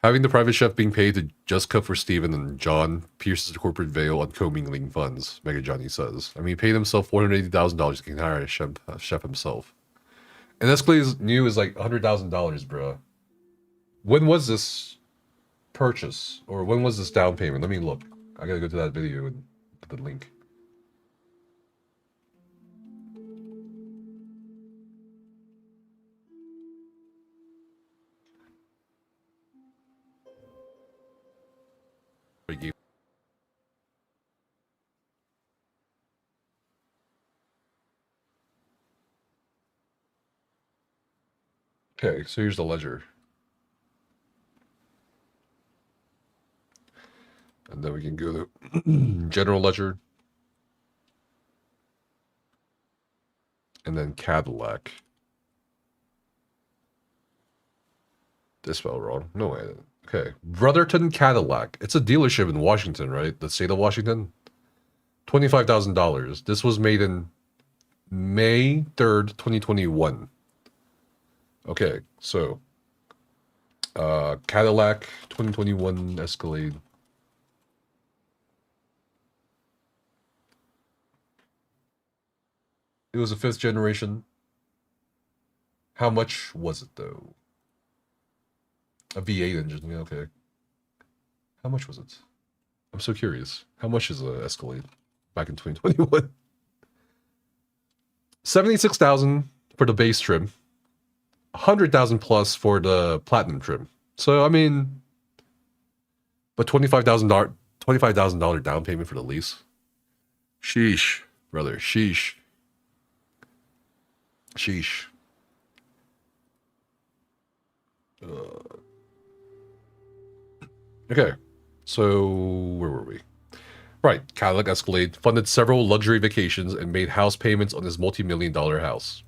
Having the private chef being paid to just cook for Steven and John pierces the corporate veil on commingling funds, Mega Johnny says. I mean, he paid himself $480,000 to hire a chef himself. And Escalade's new is like $100,000, bro. When was this purchase? Or when was this down payment? Let me look. I gotta go to that video and put the link. Okay, so here's the ledger. And then we can go to general ledger. And then Cadillac. This spelled wrong. No way. Okay. Brotherton Cadillac. It's a dealership in Washington, right? The state of Washington. $25,000. This was made in May 3rd, 2021. Okay, so Cadillac 2021 Escalade. It was a 5th generation. How much was it though? A V8 engine, yeah, okay. How much was it? I'm so curious. How much is a Escalade back in 2021? 76,000 for the base trim. 100,000 plus for the platinum trim. So I mean, but $25,000 down payment for the lease. Sheesh, brother. Sheesh. Sheesh. Okay, so where were we? Right, Cadillac Escalade funded several luxury vacations and made house payments on his multi-million-dollar house.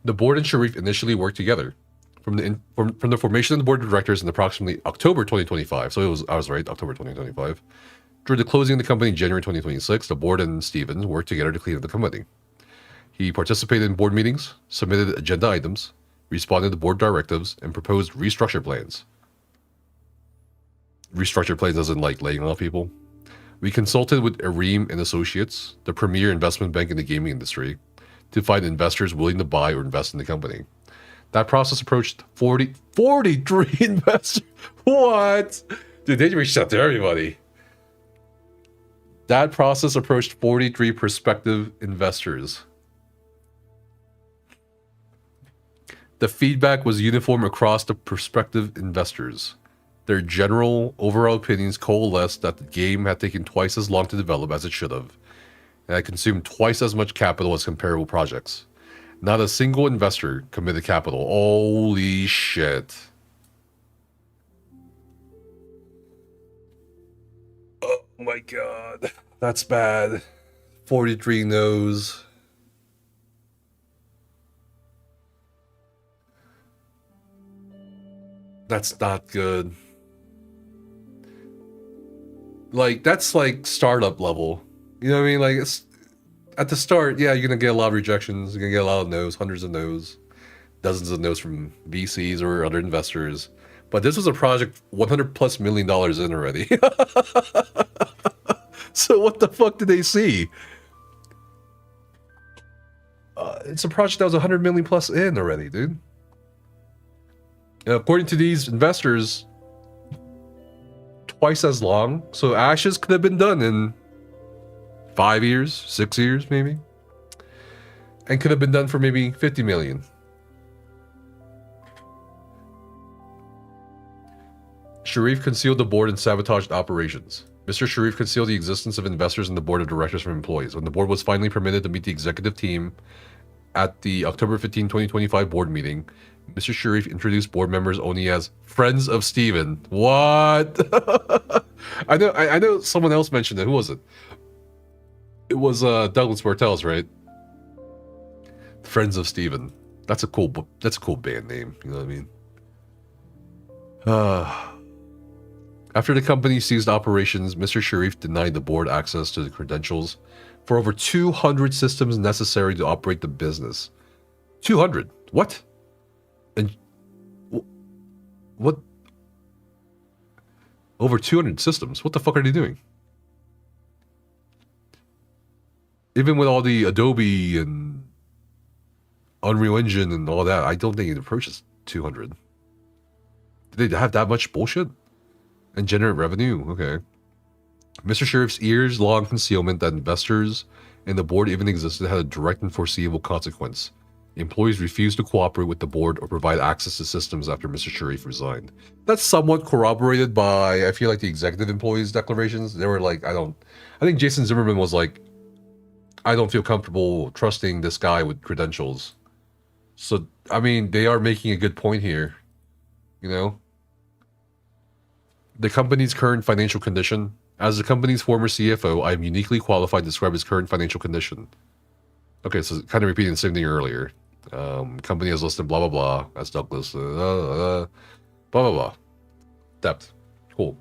The board and Sharif initially worked together from the formation of the board of directors in approximately October 2025. So I was right, October 2025. During the closing of the company in January 2026, the board and Stevens worked together to clean up the company. He participated in board meetings, submitted agenda items, responded to board directives, and proposed restructure plans. Restructure plans doesn't like laying off people. We consulted with Areem and Associates, the premier investment bank in the gaming industry, to find investors willing to buy or invest in the company. That process approached 43 investors. What? Dude, they reached out to everybody. That process approached 43 prospective investors. The feedback was uniform across the prospective investors. Their general overall opinions coalesced that the game had taken twice as long to develop as it should have, and had consumed twice as much capital as comparable projects. Not a single investor committed capital. Holy shit. Oh my god. That's bad. 43 no's. That's not good. Like, that's like startup level. You know what I mean? Like, it's at the start, yeah, you're gonna get a lot of rejections, you're gonna get a lot of no's, hundreds of no's, dozens of no's from VCs or other investors. But this was a project $100+ million in already. So what the fuck did they see? It's a project that was $100 million+ in already, dude. And according to these investors, twice as long. So Ashes could have been done in 5 years, 6 years maybe. And could have been done for maybe 50 million. Sharif concealed the board and sabotaged operations. Mr. Sharif concealed the existence of investors in the board of directors from employees. When the board was finally permitted to meet the executive team at the October 15, 2025 board meeting, Mr. Sharif introduced board members only as friends of Steven. What? I know someone else mentioned it. Who was it? It was Douglas Bartels, right? Friends of Steven. That's a cool band name, you know what I mean? After the company ceased operations, Mr. Sharif denied the board access to the credentials for over 200 systems necessary to operate the business. 200? What? And what? Over 200 systems? What the fuck are they doing? Even with all the Adobe and Unreal Engine and all that, I don't think it approaches 200. Did they have that much bullshit? And generate revenue? Okay. Mr. Sharif's years-long concealment that investors and the board even existed had a direct and foreseeable consequence. Employees refused to cooperate with the board or provide access to systems after Mr. Sharif resigned. That's somewhat corroborated by, I feel like, the executive employees' declarations. They were like, I think Jason Zimmerman was like, I don't feel comfortable trusting this guy with credentials. So, I mean, they are making a good point here, you know? The company's current financial condition. As the company's former CFO, I am uniquely qualified to describe his current financial condition. Okay, so kind of repeating the same thing earlier. Company has listed blah, blah, blah. That's Douglas. Blah, blah, blah. Depth. Cool.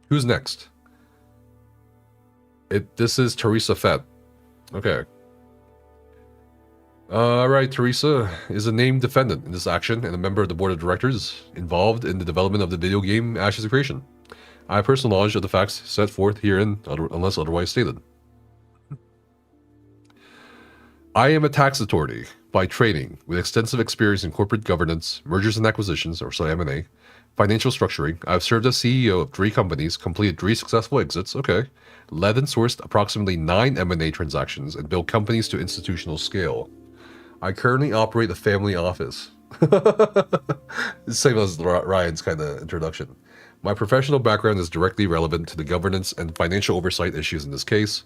Who's next? This is Teresa Fett. Okay. Alright, Teresa is a named defendant in this action and a member of the board of directors involved in the development of the video game Ashes of Creation. I have personal knowledge of the facts set forth herein, unless otherwise stated. I am a tax attorney by training with extensive experience in corporate governance, mergers and acquisitions, or so M&A, financial structuring. I have served as CEO of 3 companies, completed 3 successful exits, okay, led and sourced approximately 9 M&A transactions, and built companies to institutional scale. I currently operate a family office. Same as Ryan's kind of introduction. My professional background is directly relevant to the governance and financial oversight issues in this case.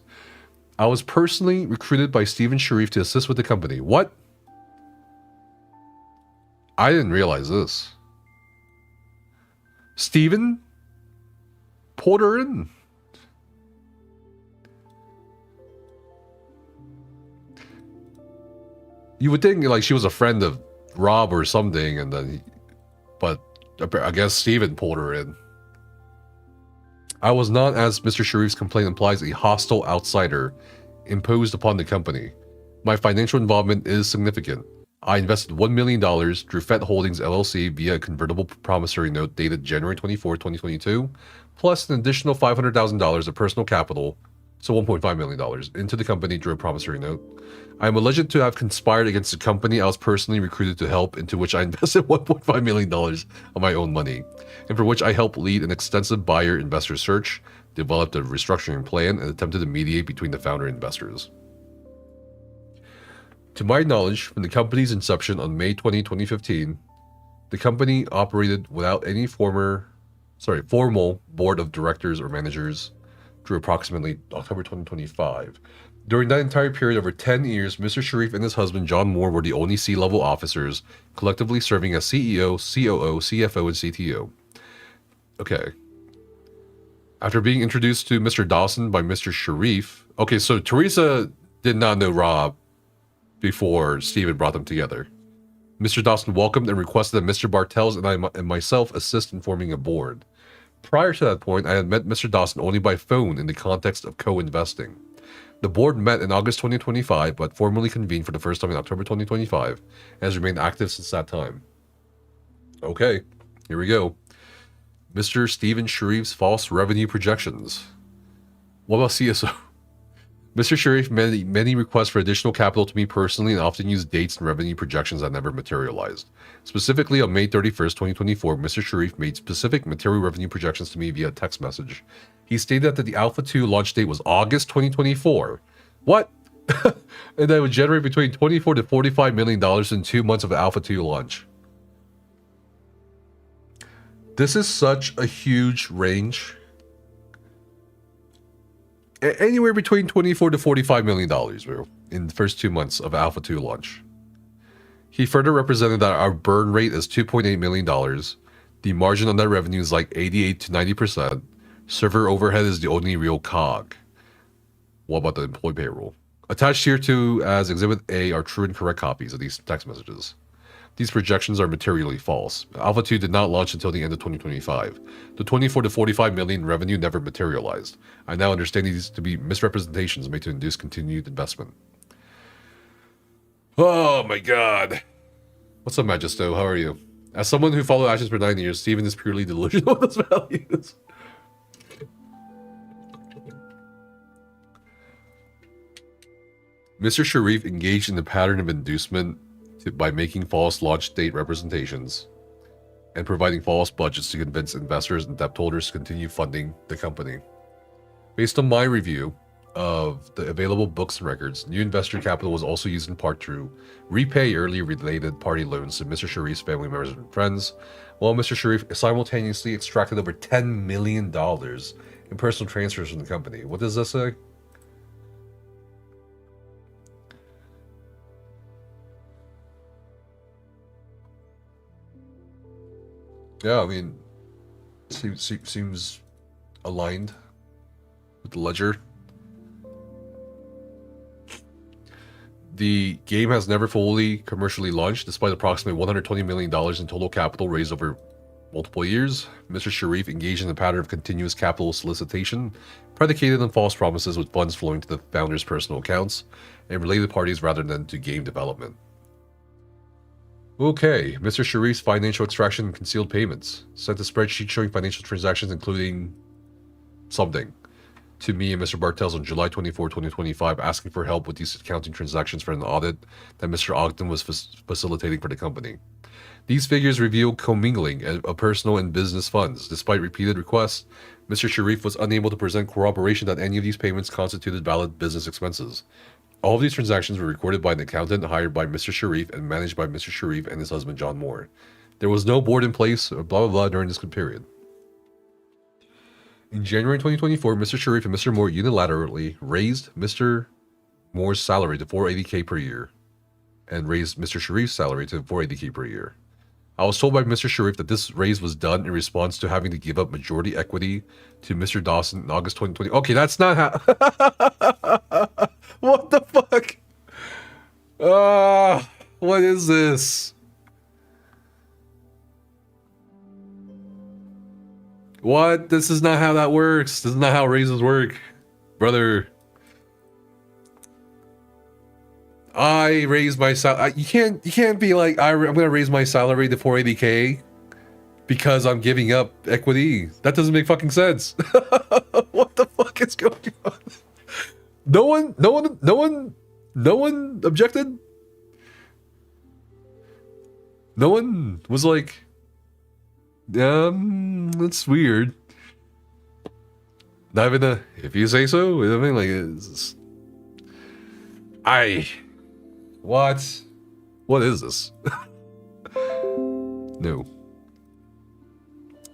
I was personally recruited by Steven Sharif to assist with the company. What? I didn't realize this. Steven pulled her in. You would think like she was a friend of Rob or something, and then, but I guess Steven pulled her in. I was not, as Mr. Sharif's complaint implies, a hostile outsider imposed upon the company. My financial involvement is significant. I invested $1 million through FET Holdings LLC via a convertible promissory note dated January 24, 2022, plus an additional $500,000 of personal capital, so $1.5 million, into the company through a promissory note. I am alleged to have conspired against the company I was personally recruited to help, into which I invested $1.5 million of my own money, and for which I helped lead an extensive buyer-investor search, developed a restructuring plan, and attempted to mediate between the founder and investors. To my knowledge, from the company's inception on May 20, 2015, the company operated without any formal board of directors or managers through approximately October 2025. During that entire period, over 10 years, Mr. Sharif and his husband John Moore were the only C-level officers, collectively serving as CEO, COO, CFO, and CTO. Okay. After being introduced to Mr. Dawson by Mr. Sharif... Okay, so Teresa did not know Rob before Steven brought them together. Mr. Dawson welcomed and requested that Mr. Bartels and myself assist in forming a board. Prior to that point, I had met Mr. Dawson only by phone in the context of co-investing. The board met in August 2025, but formally convened for the first time in October 2025, and has remained active since that time. Okay, here we go. Mr. Steven Sharif's false revenue projections. What about CSO? Mr. Sharif made many requests for additional capital to me personally and often used dates and revenue projections that never materialized. Specifically, on May 31st, 2024, Mr. Sharif made specific material revenue projections to me via text message. He stated that the Alpha 2 launch date was August 2024. What? And that would generate between $24 to $45 million in 2 months of Alpha 2 launch. This is such a huge range. Anywhere between $24 to $45 million, bro, in the first 2 months of Alpha 2 launch. He further represented that our burn rate is $2.8 million. The margin on that revenue is like 88 to 90%. Server overhead is the only real cog. What about the employee payroll? Attached here to as Exhibit A are true and correct copies of these text messages. These projections are materially false. Alpha 2 did not launch until the end of 2025. The 24 to 45 million revenue never materialized. I now understand these to be misrepresentations made to induce continued investment. Oh my god. What's up, Magisto? How are you? As someone who followed Ashes for 9 years, Steven is purely delusional with his values. Mr. Sharif engaged in the pattern of inducement by making false launch date representations and providing false budgets to convince investors and debt holders to continue funding the company. Based on my review of the available books and records, new investor capital was also used in part to repay earlier related party loans to Mr. Sharif's family members and friends, while Mr. Sharif simultaneously extracted over $10 million in personal transfers from the company. What does this say? Yeah, I mean, seems aligned with the ledger. The game has never fully commercially launched, despite approximately $120 million in total capital raised over multiple years. Mr. Sharif engaged in a pattern of continuous capital solicitation, predicated on false promises with funds flowing to the founder's personal accounts and related parties rather than to game development. Okay, Mr. Sharif's financial extraction and concealed payments. Sent a spreadsheet showing financial transactions including something to me and Mr. Bartels on July 24, 2025, asking for help with these accounting transactions for an audit that Mr. Ogden was facilitating for the company. These figures reveal commingling of personal and business funds. Despite repeated requests, Mr. Sharif was unable to present corroboration that any of these payments constituted valid business expenses. All of these transactions were recorded by an accountant hired by Mr. Sharif and managed by Mr. Sharif and his husband John Moore. There was no board in place, blah blah blah, during this period. In January 2024, Mr. Sharif and Mr. Moore unilaterally raised Mr. Moore's salary to $480K per year and raised Mr. Sharif's salary to $480K per year. I was told by Mr. Sharif that this raise was done in response to having to give up majority equity to Mr. Dawson in August 2020. Okay, that's not how... What the fuck? What is this? What? This is not how that works. This is not how raises work, brother. I raise my salary. You can't be like I'm gonna raise my salary to 480K because I'm giving up equity. That doesn't make fucking sense. What the fuck is going on? No one objected. No one was like, that's weird. Not even a, if you say so. I mean, like, what is this? No.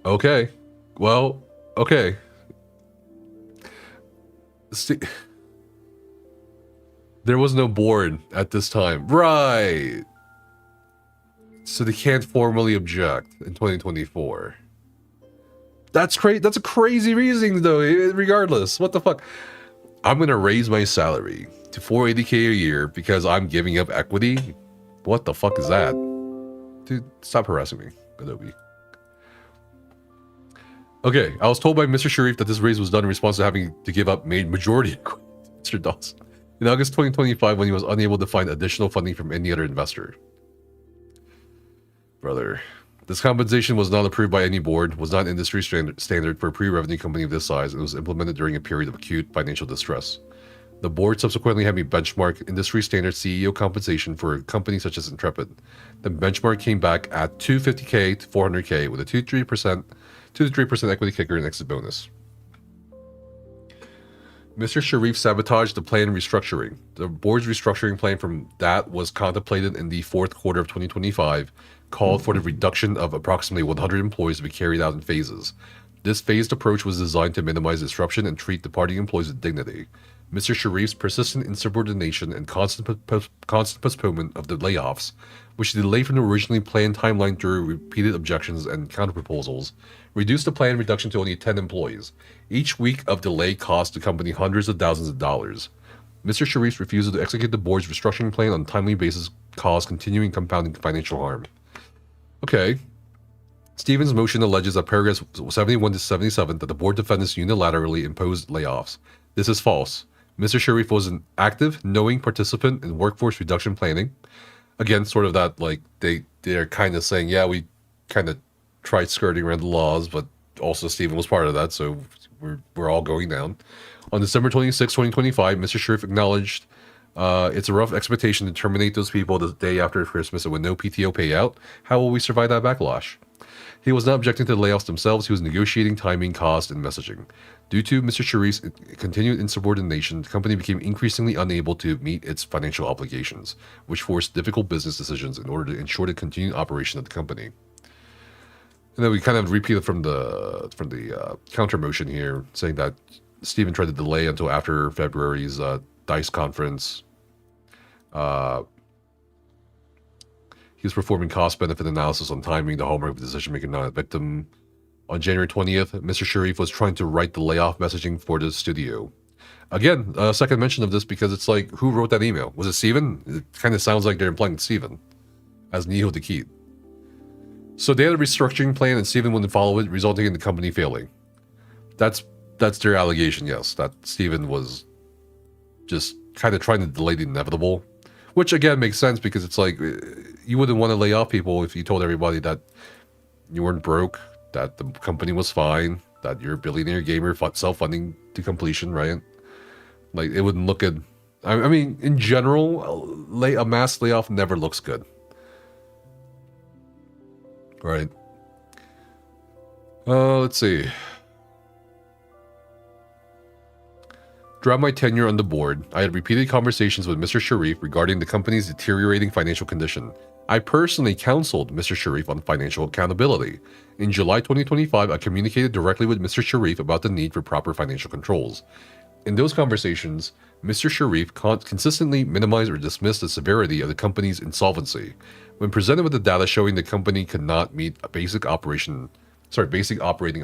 Okay. Well, okay. See, there was no board at this time. Right. So they can't formally object in 2024. That's crazy. That's a crazy reasoning, though. Regardless, what the fuck? I'm gonna raise my salary to 480K a year because I'm giving up equity. What the fuck is that, dude? Stop harassing me, Adobe. Okay, I was told by Mr. Sharif that this raise was done in response to having to give up majority equity to Mr. Dawson in August 2025 when he was unable to find additional funding from any other investor. Brother, this compensation was not approved by any board, was not industry standard for a pre-revenue company of this size, and was implemented during a period of acute financial distress. The board subsequently had me benchmark industry standard CEO compensation for a company such as Intrepid. The benchmark came back at 250K to 400K with a 2 to 3% equity kicker and exit bonus. Mr. Sharif sabotaged the plan restructuring. The board's restructuring plan from that was contemplated in the fourth quarter of 2025, called for the reduction of approximately 100 employees to be carried out in phases. This phased approach was designed to minimize disruption and treat departing employees with dignity. Mr. Sharif's persistent insubordination and constant postponement of the layoffs, which delayed from the originally planned timeline through repeated objections and counterproposals, reduced the planned reduction to only 10 employees. Each week of delay cost the company hundreds of thousands of dollars. Mr. Sharif's refusal to execute the board's restructuring plan on a timely basis caused continuing compounding financial harm. Okay. Stevens' motion alleges that paragraphs 71 to 77 that the board defendants unilaterally imposed layoffs. This is false. Mr. Sharif was an active, knowing participant in workforce reduction planning. Again, sort of that, like, they're kind of saying, yeah, we kind of tried skirting around the laws, but also Steven was part of that, so we're all going down. On December 26, 2025, Mr. Sharif acknowledged it's a rough expectation to terminate those people the day after Christmas and with no PTO payout. How will we survive that backlash? He was not objecting to the layoffs themselves. He was negotiating timing, cost, and messaging. Due to Mr. Sharif's continued insubordination, the company became increasingly unable to meet its financial obligations, which forced difficult business decisions in order to ensure the continued operation of the company. And then we kind of repeated from the counter motion here, saying that Stephen tried to delay until after February's DICE conference. He was performing cost-benefit analysis on timing, the hallmark of decision-making, not a victim. On January 20th, Mr. Sharif was trying to write the layoff messaging for the studio. Again, a second mention of this because it's like, who wrote that email? Was it Steven? It kind of sounds like they're implying Steven as Neho the Key. So they had a restructuring plan and Steven wouldn't follow it, resulting in the company failing. That's their allegation, yes. That Steven was just kind of trying to delay the inevitable. Which again makes sense because it's like, you wouldn't want to lay off people if you told everybody that you weren't broke, that the company was fine, that you're a billionaire gamer, self-funding to completion, right? Like, it wouldn't look good. I mean, in general, a mass layoff never looks good. Right. Let's see. Throughout my tenure on the board, I had repeated conversations with Mr. Sharif regarding the company's deteriorating financial condition. I personally counseled Mr. Sharif on financial accountability. In July 2025, I communicated directly with Mr. Sharif about the need for proper financial controls. In those conversations, Mr. Sharif consistently minimized or dismissed the severity of the company's insolvency. When presented with the data showing the company could not meet a basic operating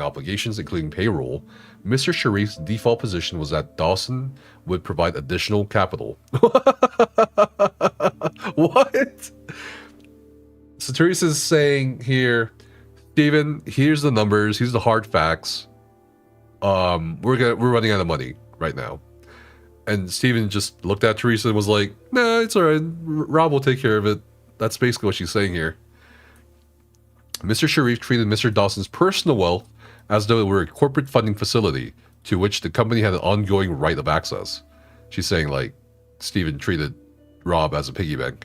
obligations, including payroll, Mr. Sharif's default position was that Dawson would provide additional capital. What? So Teresa is saying here, Steven, here's the numbers, here's the hard facts. We're running out of money right now. And Steven just looked at Teresa and was like, nah, it's alright. Rob will take care of it. That's basically what she's saying here. Mr. Sharif treated Mr. Dawson's personal wealth as though it were a corporate funding facility to which the company had an ongoing right of access. She's saying, like, Steven treated Rob as a piggy bank.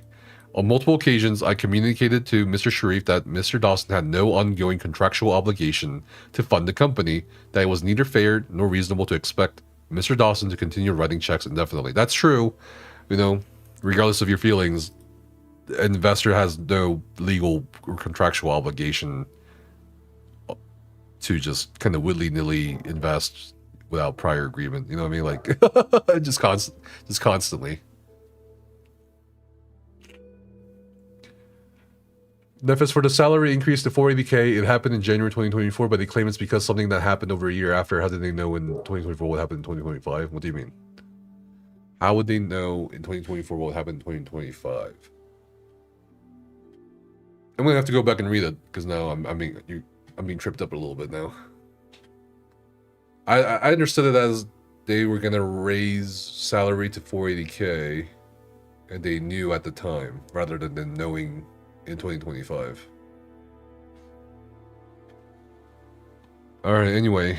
On multiple occasions, I communicated to Mr. Sharif that Mr. Dawson had no ongoing contractual obligation to fund the company, that it was neither fair nor reasonable to expect Mr. Dawson to continue writing checks indefinitely. That's true. You know, regardless of your feelings, an investor has no legal or contractual obligation to just kind of willy-nilly invest without prior agreement. You know what I mean? Like, just constantly. Nefas, for the salary increase to 480K, it happened in January 2024, but they claim it's because something that happened over a year after. How did they know in 2024 what happened in 2025? What do you mean? How would they know in 2024 what happened in 2025? I'm gonna have to go back and read it because now I'm being tripped up a little bit now. I understood it as they were gonna raise salary to 480K, and they knew at the time rather than knowing in 2025. All right. Anyway,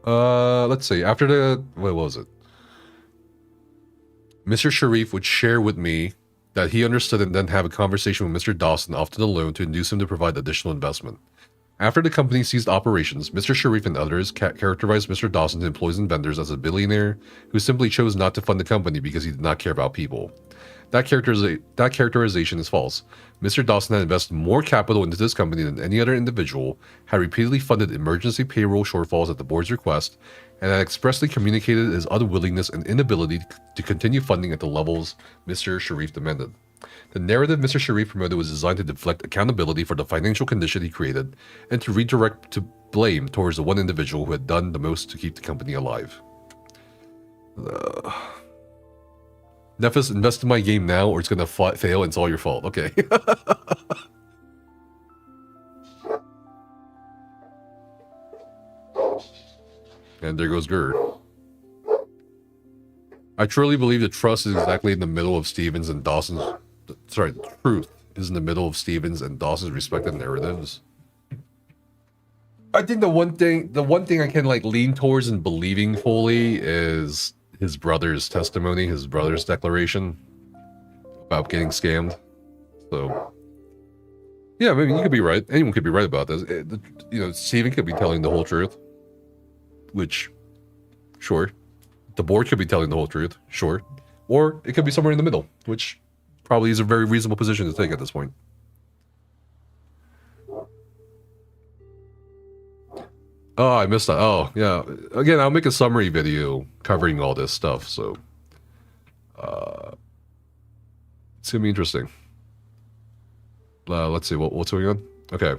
let's see. After the what was it? Mr. Sharif would share with me that he understood and then have a conversation with Mr. Dawson, often alone, to induce him to provide additional investment. After the company ceased operations, Mr. Sharif and others characterized Mr. Dawson's employees and vendors as a billionaire who simply chose not to fund the company because he did not care about people. That characterization is false. Mr. Dawson had invested more capital into this company than any other individual, had repeatedly funded emergency payroll shortfalls at the board's request, and had expressly communicated his unwillingness and inability to continue funding at the levels Mr. Sharif demanded. The narrative Mr. Sharif promoted was designed to deflect accountability for the financial condition he created and to redirect to blame towards the one individual who had done the most to keep the company alive. Nefas, invest in my game now or it's going to fail and it's all your fault. Okay. And there goes Gerd. I truly believe the trust is exactly in the middle of Stevens and Dawson's... Sorry, the truth is in the middle of Stevens and Dawson's respective narratives. I think the one thing I can like lean towards and believing fully is his brother's testimony, his brother's declaration about getting scammed. So, yeah, maybe you could be right. Anyone could be right about this. You know, Steven could be telling the whole truth. Which, sure. The board could be telling the whole truth, sure. Or it could be somewhere in the middle, which probably is a very reasonable position to take at this point. Oh, I missed that. Oh, yeah. Again, I'll make a summary video covering all this stuff, so... it's gonna be interesting. Let's see, what's going on? Okay.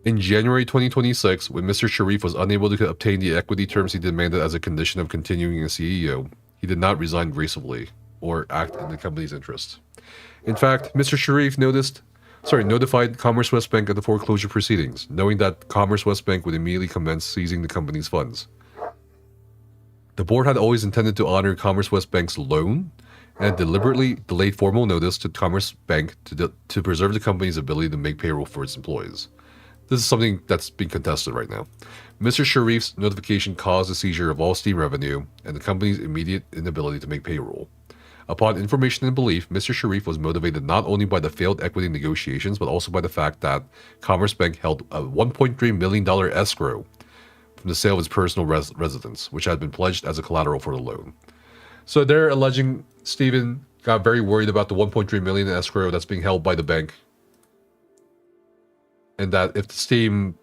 In January 2026, when Mr. Sharif was unable to obtain the equity terms he demanded as a condition of continuing as CEO, he did not resign gracefully or act in the company's interest. In fact, Mr. Sharif notified Commerce West Bank of the foreclosure proceedings, knowing that Commerce West Bank would immediately commence seizing the company's funds. The board had always intended to honor Commerce West Bank's loan and deliberately delayed formal notice to Commerce Bank to preserve the company's ability to make payroll for its employees. This is something that's being contested right now. Mr. Sharif's notification caused the seizure of all steam revenue and the company's immediate inability to make payroll. Upon information and belief, Mr. Sharif was motivated not only by the failed equity negotiations, but also by the fact that Commerce Bank held a $1.3 million escrow from the sale of his personal residence, which had been pledged as a collateral for the loan. So they're alleging Steven got very worried about the $1.3 million in escrow that's being held by the bank. And that if the Steam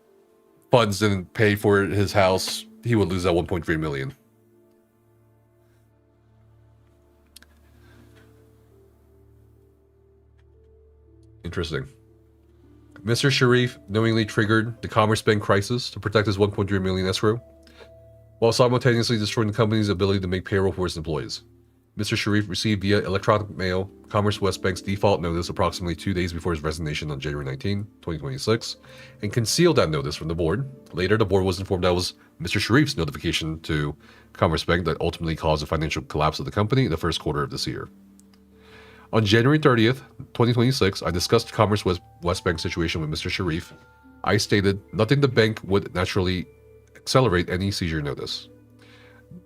funds didn't pay for his house, he would lose that 1.3 million. Interesting. Mr. Sharif knowingly triggered the Commerce Bank crisis to protect his 1.3 million escrow, while simultaneously destroying the company's ability to make payroll for its employees. Mr. Sharif received via electronic mail Commerce West Bank's default notice approximately 2 days before his resignation on January 19, 2026, and concealed that notice from the board. Later, the board was informed that was Mr. Sharif's notification to Commerce Bank that ultimately caused the financial collapse of the company in the first quarter of this year. On January 30th, 2026, I discussed Commerce West Bank's situation with Mr. Sharif. I stated nothing the bank would naturally accelerate any seizure notice.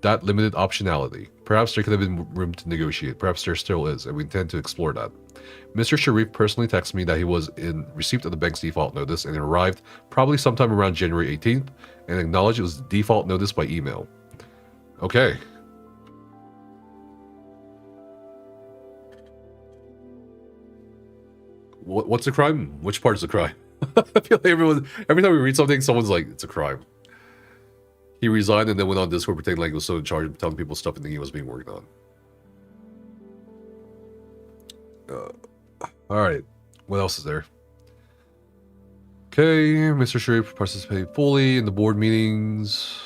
That limited optionality. Perhaps there could have been room to negotiate. Perhaps there still is, and we intend to explore that. Mr. Sharif personally texted me that he was in receipt of the bank's default notice and it arrived probably sometime around January 18th and acknowledged it was the default notice by email. Okay. What's the crime? Which part is the crime? I feel like every time we read something, someone's like, it's a crime. He resigned and then went on Discord pretending like he was still in charge of telling people stuff and thinking he was being worked on. Alright. What else is there? Okay, Mr. Sharif participated fully in the board meetings.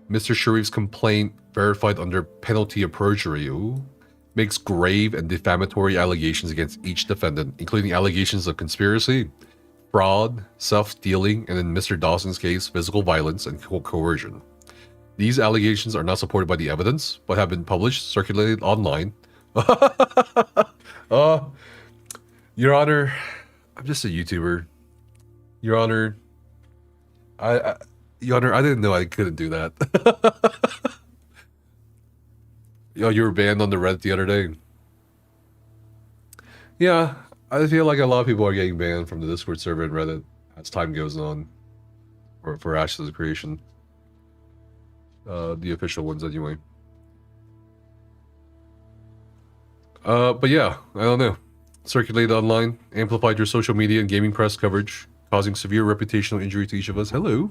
Mr. Sharif's complaint, verified under penalty of perjury, makes grave and defamatory allegations against each defendant, including allegations of conspiracy, fraud, self-dealing, and in Mr. Dawson's case, physical violence and coercion. These allegations are not supported by the evidence, but have been published, circulated online. Your Honor, I'm just a YouTuber. Your Honor, Your Honor, I didn't know I couldn't do that. Yo, you were banned on the Reddit the other day. Yeah, I feel like a lot of people are getting banned from the Discord server and Reddit as time goes on. For Ashes of Creation. The official ones anyway. But yeah, I don't know. Circulated online, amplified your social media and gaming press coverage, causing severe reputational injury to each of us. Hello.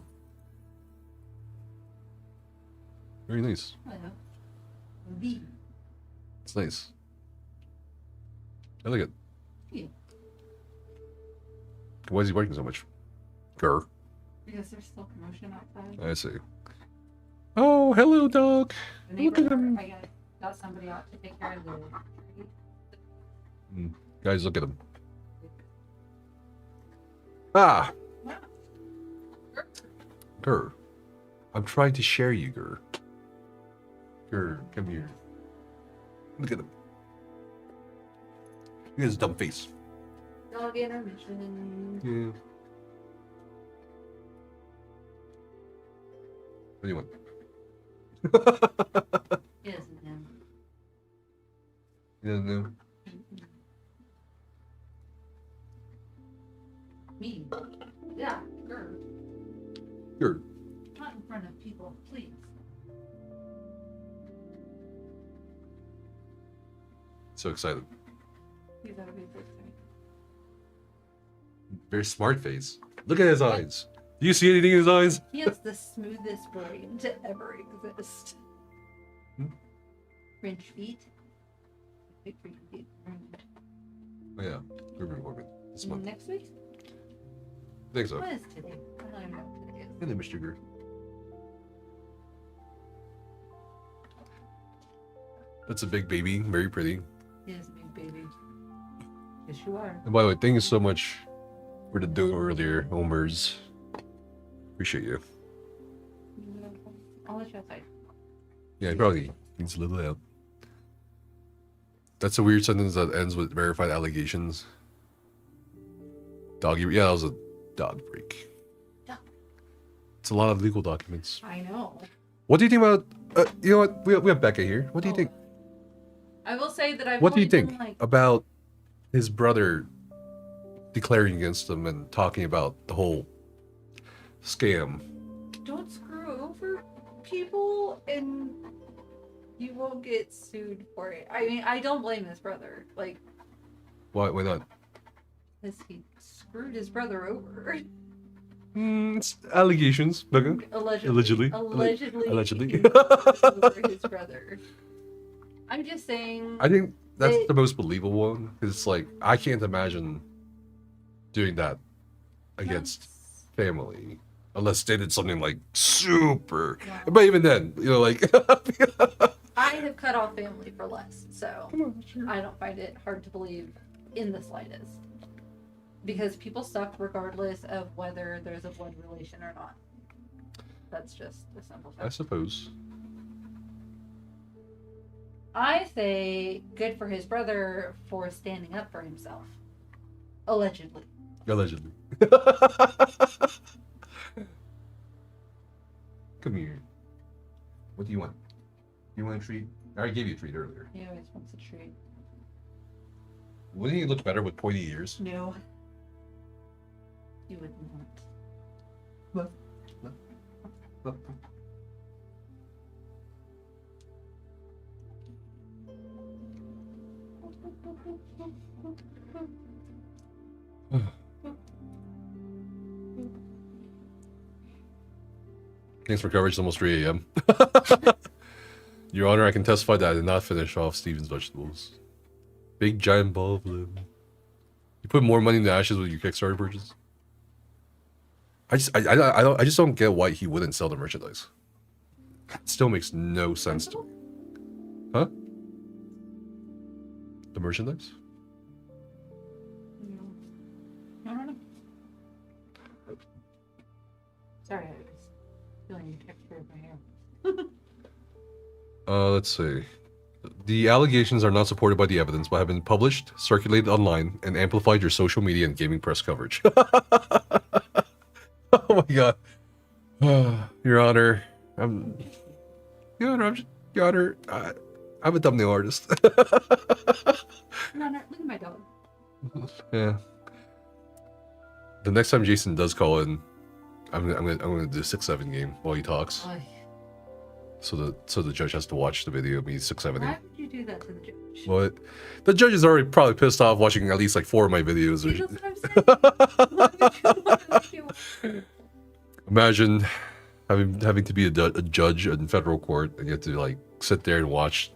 Very nice. It's nice. I like it. Yeah. Why is he working so much? Grr. Because there's still commotion outside. I see. Oh, hello, dog. The Look at neighbor, him. I got somebody out to take care of the tree. Guys, look at him. Ah! Grr. I'm trying to share you, Grr. Grr, come here. Look at him. Look at his dumb face. Dog intermission. Yeah. What do you want? He doesn't know. He doesn't know. Me. Yeah, grr. Grr. Not in front of people, please. So excited. He's out of his face. Very smart face. Look at his eyes. Do you see anything in his eyes? He has the smoothest brain to ever exist. French feet. Big French feet. Oh yeah. Grooming appointment this month. Next week? I think so. What is today? I don't even know what today is. Hello, Mr. Grr. That's a big baby. Very pretty. He is a big baby. Yes, you are. And by the way, thank you so much for the dough earlier, Homers. Appreciate you. I'll let you outside. Yeah, he probably needs a little help. That's a weird sentence that ends with verified allegations. Doggy. Yeah, that was a dog break. Yeah. It's a lot of legal documents. I know. What do you think about? You know what? We have Becca here. What do you think? I will say that I've What do you only think been, like, about his brother declaring against him and talking about the whole scam? don't screw over people and you won't get sued for it. I mean, I don't blame his brother. Like, Why not? because he screwed his brother over. It's allegations, Becca. Allegedly. Allegedly. Allegedly. He screwed over his brother. I'm just saying. I think that's the most believable one because it's like I can't imagine doing that against family unless they did something like super. Wow. But even then, you know, like I have cut off family for less, so I don't find it hard to believe in the slightest. Because people suck regardless of whether there's a blood relation or not. That's just a simple fact. I suppose. I say good for his brother for standing up for himself. Allegedly. Allegedly. Come here. What do you want? You want a treat? I already gave you a treat earlier. He always wants a treat. Wouldn't he look better with pointy ears? No. You would not. Look. Thanks for coverage. It's almost 3 a.m. Your Honor, I can testify that I did not finish off Steven's vegetables. Big giant ball of blue. You put more money in the ashes with your Kickstarter purchase? I just don't get why he wouldn't sell the merchandise. It still makes no sense to me. Huh? The merchandise? No. Sorry, I was feeling the texture of my hair. Let's see. The allegations are not supported by the evidence, but have been published, circulated online, and amplified your social media and gaming press coverage. Oh my god. Your Honor, I'm a thumbnail artist. No, look at my dog. Yeah. The next time Jason does call in, I'm gonna do a 6-7 game while he talks. Oy. So the judge has to watch the video of me 6-7. Why would you do that to the judge? What? The judge is already probably pissed off watching at least like 4 of my videos. See, that's what I'm saying. Imagine having to be a judge in federal court and you have to like sit there and watch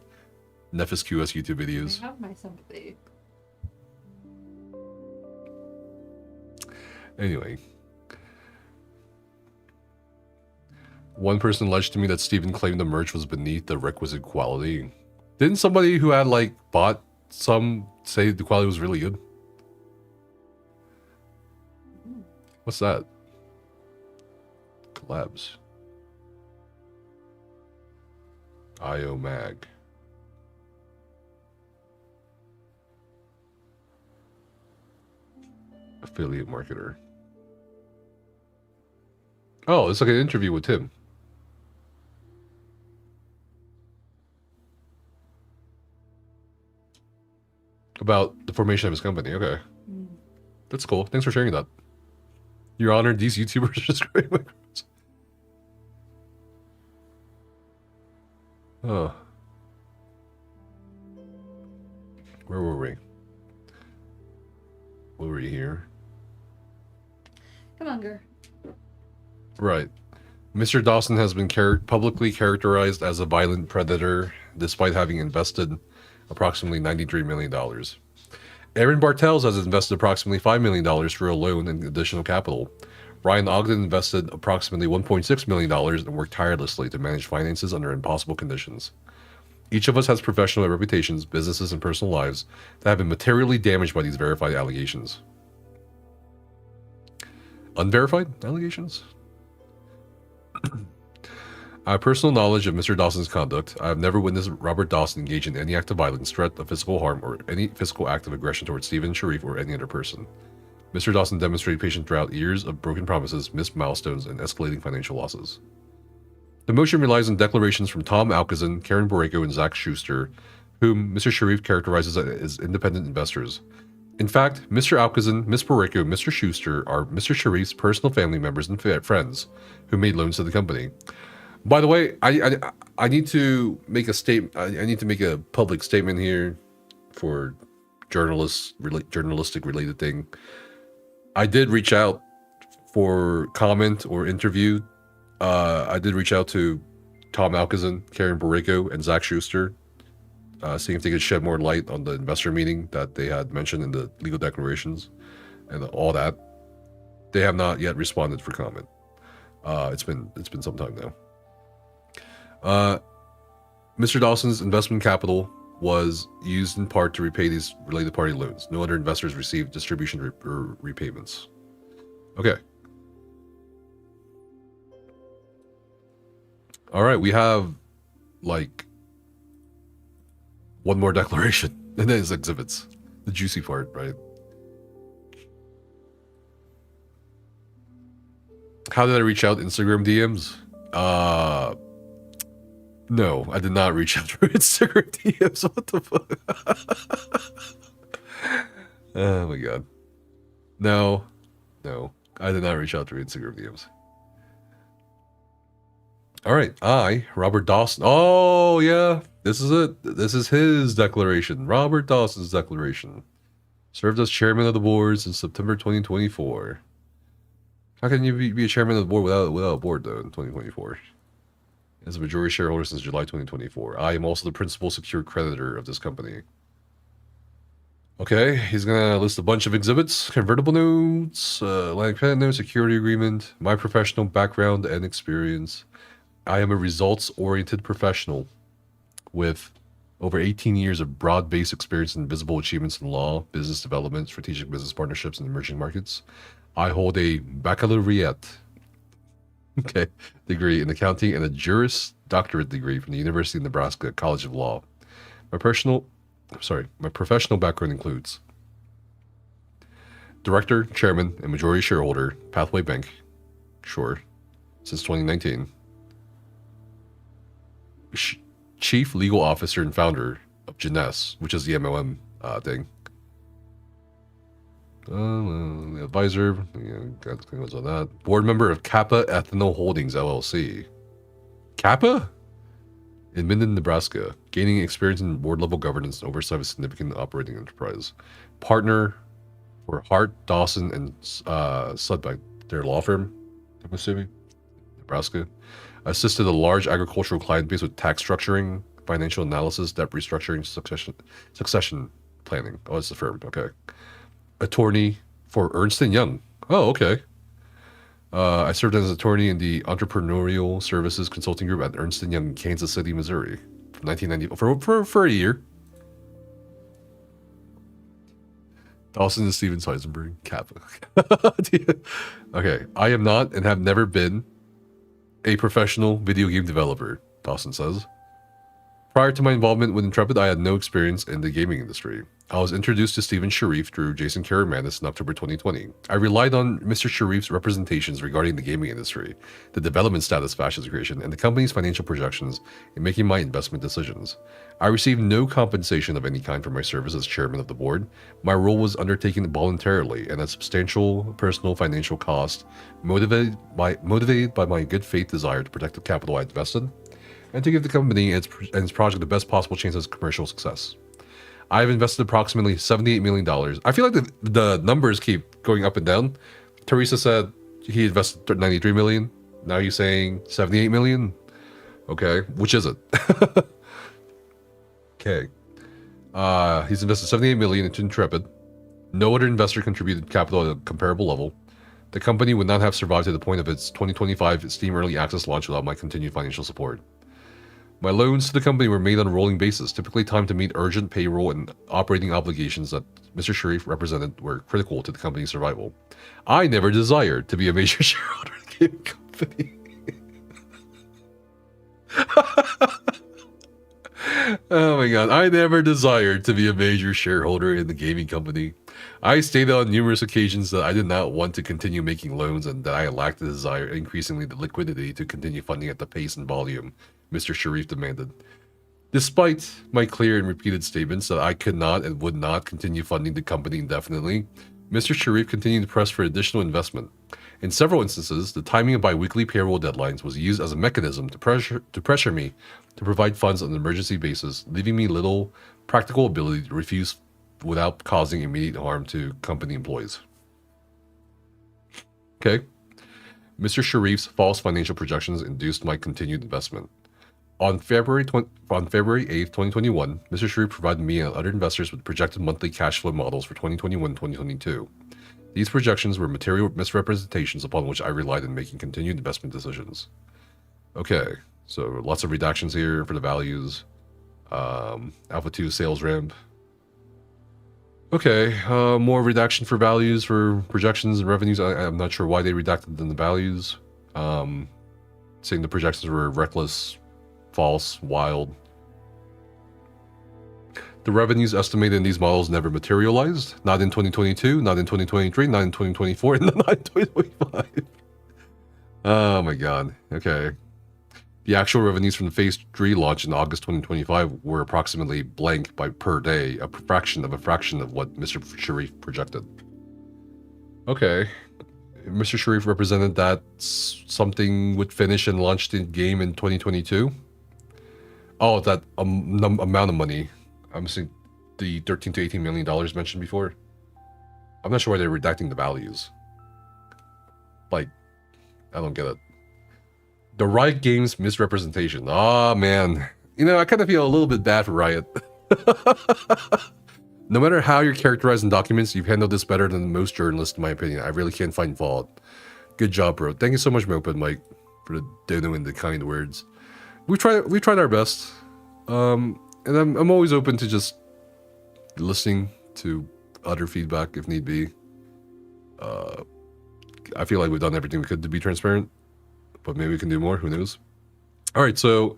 NefasQS YouTube videos. You have my sympathy. Anyway. One person alleged to me that Steven claimed the merch was beneath the requisite quality. Didn't somebody who had like bought some say the quality was really good? What's that? Collabs. IO Mag. Affiliate marketer. Oh, it's like an interview with Tim. About the formation of his company. Okay. That's cool. Thanks for sharing that. Your Honor, these YouTubers are just great microphones. Oh. Where were we? What were you here? Come on, girl. Right. Mr. Dawson has been publicly characterized as a violent predator despite having invested approximately $93 million. Aaron Bartels has invested approximately $5 million for a loan and additional capital. Ryan Ogden invested approximately $1.6 million and worked tirelessly to manage finances under impossible conditions. Each of us has professional reputations, businesses, and personal lives that have been materially damaged by these verified allegations. Unverified allegations? I have personal knowledge of Mr. Dawson's conduct. I have never witnessed Robert Dawson engage in any act of violence, threat of physical harm, or any physical act of aggression towards Stephen Sharif or any other person. Mr. Dawson demonstrated patience throughout years of broken promises, missed milestones, and escalating financial losses. The motion relies on declarations from Tom Alkazan, Karen Borrego, and Zach Schuster, whom Mr. Sharif characterizes as independent investors. In fact, Mr. Alkazan, Ms. Borrego, and Mr. Schuster are Mr. Sharif's personal family members and friends who made loans to the company. By the way, I need to make a statement. I need to make a public statement here for journalistic related thing. I did reach out for comment or interview. I did reach out to Tom Alkazan, Karen Borrego, and Zach Schuster, seeing if they could shed more light on the investor meeting that they had mentioned in the legal declarations and all that. They have not yet responded for comment. It's been some time now. Mr. Dawson's investment capital was used in part to repay these related party loans. No other investors received distribution or repayments. Okay. All right, we have like one more declaration, and then it's exhibits. The juicy part, right? How did I reach out? Instagram DMs? No, I did not reach out through Instagram DMs. What the fuck? Oh my god. No, I did not reach out through Instagram DMs. All right, Robert Dawson. Oh yeah, this is it. This is his declaration. Robert Dawson's declaration. Served as chairman of the board since September 2024. How can you be a chairman of the board without a board though in 2024? As a majority shareholder since July 2024. I am also the principal secured creditor of this company. Okay, he's gonna list a bunch of exhibits, convertible notes, line of credit note, security agreement, my professional background and experience. I am a results-oriented professional with over 18 years of broad-based experience and visible achievements in law, business development, strategic business partnerships, and emerging markets. I hold a baccalaureate degree in accounting and a Juris Doctorate degree from the University of Nebraska College of Law. My professional background includes director, chairman, and majority shareholder, Pathway Bank, sure, since 2019. Chief legal officer and founder of Jeunesse, which is the MLM thing. Advisor, got things on that. Board member of Kappa Ethanol Holdings LLC. Kappa? In Minden, Nebraska, gaining experience in board level governance and oversight of a significant operating enterprise. Partner for Hart, Dawson, and Sudbeck, their law firm, I'm assuming, Nebraska. Assisted a large agricultural client base with tax structuring, financial analysis, debt restructuring, succession planning. Oh, it's the firm. Okay. Attorney for Ernst & Young. Oh, okay. I served as an attorney in the Entrepreneurial Services Consulting Group at Ernst & Young in Kansas City, Missouri, from 1990 for a year. Dawson and Steven Seisenberg, Kappa. Okay, I am not and have never been a professional video game developer, Dawson says. Prior to my involvement with Intrepid, I had no experience in the gaming industry. I was introduced to Tim Sharif through Jason Karamanis in October 2020. I relied on Mr. Sharif's representations regarding the gaming industry, the development status of Ashes Creation, and the company's financial projections in making my investment decisions. I received no compensation of any kind for my service as chairman of the board. My role was undertaken voluntarily and at substantial personal financial cost, motivated by my good faith desire to protect the capital I invested and to give the company and its project the best possible chance of commercial success. I've invested approximately $78 million. I feel like the numbers keep going up and down. Teresa said he invested $93 million. Now you're saying $78 million? Okay, which is it? Okay. He's invested $78 million into Intrepid. No other investor contributed capital at a comparable level. The company would not have survived to the point of its 2025 Steam Early Access launch without my continued financial support. My loans to the company were made on a rolling basis, typically timed to meet urgent payroll and operating obligations that Mr. Sharif represented were critical to the company's survival. I never desired to be a major shareholder in the gaming company. Oh my god, I never desired to be a major shareholder in the gaming company. I stated on numerous occasions that I did not want to continue making loans and that I lacked the desire, increasingly the liquidity, to continue funding at the pace and volume Mr. Sharif demanded. Despite my clear and repeated statements that I could not and would not continue funding the company indefinitely, Mr. Sharif continued to press for additional investment. In several instances, the timing of bi-weekly payroll deadlines was used as a mechanism to pressure me to provide funds on an emergency basis, leaving me little practical ability to refuse without causing immediate harm to company employees. Okay. Mr. Sharif's false financial projections induced my continued investment. On February 8th, 2021, Mr. Sharif provided me and other investors with projected monthly cash flow models for 2021 and 2022. These projections were material misrepresentations upon which I relied in making continued investment decisions. Okay, So lots of redactions here for the values. Alpha 2 sales ramp. Okay, more redaction for values for projections and revenues. I'm not sure why they redacted in the values. Saying the projections were reckless, false, wild. The revenues estimated in these models never materialized. Not in 2022, not in 2023, not in 2024, and not in 2025. Oh my god. Okay. The actual revenues from the Phase 3 launch in August 2025 were approximately blank by per day, a fraction of what Mr. Sharif projected. Okay. Mr. Sharif represented that something would finish and launch the game in 2022. Oh, that amount of money. I'm saying the $13 to $18 million mentioned before. I'm not sure why they're redacting the values. Like, I don't get it. The Riot Games misrepresentation. Oh, man. You know, I kind of feel a little bit bad for Riot. No matter how you're characterized in documents, you've handled this better than most journalists, in my opinion. I really can't find fault. Good job, bro. Thank you so much, Moped Mike, for the dono and the kind words. We tried our best. And I'm always open to just listening to other feedback if need be. I feel like we've done everything we could to be transparent, but maybe we can do more. Who knows? All right, so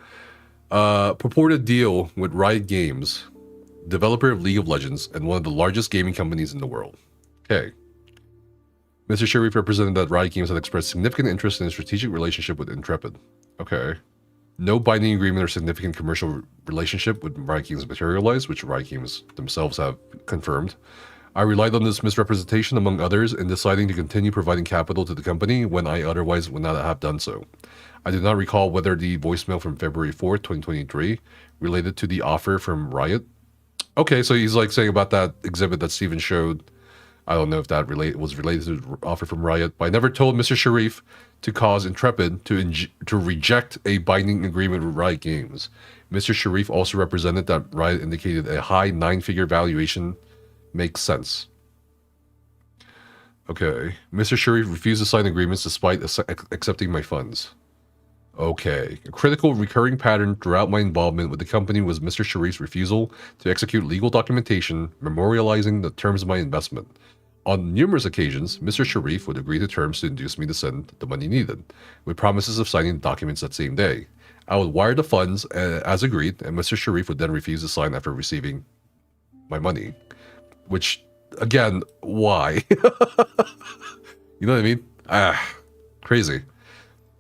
purported deal with Riot Games, developer of League of Legends and one of the largest gaming companies in the world. Okay. Mr. Sharif represented that Riot Games had expressed significant interest in a strategic relationship with Intrepid. Okay. No binding agreement or significant commercial relationship with Riot Games materialized, which Riot Games themselves have confirmed. I relied on this misrepresentation, among others, in deciding to continue providing capital to the company when I otherwise would not have done so. I do not recall whether the voicemail from February 4th, 2023 related to the offer from Riot. Okay, so he's like saying about that exhibit that Steven showed. I don't know if that was related to the offer from Riot, but I never told Mr. Sharif to cause Intrepid to reject a binding agreement with Riot Games. Mr. Sharif also represented that Riot indicated a high 9-figure valuation makes sense. Okay. Mr. Sharif refused to sign agreements despite accepting my funds. Okay. A critical recurring pattern throughout my involvement with the company was Mr. Sharif's refusal to execute legal documentation memorializing the terms of my investment. On numerous occasions, Mr. Sharif would agree to terms to induce me to send the money needed, with promises of signing the documents that same day. I would wire the funds as agreed, and Mr. Sharif would then refuse to sign after receiving my money. Which, again, why? You know what I mean? Crazy.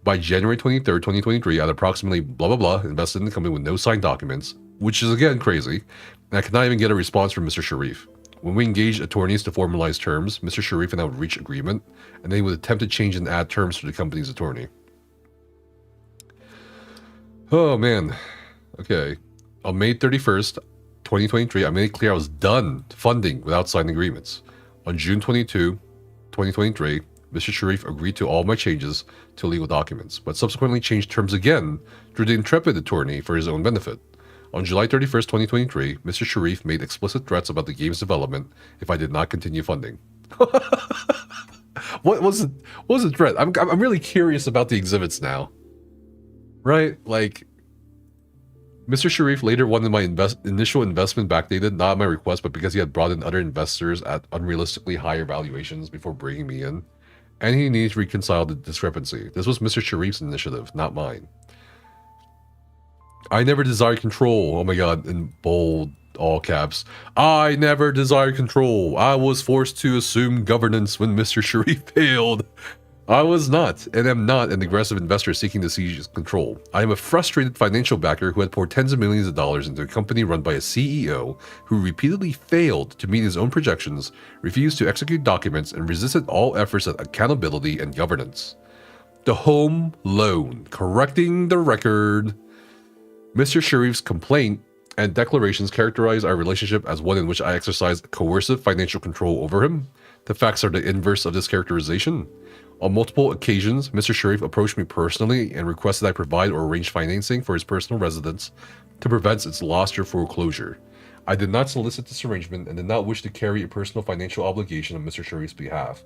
By January 23rd, 2023, I had approximately blah, blah, blah invested in the company with no signed documents, which is, again, crazy. And I could not even get a response from Mr. Sharif. When we engaged attorneys to formalize terms, Mr. Sharif and I would reach agreement, and then he would attempt to change and add terms to the company's attorney. Oh, man. Okay. On May 31st, 2023, I made it clear I was done funding without signing agreements. On June 22, 2023, Mr. Sharif agreed to all my changes to legal documents, but subsequently changed terms again through the Intrepid attorney for his own benefit. On July 31st, 2023, Mr. Sharif made explicit threats about the game's development if I did not continue funding. What was the threat? I'm really curious about the exhibits now. Right? Like, Mr. Sharif later wanted my initial investment backdated, not at my request, but because he had brought in other investors at unrealistically higher valuations before bringing me in, and he needed to reconcile the discrepancy. This was Mr. Sharif's initiative, not mine. I never desired control. Oh my god, in bold, all caps. I never desired control. I was forced to assume governance when Mr. Sharif failed. I was not, and am not, an aggressive investor seeking to seize control. I am a frustrated financial backer who had poured tens of millions of dollars into a company run by a CEO who repeatedly failed to meet his own projections, refused to execute documents, and resisted all efforts at accountability and governance. The home loan, correcting the record. Mr. Sharif's complaint and declarations characterize our relationship as one in which I exercised coercive financial control over him. The facts are the inverse of this characterization. On multiple occasions, Mr. Sharif approached me personally and requested I provide or arrange financing for his personal residence to prevent its loss or foreclosure. I did not solicit this arrangement and did not wish to carry a personal financial obligation on Mr. Sharif's behalf.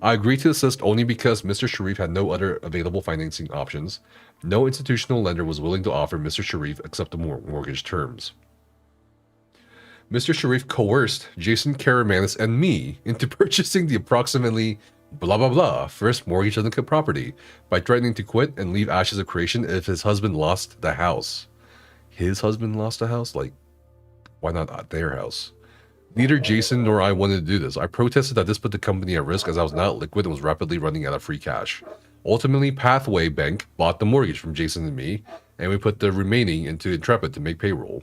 I agreed to assist only because Mr. Sharif had no other available financing options. No institutional lender was willing to offer Mr. Sharif acceptable mortgage terms. Mr. Sharif coerced Jason Karamanis and me into purchasing the approximately blah blah blah first mortgage on the property by threatening to quit and leave Ashes of Creation if his husband lost the house. His husband lost the house? Like, why not their house? Neither Jason nor I wanted to do this. I protested that this put the company at risk as I was not liquid and was rapidly running out of free cash. Ultimately, Pathway Bank bought the mortgage from Jason and me, and we put the remaining into Intrepid to make payroll.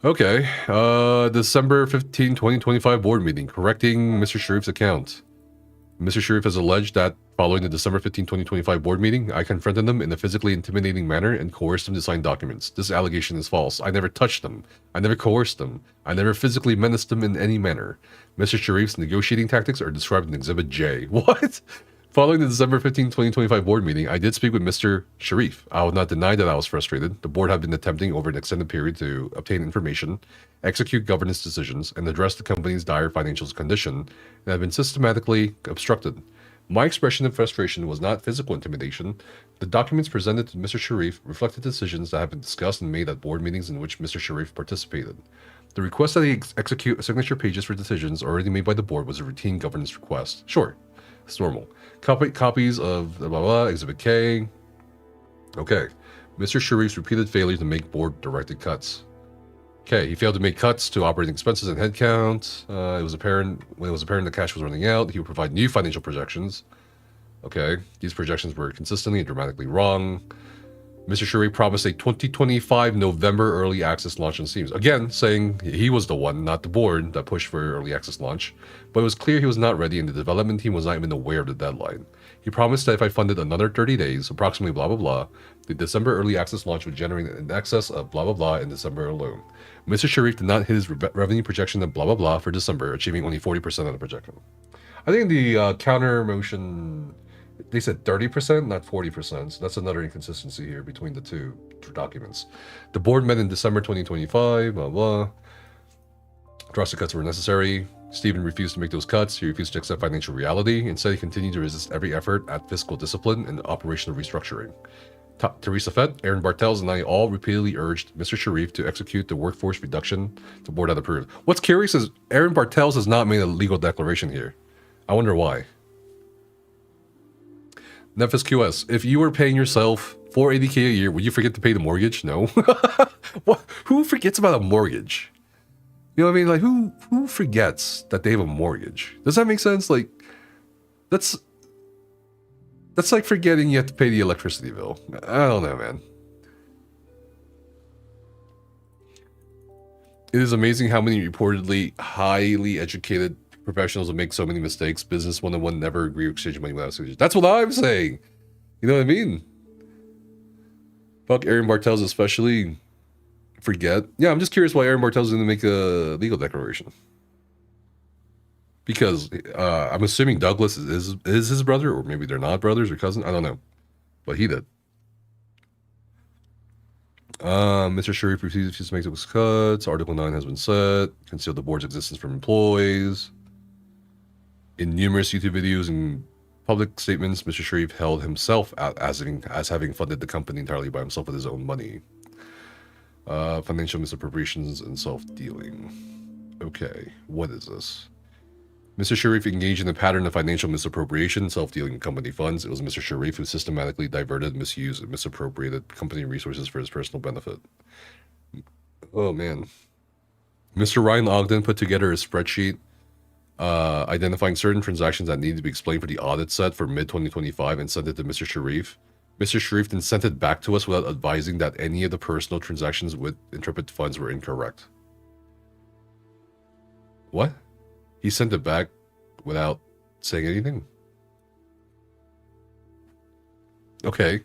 Okay, December 15, 2025 board meeting, correcting Mr. Sharif's account. Mr. Sharif has alleged that following the December 15, 2025 board meeting, I confronted them in a physically intimidating manner and coerced them to sign documents. This allegation is false. I never touched them. I never coerced them. I never physically menaced them in any manner. Mr. Sharif's negotiating tactics are described in Exhibit J. What? Following the December 15, 2025 board meeting, I did speak with Mr. Sharif. I will not deny that I was frustrated. The board had been attempting over an extended period to obtain information, execute governance decisions, and address the company's dire financial condition, and had been systematically obstructed. My expression of frustration was not physical intimidation. The documents presented to Mr. Sharif reflected decisions that have been discussed and made at board meetings in which Mr. Sharif participated. The request that he execute signature pages for decisions already made by the board was a routine governance request. Sure, it's normal. Copies of blah, blah, blah, Exhibit K. Okay. Mr. Sharif's repeated failure to make board-directed cuts. Okay, he failed to make cuts to operating expenses and headcount. When it was apparent the cash was running out, he would provide new financial projections. Okay, these projections were consistently and dramatically wrong. Mr. Sharif promised a 2025 November early access launch on Steam. Again, saying he was the one, not the board, that pushed for early access launch. But it was clear he was not ready and the development team was not even aware of the deadline. He promised that if I funded another 30 days, approximately blah blah blah, the December early access launch would generate an excess of blah blah blah in December alone. Mr. Sharif did not hit his revenue projection of blah blah blah for December, achieving only 40% of the projection. I think the counter motion, they said 30%, not 40%. So that's another inconsistency here between the two documents. The board met in December 2025, blah, blah. Drastic cuts were necessary. Stephen refused to make those cuts. He refused to accept financial reality. Instead, he continued to resist every effort at fiscal discipline and operational restructuring. Teresa Fett, Aaron Bartels, and I all repeatedly urged Mr. Sharif to execute the workforce reduction the board had approved. What's curious is Aaron Bartels has not made a legal declaration here. I wonder why. NefasQS, if you were paying yourself $480K a year, would you forget to pay the mortgage? No. What? Who forgets about a mortgage? You know what I mean? Like, who forgets that they have a mortgage? Does that make sense? Like, that's like forgetting you have to pay the electricity bill. I don't know, man. It is amazing how many reportedly highly educated professionals will make so many mistakes. Business 101 never agree to exchange money without signature. That's what I'm saying. You know what I mean? Fuck Aaron Bartels especially. Forget. Yeah, I'm just curious why Aaron Bartels didn't make a legal declaration. Because I'm assuming Douglas is his brother, or maybe they're not brothers or cousin. I don't know. But he did. Mr. Sharif refused to make those cuts. Article 9 has been set. Concealed the board's existence from employees. In numerous YouTube videos and public statements, Mr. Sharif held himself out as having funded the company entirely by himself with his own money. Financial misappropriations and self-dealing. Okay, what is this? Mr. Sharif engaged in a pattern of financial misappropriation, self-dealing company funds. It was Mr. Sharif who systematically diverted, misused, and misappropriated company resources for his personal benefit. Oh, man. Mr. Ryan Ogden put together a spreadsheet identifying certain transactions that needed to be explained for the audit set for mid-2025 and sent it to Mr. Sharif. Mr. Sharif then sent it back to us without advising that any of the personal transactions with Intrepid funds were incorrect. What? He sent it back without saying anything? Okay.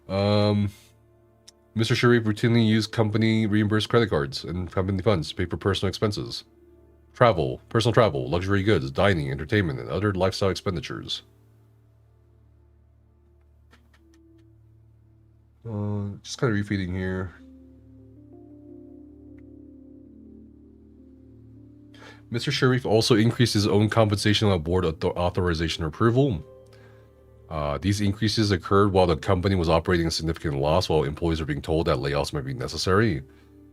Mr. Sharif routinely used company reimbursed credit cards and company funds to pay for personal expenses. Travel, personal travel, luxury goods, dining, entertainment, and other lifestyle expenditures. Just kind of repeating here. Mr. Sharif also increased his own compensation on board authorization approval. These increases occurred while the company was operating a significant loss, while employees were being told that layoffs might be necessary,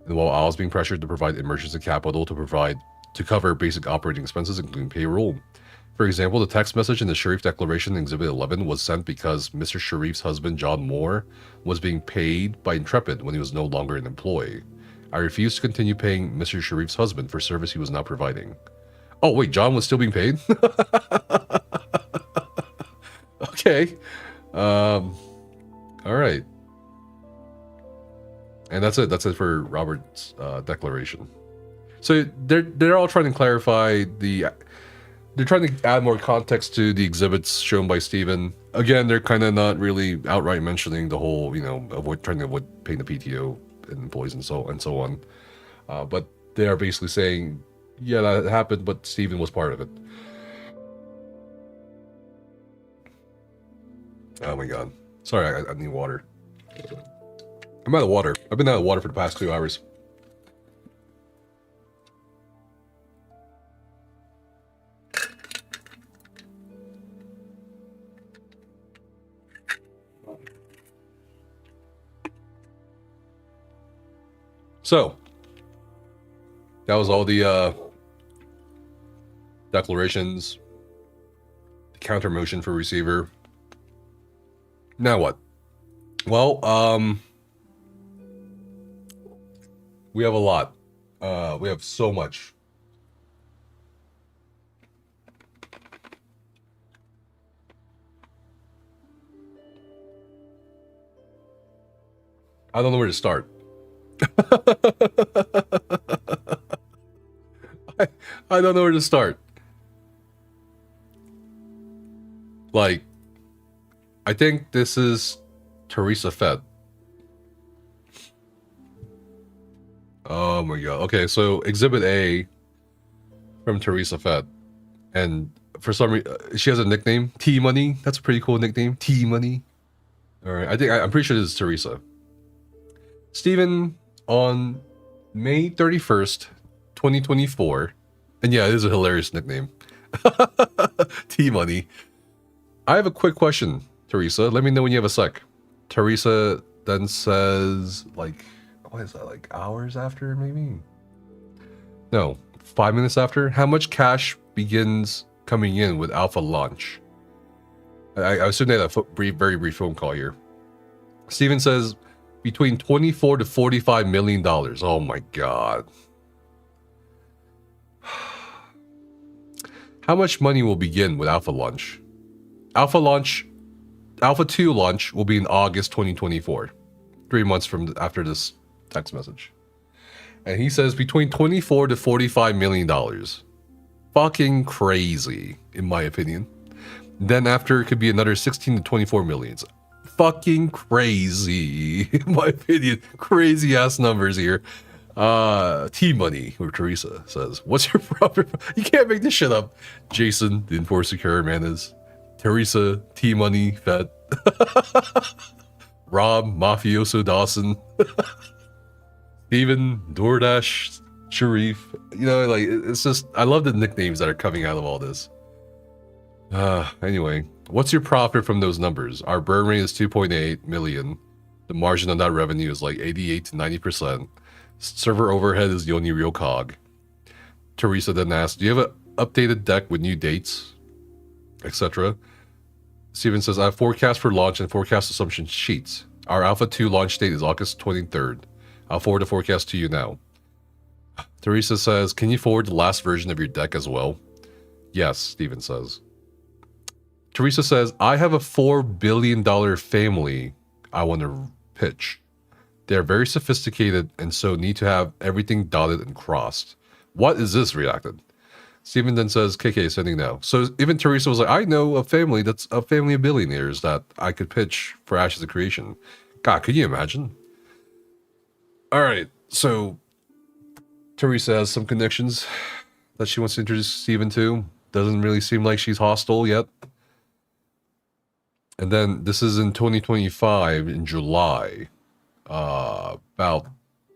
and while I was being pressured to provide emergency capital to cover basic operating expenses, including payroll. For example, the text message in the Sharif Declaration in Exhibit 11 was sent because Mr. Sharif's husband, John Moore, was being paid by Intrepid when he was no longer an employee. I refused to continue paying Mr. Sharif's husband for service he was not providing. Oh, wait, John was still being paid? Okay. All right. And that's it. That's it for Robert's declaration. So they're all trying to clarify they're trying to add more context to the exhibits shown by Stephen. Again, they're kind of not really outright mentioning the whole, trying to avoid paying the PTO and employees and so on. But they are basically saying, yeah, that happened, but Stephen was part of it. Oh my god. Sorry, I need water. I'm out of water. I've been out of water for the past 2 hours. So, that was all the declarations, the counter motion for receiver. Now what? Well, we have a lot. We have so much. I don't know where to start. I don't know where to start. Like, I think this is Teresa Fett. Oh my god. Okay, so Exhibit A from Teresa Fett. And for some reason, she has a nickname, T-Money. That's a pretty cool nickname, T-Money. Alright, I'm pretty sure this is Teresa. Stephen, on May 31st, 2024, and yeah, it is a hilarious nickname. T-Money. I have a quick question, Teresa. Let me know when you have a sec. Teresa then says, like, what is that, like hours after, maybe? No, 5 minutes after. How much cash begins coming in with Alpha launch? I assume they had a very brief phone call here. Steven says, between $24 to $45 million. Oh my god. How much money will begin with Alpha launch? Alpha 2 launch will be in August 2024. 3 months from after this text message. And he says between $24 to $45 million. Fucking crazy, in my opinion. Then after, it could be another 16 to 24 millions. Fucking crazy, in my opinion. Crazy ass numbers here. T-Money, where Teresa says, what's your proper... You can't make this shit up. Jason, the Enforcer Cameraman is. Teresa, T-Money, Fett. Rob, Mafioso Dawson. Steven, DoorDash, Sharif. You know, like, it's just... I love the nicknames that are coming out of all this. Anyway, what's your profit from those numbers? Our burn rate is 2.8 million. The margin on that revenue is like 88 to 90%. Server overhead is the only real cog. Teresa then asked, do you have an updated deck with new dates, etc.? Steven says, I have forecast for launch and forecast assumption sheets. Our Alpha 2 launch date is August 23rd. I'll forward the forecast to you now. Teresa says, can you forward the last version of your deck as well? Yes, Steven says. Teresa says, I have a $4 billion family I want to pitch. They're very sophisticated and so need to have everything dotted and crossed. What is this? Reacted. Steven then says, KK sending now. So even Teresa was like, I know a family that's a family of billionaires that I could pitch for Ashes of Creation. God, could you imagine? All right, so Teresa has some connections that she wants to introduce Steven to. Doesn't really seem like she's hostile yet. And then this is in 2025, in July, about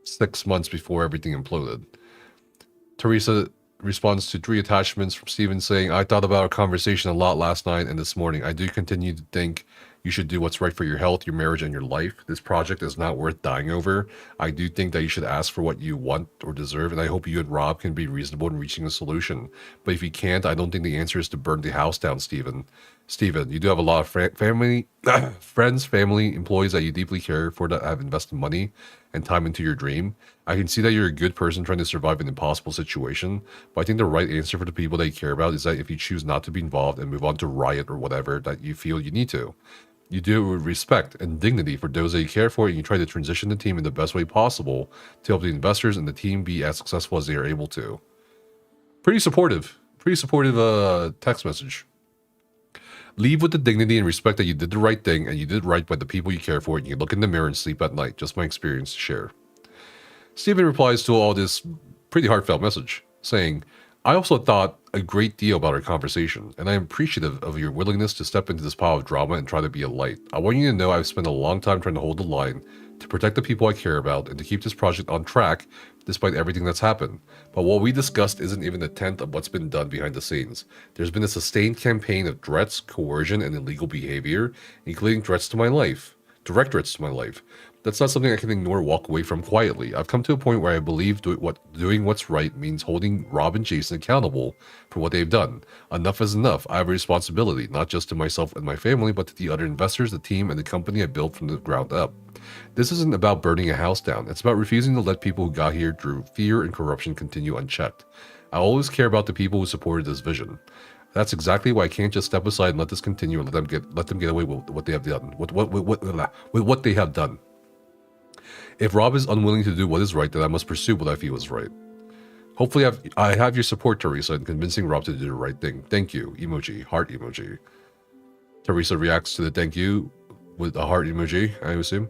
6 months before everything imploded. Teresa responds to 3 attachments from Steven saying, I thought about our conversation a lot last night and this morning. I do continue to think you should do what's right for your health, your marriage, and your life. This project is not worth dying over. I do think that you should ask for what you want or deserve, and I hope you and Rob can be reasonable in reaching a solution. But if you can't, I don't think the answer is to burn the house down, Steven. Steven, you do have a lot of family, friends, family, employees that you deeply care for that have invested money and time into your dream. I can see that you're a good person trying to survive an impossible situation, but I think the right answer for the people that you care about is that if you choose not to be involved and move on to Riot or whatever that you feel you need to, you do it with respect and dignity for those that you care for, and you try to transition the team in the best way possible to help the investors and the team be as successful as they are able to. Pretty supportive text message. Leave with the dignity and respect that you did the right thing and you did right by the people you care for, and you can look in the mirror and sleep at night. Just my experience to share. Steven replies to all this pretty heartfelt message, saying, I also thought a great deal about our conversation, and I am appreciative of your willingness to step into this pile of drama and try to be a light. I want you to know I've spent a long time trying to hold the line, to protect the people I care about, and to keep this project on track despite everything that's happened. But what we discussed isn't even a tenth of what's been done behind the scenes. There's been a sustained campaign of threats, coercion, and illegal behavior, including threats to my life. Direct threats to my life. That's not something I can ignore or walk away from quietly. I've come to a point where I believe doing what's right means holding Rob and Jason accountable for what they've done. Enough is enough. I have a responsibility, not just to myself and my family, but to the other investors, the team, and the company I built from the ground up. This isn't about burning a house down. It's about refusing to let people who got here through fear and corruption continue unchecked. I always care about the people who supported this vision. That's exactly why I can't just step aside and let this continue and let them get away with what they have done. With what they have done. If Rob is unwilling to do what is right, then I must pursue what I feel is right. Hopefully I have your support, Teresa, in convincing Rob to do the right thing. Thank you. Emoji. Heart emoji. Teresa reacts to the thank you with a heart emoji, I assume.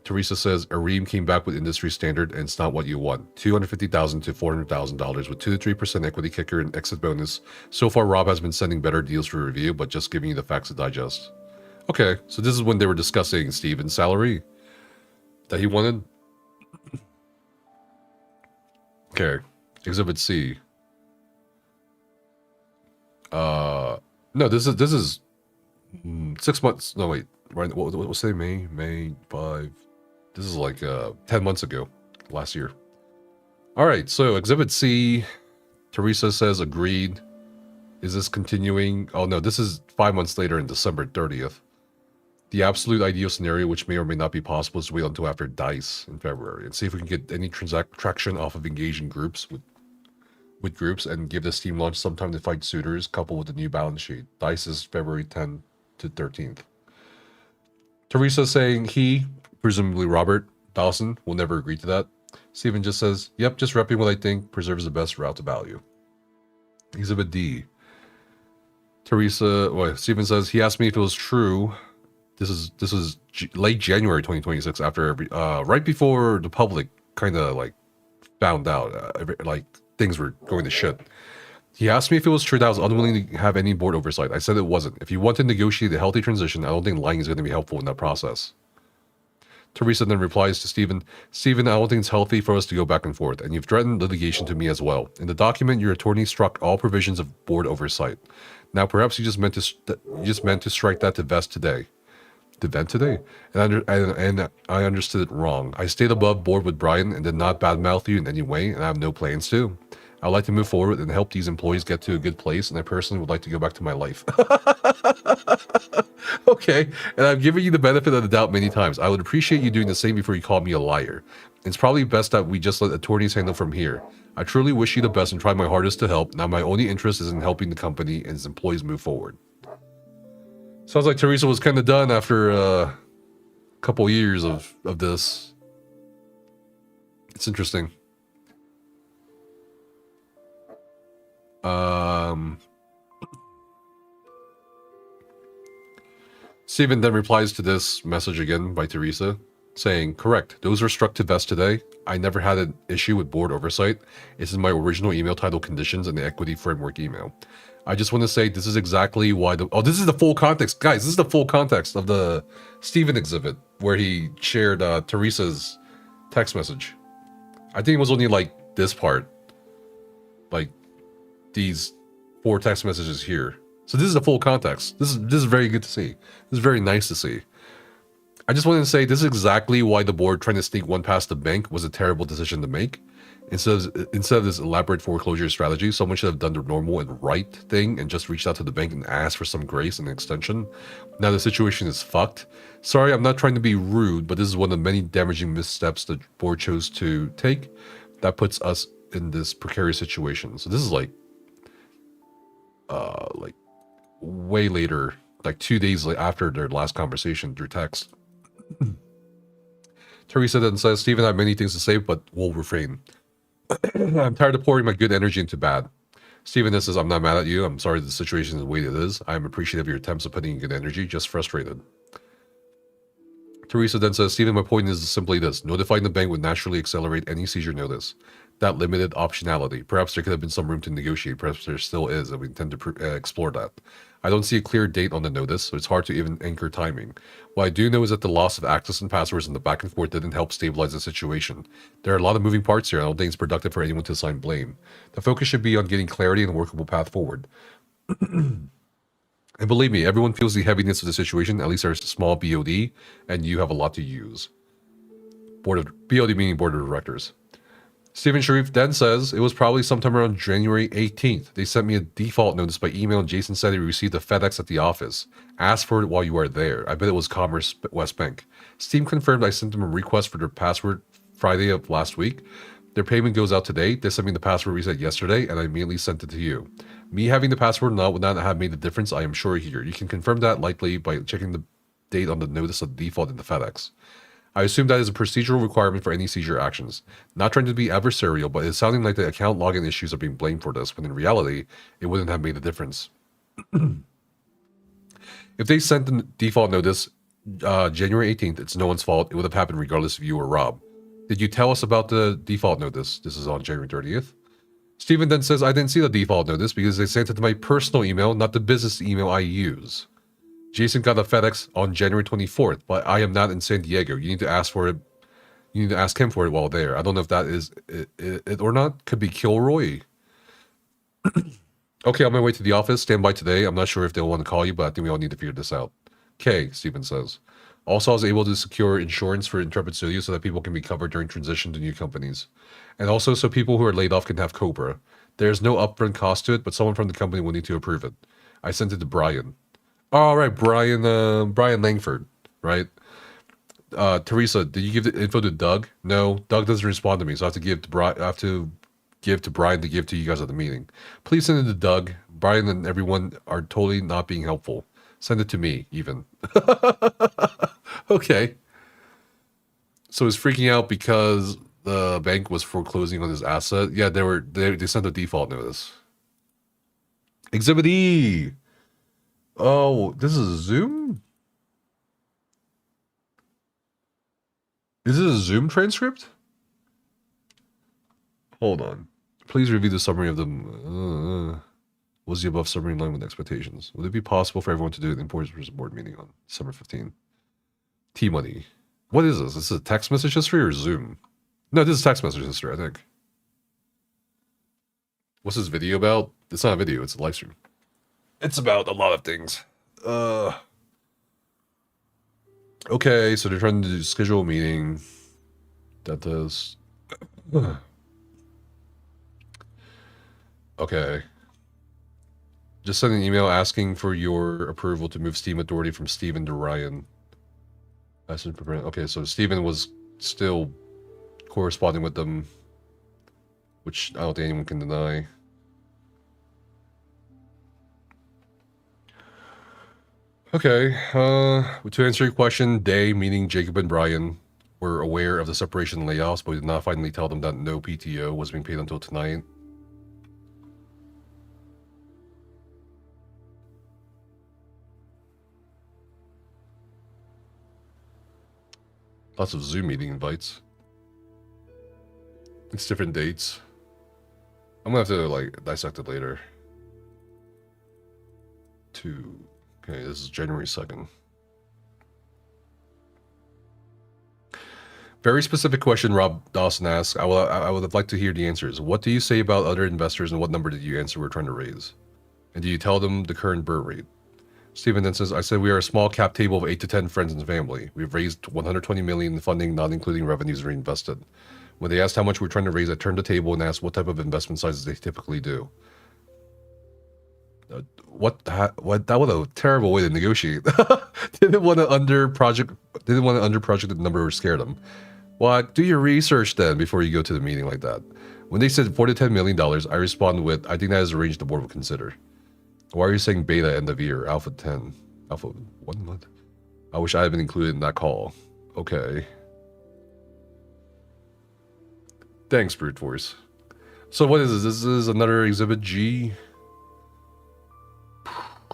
Teresa says, Areem came back with industry standard and it's not what you want. $250,000 to $400,000 with 2 to 3% equity kicker and exit bonus. So far, Rob has been sending better deals for review, but just giving you the facts to digest. Okay, so this is when they were discussing Steven's salary that he wanted. Okay, Exhibit C. No, this is 6 months. No, wait. Right, what was it? May 5. This is like 10 months ago, last year. All right, so Exhibit C. Teresa says agreed. Is this continuing? Oh no, this is 5 months later in December 30th. The absolute ideal scenario, which may or may not be possible, is to wait until after DICE in February and see if we can get any traction off of engaging groups with groups and give this team launch sometime to fight suitors, coupled with the new balance sheet. DICE is February 10th to 13th. Teresa saying he, presumably Robert Dawson, will never agree to that. Steven just says, yep, just repping what I think preserves the best route to value. Exhibit D. Steven says, he asked me if it was true. This is late January 2026, after right before the public kind of like found out like things were going to shit. He asked me if it was true that I was unwilling to have any board oversight. I said it wasn't. If you want to negotiate a healthy transition, I don't think lying is going to be helpful in that process. Teresa then replies to Steven, I don't think it's healthy for us to go back and forth, and you've threatened litigation to me as well. In the document, your attorney struck all provisions of board oversight. Now, perhaps you just meant to strike that to vest today. To vent today? And I understood it wrong. I stayed above board with Brian and did not badmouth you in any way, and I have no plans to. I'd like to move forward and help these employees get to a good place, and I personally would like to go back to my life. Okay, and I've given you the benefit of the doubt many times. I would appreciate you doing the same before you call me a liar. It's probably best that we just let attorneys handle from here. I truly wish you the best and try my hardest to help. Now my only interest is in helping the company and its employees move forward. Sounds like Teresa was kind of done after a couple years of this. It's interesting. Steven then replies to this message again by Teresa, saying, correct, those were struck to vest today. I never had an issue with board oversight. This is my original email title conditions and the equity framework email. I just want to say this is exactly why this is the full context. Guys, this is the full context of the Steven exhibit where he shared Teresa's text message. I think it was only like this part. like these 4 text messages here. So this is the full context. This is very good to see. This is very nice to see. I just wanted to say this is exactly why the board trying to sneak one past the bank was a terrible decision to make. Instead of this elaborate foreclosure strategy, someone should have done the normal and right thing and just reached out to the bank and asked for some grace and extension. Now the situation is fucked. Sorry, I'm not trying to be rude, but this is one of the many damaging missteps the board chose to take that puts us in this precarious situation. So this is like way later, like 2 days after their last conversation through text. Teresa then says, Stephen, I have many things to say, but we'll refrain. I'm tired of pouring my good energy into bad. Stephen, this is, I'm not mad at you. I'm sorry the situation is the way it is. I am appreciative of your attempts of putting in good energy, just frustrated. Teresa then says, Stephen, my point is simply this. Notifying the bank would naturally accelerate any seizure notice. That limited optionality. Perhaps there could have been some room to negotiate. Perhaps there still is, and we intend to explore that. I don't see a clear date on the notice, so it's hard to even anchor timing. What I do know is that the loss of access and passwords and the back and forth didn't help stabilize the situation. There are a lot of moving parts here, and I don't think it's productive for anyone to assign blame. The focus should be on getting clarity and a workable path forward. And believe me, everyone feels the heaviness of the situation, at least there's a small BOD, and you have a lot to use. BOD meaning Board of Directors. Tim Sharif then says, it was probably sometime around January 18th. They sent me a default notice by email and Jason said he received a FedEx at the office. Ask for it while you are there. I bet it was Commerce West Bank. Steam confirmed I sent them a request for their password Friday of last week. Their payment goes out today. They sent me the password reset yesterday and I immediately sent it to you. Me having the password or not would not have made a difference, I am sure here. You can confirm that likely by checking the date on the notice of the default in the FedEx. I assume that is a procedural requirement for any seizure actions. Not trying to be adversarial, but it's sounding like the account login issues are being blamed for this, when in reality, it wouldn't have made a difference. If they sent the default notice January 18th, it's no one's fault. It would have happened regardless of you or Rob. Did you tell us about the default notice? This is on January 30th. Steven then says, I didn't see the default notice because they sent it to my personal email, not the business email I use. Jason got a FedEx on January 24th, but I am not in San Diego. You need to ask for it. You need to ask him for it while there. I don't know if that is it or not. Could be Kilroy. Okay, on my way to the office. Stand by today. I'm not sure if they'll want to call you, but I think we all need to figure this out. Okay, Steven says. Also, I was able to secure insurance for Intrepid Studio so that people can be covered during transition to new companies. And also so people who are laid off can have Cobra. There's no upfront cost to it, but someone from the company will need to approve it. I sent it to Brian. All right, Brian Langford, right? Teresa, did you give the info to Doug? No, Doug doesn't respond to me, so I have to give to Brian. I have to give to Brian to give to you guys at the meeting. Please send it to Doug. Brian and everyone are totally not being helpful. Send it to me, even. Okay. So he's freaking out because the bank was foreclosing on his asset. Yeah, they sent a default notice. Exhibit E. Oh, this is a Zoom? Is this a Zoom transcript? Hold on. Please review the summary of the... was the above summary in line with expectations? Would it be possible for everyone to do an Importers Board meeting on December 15th? T-Money. What is this? Is this a text message history or Zoom? No, this is text message history, I think. What's this video about? It's not a video, it's a live stream. It's about a lot of things. Okay, so they're trying to schedule a meeting. That does... Okay. Just send an email asking for your approval to move Steam Authority from Steven to Ryan. Okay, so Steven was still corresponding with them, which I don't think anyone can deny. Okay, to answer your question, they, meaning Jacob and Brian, were aware of the separation and layoffs, but we did not finally tell them that no PTO was being paid until tonight. Lots of Zoom meeting invites. It's different dates. I'm gonna have to like dissect it later. Okay, this is January 2nd. Very specific question Rob Dawson asked. I would like to hear the answers. What do you say about other investors and what number did you answer we're trying to raise? And do you tell them the current burn rate? Steven then says, I said we are a small cap table of 8 to 10 friends and family. We've raised 120 million in funding, not including revenues reinvested. When they asked how much we're trying to raise, I turned the table and asked what type of investment sizes they typically do. That was a terrible way to negotiate. Didn't want to under project the number or scare them. Well, do your research then before you go to the meeting like that. When they said $4 to $10 million, I responded with, I think that is a range the board would consider. Why are you saying beta end of year, alpha 10? Alpha 1 month? I wish I had been included in that call. Okay. Thanks, Brute Force. So what is this? This is another Exhibit G.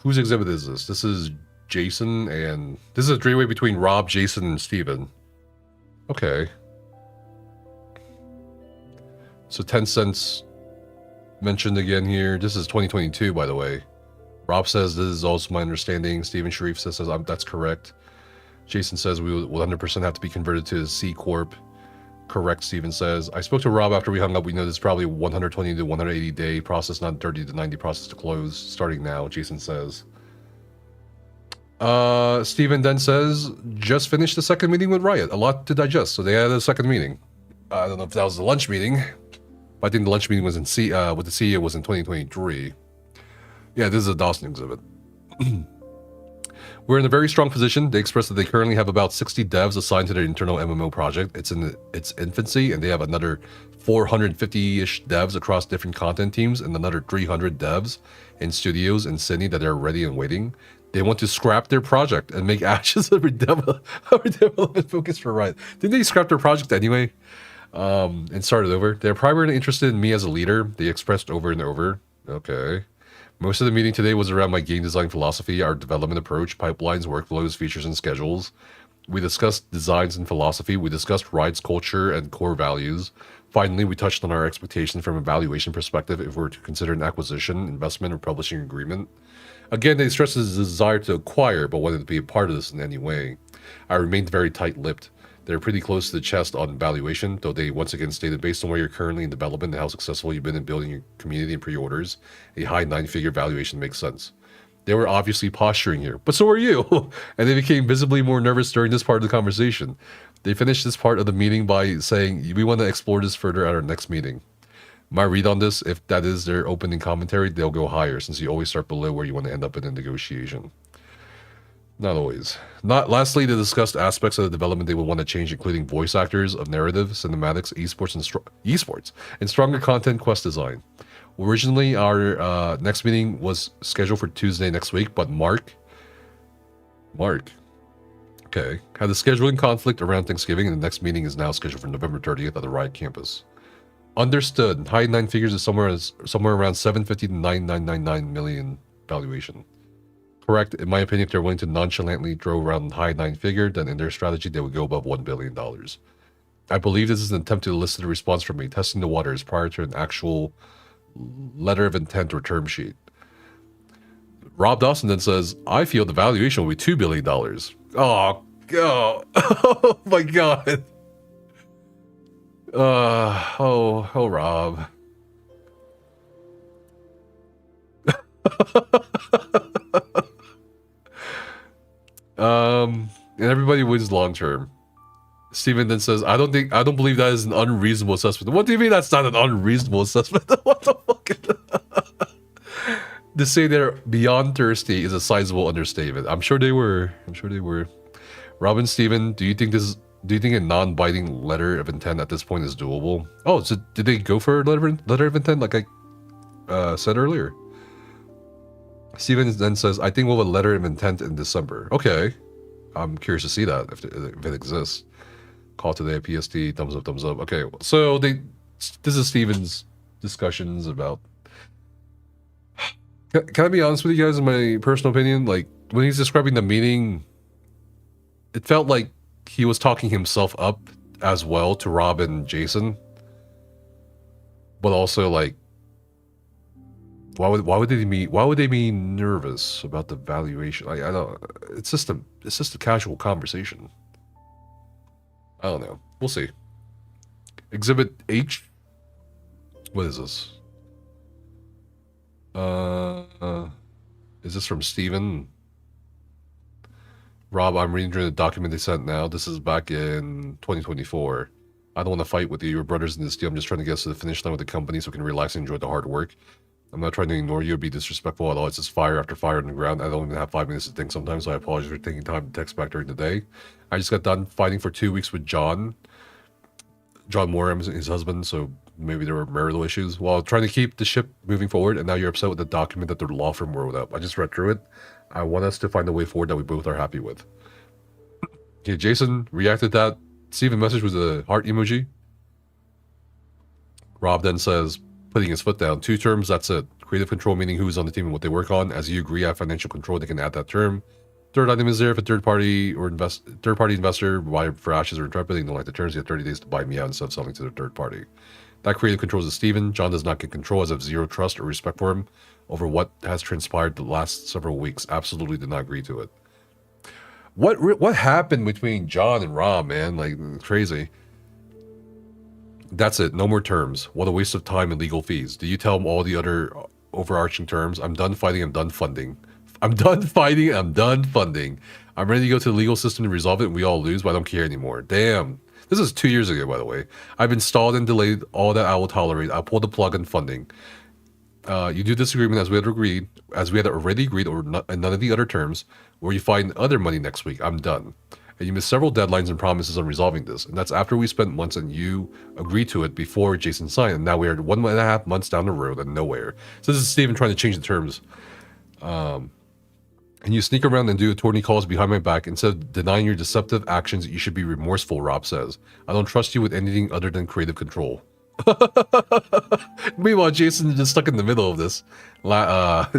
Whose exhibit is this? This is Jason and... This is a three-way between Rob, Jason, and Steven. Okay. So 10 cents mentioned again here. This is 2022, by the way. Rob says this is also my understanding. Steven Sharif says that's correct. Jason says we will 100% have to be converted to a C Corp. Correct, Steven says. I spoke to Rob after we hung up. We know this is probably 120 to 180 day process, not 30 to 90 process to close, starting now, Jason says. Steven then says, just finished the second meeting with Riot. A lot to digest, so they had a second meeting. I don't know if that was the lunch meeting, but I think the lunch meeting was in with the CEO was in 2023. Yeah, this is a Dawson exhibit. We're in a very strong position. They expressed that they currently have about 60 devs assigned to their internal MMO project. It's in its infancy, and they have another 450-ish devs across different content teams and another 300 devs in studios in Sydney that are ready and waiting. They want to scrap their project and make Ashes a development focus for Riot. Didn't they scrap their project anyway? And start it over? They're primarily interested in me as a leader. They expressed over and over. Okay. Most of the meeting today was around my game design philosophy, our development approach, pipelines, workflows, features, and schedules. We discussed designs and philosophy. We discussed Riot's culture and core values. Finally, we touched on our expectations from a valuation perspective if we were to consider an acquisition, investment, or publishing agreement. Again, they stressed the desire to acquire, but wanted to be a part of this in any way. I remained very tight-lipped. They're pretty close to the chest on valuation, though they once again stated based on where you're currently in development and how successful you've been in building your community and pre-orders, a high 9-figure valuation makes sense. They were obviously posturing here, but so are you, and they became visibly more nervous during this part of the conversation. They finished this part of the meeting by saying, we want to explore this further at our next meeting. My read on this, if that is their opening commentary, they'll go higher, since you always start below where you want to end up in a negotiation. Not always. Lastly, the discussed aspects of the development they would want to change, including voice actors of narrative, cinematics, esports, and stronger content quest design. Originally, our next meeting was scheduled for Tuesday next week, but Mark, okay, had a scheduling conflict around Thanksgiving, and the next meeting is now scheduled for November 30th at the Riot campus. Understood. High 9 figures is somewhere around 750 to 9999 million valuation. Correct. In my opinion, if they're willing to nonchalantly throw around high 9-figure, then in their strategy, they would go above $1 billion. I believe this is an attempt to elicit a response from me, testing the waters prior to an actual letter of intent or term sheet. Rob Dawson then says, I feel the valuation will be $2 billion. Oh, God. Oh, my God. Oh, Rob. And everybody wins long term. Steven then says, I don't believe that is an unreasonable assessment. What do you mean that's not an unreasonable assessment? What the fuck? To say they're beyond thirsty is a sizable understatement. I'm sure they were. Robin, Steven, do you think a non-binding letter of intent at this point is doable? Oh, so did they go for a letter of intent like I said earlier? Steven then says, I think we'll have a letter of intent in December. Okay. I'm curious to see that, if it exists. Call today at PSD, thumbs up, thumbs up. Okay, so this is Steven's discussions about... Can I be honest with you guys in my personal opinion? Like, when he's describing the meeting, it felt like he was talking himself up as well to Rob and Jason. But also, like, why would they be nervous about the valuation? I don't. It's just a casual conversation. I don't know. We'll see. Exhibit H. What is this? Is this from Steven? Rob, I'm reading through the document they sent now. This is back in 2024. I don't want to fight with you. Your brother's in this deal. I'm just trying to get us to the finish line with the company so we can relax and enjoy the hard work. I'm not trying to ignore you or be disrespectful at all. It's just fire after fire on the ground. I don't even have 5 minutes to think sometimes, so I apologize for taking time to text back during the day. I just got done fighting for 2 weeks with John Moore, his husband, so maybe there were marital issues while trying to keep the ship moving forward, and now you're upset with the document that the law firm wrote up. I just read through it. I want us to find a way forward that we both are happy with. Okay, Jason reacted to that. Steven's message was a heart emoji. Rob then says, putting his foot down, 2 terms, that's it. Creative control, meaning who is on the team and what they work on. As you agree, I have financial control, they can add that term. Third item is there if a third-party investor buy for Ashes or Intrepid, they don't like the terms, you have 30 days to buy me out instead of selling to the third party. That creative control is Steven. John does not get control as I have zero trust or respect for him over what has transpired the last several weeks. Absolutely did not agree to it. What happened between John and Rob, man? Like, crazy. That's it. No more terms. What a waste of time and legal fees. Do you tell them all the other overarching terms? I'm done fighting. I'm done funding. I'm done fighting. I'm done funding. I'm ready to go to the legal system to resolve it and we all lose, but I don't care anymore. Damn. This is 2 years ago, by the way. I've been stalled and delayed. All that I will tolerate. I'll pull the plug on funding. You do this agreement as we had already agreed, or and none of the other terms, where you find other money next week. I'm done. And you missed several deadlines and promises on resolving this. And that's after we spent months and you agreed to it before Jason signed. And now we're 1.5 months down the road and nowhere. So this is Steven trying to change the terms. And you sneak around and do attorney calls behind my back. Instead of denying your deceptive actions, you should be remorseful, Rob says. I don't trust you with anything other than creative control. Meanwhile, Jason is just stuck in the middle of this in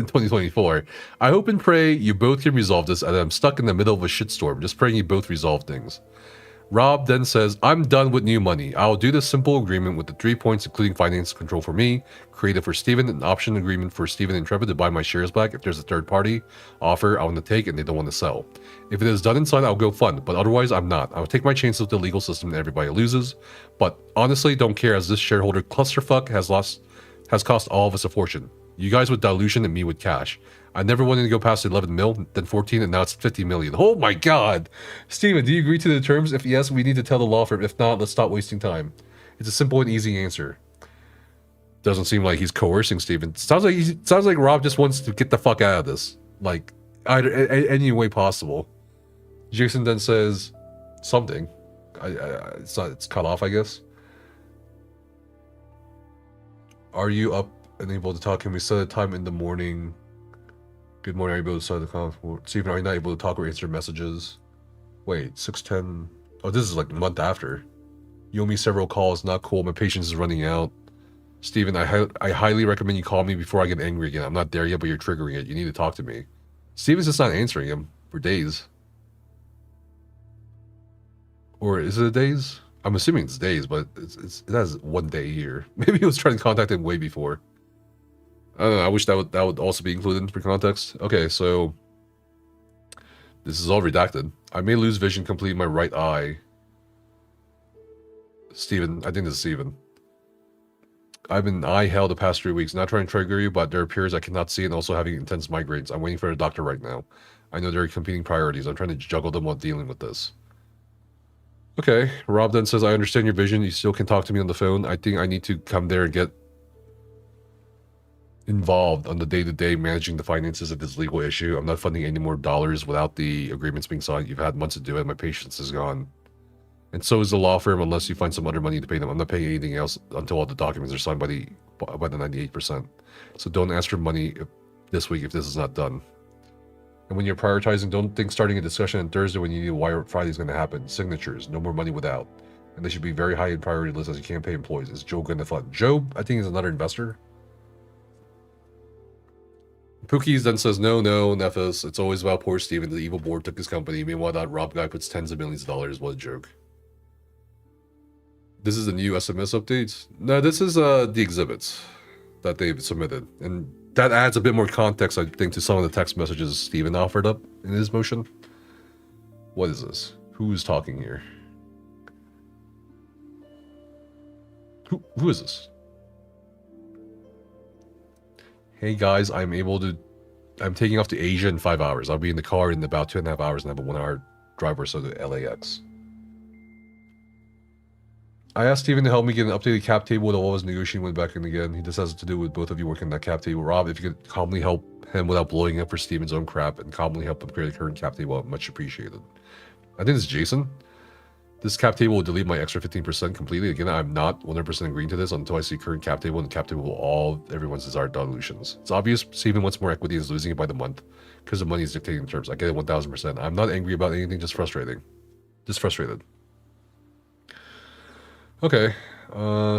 2024. I hope and pray you both can resolve this, and I'm stuck in the middle of a shitstorm. Just praying you both resolve things. Rob then says, I'm done with new money. I'll do this simple agreement with the 3 points, including finance control for me, creative for Steven, an option agreement for Steven and Intrepid to buy my shares back if there's a third party offer I want to take and they don't want to sell. If it is done inside, I'll go fund, but otherwise I'm not. I'll take my chances with the legal system and everybody loses, but honestly don't care as this shareholder clusterfuck has cost all of us a fortune. You guys with dilution and me with cash. I never wanted to go past 11 mil, then 14, and now it's 50 million. Oh my god! Steven, do you agree to the terms? If yes, we need to tell the law firm. If not, let's stop wasting time. It's a simple and easy answer. Doesn't seem like he's coercing Steven. Sounds like Rob just wants to get the fuck out of this. Like, any way possible. Jason then says something. It's cut off, I guess. Are you up and able to talk? Can we set a time in the morning? Good morning, are you able to start the conference? Steven, are you not able to talk or answer messages? Wait, 6:10. Oh, this is like a month after. You owe me several calls, not cool, my patience is running out. Steven, I highly recommend you call me before I get angry again. I'm not there yet, but you're triggering it. You need to talk to me. Steven's just not answering him for days. Or is it days? I'm assuming it's days, but it has 1 day a year. Maybe he was trying to contact him way before. I don't know, I wish that would also be included for context. Okay, so this is all redacted. I may lose vision completely in my right eye. Steven, I think this is Steven. I've been eye hell the past 3 weeks. Not trying to trigger you, but there are periods I cannot see and also having intense migraines. I'm waiting for a doctor right now. I know there are competing priorities. I'm trying to juggle them while dealing with this. Okay, Rob then says, I understand your vision. You still can talk to me on the phone. I think I need to come there and get involved on the day-to-day managing the finances of this legal issue. I'm not funding any more dollars without the agreements being signed. You've had months to do it. My patience is gone. And so is the law firm unless you find some other money to pay them. I'm not paying anything else until all the documents are signed by the 98%. So don't ask for money this week if this is not done. And when you're prioritizing, don't think starting a discussion on Thursday when you need why Friday is going to happen. Signatures, no more money without. And they should be very high in priority list as you can't pay employees. Is Joe going to fund? Joe, I think, is another investor. Pookies then says, no, Nefas. It's always about poor Steven. The evil board took his company. Meanwhile, that Rob guy puts tens of millions of dollars. What a joke. This is the new SMS updates? No, this is the exhibits that they've submitted. And that adds a bit more context, I think, to some of the text messages Steven offered up in his motion. What is this? Who's talking here? Who is this? Hey guys, I'm taking off to Asia in 5 hours. I'll be in the car in about 2.5 hours and have a 1-hour drive or so to LAX. I asked Steven to help me get an updated cap table with all I was negotiating with back in again. He just has to do with both of you working that cap table. Rob, if you could calmly help him without blowing up for Steven's own crap and calmly help him create a current cap table, much appreciated. I think it's Jason. This cap table will delete my extra 15% completely. Again, I'm not 100% agreeing to this until I see current cap table, and the cap table will all everyone's desired dilutions. It's obvious Steven wants more equity and is losing it by the month because the money is dictating the terms. I get it 1000%. I'm not angry about anything, just frustrating. Just frustrated. Okay.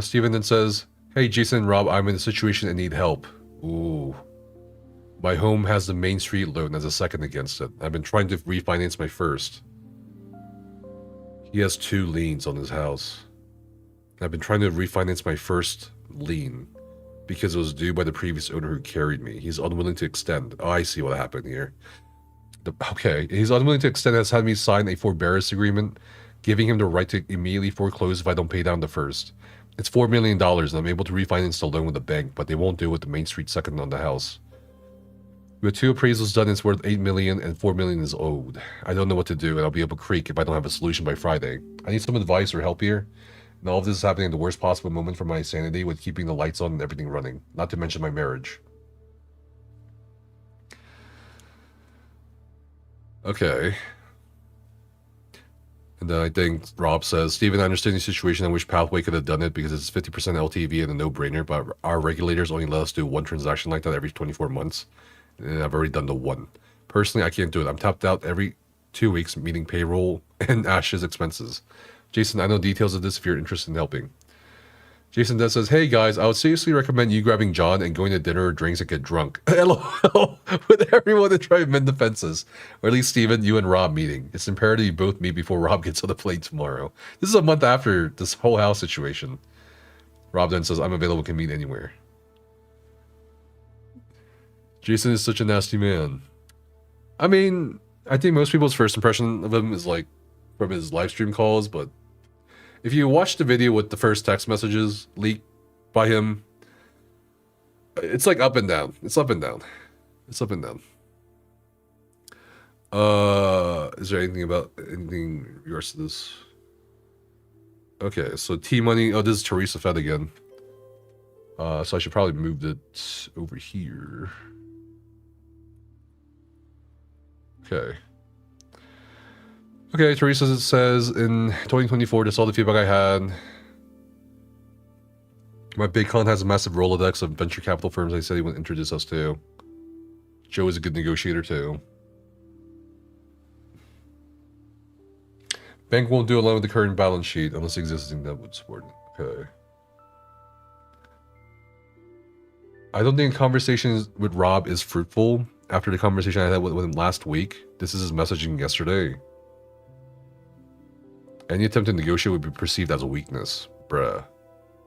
Steven then says, hey, Jason and Rob, I'm in a situation and need help. Ooh. My home has the Main Street loan as a second against it. I've been trying to refinance my first. He has 2 liens on his house. I've been trying to refinance my first lien because it was due by the previous owner who carried me. He's unwilling to extend. Oh, I see what happened here. Okay, he's unwilling to extend, has had me sign a forbearance agreement, giving him the right to immediately foreclose if I don't pay down the first. It's $4 million, and I'm able to refinance the loan with the bank, but they won't do it with the Main Street second on the house. We have 2 appraisals done, it's worth $8 million, and $4 million is owed. I don't know what to do, and I'll be up a creek if I don't have a solution by Friday. I need some advice or help here. And all of this is happening at the worst possible moment for my sanity with keeping the lights on and everything running. Not to mention my marriage. Okay. And then I think Rob says, Steven, I understand the situation. I wish Pathway could have done it because it's 50% LTV and a no-brainer, but our regulators only let us do 1 transaction like that every 24 months. And I've already done the 1. Personally, I can't do it. I'm tapped out every 2 weeks, meeting payroll and Ash's expenses. Jason, I know details of this if you're interested in helping. Jason then says, hey guys, I would seriously recommend you grabbing John and going to dinner or drinks and get drunk. LOL. With everyone to try and mend the fences. Or at least Steven, you and Rob meeting. It's imperative you both meet before Rob gets on the plane tomorrow. This is a month after this whole house situation. Rob then says, I'm available, can meet anywhere. Jason is such a nasty man. I mean, I think most people's first impression of him is like from his live stream calls, but if you watch the video with the first text messages leaked by him, it's like up and down. It's up and down. It's up and down. Is there anything in regards to this? Okay, so T-Money. Oh, this is Teresa Fed again. So I should probably move it over here. Okay. Okay, Teresa says, in 2024, that's all the feedback I had. My big con has a massive Rolodex of venture capital firms they said he would introduce us to. Joe is a good negotiator too. Bank won't do a loan with the current balance sheet unless existing that would support it. Okay. I don't think conversations with Rob is fruitful after the conversation I had with him last week. This is his messaging yesterday. Any attempt to negotiate would be perceived as a weakness. Bruh.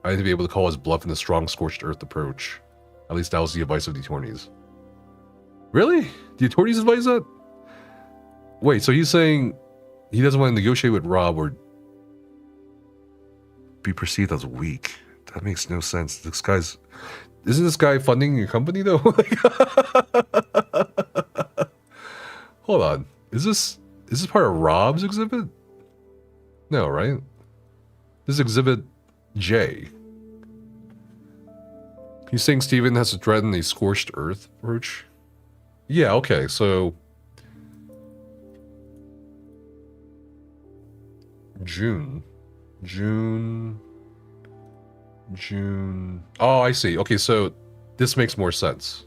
I need to be able to call his bluff in a strong scorched earth approach. At least that was the advice of the attorneys. Really? The attorneys advise that? Wait, so he's saying he doesn't want to negotiate with Rob or be perceived as weak. That makes no sense. This guy's... Isn't this guy funding your company though? Hold on. Is this part of Rob's exhibit? No, right? This is exhibit J. He's saying Steven has to threaten a scorched earth approach? Yeah, okay, so... June. Oh, I see. Okay, so this makes more sense.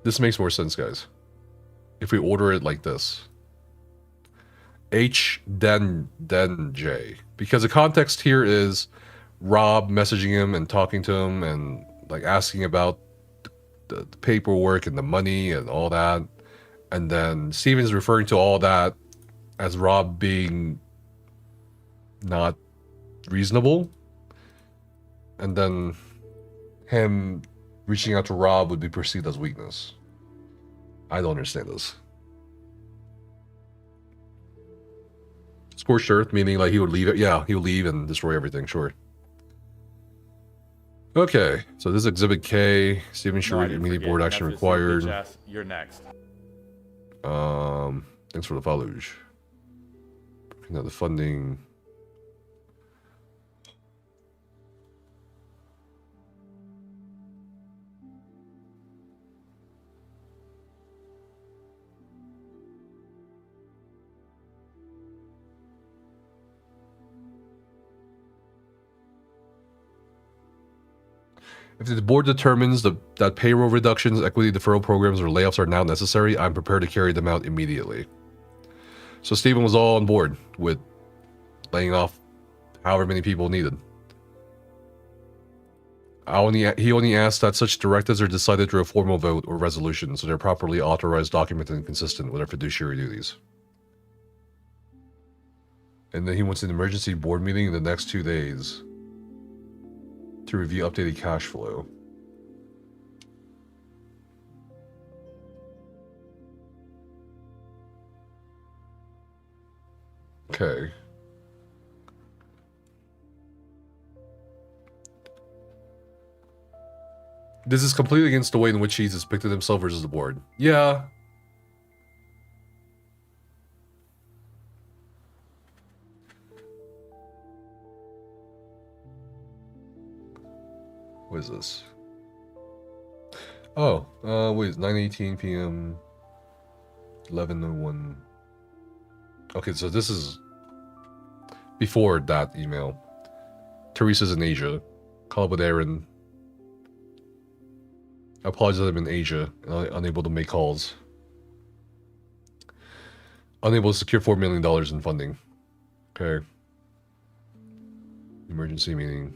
This makes more sense, guys. If we order it like this. H, then J. Because the context here is Rob messaging him and talking to him and like asking about the paperwork and the money and all that. And then Steven's referring to all that as Rob being not reasonable. And then him reaching out to Rob would be perceived as weakness. I don't understand this. It's Scorched earth, meaning like he would leave it. Yeah, he would leave and destroy everything. Sure. Okay, so this is Exhibit K. Stephen Sharif, immediate board action required. You're next. Thanks for the follows. Now the funding. If the board determines that payroll reductions, equity deferral programs, or layoffs are now necessary, I'm prepared to carry them out immediately. So Stephen was all on board with laying off however many people needed. He only asked that such directives are decided through a formal vote or resolution, so they're properly authorized, documented, and consistent with our fiduciary duties. And then he wants an emergency board meeting in the next 2 days to review updated cash flow. Okay. This is completely against the way in which he's depicted himself versus the board. Yeah. What is this? Oh, wait, 9:18 p.m. 11:01. Okay, so this is before that email. Teresa's in Asia. Call up with Aaron. I apologize, I'm in Asia, unable to make calls. Unable to secure $4 million in funding. Okay. Emergency meeting.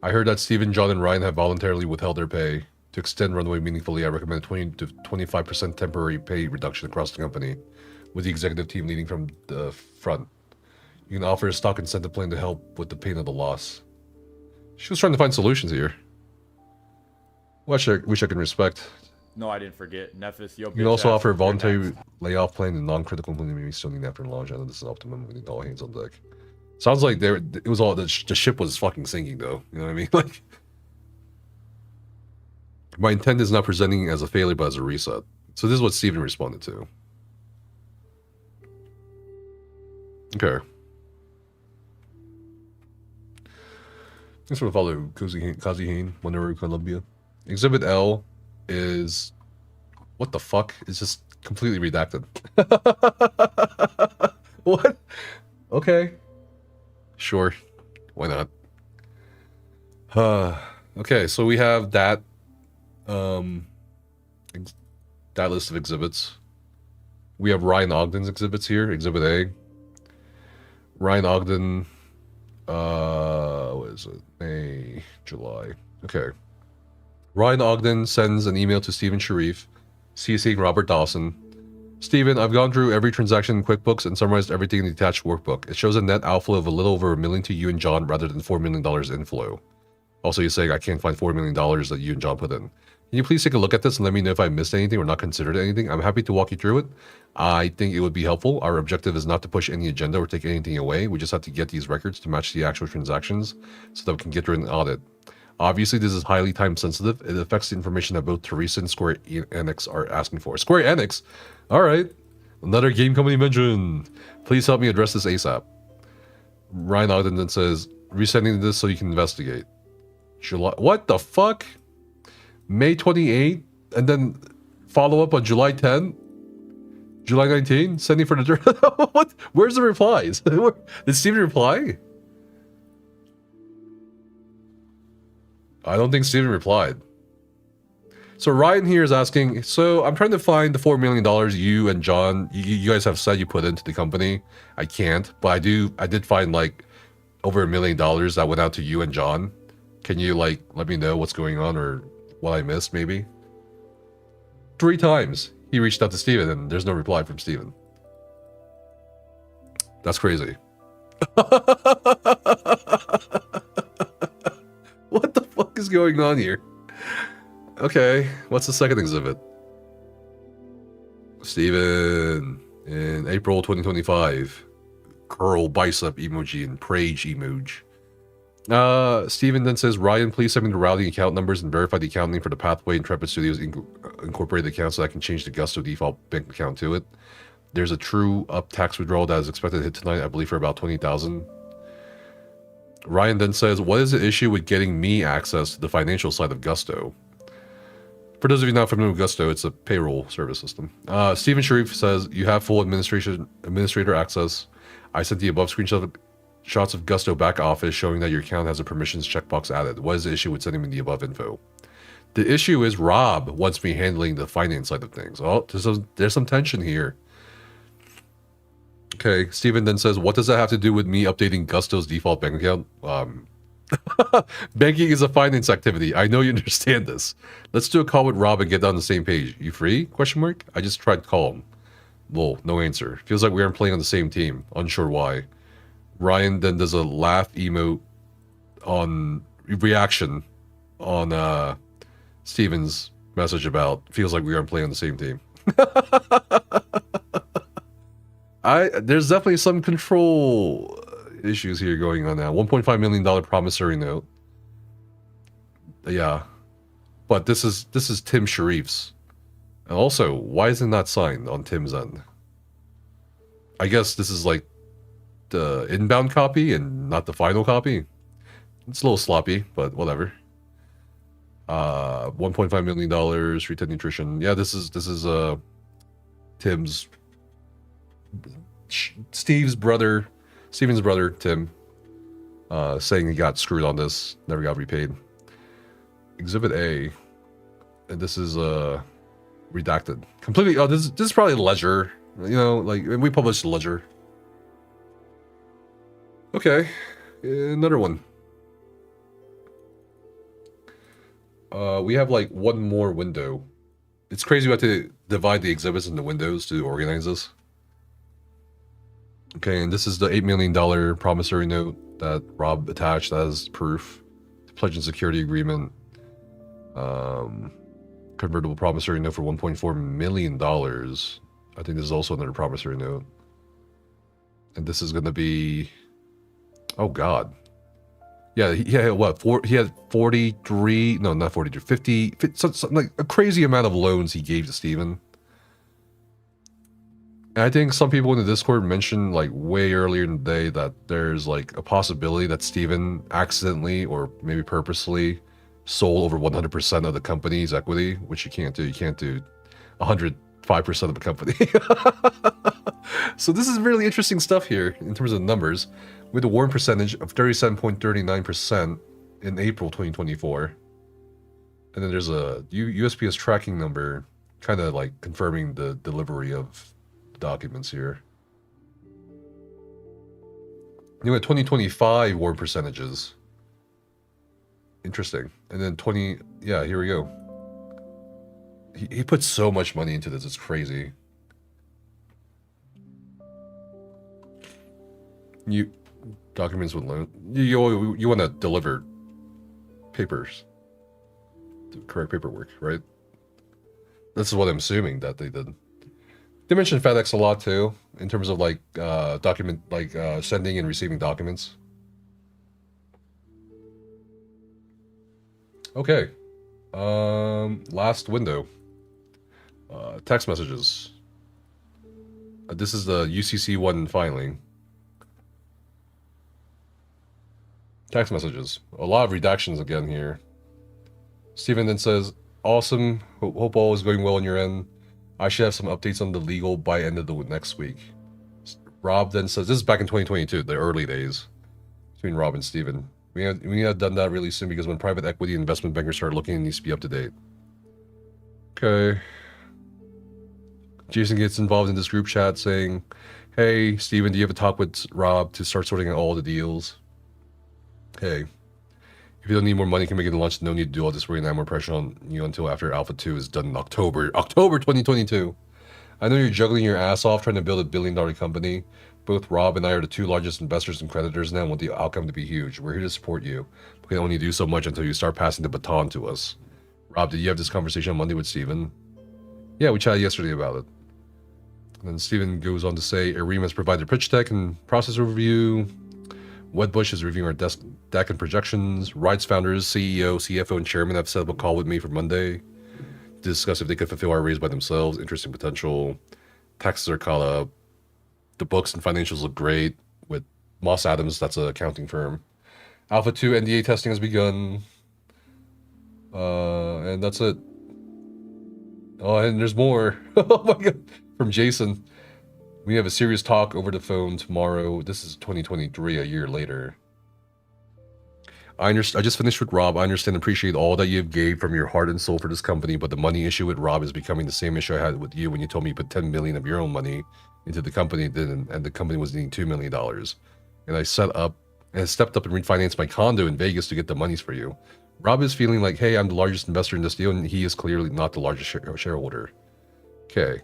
I heard that Stephen, John, and Ryan have voluntarily withheld their pay. To extend runway meaningfully, I recommend 20 to 25% temporary pay reduction across the company, with the executive team leading from the front. You can offer a stock incentive plan to help with the pain of the loss. She was trying to find solutions here. Which I can respect. No, I didn't forget. Nefas, yo, you can also offer a voluntary layoff plan and non-critical implementation still need after launch. I know this is optimum. We need all hands on deck. Sounds like it was all the ship was fucking sinking though. You know what I mean? Like, my intent is not presenting as a failure but as a reset. So this is what Steven responded to. Okay. Thanks for the follow, Kazi Hain, Monroe, Columbia. Exhibit L is what the fuck? It's just completely redacted. What? Okay. Sure. Why not? Okay, so we have that that list of exhibits. We have Ryan Ogden's exhibits here, Exhibit A. Ryan Ogden, what is it? May, July. Okay. Ryan Ogden sends an email to Stephen Sharif, CCing Robert Dawson. Stephen, I've gone through every transaction in QuickBooks and summarized everything in the attached workbook. It shows a net outflow of a little over $1 million to you and John rather than $4 million inflow. Also, you're saying I can't find $4 million that you and John put in. Can you please take a look at this and let me know if I missed anything or not considered anything? I'm happy to walk you through it. I think it would be helpful. Our objective is not to push any agenda or take anything away. We just have to get these records to match the actual transactions so that we can get through an audit. Obviously, this is highly time sensitive. It affects the information that both Teresa and Square Enix are asking for. Square Enix? All right. Another game company mentioned. Please help me address this ASAP. Ryan Ogden then says, resending this so you can investigate. July. What the fuck? May 28? And then follow up on July 10? July 19? Sending for the... What? Where's the replies? Did Steven reply? I don't think Steven replied. So Ryan here is asking, so I'm trying to find the $4 million you and John, you guys have said you put into the company. I can't, but I did find like over $1 million that went out to you and John. Can you like let me know what's going on or what I missed maybe? 3 times he reached out to Steven and there's no reply from Steven. That's crazy. What the fuck is going on here? Okay, what's the second exhibit? Steven, in April 2025. curl bicep emoji and prage emoji. Steven then says, Ryan, please send me the routing account numbers and verify the account name for the Pathway Intrepid Studios incorporated account so I can change the Gusto default bank account to it. There's a true up tax withdrawal that is expected to hit tonight, I believe for about 20,000. Ryan then says, what is the issue with getting me access to the financial side of Gusto? For those of you not familiar with Gusto, it's a payroll service system. Tim Sharif says, you have full administrator access. I sent the above screenshots of Gusto back office showing that your account has a permissions checkbox added. What is the issue with sending me the above info? The issue is Rob wants me handling the finance side of things. Oh, there's some tension here. Okay, Steven then says, what does that have to do with me updating Gusto's default bank account? Banking is a finance activity. I know you understand this. Let's do a call with Rob and get on the same page. You free? Question mark? I just tried to call him. Lol, no answer. Feels like we aren't playing on the same team. Unsure why. Ryan then does a laugh emote on reaction on Steven's message about feels like we aren't playing on the same team. There's definitely some control issues here going on now. $1.5 million promissory note. Yeah. But this is Tim Sharif's. And also, why is it not signed on Tim's end? I guess this is like the inbound copy and not the final copy. It's a little sloppy, but whatever. $1.5 million, retail nutrition. Yeah, this is Tim's Steven's brother, Tim, saying he got screwed on this, never got repaid. Exhibit A, and this is redacted completely. Oh, this is probably Ledger. You know, like we published Ledger. Okay, another one. We have like one more window. It's crazy we have to divide the exhibits into windows to organize this. Okay, and this is the $8 million promissory note that Rob attached as proof. The pledge and security agreement. Convertible promissory note for $1.4 million. I think this is also another promissory note. And this is going to be... Oh, God. Yeah, he had what? He had 43... No, not 43. 50... something like a crazy amount of loans he gave to Steven. And I think some people in the Discord mentioned like way earlier in the day that there's like a possibility that Steven accidentally or maybe purposely sold over 100% of the company's equity, which you can't do. You can't do 105% of the company. So this is really interesting stuff here in terms of numbers, with a warrant percentage of 37.39% in April 2024. And then there's a USPS tracking number kind of like confirming the delivery of documents here. You know, 2025 warrant percentages. Interesting. And then yeah, here we go. He put so much money into this, it's crazy. Documents with loan. You want to deliver papers. The correct paperwork, right? This is what I'm assuming that they did. They mentioned FedEx a lot too, in terms of like sending and receiving documents. Okay. Last window. Text messages. This is the UCC1 filing. Text messages. A lot of redactions again here. Steven then says, awesome. Hope all is going well on your end. I should have some updates on the legal by end of the next week. Rob then says, this is back in 2022, the early days between Rob and Steven. We need to have done that really soon because when private equity investment bankers start looking, it needs to be up to date. Okay. Jason gets involved in this group chat saying, hey, Steven, do you have a talk with Rob to start sorting out all the deals? Hey, if you don't need more money, can make it in lunch. No need to do all this work and add more pressure on you until after Alpha 2 is done in October 2022. I know you're juggling your ass off trying to build $1 billion company. Both Rob and I are the two largest investors and creditors now and want the outcome to be huge. We're here to support you. We can only do so much until you start passing the baton to us. Rob, did you have this conversation on Monday with Steven? Yeah, we chatted yesterday about it. And then Steven goes on to say, Areem has provided pitch deck and process overview. Wedbush is reviewing our deck and projections. Riot's founders, CEO, CFO, and chairman have set up a call with me for Monday to discuss if they could fulfill our raise by themselves. Interesting potential. Taxes are caught up. The books and financials look great. With Moss Adams, that's an accounting firm. Alpha 2 NDA testing has begun. And that's it. Oh, and there's more. Oh my god. From Jason. We have a serious talk over the phone tomorrow. This is 2023, a year later. I just finished with Rob. I understand and appreciate all that you have gave from your heart and soul for this company, but the money issue with Rob is becoming the same issue I had with you when you told me you put $10 million of your own money into the company, and the company was needing $2 million. And I stepped up and refinanced my condo in Vegas to get the monies for you. Rob is feeling like, hey, I'm the largest investor in this deal, and he is clearly not the largest shareholder. Okay.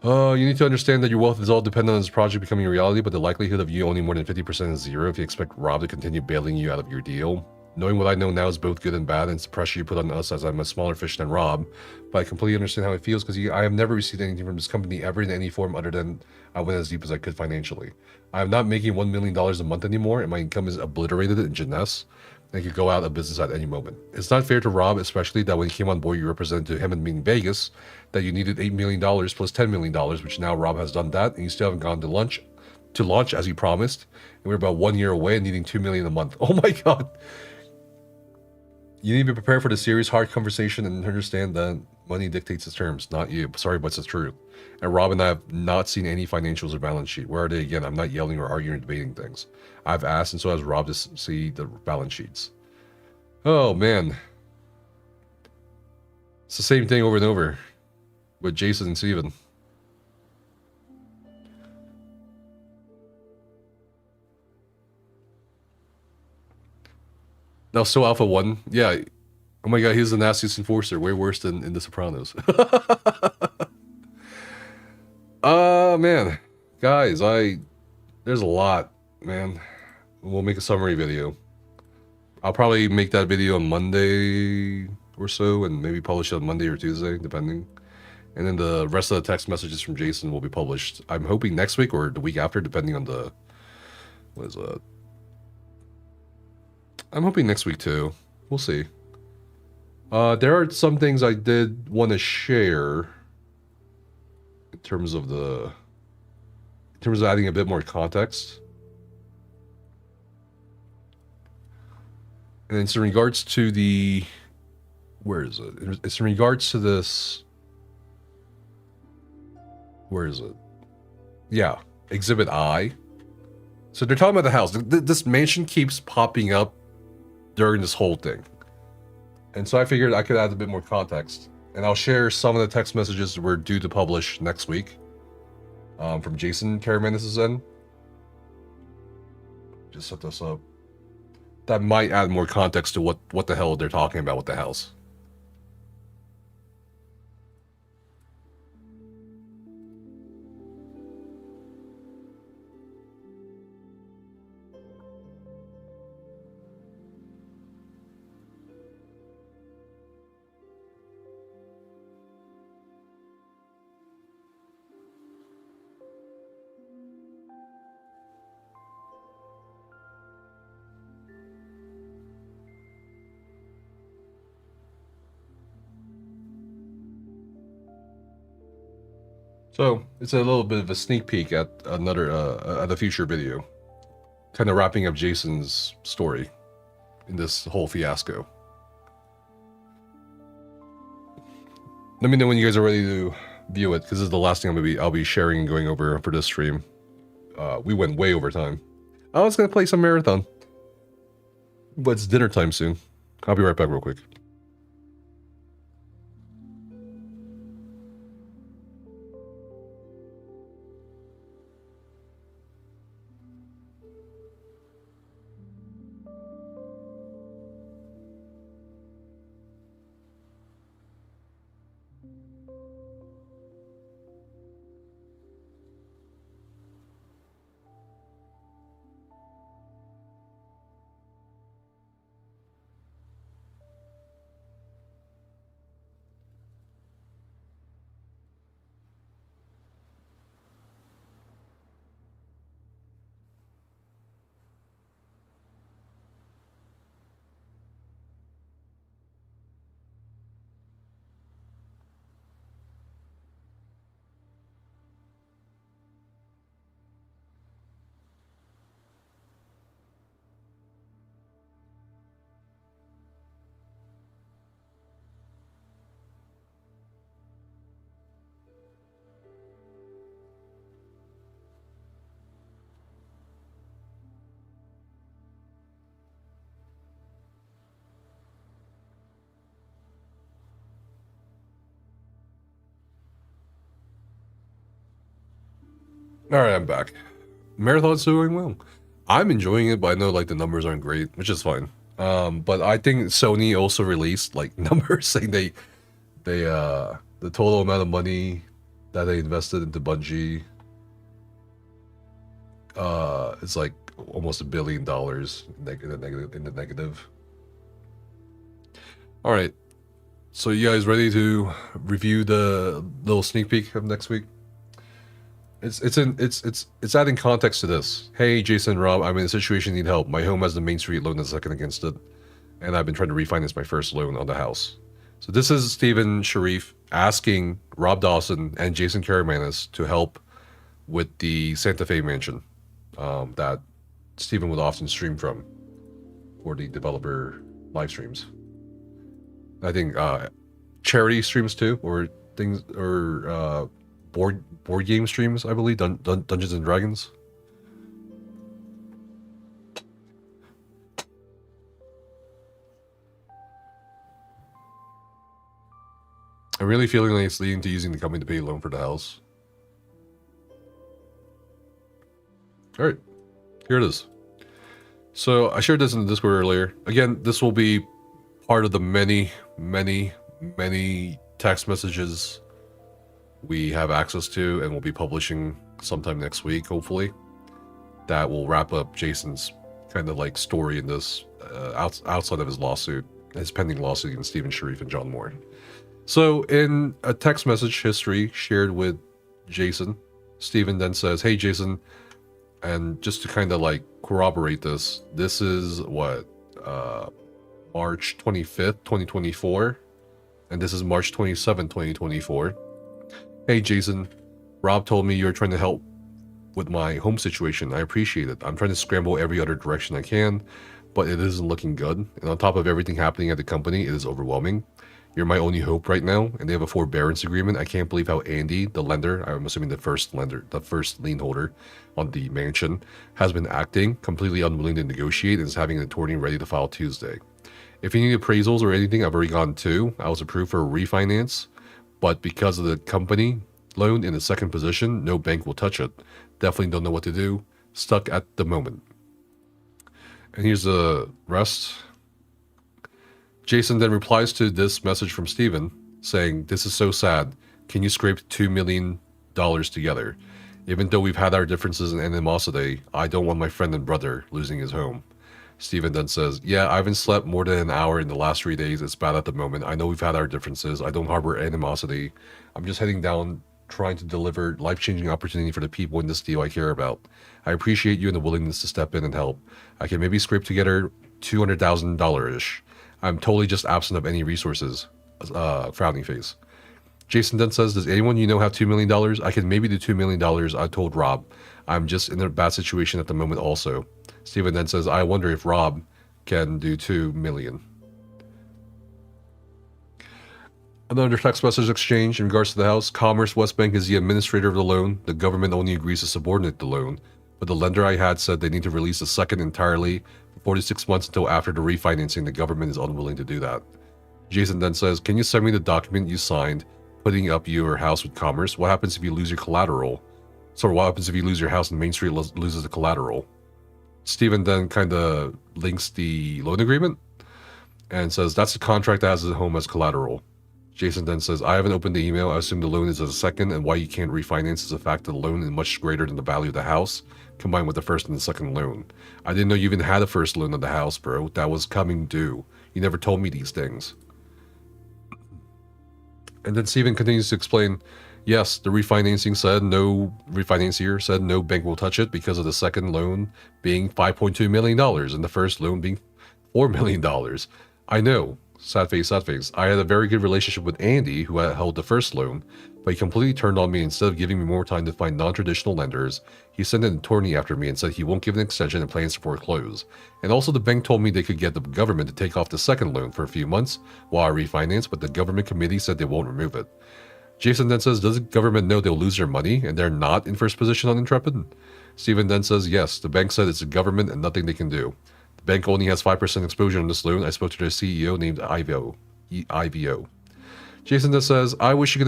You need to understand that your wealth is all dependent on this project becoming a reality, but the likelihood of you owning more than 50% is zero if you expect Rob to continue bailing you out of your deal. Knowing what I know now is both good and bad, and it's the pressure you put on us as I'm a smaller fish than Rob, but I completely understand how it feels because I have never received anything from this company ever in any form other than I went as deep as I could financially. I am not making $1 million a month anymore, and my income is obliterated in Jeunesse. They could go out of business at any moment. It's not fair to Rob, especially that when he came on board, you represented to him and me in Vegas that you needed $8 million plus $10 million, which now Rob has done that, and you still haven't gone to launch as he promised. And we're about 1 year away and needing $2 million a month. Oh my god! You need to be prepared for the serious, hard conversation and understand that money dictates its terms, not you. Sorry, but it's the truth. And Rob and I have not seen any financials or balance sheet. Where are they again? I'm not yelling or arguing or debating things. I've asked, and so has Rob, to see the balance sheets. Oh, man. It's the same thing over and over with Jason and Steven. Now, so Alpha 1. Yeah. Oh my god, he's the nastiest enforcer. Way worse than in The Sopranos. Man. Guys, there's a lot, man. We'll make a summary video. I'll probably make that video on Monday or so, and maybe publish it on Monday or Tuesday, depending. And then the rest of the text messages from Jason will be published, I'm hoping next week or the week after, depending on the... What is that? I'm hoping next week too. We'll see. There are some things I did want to share in terms of adding a bit more context. And it's in regards to the... Where is it? It's in regards to this... Where is it? Yeah, Exhibit I. So they're talking about the house. This mansion keeps popping up during this whole thing. And so I figured I could add a bit more context. And I'll share some of the text messages we're due to publish next week. From Jason Karamanis' end. Just set this up. That might add more context to what the hell they're talking about with the house. So it's a little bit of a sneak peek at at a future video, kind of wrapping up Jason's story in this whole fiasco. Let me know when you guys are ready to view it, because this is the last thing I'll be sharing and going over for this stream. We went way over time. I was gonna play some marathon, but it's dinner time soon. I'll be right back real quick. All right, I'm back. Marathon's doing well. I'm enjoying it, but I know like the numbers aren't great, which is fine. But I think Sony also released like numbers saying they the total amount of money that they invested into Bungie is like almost $1 billion in the negative. All right, so you guys ready to review the little sneak peek of next week? It's adding context to this. Hey, Jason and Rob, I'm in a situation, need help. My home has the Main Street loan that's second against it, and I've been trying to refinance my first loan on the house. So this is Tim Sharif asking Rob Dawson and Jason Karamanis to help with the Santa Fe mansion that Steven would often stream from for the developer live streams. I think charity streams too, or things, or board game streams, I believe, Dungeons and Dragons. I'm really feeling like it's leading to using the company to pay a loan for the house. All right, here it is. So I shared this in the Discord earlier. Again, this will be part of the many text messages we have access to, and we'll be publishing sometime next week, hopefully. That will wrap up Jason's kind of like story in this outside of his lawsuit, his pending lawsuit against Tim Sharif and John Moore. So in a text message history shared with Jason, Steven then says, hey Jason, and just to kind of like corroborate this is what, March 25th, 2024, and this is March 27th, 2024. Hey Jason, Rob told me you're trying to help with my home situation. I appreciate it. I'm trying to scramble every other direction I can, but it isn't looking good. And on top of everything happening at the company, it is overwhelming. You're my only hope right now, and they have a forbearance agreement. I can't believe how Andy, the lender, I'm assuming the first lien holder on the mansion, has been acting completely unwilling to negotiate and is having an attorney ready to file Tuesday. If you need appraisals or anything, I've already gone to. I was approved for a refinance, but because of the company loan in the second position, no bank will touch it. Definitely don't know what to do. Stuck at the moment. And here's the rest. Jason then replies to this message from Steven saying, this is so sad. Can you scrape $2 million together? Even though we've had our differences and animosity, I don't want my friend and brother losing his home. Steven then says, yeah, I haven't slept more than an hour in the last 3 days. It's bad at the moment. I know we've had our differences. I don't harbor animosity. I'm just heading down, trying to deliver life-changing opportunity for the people in this deal I care about. I appreciate you and the willingness to step in and help. I can maybe scrape together $200,000-ish. I'm totally just absent of any resources. Frowning face. Jason then says, does anyone you know have $2 million? I can maybe do $2 million, I told Rob. I'm just in a bad situation at the moment also. Steven then says, I wonder if Rob can do $2 million. Another text message exchange in regards to the house. Commerce West Bank is the administrator of the loan. The government only agrees to subordinate the loan. But the lender I had said they need to release the second entirely for 46 months until after the refinancing. The government is unwilling to do that. Jason then says, can you send me the document you signed putting up your house with Commerce? What happens if you lose your collateral? So what happens if you lose your house and Main Street loses the collateral? Steven then kind of links the loan agreement and says, that's the contract that has the home as collateral. Jason then says, I haven't opened the email. I assume the loan is a second, and why you can't refinance is the fact that the loan is much greater than the value of the house, combined with the first and the second loan. I didn't know you even had a first loan on the house, bro. That was coming due. You never told me these things. And then Steven continues to explain, yes, the refinancing said no, refinancier said no bank will touch it because of the second loan being $5.2 million and the first loan being $4 million. I know. Sad face, sad face. I had a very good relationship with Andy, who had held the first loan, but he completely turned on me. Instead of giving me more time to find non-traditional lenders, he sent an attorney after me and said he won't give an extension and plans to foreclose. And also the bank told me they could get the government to take off the second loan for a few months while I refinance, but the government committee said they won't remove it. Jason then says, does the government know they'll lose their money and they're not in first position on Intrepid? Steven then says, yes, the bank said it's the government and nothing they can do. The bank only has 5% exposure on this loan. I spoke to their CEO named IVO. Jason then says, I wish you would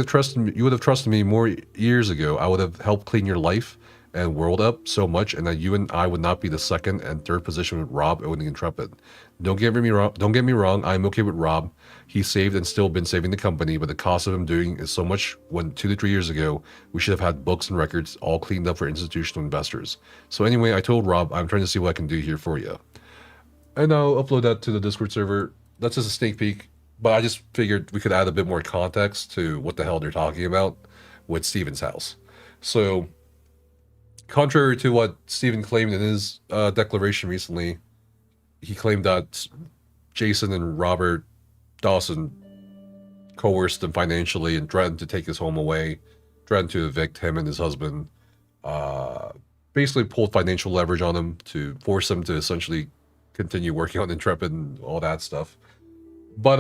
have trusted me more years ago. I would have helped clean your life and World Up so much, and that you and I would not be the second and third position with Rob owning Intrepid. Don't get me wrong. I'm okay with Rob. He saved and still been saving the company, but the cost of him doing is so much. When 2 to 3 years ago, we should have had books and records all cleaned up for institutional investors. So anyway, I told Rob I'm trying to see what I can do here for you, and I'll upload that to the Discord server. That's just a sneak peek, but I just figured we could add a bit more context to what the hell they're talking about with Steven's house. So, contrary to what Steven claimed in his declaration recently, he claimed that Jason and Robert Dawson coerced him financially and threatened to take his home away, threatened to evict him and his husband, basically pulled financial leverage on him to force him to essentially continue working on Intrepid and all that stuff. But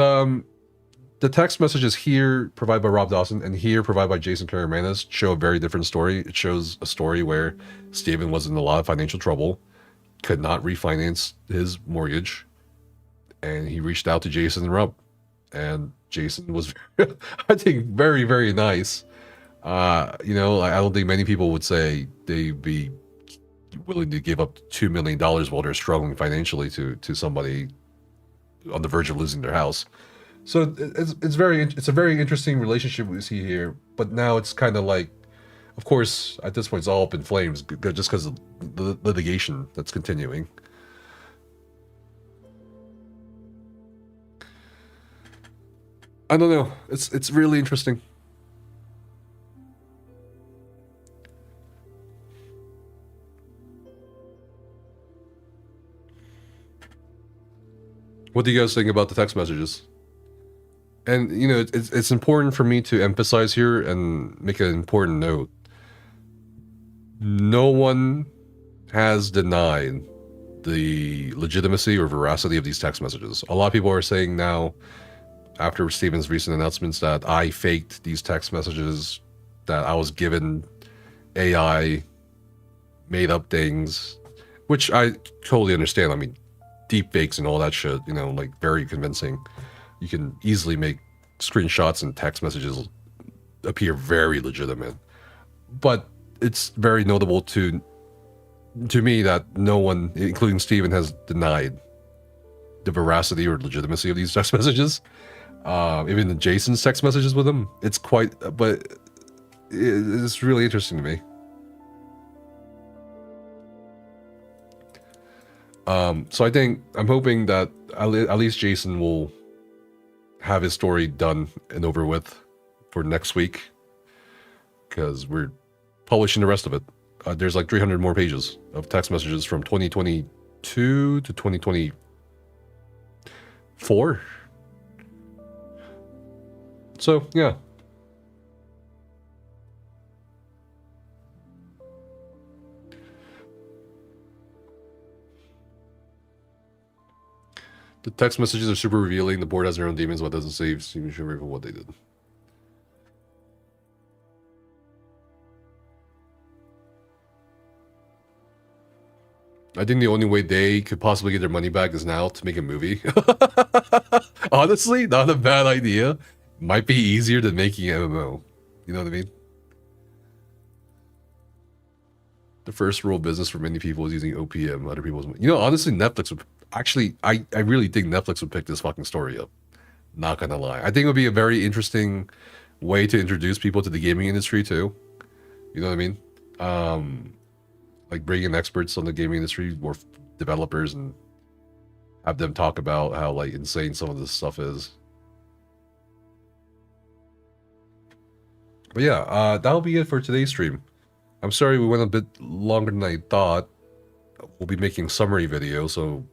the text messages here provided by Rob Dawson and here provided by Jason Karamanis show a very different story. It shows a story where Steven was in a lot of financial trouble, could not refinance his mortgage, and he reached out to Jason and Rob. And Jason was, I think, very, very nice. You know, I don't think many people would say they'd be willing to give up $2 million while they're struggling financially to somebody on the verge of losing their house. So it's a very interesting relationship we see here. But now it's kind of like, of course, at this point it's all up in flames just because of the litigation that's continuing. I don't know. It's really interesting. What do you guys think about the text messages? And, you know, it's important for me to emphasize here and make an important note. No one has denied the legitimacy or veracity of these text messages. A lot of people are saying now, after Steven's recent announcements, that I faked these text messages, that I was given AI made up things, which I totally understand. I mean, deep fakes and all that shit, you know, like very convincing. You can easily make screenshots and text messages appear very legitimate. But it's very notable to me that no one, including Steven, has denied the veracity or legitimacy of these text messages. Even the Jason's text messages with him, it's quite, but it's really interesting to me. So I'm hoping that at least Jason will have his story done and over with for next week, because we're publishing the rest of it. There's like 300 more pages of text messages from 2022 to 2024. So, yeah. The text messages are super revealing. The board has their own demons. What doesn't save Steven Sharif for what they did. I think the only way they could possibly get their money back is now to make a movie. Honestly, not a bad idea. Might be easier than making an MMO. You know what I mean? The first rule of business for many people is using OPM. Other people's, you know, honestly, Netflix would actually. I really think Netflix would pick this fucking story up. Not gonna lie, I think it would be a very interesting way to introduce people to the gaming industry too. You know what I mean? Like bring in experts on the gaming industry or developers and have them talk about how like insane some of this stuff is. But yeah, that'll be it for today's stream. I'm sorry we went a bit longer than I thought. We'll be making summary video, so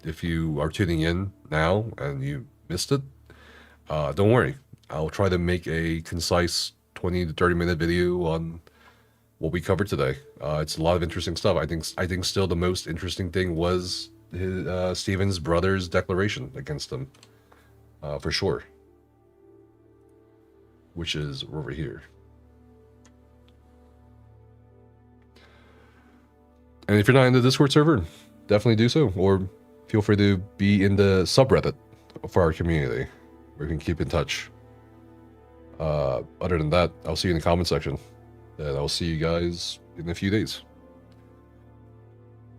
if you are tuning in now and you missed it, don't worry. I'll try to make a concise 20 to 30 minute video on what we covered today. It's a lot of interesting stuff. I think still the most interesting thing was his, Steven's brother's declaration against him, for sure. Which is over here. And if you're not in the Discord server, definitely do so, or feel free to be in the subreddit for our community, where we can keep in touch. Other than that, I'll see you in the comment section, and I'll see you guys in a few days.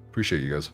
Appreciate you guys.